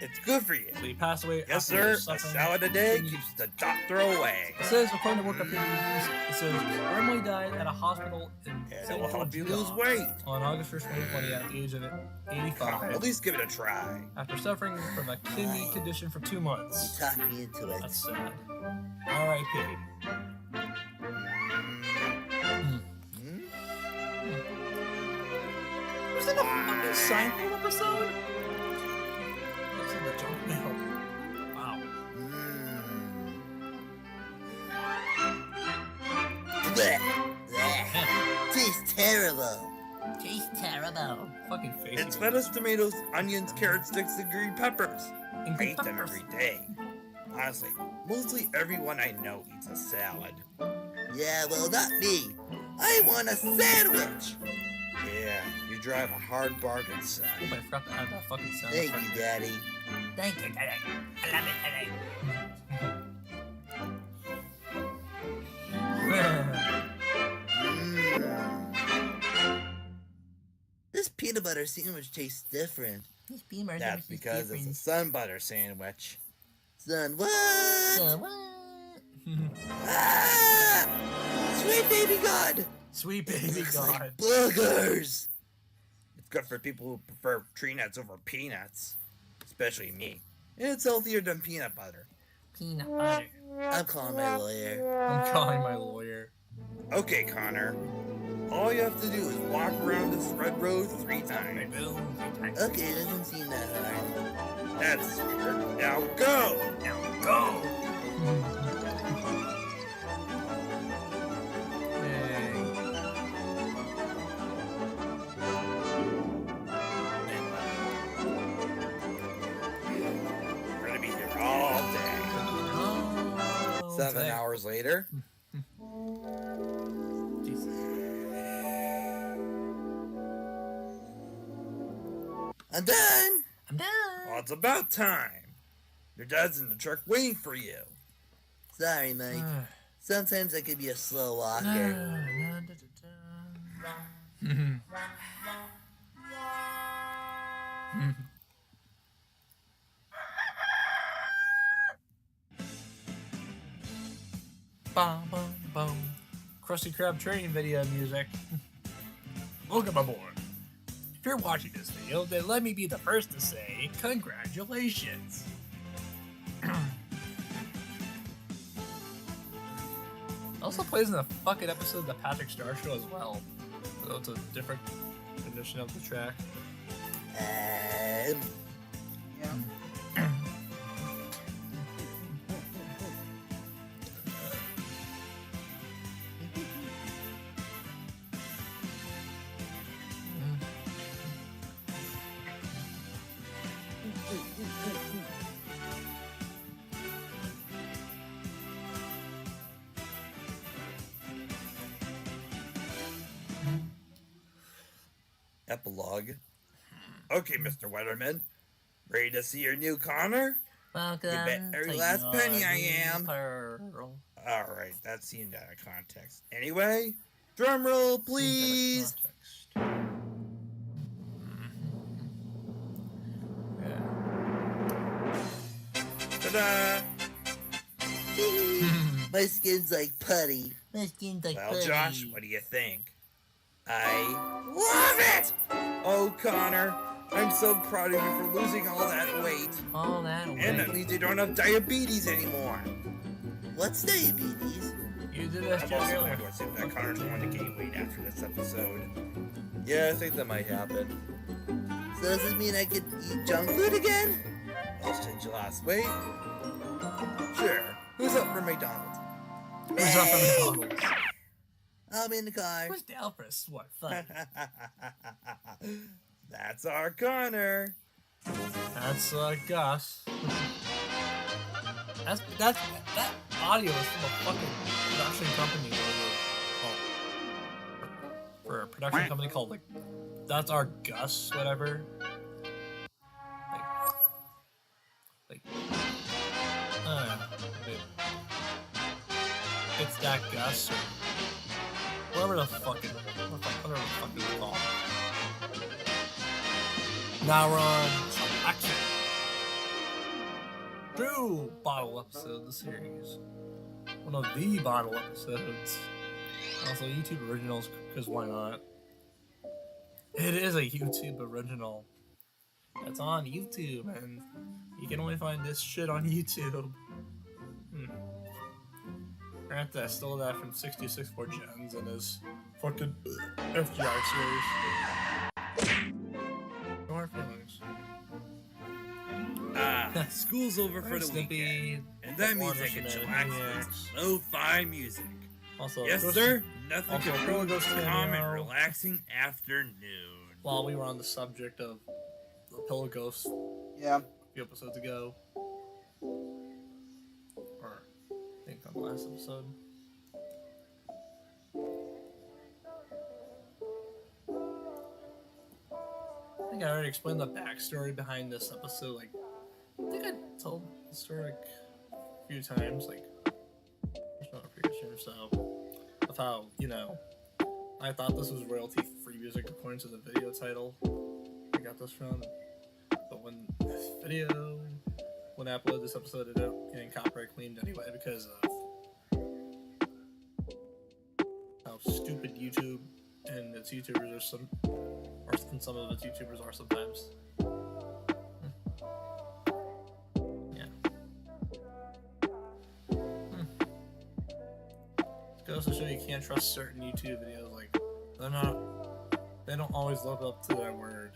It's good for you. so he passed away Yes, after sir. A suffering salad a day continued- keeps the doctor away. It says, according to Wikipedia, it says Brimley died at a hospital in And it St. will help you lose George weight. on August 1st, 2020 at the age of 85 At least give it a try. after suffering from a kidney condition for 2 months. Talk me into it. That's sad. R.I.P. Was that a fucking Seinfeld episode? Looks like the junk mail. Wow. Tastes terrible. Tastes terrible. Fucking face. It's lettuce, tomatoes, onions, carrot sticks, and green peppers. And I eat them every day. Honestly, mostly everyone I know eats a salad. Yeah, well, not me. I want a sandwich. Yeah, you drive a hard bargain, son. I forgot to add that fucking sound. Thank you, Daddy. Thank you, Daddy. I love it, Daddy. This peanut butter sandwich tastes different. This peanut That's butter is because it's a different. sun butter sandwich. Son, what? So what? Ah! Sweet baby God! Sweet baby Looks God. like boogers! It's good for people who prefer tree nuts over peanuts. Especially me. It's healthier than peanut butter. Peanut butter. I'm calling my lawyer. I'm calling my lawyer. Okay, Connor. All you have to do is walk around this red road 3 times. Okay, doesn't seem that hard. That's weird. Now go! Now go. We're gonna be here all day. Oh, 7 dang. hours later. I'm done! I'm done. Well, it's about time. Your dad's in the truck waiting for you. Sorry, Mike. Sometimes I could be a slow walker. Bum, bum, bum. Krusty Krab training video music. Welcome aboard. If you're watching this video, then let me be the first to say congratulations. Also plays in the fucking episode of the Patrick Star Show as well. So it's a different edition of the track. Yeah. Epilogue. Okay, Mr. Weatherman. Ready to see your new Connor? Welcome bet every to last your penny I new am. pearl. Alright, that seemed out of context. Anyway, drum roll, please. Ta-da! My skin's like putty. My skin's like Well, Josh, what do you think? I love it! Oh, Connor, I'm so proud of you for losing all that weight. All that And that means you don't have diabetes anymore. What's diabetes? You did this I'm just also earlier. going to assume that Connor's going to gain weight after this episode. Yeah, I think that might happen. So does this mean I could eat junk food again? Well, since you lost weight, sure. Who's up for McDonald's? Who's up for McDonald's? I'm in the car. Where's the Alfred? What? Fun. That's our Connor. That's Gus. That audio is from a fucking production company. For a production company called like That's Our Gus, whatever. Like it's that Gus or whatever the fuck you call it. Now we're on action. True bottle episode of the series. One of the bottle episodes. Also YouTube originals, because why not? It is a YouTube original. It's on YouTube, and you can only find this shit on YouTube. Granted, I stole that from 624 Gens and his fucking FGR series. No hard feelings. School's over for the weekend, and that means I can chillax with some lo-fi music. Also, Yes, sir. Nothing also, can Roller ruin Ghost this calm and Cameo. relaxing afternoon. While we were on the subject of the Pillow Ghost Yeah. a few episodes ago, or I think on the last episode. I think I already explained the backstory behind this episode. Like, I think I told the story like a few times, like there's not a previous year or so, of how, you know, I thought this was royalty-free music according to the video title I got this from. But when this video, when I uploaded this episode, it ended up getting copyright claimed anyway because of how stupid YouTube and its YouTubers are some of its YouTubers are sometimes. Yeah. It goes to show you can't trust certain YouTube videos. Like, they don't always live up to their word.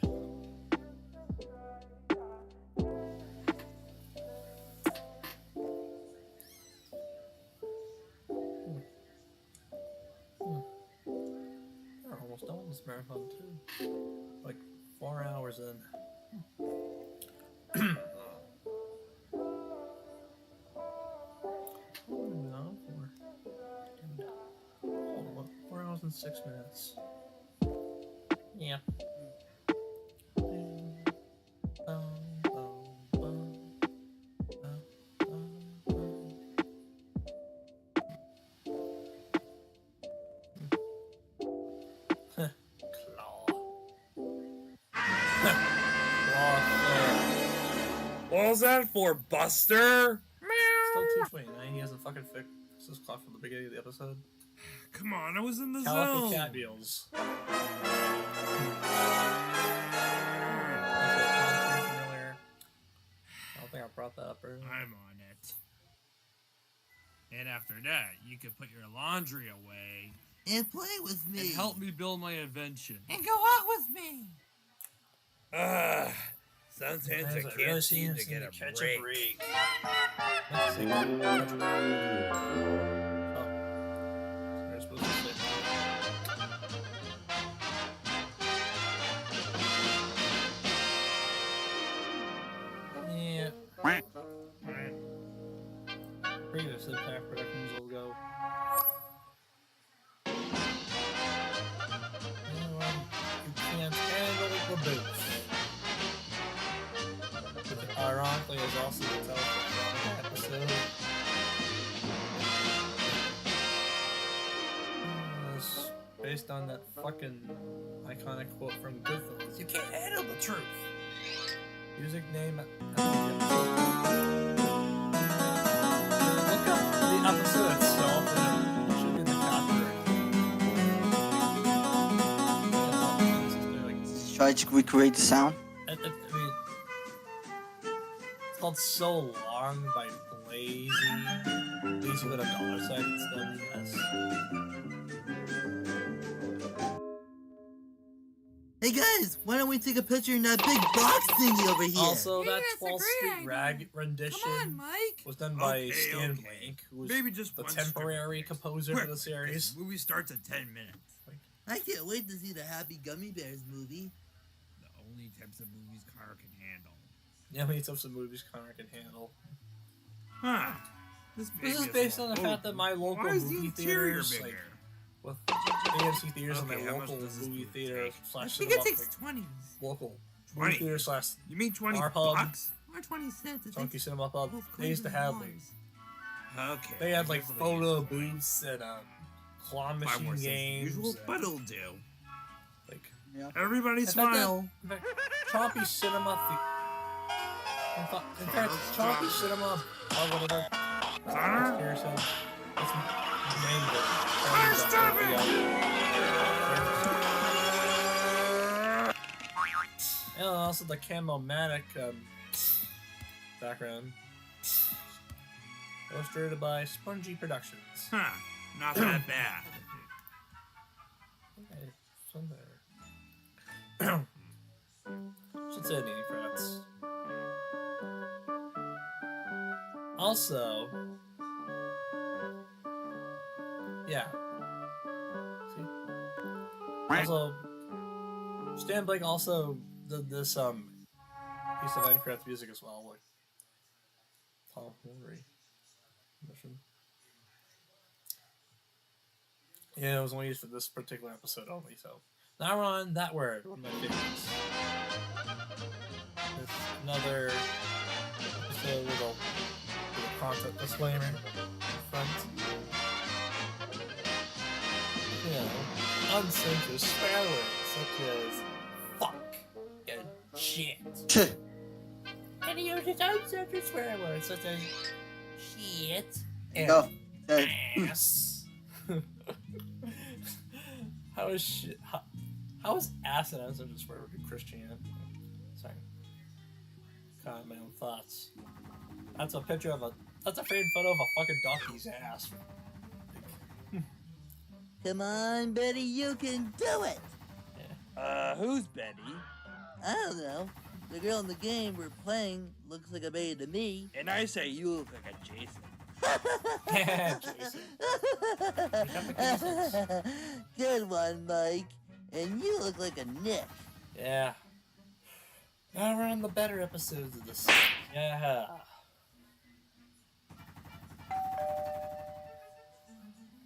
We're almost done with this marathon too. Like 4 hours in. What have we been on for? Dude. Hold on, what? 4 hours and 6 minutes. Yeah. What was that for, Buster? Still 229. He hasn't fucking fixed his clock from the beginning of the episode. Come on, I was in the Calico zone. cat meals. I don't think I brought that up earlier. I'm on it. And after that, you can put your laundry away And play with me. and help me build my invention. And go out with me. Sometimes I Really can't seem to get a catch break. a break. Let's see. Oh. So we're supposed to sit. Yeah. Alright. Previously, Pack Productions will go. You can't handle the boots. Which ironically is also the title of the episode. It's based on that fucking iconic quote from Goodfellas. You can't handle the truth. Music name. Look up the episode itself, and it should be in the copyright. Try to recreate the sound. I mean, it's called So Long by Blazy. Blazy with a dollar sign instead of the S. Hey guys, why don't we take a picture in that big box thingy over here? Also, Hey, that that's a 12th great Street idea. Rag rendition Come on, Mike. was done by Okay, Stan okay. Blank, who was Maybe just the one temporary strip. composer Quick, for the series. The movie starts in 10 minutes. I can't wait to see the Happy Gummy Bears movie. The only types of movies Connor can handle. Yeah, how many types of movies Connor can handle? Huh. This is based on the fact that my local Why is the movie interior theaters, bigger? like, with AMC theaters Okay, and my how much local does this movie movie theater take? slash I think cinema, it takes like, 20. local 20. movie theater slash You mean 20 our pub, bucks? Why 20 cents? It Chunky takes Cinema Pub. both They used to crazy have like, dollars. Okay. they had like usually photo it's booths and claw 5 machine more cents than games. usual, and, but it'll do. like Everybody in fact, smile. in fact, Choppy Cinema. In fact, Choppy Cinema or whatever. Connor? Pearson. It's named it. Connor, stop it! And also the Camo-Matic background. Illustrated by Spongy Productions. Huh. Not that bad. Okay, somewhere. Should say Nanny Frats. Also, yeah. See? Also, Stan Blake also did this piece of Minecraft music as well, like Tom Henry mission. Yeah, it was only used for this particular episode only, so. Now we're on That Word, one of my favorites. It's another episode with a content disclaimer in front. You know, uncensored swear words such as fuck and shit. And he uses uncensored swear words such as shit and Go. ass. How is shit? How is ass and uncensored swear word in Christianity? Sorry. Kind of my own thoughts. That's a picture of a. That's a framed photo of a fucking donkey's ass. Come on, Betty, you can do it! Who's Betty? I don't know. The girl in the game we're playing looks like a Betty to me. And I say you look like a Jason. Yeah, Jason. Good one, Mike. And you look like a Nick. Yeah. Now we're on the better episodes of this. Yeah.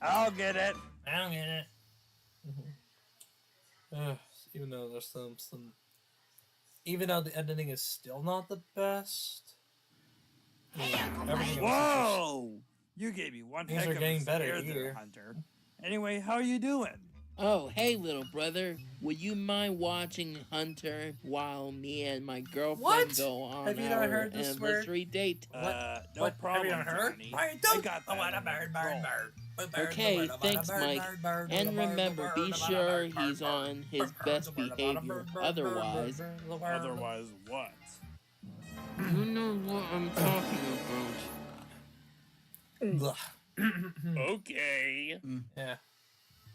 I'll get it. I don't get it. Even though there's some, even though the editing is still not the best. Everything Whoa! You gave me one Things heck are of getting a better scare there, here. Hunter. Anyway, how you doing? Oh, hey, little brother. Would you mind watching Hunter while me and my girlfriend What? go on Have you not our heard this word? anniversary date? No What? problem, Have you not heard? Johnny. I I got that want a under bird, control. Okay, thanks, Mike. And remember, be sure he's on his best behavior. Otherwise, Otherwise, what? you know what I'm talking about. Okay. Yeah.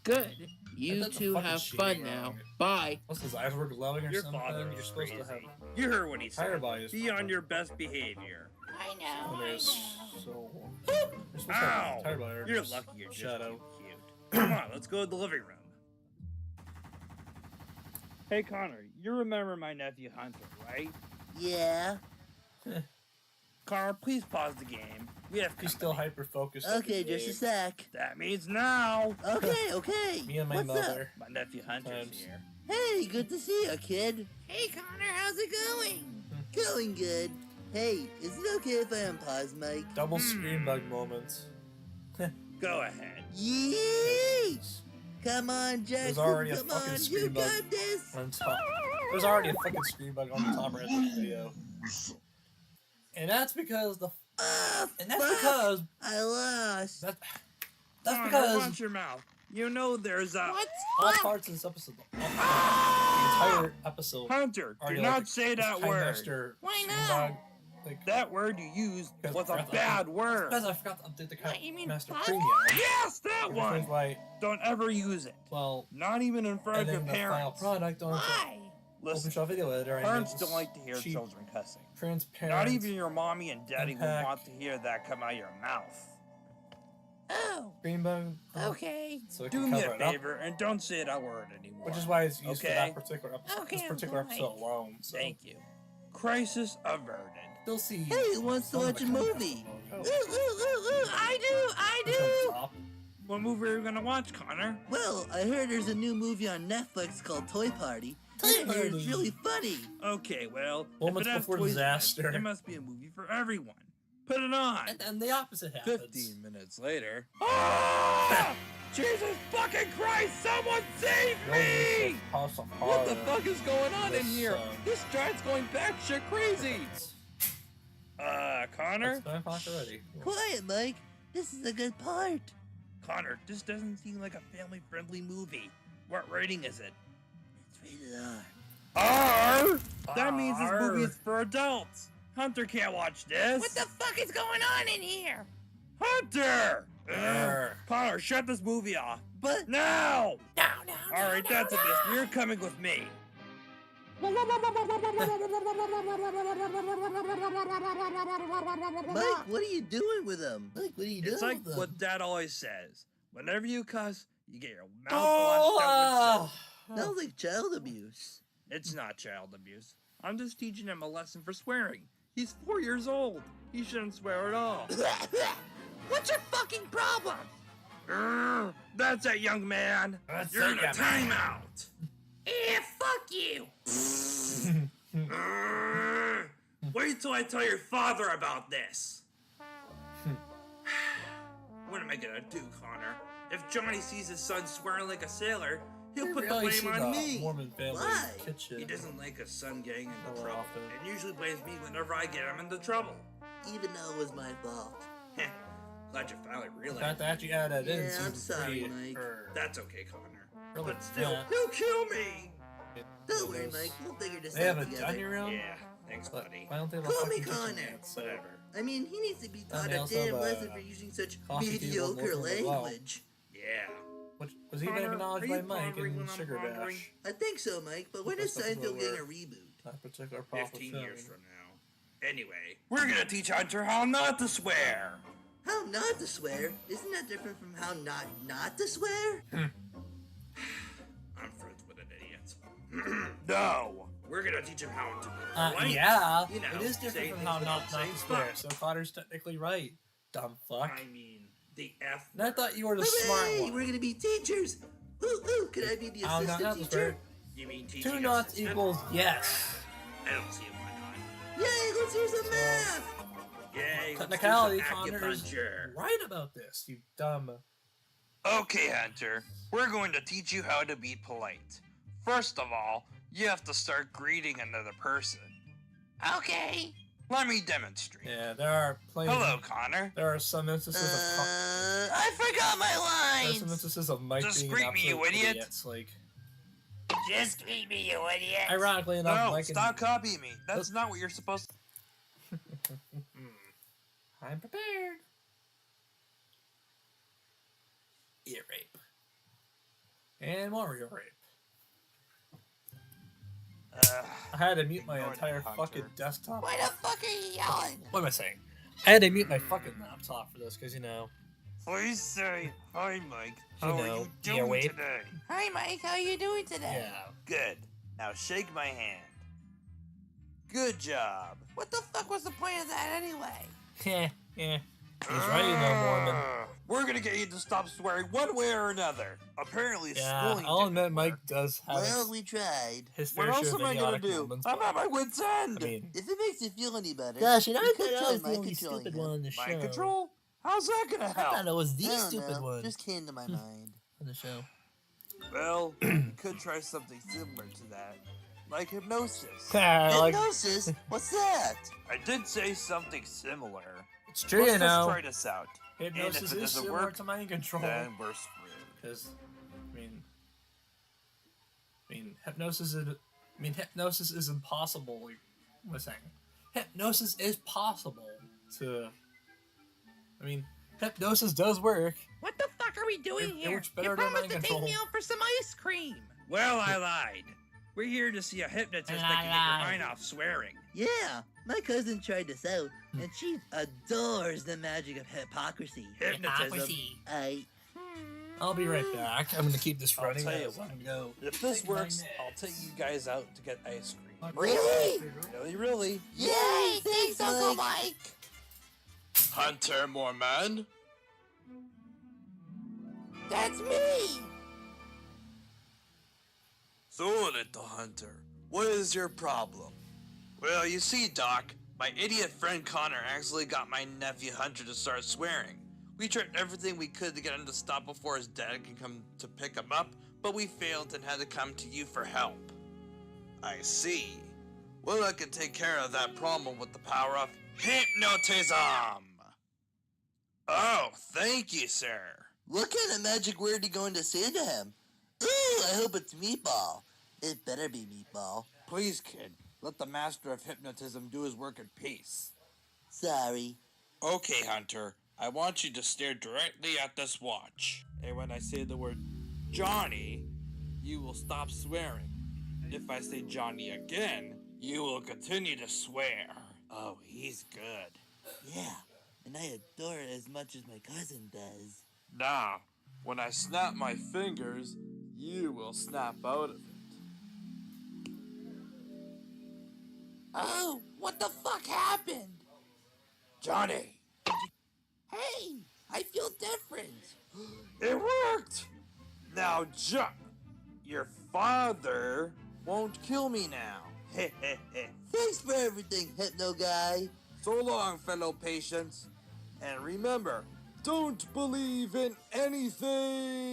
Good. You That's a two fucking have shitty fun wrong. now. Bye. What's his eyes were glowing or Your something? father You're is supposed crazy. to have. You heard what he Tire said. bodies. Be on your best behavior. I know. And there's so. You're supposed to Ow! have tire bodies. You're lucky you're just Shadow. too cute. Come on, let's go to the living room. Hey, Connor, you remember my nephew Hunter, right? Yeah. Connor, please pause the game. We have He's still company. hyper focused. Okay, just a sec. That means now. Okay, okay. Me and my What's mother. My nephew Hunter's Times. here. Up? Hey, good to see you, kid. Hey, Connor, how's it going? Going good. Hey, is it okay if I unpause, Mike? Double screen bug moments. Go ahead. Yeesh! Come on, Jackson. already a Come fucking on, screen you bug. got this. On top. There's already a fucking screen bug on the top right of the video. And that's because the. And that's fuck. because. I lost. That's Connor, because. watch your mouth. You know there's a... What? All parts of this episode. The entire episode. Hunter, are do you not like say that Time word. Master, Why Spoon not? Dog, like, That word you used Because was a Breath of- bad word. because I forgot to update the What, you mean Master fuck? Premium. Yes, that Which one. means why, Don't ever use it. well, Not even in front and of your then the final parents. product on Why? Open Listen, Shop Video Editor. I parents made don't this like to hear cheap, children cussing. transparent. Not even your mommy and daddy will Impact. want to hear that come out of your mouth. Oh, Green bone. okay. So it Do can me cover a it up. favor and don't say that word anymore. Which is why it's used for Okay. that particular episode. Okay, This I'm particular fine. episode alone. So Thank you. Crisis averted. you'll see. Hey, who wants to some of watch a the content movie? will Ooh, go. ooh, ooh, ooh, I Push on the do. top. What movie are you gonna watch, Connor? Well, I heard there's a new movie on Netflix called Toy Party. Toy And I heard it's Party. really funny. Okay, well, Moments if it has before toys in it, disaster. it must be a movie for everyone. Put it on. And then the opposite happens. 15 minutes later. Ah! Jesus fucking Christ! Someone save me! What the fuck is going on in This, here? This giant's going batshit crazy. Connor? It's 9 o'clock already. Quiet, Mike. This is a good part. Connor, this doesn't seem like a family-friendly movie. What rating is it? It's rated R. R? That means this R. movie is for adults. Hunter can't watch this. What the fuck is going on in here? Hunter! R. Connor, shut this movie off. But Now! No, no, no. Alright, no, that's no. it. You're coming with me. Mike, what are you doing with them? Mike, what are you doing It's like with them? what Dad always says. Whenever you cuss, you get your mouth Oh, washed out with soap. Sounds like child abuse. It's not child abuse. I'm just teaching him a lesson for swearing. He's 4 years old. He shouldn't swear at all. What's your fucking problem? That's it, young man. That's You're it, in a young man. timeout. Eh, fuck you. Wait till I tell your father about this. What am I gonna do, Connor? If Johnny sees his son swearing like a sailor, he'll put the Really blame see on the me. Mormon family Why? kitchen. He doesn't like his son getting into More trouble, often. and usually blames me whenever I get him into trouble. Even though it was my fault. Glad you finally The realized. fact that actually added that in Yeah, I'm season sorry, 3, Mike. That's okay, Connor. Really, But still, yeah. he'll kill me. Don't worry, Mike. We'll figure this They have out a together. dining room? Yeah, thanks, But buddy. I don't think Call they'll me fucking kitchen Connor. yet, so- Whatever. I mean, he needs to be taught And they a also damn have a lesson for using such coffee table mediocre working really well. language. Yeah. Which was even Connor, acknowledged are by you Mike pondering in when I'm Sugar pondering? Dash. I think so, Mike, but when is That's what Seinfeld getting we're- a reboot? That particular proper 15 film. years from now. Anyway, we're gonna teach Hunter how not to swear. How not to swear? Isn't that different from how not to swear? I'm friends with an idiot. No, we're gonna teach him how to be polite. Yeah, You know, it is say different from things how without not saying to swear. fuck. So Connor's technically right. Dumb fuck. I mean, the F. And I thought you were the smart Hooray! one. We're gonna be teachers. Ooh, ooh, could I be the How not assistant to teacher? swear. You mean teaching 2 knots assistant? equals yes. I don't see why not. Yay, let's hear some math. Yay, Technicality, let's do some Connor is acupuncture. right about this, you dumb. Okay, Hunter, we're going to teach you how to be polite. First of all, you have to start greeting another person. Okay. Let me demonstrate. Yeah, there are plenty. Hello, Connor. There are some instances of I forgot my there are lines. some instances of Mike Just being greet an me, you absolute idiot. It's like, Just greet me, you idiot. ironically enough, No, Mike stop copying me. That's not what you're supposed to. I'm prepared. Ear rape. And more ear rape. I had to mute my Ignore entire that, fucking Hunter. desktop. Why the fuck are you yelling? What am I saying? I had to mute my fucking laptop for this because, you know, Please say, hi, Mike. You How are know, you ear doing rape. today? Hi, Mike. How you doing today? yeah. Good. Now shake my hand. Good job. What the fuck was the point of that anyway? Yeah. He's right, you know, Mormon. We're gonna get you to stop swearing one way or another. Apparently, Yeah, schooling I'll didn't admit Mike work. does have Well, we tried. his What fair else share of am I gonna idiotic do? moments. I'm but, at my wit's end. I mean, If it makes you feel any better, Gosh, you know, you I could thought I try was the mind only controlling stupid him. one on the show. Mind control? How's that gonna I help? thought it was the I don't stupid know. one Just came to my mind. on the show. Well, you could try something similar to that. like hypnosis. Hypnosis? What's that? I did say something similar. It's true, Let's you just know. try this out. Hypnosis And if it is doesn't similar work, to mind control. then we're screwed. Because, hypnosis is impossible. Like, what's that? Hypnosis is possible to. Hypnosis does work. What the fuck are we doing It here? works better You than promised mind to take me control. out for some ice cream. Well, I lied. We're here to see a hypnotist that can get your mind off swearing. Yeah, my cousin tried this out, and she adores the magic of hypocrisy. Hypnotism. I'll be right back. I'm gonna keep this I'll running. tell you as what. I go. If this works, I'll take you guys out to get ice cream. Really? Really? Yay! Thanks, Uncle Mike! Hunter Moorman? That's me! So, little Hunter, what is your problem? Well, you see, Doc, my idiot friend Connor actually got my nephew Hunter to start swearing. We tried everything we could to get him to stop before his dad can come to pick him up, but we failed and had to come to you for help. I see. Well, I can take care of that problem with the power of hypnotism. Oh, thank you, sir. What kind of magic word are you going to say to him? Ooh, I hope it's meatball. It better be meatball. Please, kid, let the master of hypnotism do his work in peace. Sorry. Okay, Hunter, I want you to stare directly at this watch. And when I say the word Johnny, you will stop swearing. If I say Johnny again, You will continue to swear. Oh, he's good. Yeah, and I adore it as much as my cousin does. now, when I snap my fingers, you will snap out of it. Oh, what the fuck happened? Johnny! Hey, I feel different. It worked! Now, your father won't kill me now. Thanks for everything, Hypno Guy. So long, fellow patients. And remember, don't believe in anything!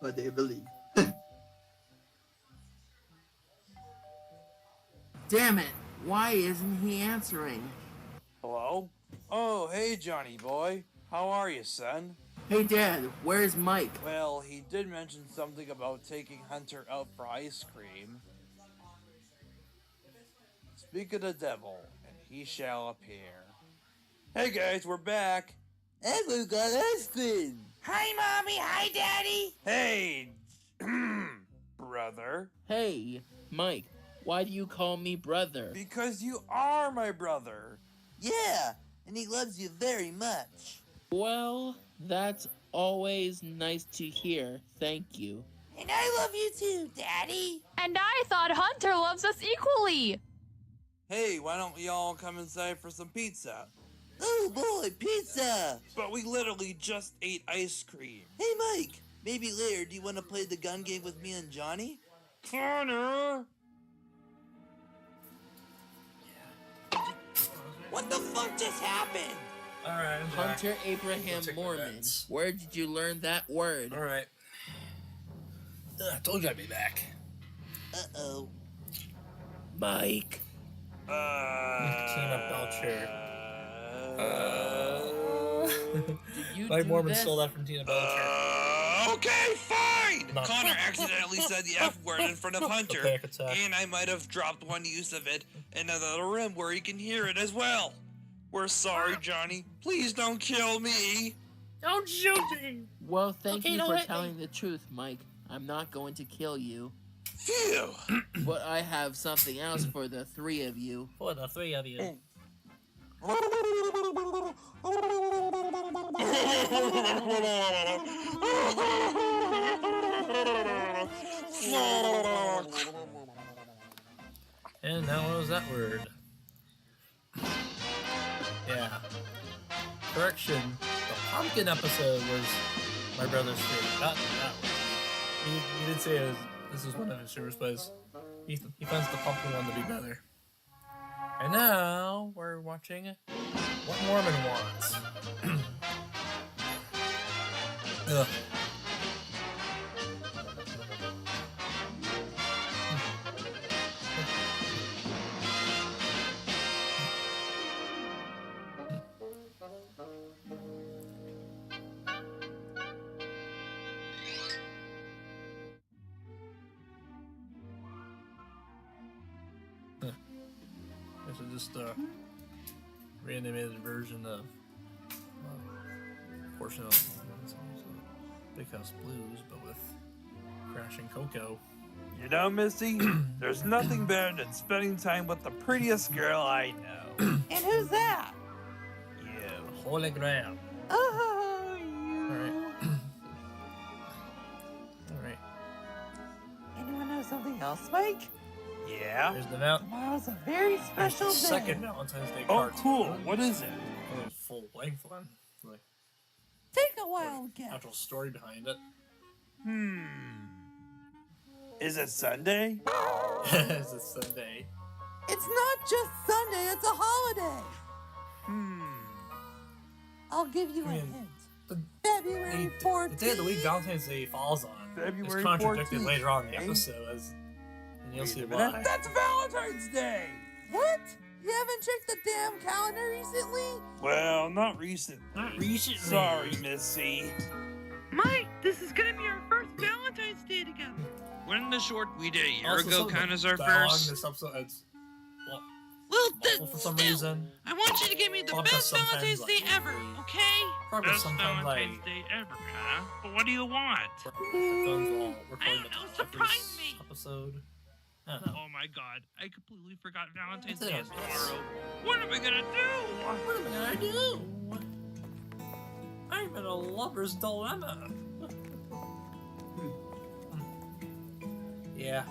But they believe. Damn it! Why isn't he answering? Hello? Oh, hey, Johnny boy. How are you, son? Hey, Dad, where's Mike? Well, he did mention something about taking Hunter out for ice cream. Speak of the devil, and he shall appear. Hey guys, we're back. And we got ice cream. Hi, Mommy. Hi, Daddy. Hey, brother. Hey, Mike, why do you call me brother? Because you are my brother. Yeah, and he loves you very much. Well, that's always nice to hear. Thank you. And I love you too, Daddy. And I thought Hunter loves us equally. Hey, why don't we all come inside for some pizza? Oh boy, pizza! But we literally just ate ice cream. Hey Mike, maybe later do you want to play the gun game with me and Johnny? Connor! What the fuck just happened? Alright, I'm back. Hunter Abraham Take my Mormon. meds. Where did you learn that word? Alright. I told you I'd be back. Uh-oh. Mike. Tina Belcher. Did you Mike do Mormon this? stole that from Tina Belcher. Okay, fine! Not- Connor accidentally said the F word in front of Hunter, Panic attack. and I might have dropped one use of it in another room where he can hear it as well. We're sorry, Johnny. Please don't kill me. Don't shoot me. Well, thank Okay, you don't for hit me. telling the truth, Mike. I'm not going to kill you. Phew. But I have something else for the three of you. For the three of you. And now what was that word? Yeah. Correction. The pumpkin episode was my brother's favorite. Not that one. He did say this is one of his favorites, but he finds the pumpkin one to be better. And now we're watching What Mormon Wants. Ugh. just a reanimated version of a portion of Big House Blues, but with Crash and Coco. You know, Missy, there's nothing better than spending time with the prettiest girl I know. And who's that? You. Hologram. Oh, you. Alright. Alright. Anyone know something else, Mike? Yeah? Here's the mount. Tomorrow's a very special day. Second Valentine's Day Oh, cartoon. cool. What is it? A full length one. Like, Take a wild guess. actual story behind it. Is it Sunday? It's a Sunday. It's not just Sunday, it's a holiday. I'll give you a hint. February 14th. The day of the week Valentine's Day falls on February is contradicted 14th, later on in the eh? episode, as and you'll see Wait a minute, why. that's Valentine's Day! What? You haven't checked the damn calendar recently? Well, not recently. Not recently. Sorry, Missy. Mike, this is gonna be our first Valentine's Day together. Wouldn't the short we did a year Also, ago some of count the as our dialogue first? in this episode, it's Well, awful for some reason. I want you to give me the Probably best sometimes, Valentine's like- Day ever, okay? Probably Best sometimes Valentine's Day ever, huh? But what do you want? headphones while recording the know, top of surprise this me. episode. I don't know. Oh my god, I completely forgot Valentine's It's Day a is mess. tomorrow. What am I gonna do? What am I gonna do? I'm in a lover's dilemma. Yeah.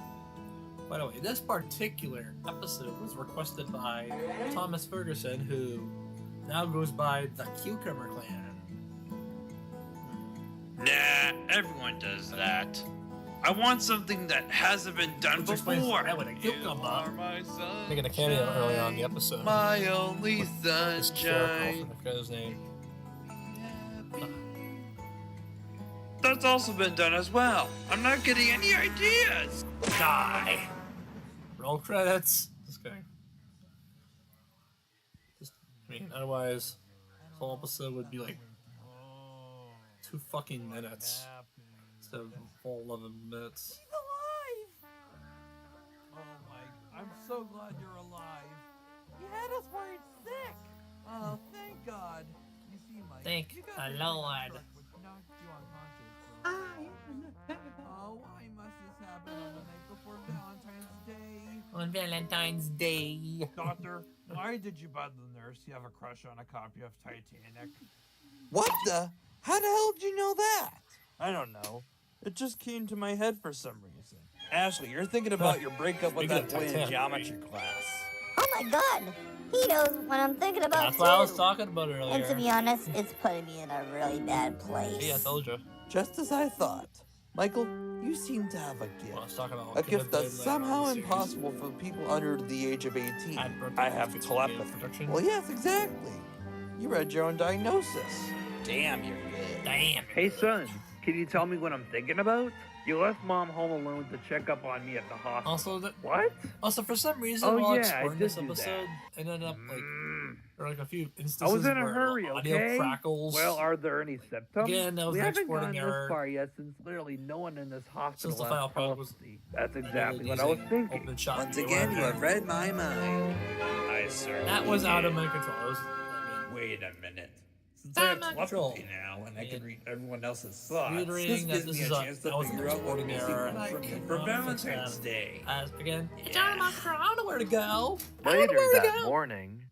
By the way, this particular episode was requested by Thomas Ferguson, who now goes by the Cucumber Clan. Nah, everyone does that. I want something that hasn't been done Which explains before. that with a You cucumber. are my sunshine, Making a cameo early on in the episode. my only His character, sunshine. I forgot his name. That's also been done as well. I'm not getting any ideas. Die! Roll credits. Just kidding. I mean, otherwise, the whole episode would be like 2 fucking minutes instead of a full 11 minutes. Oh, Mike, I'm so glad you're alive. You had us worried sick. Oh, thank God. You see, Mike. Thank you got the the Lord. what knocked you unconscious. Oh, why must this happen on the night before Valentine's Day? On Valentine's Day. Doctor, why did you bother the nurse? You have a crush on a copy of Titanic? What the? How the hell did you know that? I don't know. It just came to my head for some reason. Ashley, you're thinking about your breakup with Speaking that of boy in Titanic. geometry class. Oh my god! He knows what I'm thinking about That's too. what I was talking about earlier. And to be honest, it's putting me in a really bad place. Yeah, I told you. Just as I thought. Michael, you seem to have a gift. Well, I was talking about A what Kenneth gift that's did later on in somehow the series. impossible for people under the age of 18. I have telepathy. Production. Well, yes, exactly. You read your own diagnosis. Damn, you're good. Damn. Hey, son, can you tell me what I'm thinking about? You left Mom home alone to check up on me at the hospital. Also, What? Also, for some reason, Oh, while yeah, I exploring did this do that. episode, I ended up like there were like a few instances I was in a where hurry, audio okay? crackles. Well, are there any symptoms? Again, that was we an haven't exporting gone error. this far yet, since literally no one in this hospital Since the has final product was telepathy. That's exactly what I was using thinking. open shot Once viewer. again, you have read my mind. I certainly That was out of did. my control. It was, I mean, Wait a minute. Since Out I of have my control. telepathy now and I can read everyone else's thoughts, reiterating this that gives this me is a a chance that to was an figure out what exporting Missy error. would like and for fix Valentine's that. Day. As again, it's out of my control. I don't know where to go. I don't know Later where to that go. morning.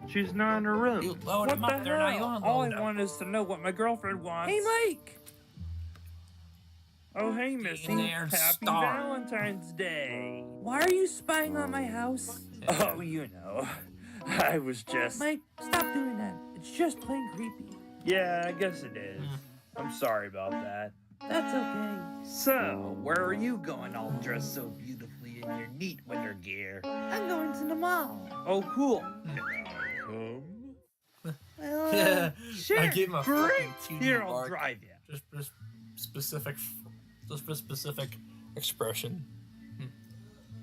She's not in her room. You load What him up the there, now you hell? unload All I him. want is to know what my girlfriend wants. Hey, Mike! Oh, hey, Missy. there, Happy star. Valentine's Day. Why are you spying on my house? Oh, you know. I was just... Mike, stop doing that. It's just plain creepy. Yeah, I guess it is. I'm sorry about that. That's okay. So, where are you going all dressed so beautifully in your neat winter gear? I'm going to the mall. Oh, cool. Well, Yeah, sure. I gave him a Great. fucking cutie Here, I'll mark. drive you. Just specific, just for specific expression.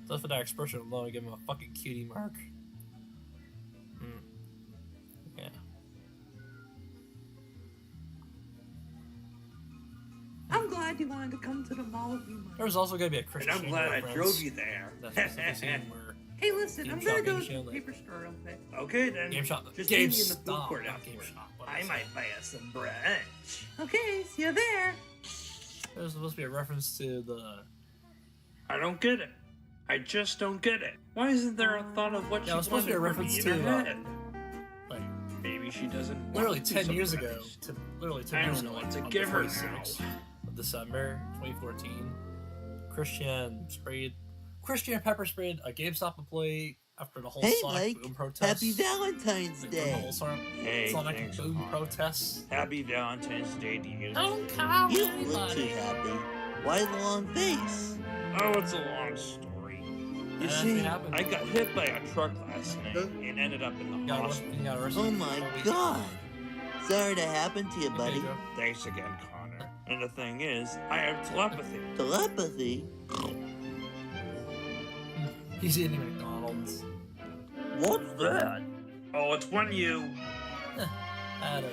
Just for that expression alone, I give him a fucking cutie mark. Yeah. I'm glad you wanted to come to the mall with me, Mike? There's also gonna be a Christian. And I'm glad I reference. drove you there. That's specific scene where Hey, listen, Game I'm Shop, gonna go Game to the Shop, paper store real quick. Okay then. Game Shop. Just Game meet me in the food Stop, court not Game afterwards. Shop. What I is might buy us some brunch. Okay, see you there. There's supposed to be a reference to the. I don't get it. I just don't get it. Why isn't there a thought of what Yeah, it was she supposed to be a wanted from reference me in to, her head? like, Maybe she doesn't. literally want to 10 be years surprised. ago. Literally 10 I years don't ago. know what to on give the her 26th now. of December 2014, Christian pepper sprayed a GameStop employee after the whole Hey, Sonic Mike. Boom protest. Happy Valentine's Like, Day. The whole Hey, Sonic thanks, Boom Connor. protests. Happy Valentine's Day to you. Don't call You look too anybody. happy. Why the long face? Oh, it's a long story. You That's see, what happened. I got hit by a truck last night and ended up in the hospital. Oh my god. Sorry to happen to you, buddy. Thanks again, Connor. And the thing is, I have telepathy. Telepathy? He's eating McDonald's. What's that? Oh, it's when you... Out of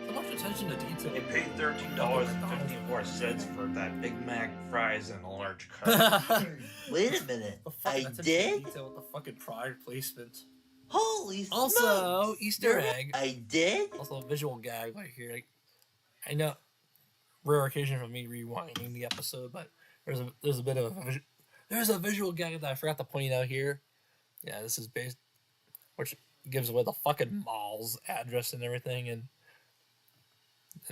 so much attention to detail. I paid $13.54 for that Big Mac, fries, and a large Coke. Wait a minute. I Attention to did? detail with the fucking product placement. Holy Also, smokes. Easter You're egg. right. I did? Also, a visual gag right here. Like, I know, rare occasion for me rewinding the episode, but there's a bit of there's a visual gag that I forgot to point out here. Yeah, this is based, which gives away the fucking mall's address and everything, and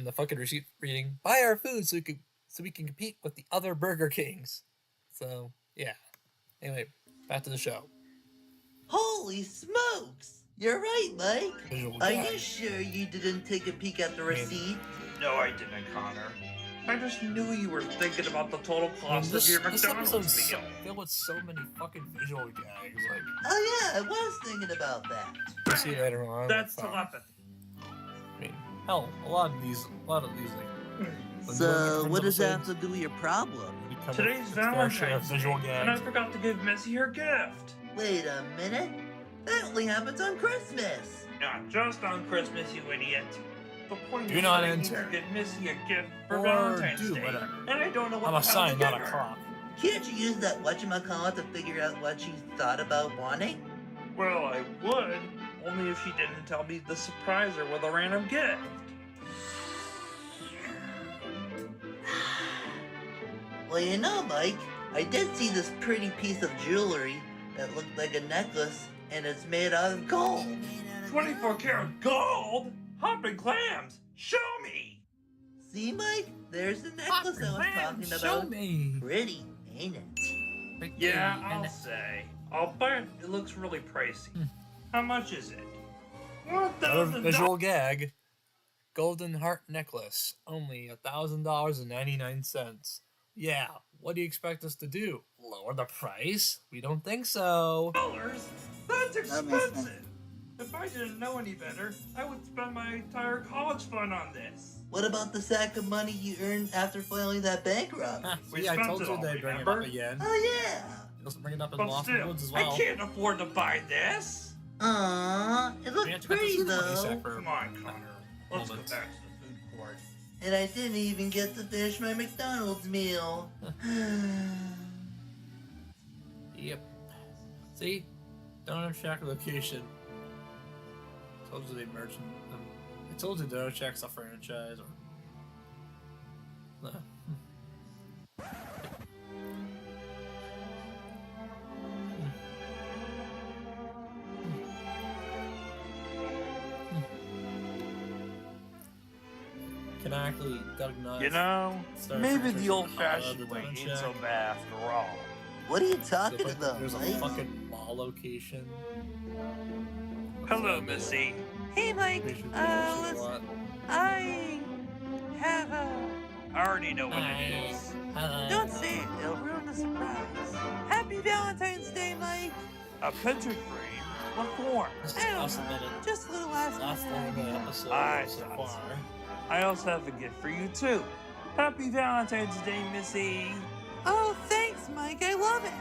the fucking receipt reading, buy our food so we can compete with the other Burger Kings. So yeah. Anyway, back to the show. Holy smokes. You're right, Mike. Visual Are gag. you sure you didn't take a peek at the receipt? No, I didn't, Connor. I just knew you were thinking about the total cost This of your episode's McDonald's so, meal. filled with so many fucking visual gags. Like, Oh yeah, I was thinking about that. we'll see later on. That's like, telepathy. I mean, hell, a lot of these, like. So, what does that have to do with your problem? Today's Valentine's Day, and I forgot to give Missy her gift. Wait a minute. That only happens on Christmas. Not just on Christmas, you idiot. The point Do is not that I need enter. to get Missy a gift for Or Valentine's do Day, whatever. and I don't know what I'm a the hell sign, to not get a her. clock. Can't you use that whatchamacallit to figure out what she thought about wanting? Well, I would, only if she didn't tell me to surprise her with a random gift. Well, you know, Mike, I did see this pretty piece of jewelry that looked like a necklace, and it's made out of gold. 24 karat gold? Hopping clams? Show me! See, Mike? There's the necklace I was talking Show about. me. Pretty, ain't it? Yeah, I'll say. I'll bet it looks really pricey. How much is it? Another $1,000. visual gag. Golden heart necklace, only $1,000.99. Yeah, what do you expect us to do? Lower the price? We don't think so. Dollars? That's That makes sense. expensive. If I didn't know any better, I would spend my entire college fund on this. What about the sack of money you earned after filing that bankrupt? We See, I spent told it you all, they'd bring it remember? up again. Oh, yeah. Let's bring it up in But Lost still, Woods as I well. can't afford to buy this. Aww, it We looks have to get pretty this money though. sack for Come on, Connor. Let's go moment. back to the food court. And I didn't even get to finish my McDonald's meal. Yep. See? Donut Shack location. Told you they merged. I told you Donut Shack's a franchise. Or... Canonically, Doug Nuts. You know, started maybe franchise the with old-fashioned the way Donut ain't Shack. so bad after all. What are you So, talking like, about, there's a Mike? fucking mall location. Hello, Missy. Hey, Mike. Location Listen, a lot. I have a. I already know what it is. Don't say it. It'll ruin the surprise. Happy Valentine's Day, Mike. A picture frame? What for? I I'll don't submit know. it. Just a little last Last thing of the episode I so thought far. so. I also have a gift for you, too. Happy Valentine's Day, Missy. Oh, thanks, Mike. I love it.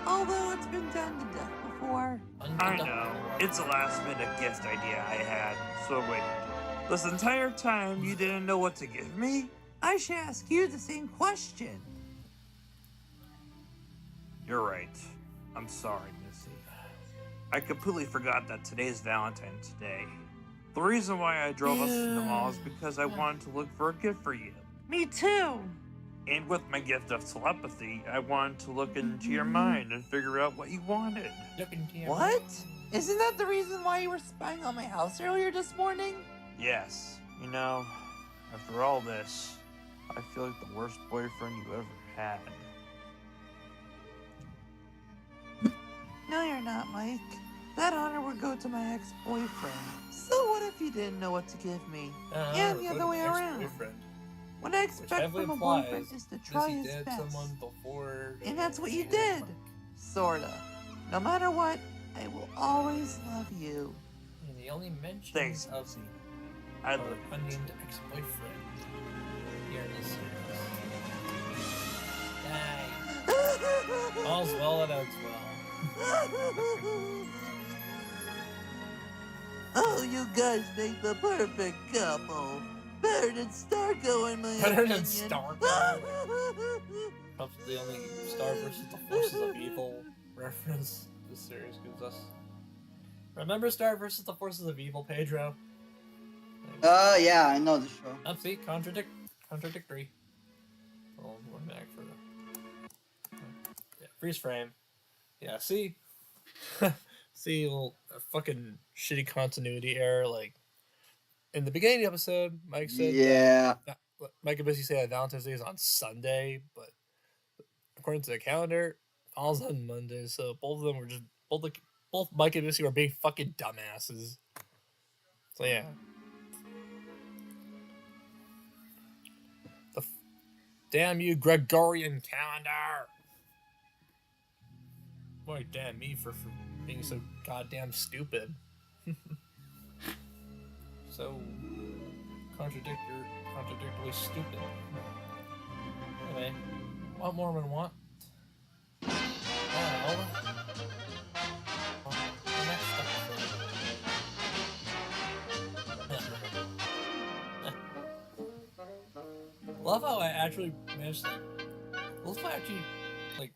Although it's been done to death before. I know. It's a last-minute gift idea I had. So wait. This entire time you didn't know what to give me? I should ask you the same question. You're right. I'm sorry, Missy. I completely forgot that today's Valentine's Day. The reason why I drove us to the mall is because I wanted to look for a gift for you. Me too. And with my gift of telepathy, I wanted to look into your mind and figure out what you wanted. Look into your What? Isn't that the reason why you were spying on my house earlier this morning? Yes. You know, after all this, I feel like the worst boyfriend you ever had. No, you're not, Mike. That honor would go to my ex-boyfriend. So what if you didn't know what to give me? And the other way around. What I expect from a boyfriend is to try his best. And that's what you did. Sorta. No matter what, I will always love you. And the only mention Thanks, of Missy. our unnamed ex-boyfriend here in this series. Nice. All's well that ends well. Oh, you guys make the perfect couple. Better than Starco, in my Better opinion. than Starco. Perhaps the only Star versus the Forces of Evil reference this series gives us. Remember Star versus the Forces of Evil, Pedro? Yeah, I know the show. Oh, see, contradictory. Oh, we're back for yeah, freeze frame. Yeah, see, see, little fucking shitty continuity error. Like in the beginning of the episode, Mike said, Mike and Missy say that Valentine's Day is on Sunday, but according to the calendar, it falls on Monday. So both of them were just both Mike and Missy were being fucking dumbasses. So yeah. Damn you, Gregorian calendar! Boy, damn me for being so goddamn stupid. So contradictorily stupid. Anyway, what more would want? Well, the next episode. Love how I actually managed to. Love how I actually, like,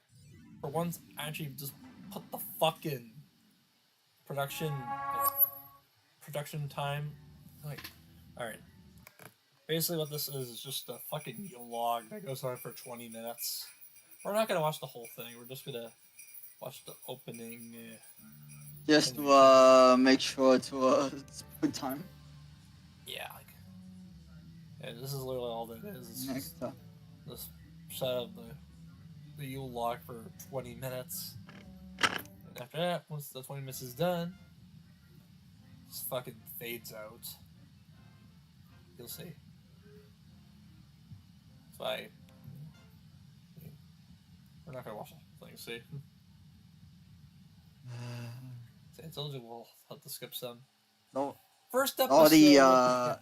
for once, actually just put the fucking production time. Like, alright. Basically, what this is just a fucking log that goes on for 20 minutes. We're not gonna watch the whole thing, we're just gonna watch the opening. Just to make sure to put time. Yeah, like. Yeah, this is literally all that is. It's Next just this set of the Yule log for 20 minutes. And after that, once the 20 minutes is done, just fucking fades out. You'll see. That's why we're not gonna watch the whole thing, see? See, I told you we'll have to skip some. No. First episode.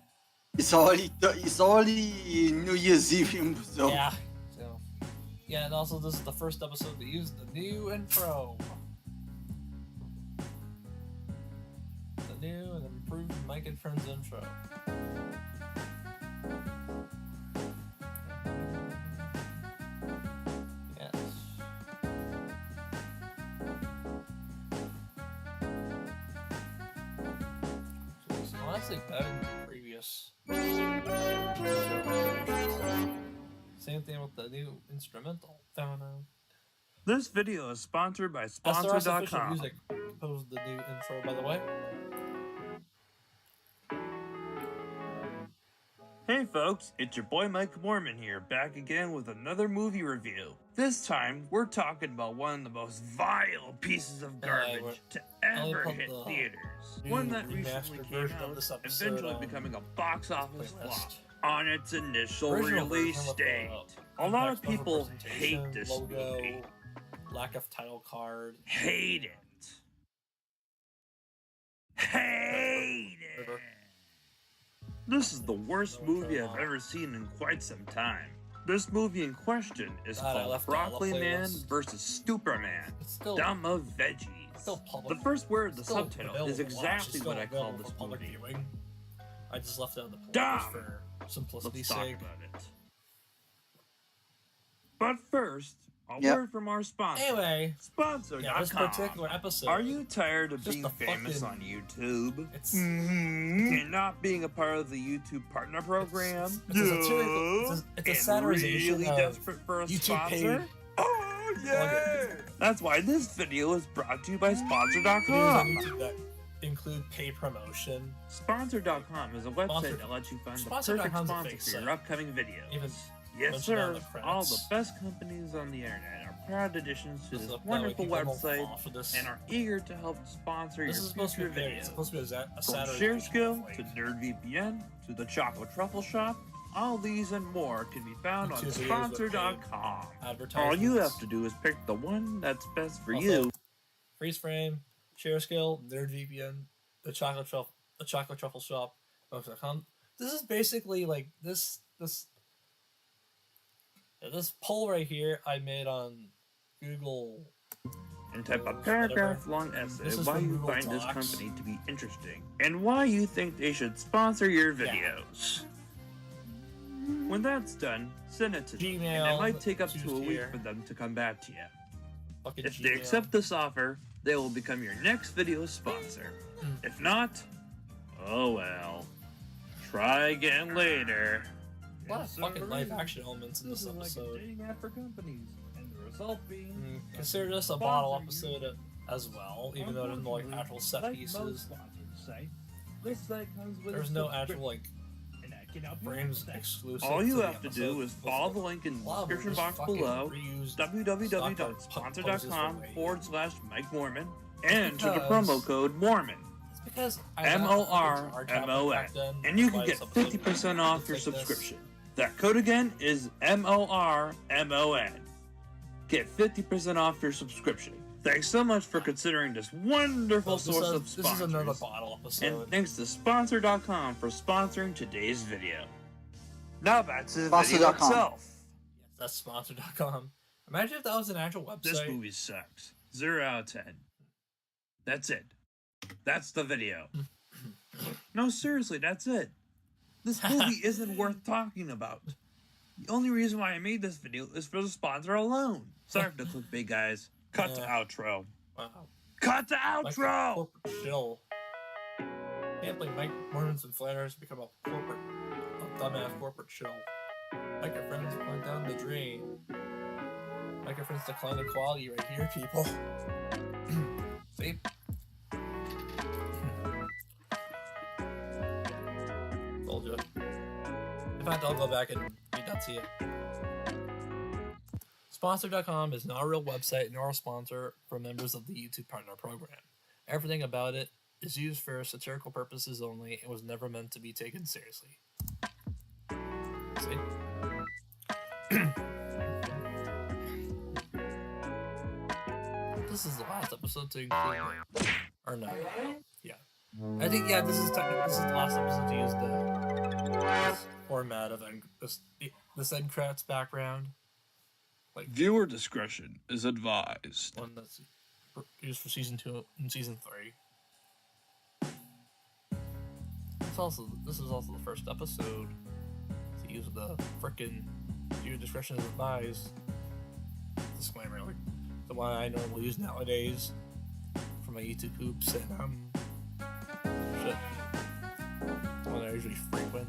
It's already New Year's Eve, so. Yeah. So. Yeah, and also this is the first episode that used the new intro. The new and improved Mike and Friends intro. Yes. So it's honestly better than the previous. Same thing with the new instrumental. This video is sponsored by SRS Official Sponsor.com. Music composed the new intro, by the way. Hey folks, it's your boy Mike Mormon here, back again with another movie review. This time, we're talking about one of the most vile pieces of garbage to ever put hit the theaters. new One that remastered recently came version of out, this episode eventually on becoming a box office playlist. flop on its initial Original release version with date. the A lot impact of people representation, hate this logo, movie. lack of title card. Hate it. Hate it. This is the worst movie I've ever seen in quite some time. This movie in question is God, I called left it on the Broccoli Man playlist. vs. Superman. still- Dumb of Veggies. still public- The first word of the still subtitle available is to watch. exactly It's what still I call available this for public movie. viewing. I just left it on the playlist Dumb. for simplicity's Let's talk sake. about it. But first, a Yep. word from our sponsor. Anyway, Sponsor.com. yeah, this particular episode. Are you tired of just being the famous fucking- on YouTube? It's And not being a part of the YouTube Partner Program? it's a satirical. It's a And satirization really of desperate for a YouTube sponsor? paid. Oh, yeah! That's why this video is brought to you by Videos on Sponsor.com. YouTube that include paid promotion. Sponsor.com is a website Sponsor- that lets you find the Sponsor.com's perfect a sponsor fake for your site. upcoming videos. Even Yes, mentioned on sir. the All the credits. best companies on the internet are proud additions to This this is- that way wonderful people won't website fall for this. and are eager to help sponsor This your is supposed to future be videos. it's supposed to be a From satirization. ShareSkill to NerdVPN to the Chocolate Truffle Shop, all these and more can be found on YouTube videos with Sponsor.com. advertisements. All you have to do is pick the one that's best for Also, you. Freeze frame, ShareSkill, NerdVPN, the Chocolate Truffle Shop. .com. This is basically like this poll right here I made on Google. And type a Whatever. paragraph-long essay This is why from you Google find this Docs. company to be interesting and why you think they should sponsor your videos. When that's done, send it to them, and Gmail, it might take up to a choose week here. for them to come back to you. Fucking If they Gmail. accept this offer, they will become your next video sponsor. If not, oh well. Try again later. A lot of fucking live action elements in this episode. dating app for companies, and the result being Consider this a bottle episode as well, even though it doesn't like actual set Like pieces. most sponsors say, this site comes with There's a no actual subscription. like And that can help you frames understand. exclusive. All you to the have to episode. do is follow the link in the A lot of them description just box fucking below, reused www.sponsor.com/MikeMormon, and to the Because- promo code Mormon. It's because I got MORMON, back then, and you why can get this episode 50% off your looks like this. subscription. That code again is MORMON. Get 50% off your subscription. Thanks so much for considering this wonderful This source is- of this sponsors. is another bottle episode. And thanks to Sponsor.com for sponsoring today's video. Now back to the video Sponsor.com. itself. That's sponsor.com. Imagine if that was an actual website. This movie sucks. 0 out of 10. That's it. That's the video. No, seriously, that's it. This movie isn't worth talking about. The only reason why I made this video is for the sponsor alone. Sorry for the clickbait, guys. Cut to outro. Wow. Cut to Like a outro! corporate shill. Can't believe Mike Mormons and Flanders become a dumbass corporate shill. Like your friends went down the drain. Like your friends decline in quality right here, people. See? Told you. In fact, I'll go back and read that to you. Sponsor.com is not a real website nor a sponsor for members of the YouTube Partner Program. Everything about it is used for satirical purposes only and was never meant to be taken seriously. See? This is the last episode to include it. Or no. Yeah. I think, yeah, this is the last episode to use this format of this end credits background. Viewer discretion is advised. One that's used for season 2 and season 3. This is also the first episode to use the frickin' viewer discretion is advised disclaimer, like the one I normally use nowadays for my YouTube hoops and shit. The one I usually frequent,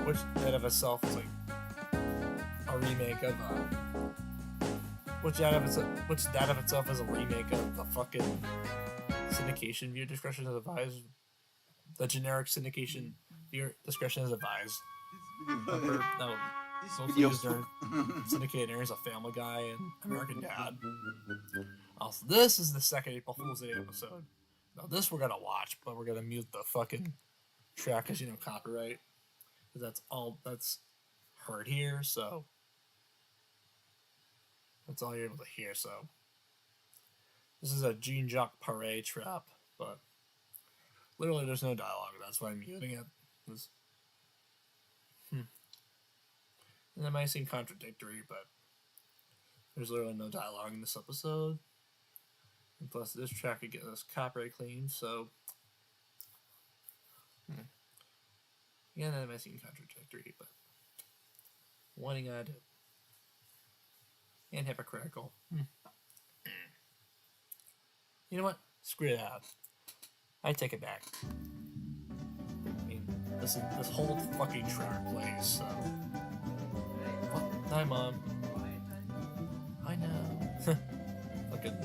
which that of itself is like a remake of which that of itself is a remake of the fucking syndication viewer discretion is advised. The generic syndication viewer discretion is advised. Remember, that was used during syndicated airs of Family Guy and American Dad. Also, this is the second April Fool's Day episode. Now this we're gonna watch, but we're gonna mute the fucking track because copyright. Because that's all that's heard here, so that's all you're able to hear. So this is a Jean-Jacques Paré trap, but literally there's no dialogue. That's why I'm muting it. And that might seem contradictory, but there's literally no dialogue in this episode. And plus, this track could get us copyright claimed, so yeah, that might seem contradictory, but one-eyed and hypocritical. You know what? Screw that. I take it back. I mean, this whole fucking track plays, so. Oh, hi, Mom. I know. Fucking.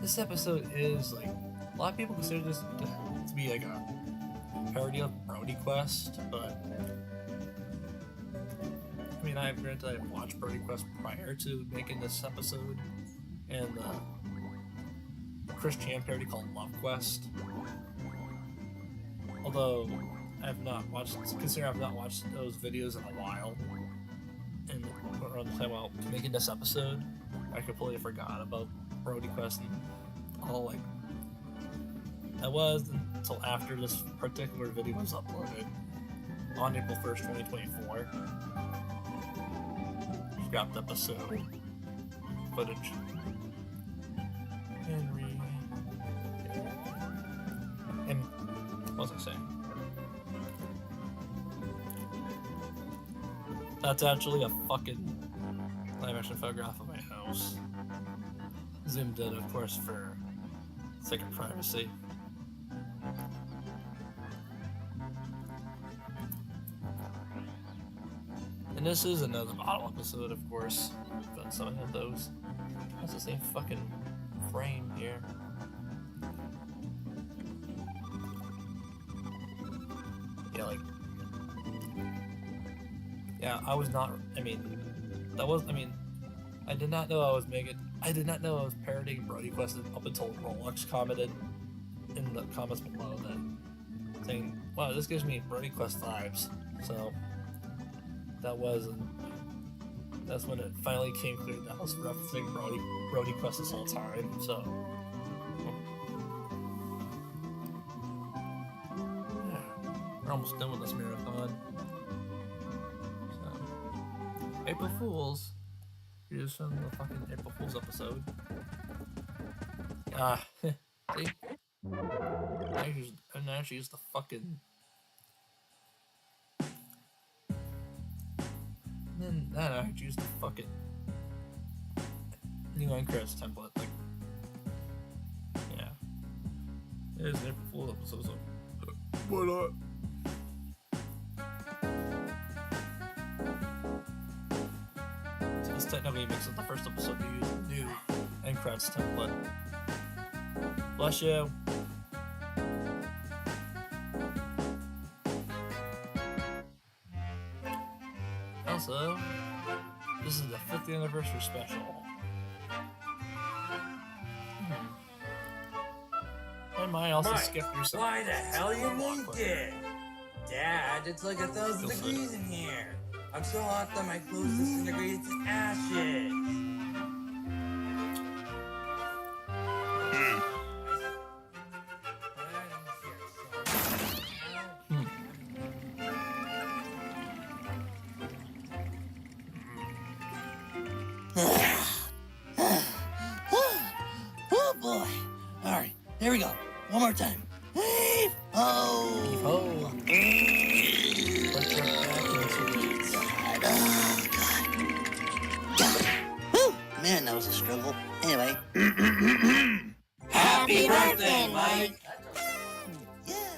This episode is like a lot of people consider this to be like a parody of Brody Quest, but I mean, I've watched Brody Quest prior to making this episode, and Chris Chan parody called Love Quest. Although I've not watched those videos in a while, and around the time while making this episode, I completely forgot about Brody Quest and all like that was until after this particular video was uploaded on April 1st, 2024. Scrapped episode footage. Henry. And what was I saying? That's actually a fucking live action photograph of my house. Zoomed in, of course, for sake of privacy. And this is another bottle episode, of course. But some of those. That's the same fucking frame here. Yeah, like. Yeah, I was not. I mean, that was. I mean, I did not know I was making. I did not know I was parodying Brody Quest up until Rolex commented in the comments below that saying, "Wow, this gives me Brody Quest vibes." So that's when it finally came clear that I was referencing Brody Quest this whole time. So yeah, we're almost done with this marathon. So April Fools. Here's from the fucking April Fool's episode. See? I actually used the fucking. And then that I actually used the fucking New Line Credits template. Like, yeah. There's an April Fool's episode, so why not? This technically makes it the first episode to use a new end credits template. Bless you. Also, this is the 50th anniversary special. I might also Mike, skip through some. why the hell you need it? Dad, it's like 1,000 Feels degrees in here. I'm so hot that my clothes disintegrated to ashes. Oh boy. Alright, here we go. One more time. Heave ho! Heave ho! Oh god. Woo! Man, that was a struggle. Anyway. Happy birthday, Mike!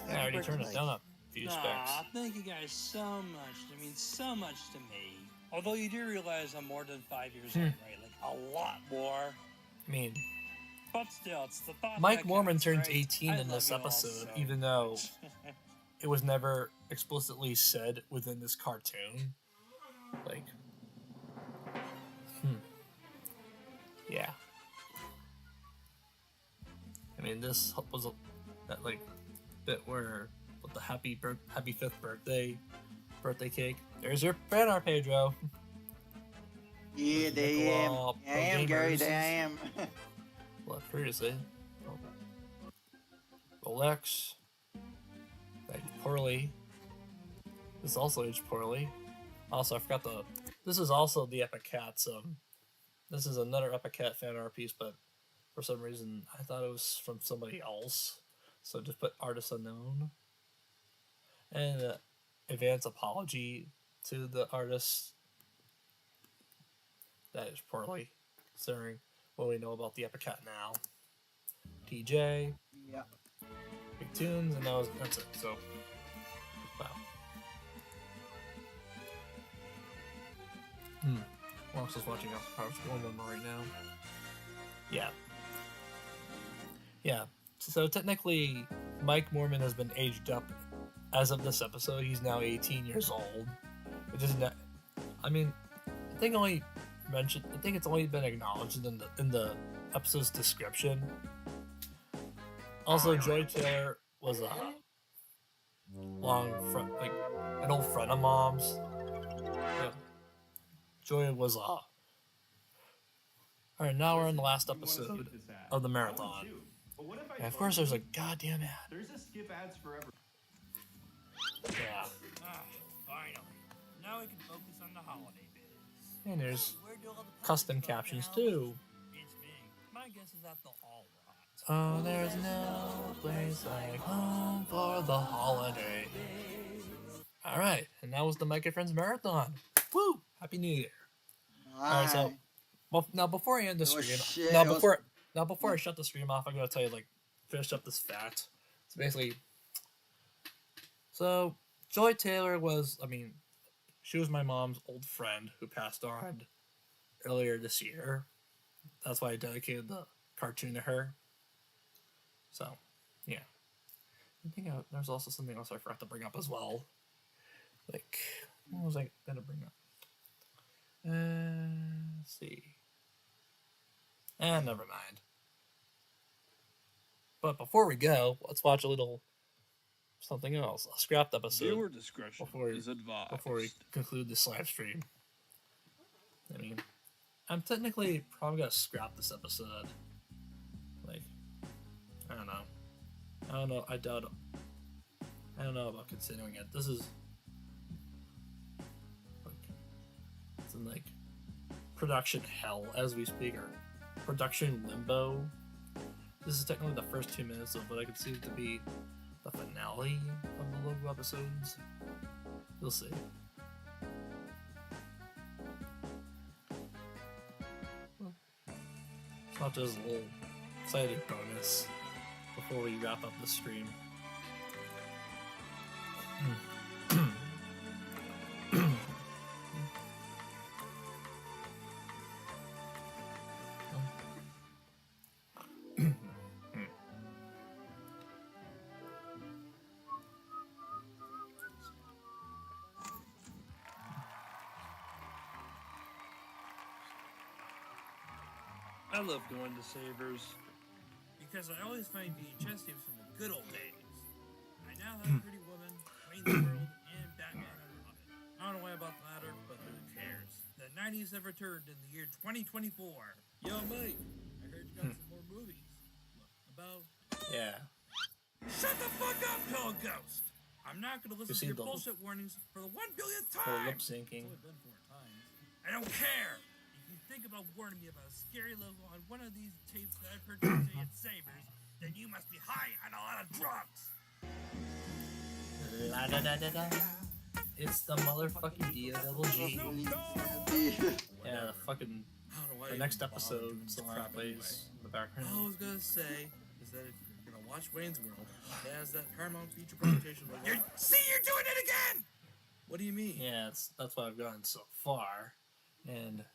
I already turned it down a few specs. Aw, thank you guys so much. It means so much to me. Although you do realize I'm more than 5 years old, right? Like, a lot more. I mean, But still, it's the thought Mike that Mormon counts, turns right? 18 I in love this you all episode, so even though much. it was never explicitly said within this cartoon. Like, yeah. I mean, this was that like bit where with the happy 5th birthday cake. There's your fan art, Pedro. Yeah, there I am. Nicola, I am, Gary. There I am. Well, previously. Rolex. Aged poorly. This also aged poorly. Also, I forgot this is also the Epic Cats. This is another Epic Cat fan art piece, but for some reason I thought it was from somebody else. So just put artist unknown. And advance apology to the artist. That is poorly, considering what we know about the Epic Cat now. TJ, Yeah. big tunes, and that's it. So, wow. What else is watching a Power School member right now? Yeah. Yeah. So technically, Mike Mormon has been aged up. As of this episode, he's now 18 years old. Which is not. I mean, I think it's only been acknowledged in the episode's description. Also, Joy Taylor was a an old friend of Mom's. Yeah. Joy was a. Alright, now we're in the last episode of the marathon. And of course, there's a goddamn ad. There's a skip ads forever. Yeah. Finally. Now we can focus on the holiday biz. And there's custom captions too. It's me. My guess is that they'll all rot. Oh, there's no place like home for the holidays. Alright, and that was the Mike and Friends Marathon. Woo! Happy New Year. Alright, so now before I end the stream, before I shut the stream off, I'm gonna tell you, finish up this fact. So basically, Joy Taylor she was my mom's old friend who passed on earlier this year. That's why I dedicated the cartoon to her. So, yeah. I think there's also something else I forgot to bring up as well. What was I gonna bring up? Let's see. Never mind. But before we go, let's watch a little something else. A scrapped episode. Viewer discretion is advised. Before we conclude this live stream. I mean, I'm technically probably gonna scrap this episode. I don't know. I doubt it. I don't know about continuing it. This is it's in production hell as we speak, or production limbo. This is technically the first 2 minutes of what I consider to be the finale of the Logo episodes. You'll see. It's not just a little exciting bonus before we wrap up the stream. I love going to Savers. Because I always find VHS tapes from the good old days. I now have Pretty Woman, Wayne's World, and Batman and Robin. I don't know why about the latter, but who cares? The 90s have returned in the year 2024. Yo, Mike, I heard you got some more movies. About... Yeah. Shut the fuck up, Pillow Ghost! I'm not gonna listen to your bullshit warnings for the 1 billionth time! Lip syncing. It's only been 4 times. I don't care! If you think about warning me about a scary logo on one of these tapes that I purchased at Savers, then you must be high on a lot of drugs! La da da da da. It's the motherfucking D-O-double-G. Yeah, the next episode song plays in the background. All I was gonna say is that if you're gonna watch Wayne's World, it has that Paramount feature presentation logo. See, you're doing it again! What do you mean? Yeah, that's what I've gotten so far. And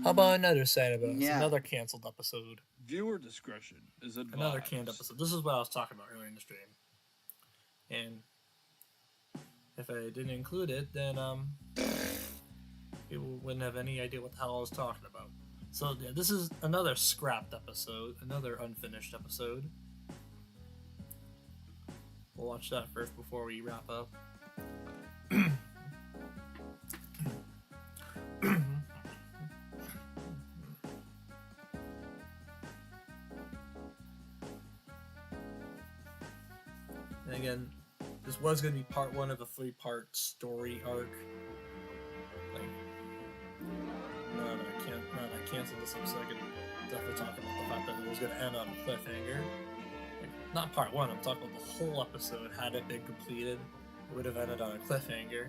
how about another side about it? Another canceled episode. Viewer discretion is advised. Another canned episode. This is what I was talking about earlier in the stream. And if I didn't include it, then people wouldn't have any idea what the hell I was talking about. So yeah, this is another scrapped episode, another unfinished episode. We'll watch that first before we wrap up. And again, this was going to be part 1 of a 3-part story arc. Now that I canceled this episode, I can definitely talk about the fact that it was going to end on a cliffhanger. Not part 1, I'm talking about the whole episode had it been completed. It would have ended on a cliffhanger.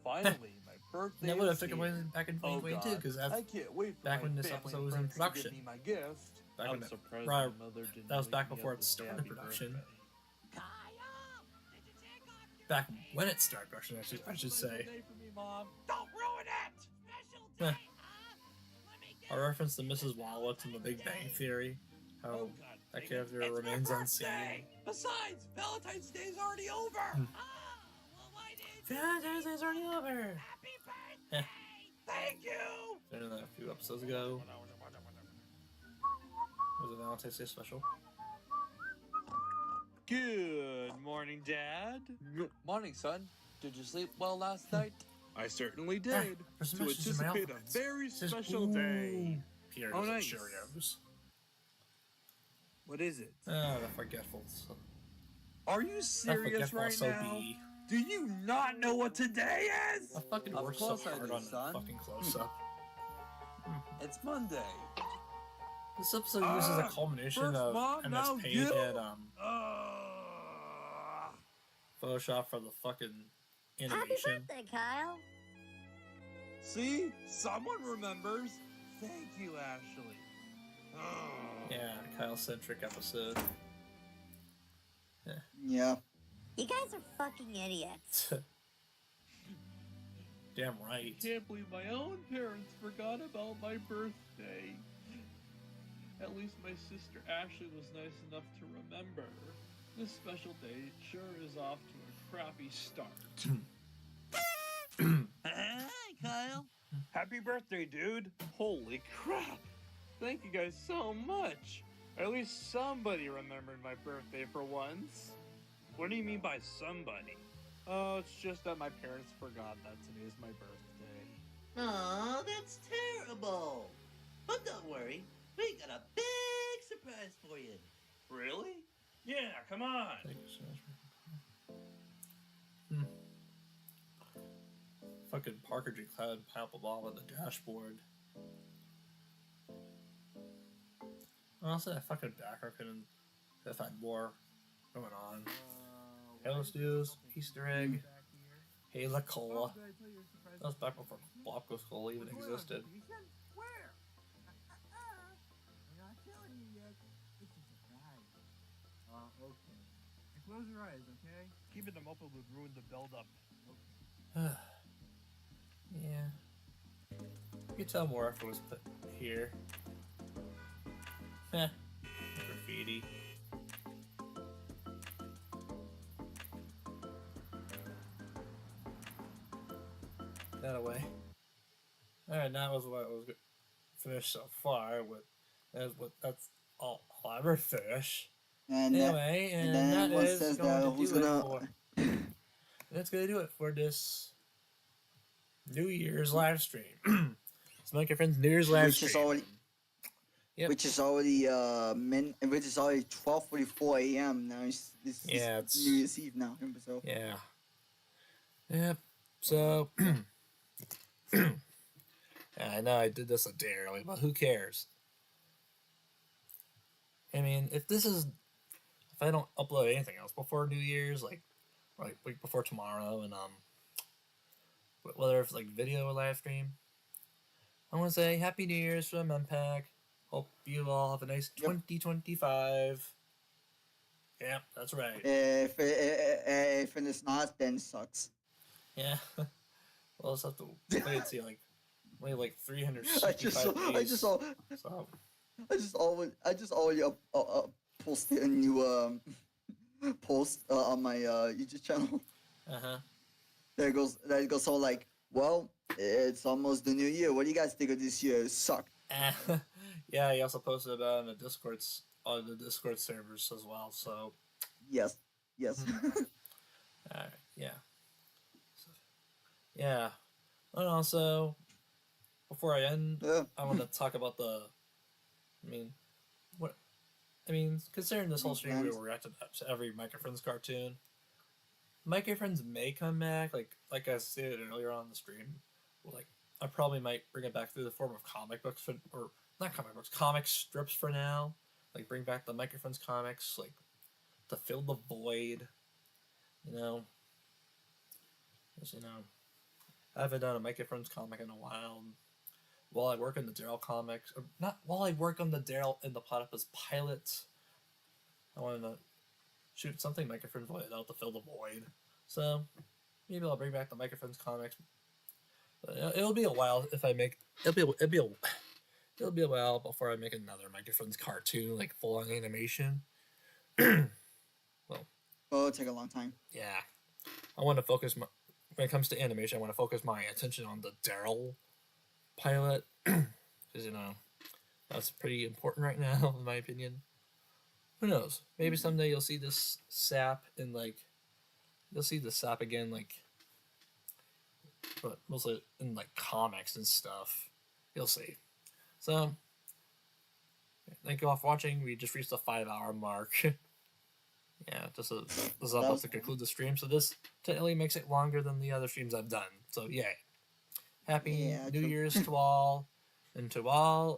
Finally, my birthday. That would have is taken here. place back in Oh 2022 God, because I that's can't wait for back my when this family episode and was in friends to give production. me my gift. Back I'm when surprised right, my mother didn't that was wake back me before up it to say started happy production. birthday. Back when it started production, I should say. Day for me, Mom. Don't ruin it. Huh. A reference to Mrs. Wallach in The Big Bang Theory. How that character remains unseen. Besides, Valentine's Day is already over. Valentine's Day's already over. Happy birthday! Thank you. Started that a few episodes ago. It was a Valentine's Day special. Good morning, Dad. Morning, son. Did you sleep well last night? I certainly did. There's some To messages in my anticipate a alphabets. very It says, special day. Peter Oh, doesn't nice. Cheerios. What is it? Ah, the Forgetful. Are you serious Forgetful right now? SOB. Do you not know what today is? I fucking Of worked so course I hard do, on that son. fucking close-up. It's Monday. This episode uses a culmination first of mom, now MS Paint you? and Photoshop for the fucking Happy animation. birthday, Kyle. See? Someone remembers. Thank you, Ashley. Yeah, Kyle-centric episode. Yeah. You guys are fucking idiots. Damn right. I can't believe my own parents forgot about my birthday. At least my sister Ashley was nice enough to remember. This special day sure is off to a crappy start. Hi, Kyle. Happy birthday, dude! Holy crap! Thank you guys so much! At least somebody remembered my birthday for once. What do you mean by somebody? Oh, it's just that my parents forgot that today's my birthday. Aw, that's terrible. But don't worry, we got a big surprise for you. Really? Yeah, come on! Fucking Parker G. Cloud Papa Ball on the dashboard. Honestly, that fucking background couldn't have had more going on. Halo Studios, Easter Egg, Halo Cola. That was back before Blocko's Cola even existed. Where? I'm not telling you yet. It's a surprise. Okay. And close your eyes, okay? Keeping them open would ruin the build-up. Yeah. You can tell more effort was put here. Heh. Graffiti. That away. Alright, that was what was finished so far. That's all I ever finish. And Anyway, and then that everyone is says going that to who's do it gonna for. That's gonna do it for this New Year's live stream. It's my friend's New Year's live which stream. is already which is already 12:44 a.m. now. It's Yeah, it's- New Year's Eve now. So Yeah. Yep. So I know I did this a day early, but who cares? I mean, if I don't upload anything else before New Year's, like week before tomorrow, and whether it's like video or live stream, I want to say Happy New Year's from MPAC. Hope you all have a nice 2025. Yep, that's right. if it's not, then it sucks. Yeah. We'll just have to wait and see only like 365 I just already posted a new post on my YouTube channel. Uh-huh. That goes so like, well, it's almost the new year. What do you guys think of this year? It sucked. Yeah, he also posted about it on the Discord servers as well. So Yes. Alright, yeah. Yeah. And also, before I end, I want to talk about considering this whole stream we reacted to every Micro Friends cartoon. Micro Friends may come back, like I stated earlier on the stream, like I probably might bring it back through the form of comic books or not comic books, comic strips for now. Like bring back the Microphones comics, like to fill the void. You know, I haven't done a Microphones comic in a while. While I work on the Daryl comics, or not while I work on the Daryl and the Platypus pilot, I wanted to shoot something Microphones related out to fill the void. So maybe I'll bring back the Microphones comics. But it'll be a while if I make. It'll be a while before I make another Microphones cartoon, like full on animation. It'll take a long time. Yeah, I want to focus when it comes to animation. I want to focus my attention on the Daryl pilot, because that's pretty important right now, in my opinion. Who knows? Maybe someday you'll see this sap in you'll see the sap again, but mostly in comics and stuff. You'll see. So, thank you all for watching. We just reached the 5-hour mark. Yeah, this is about to conclude the stream. So this technically makes it longer than the other streams I've done. So yay! Happy New Year's to all, and to all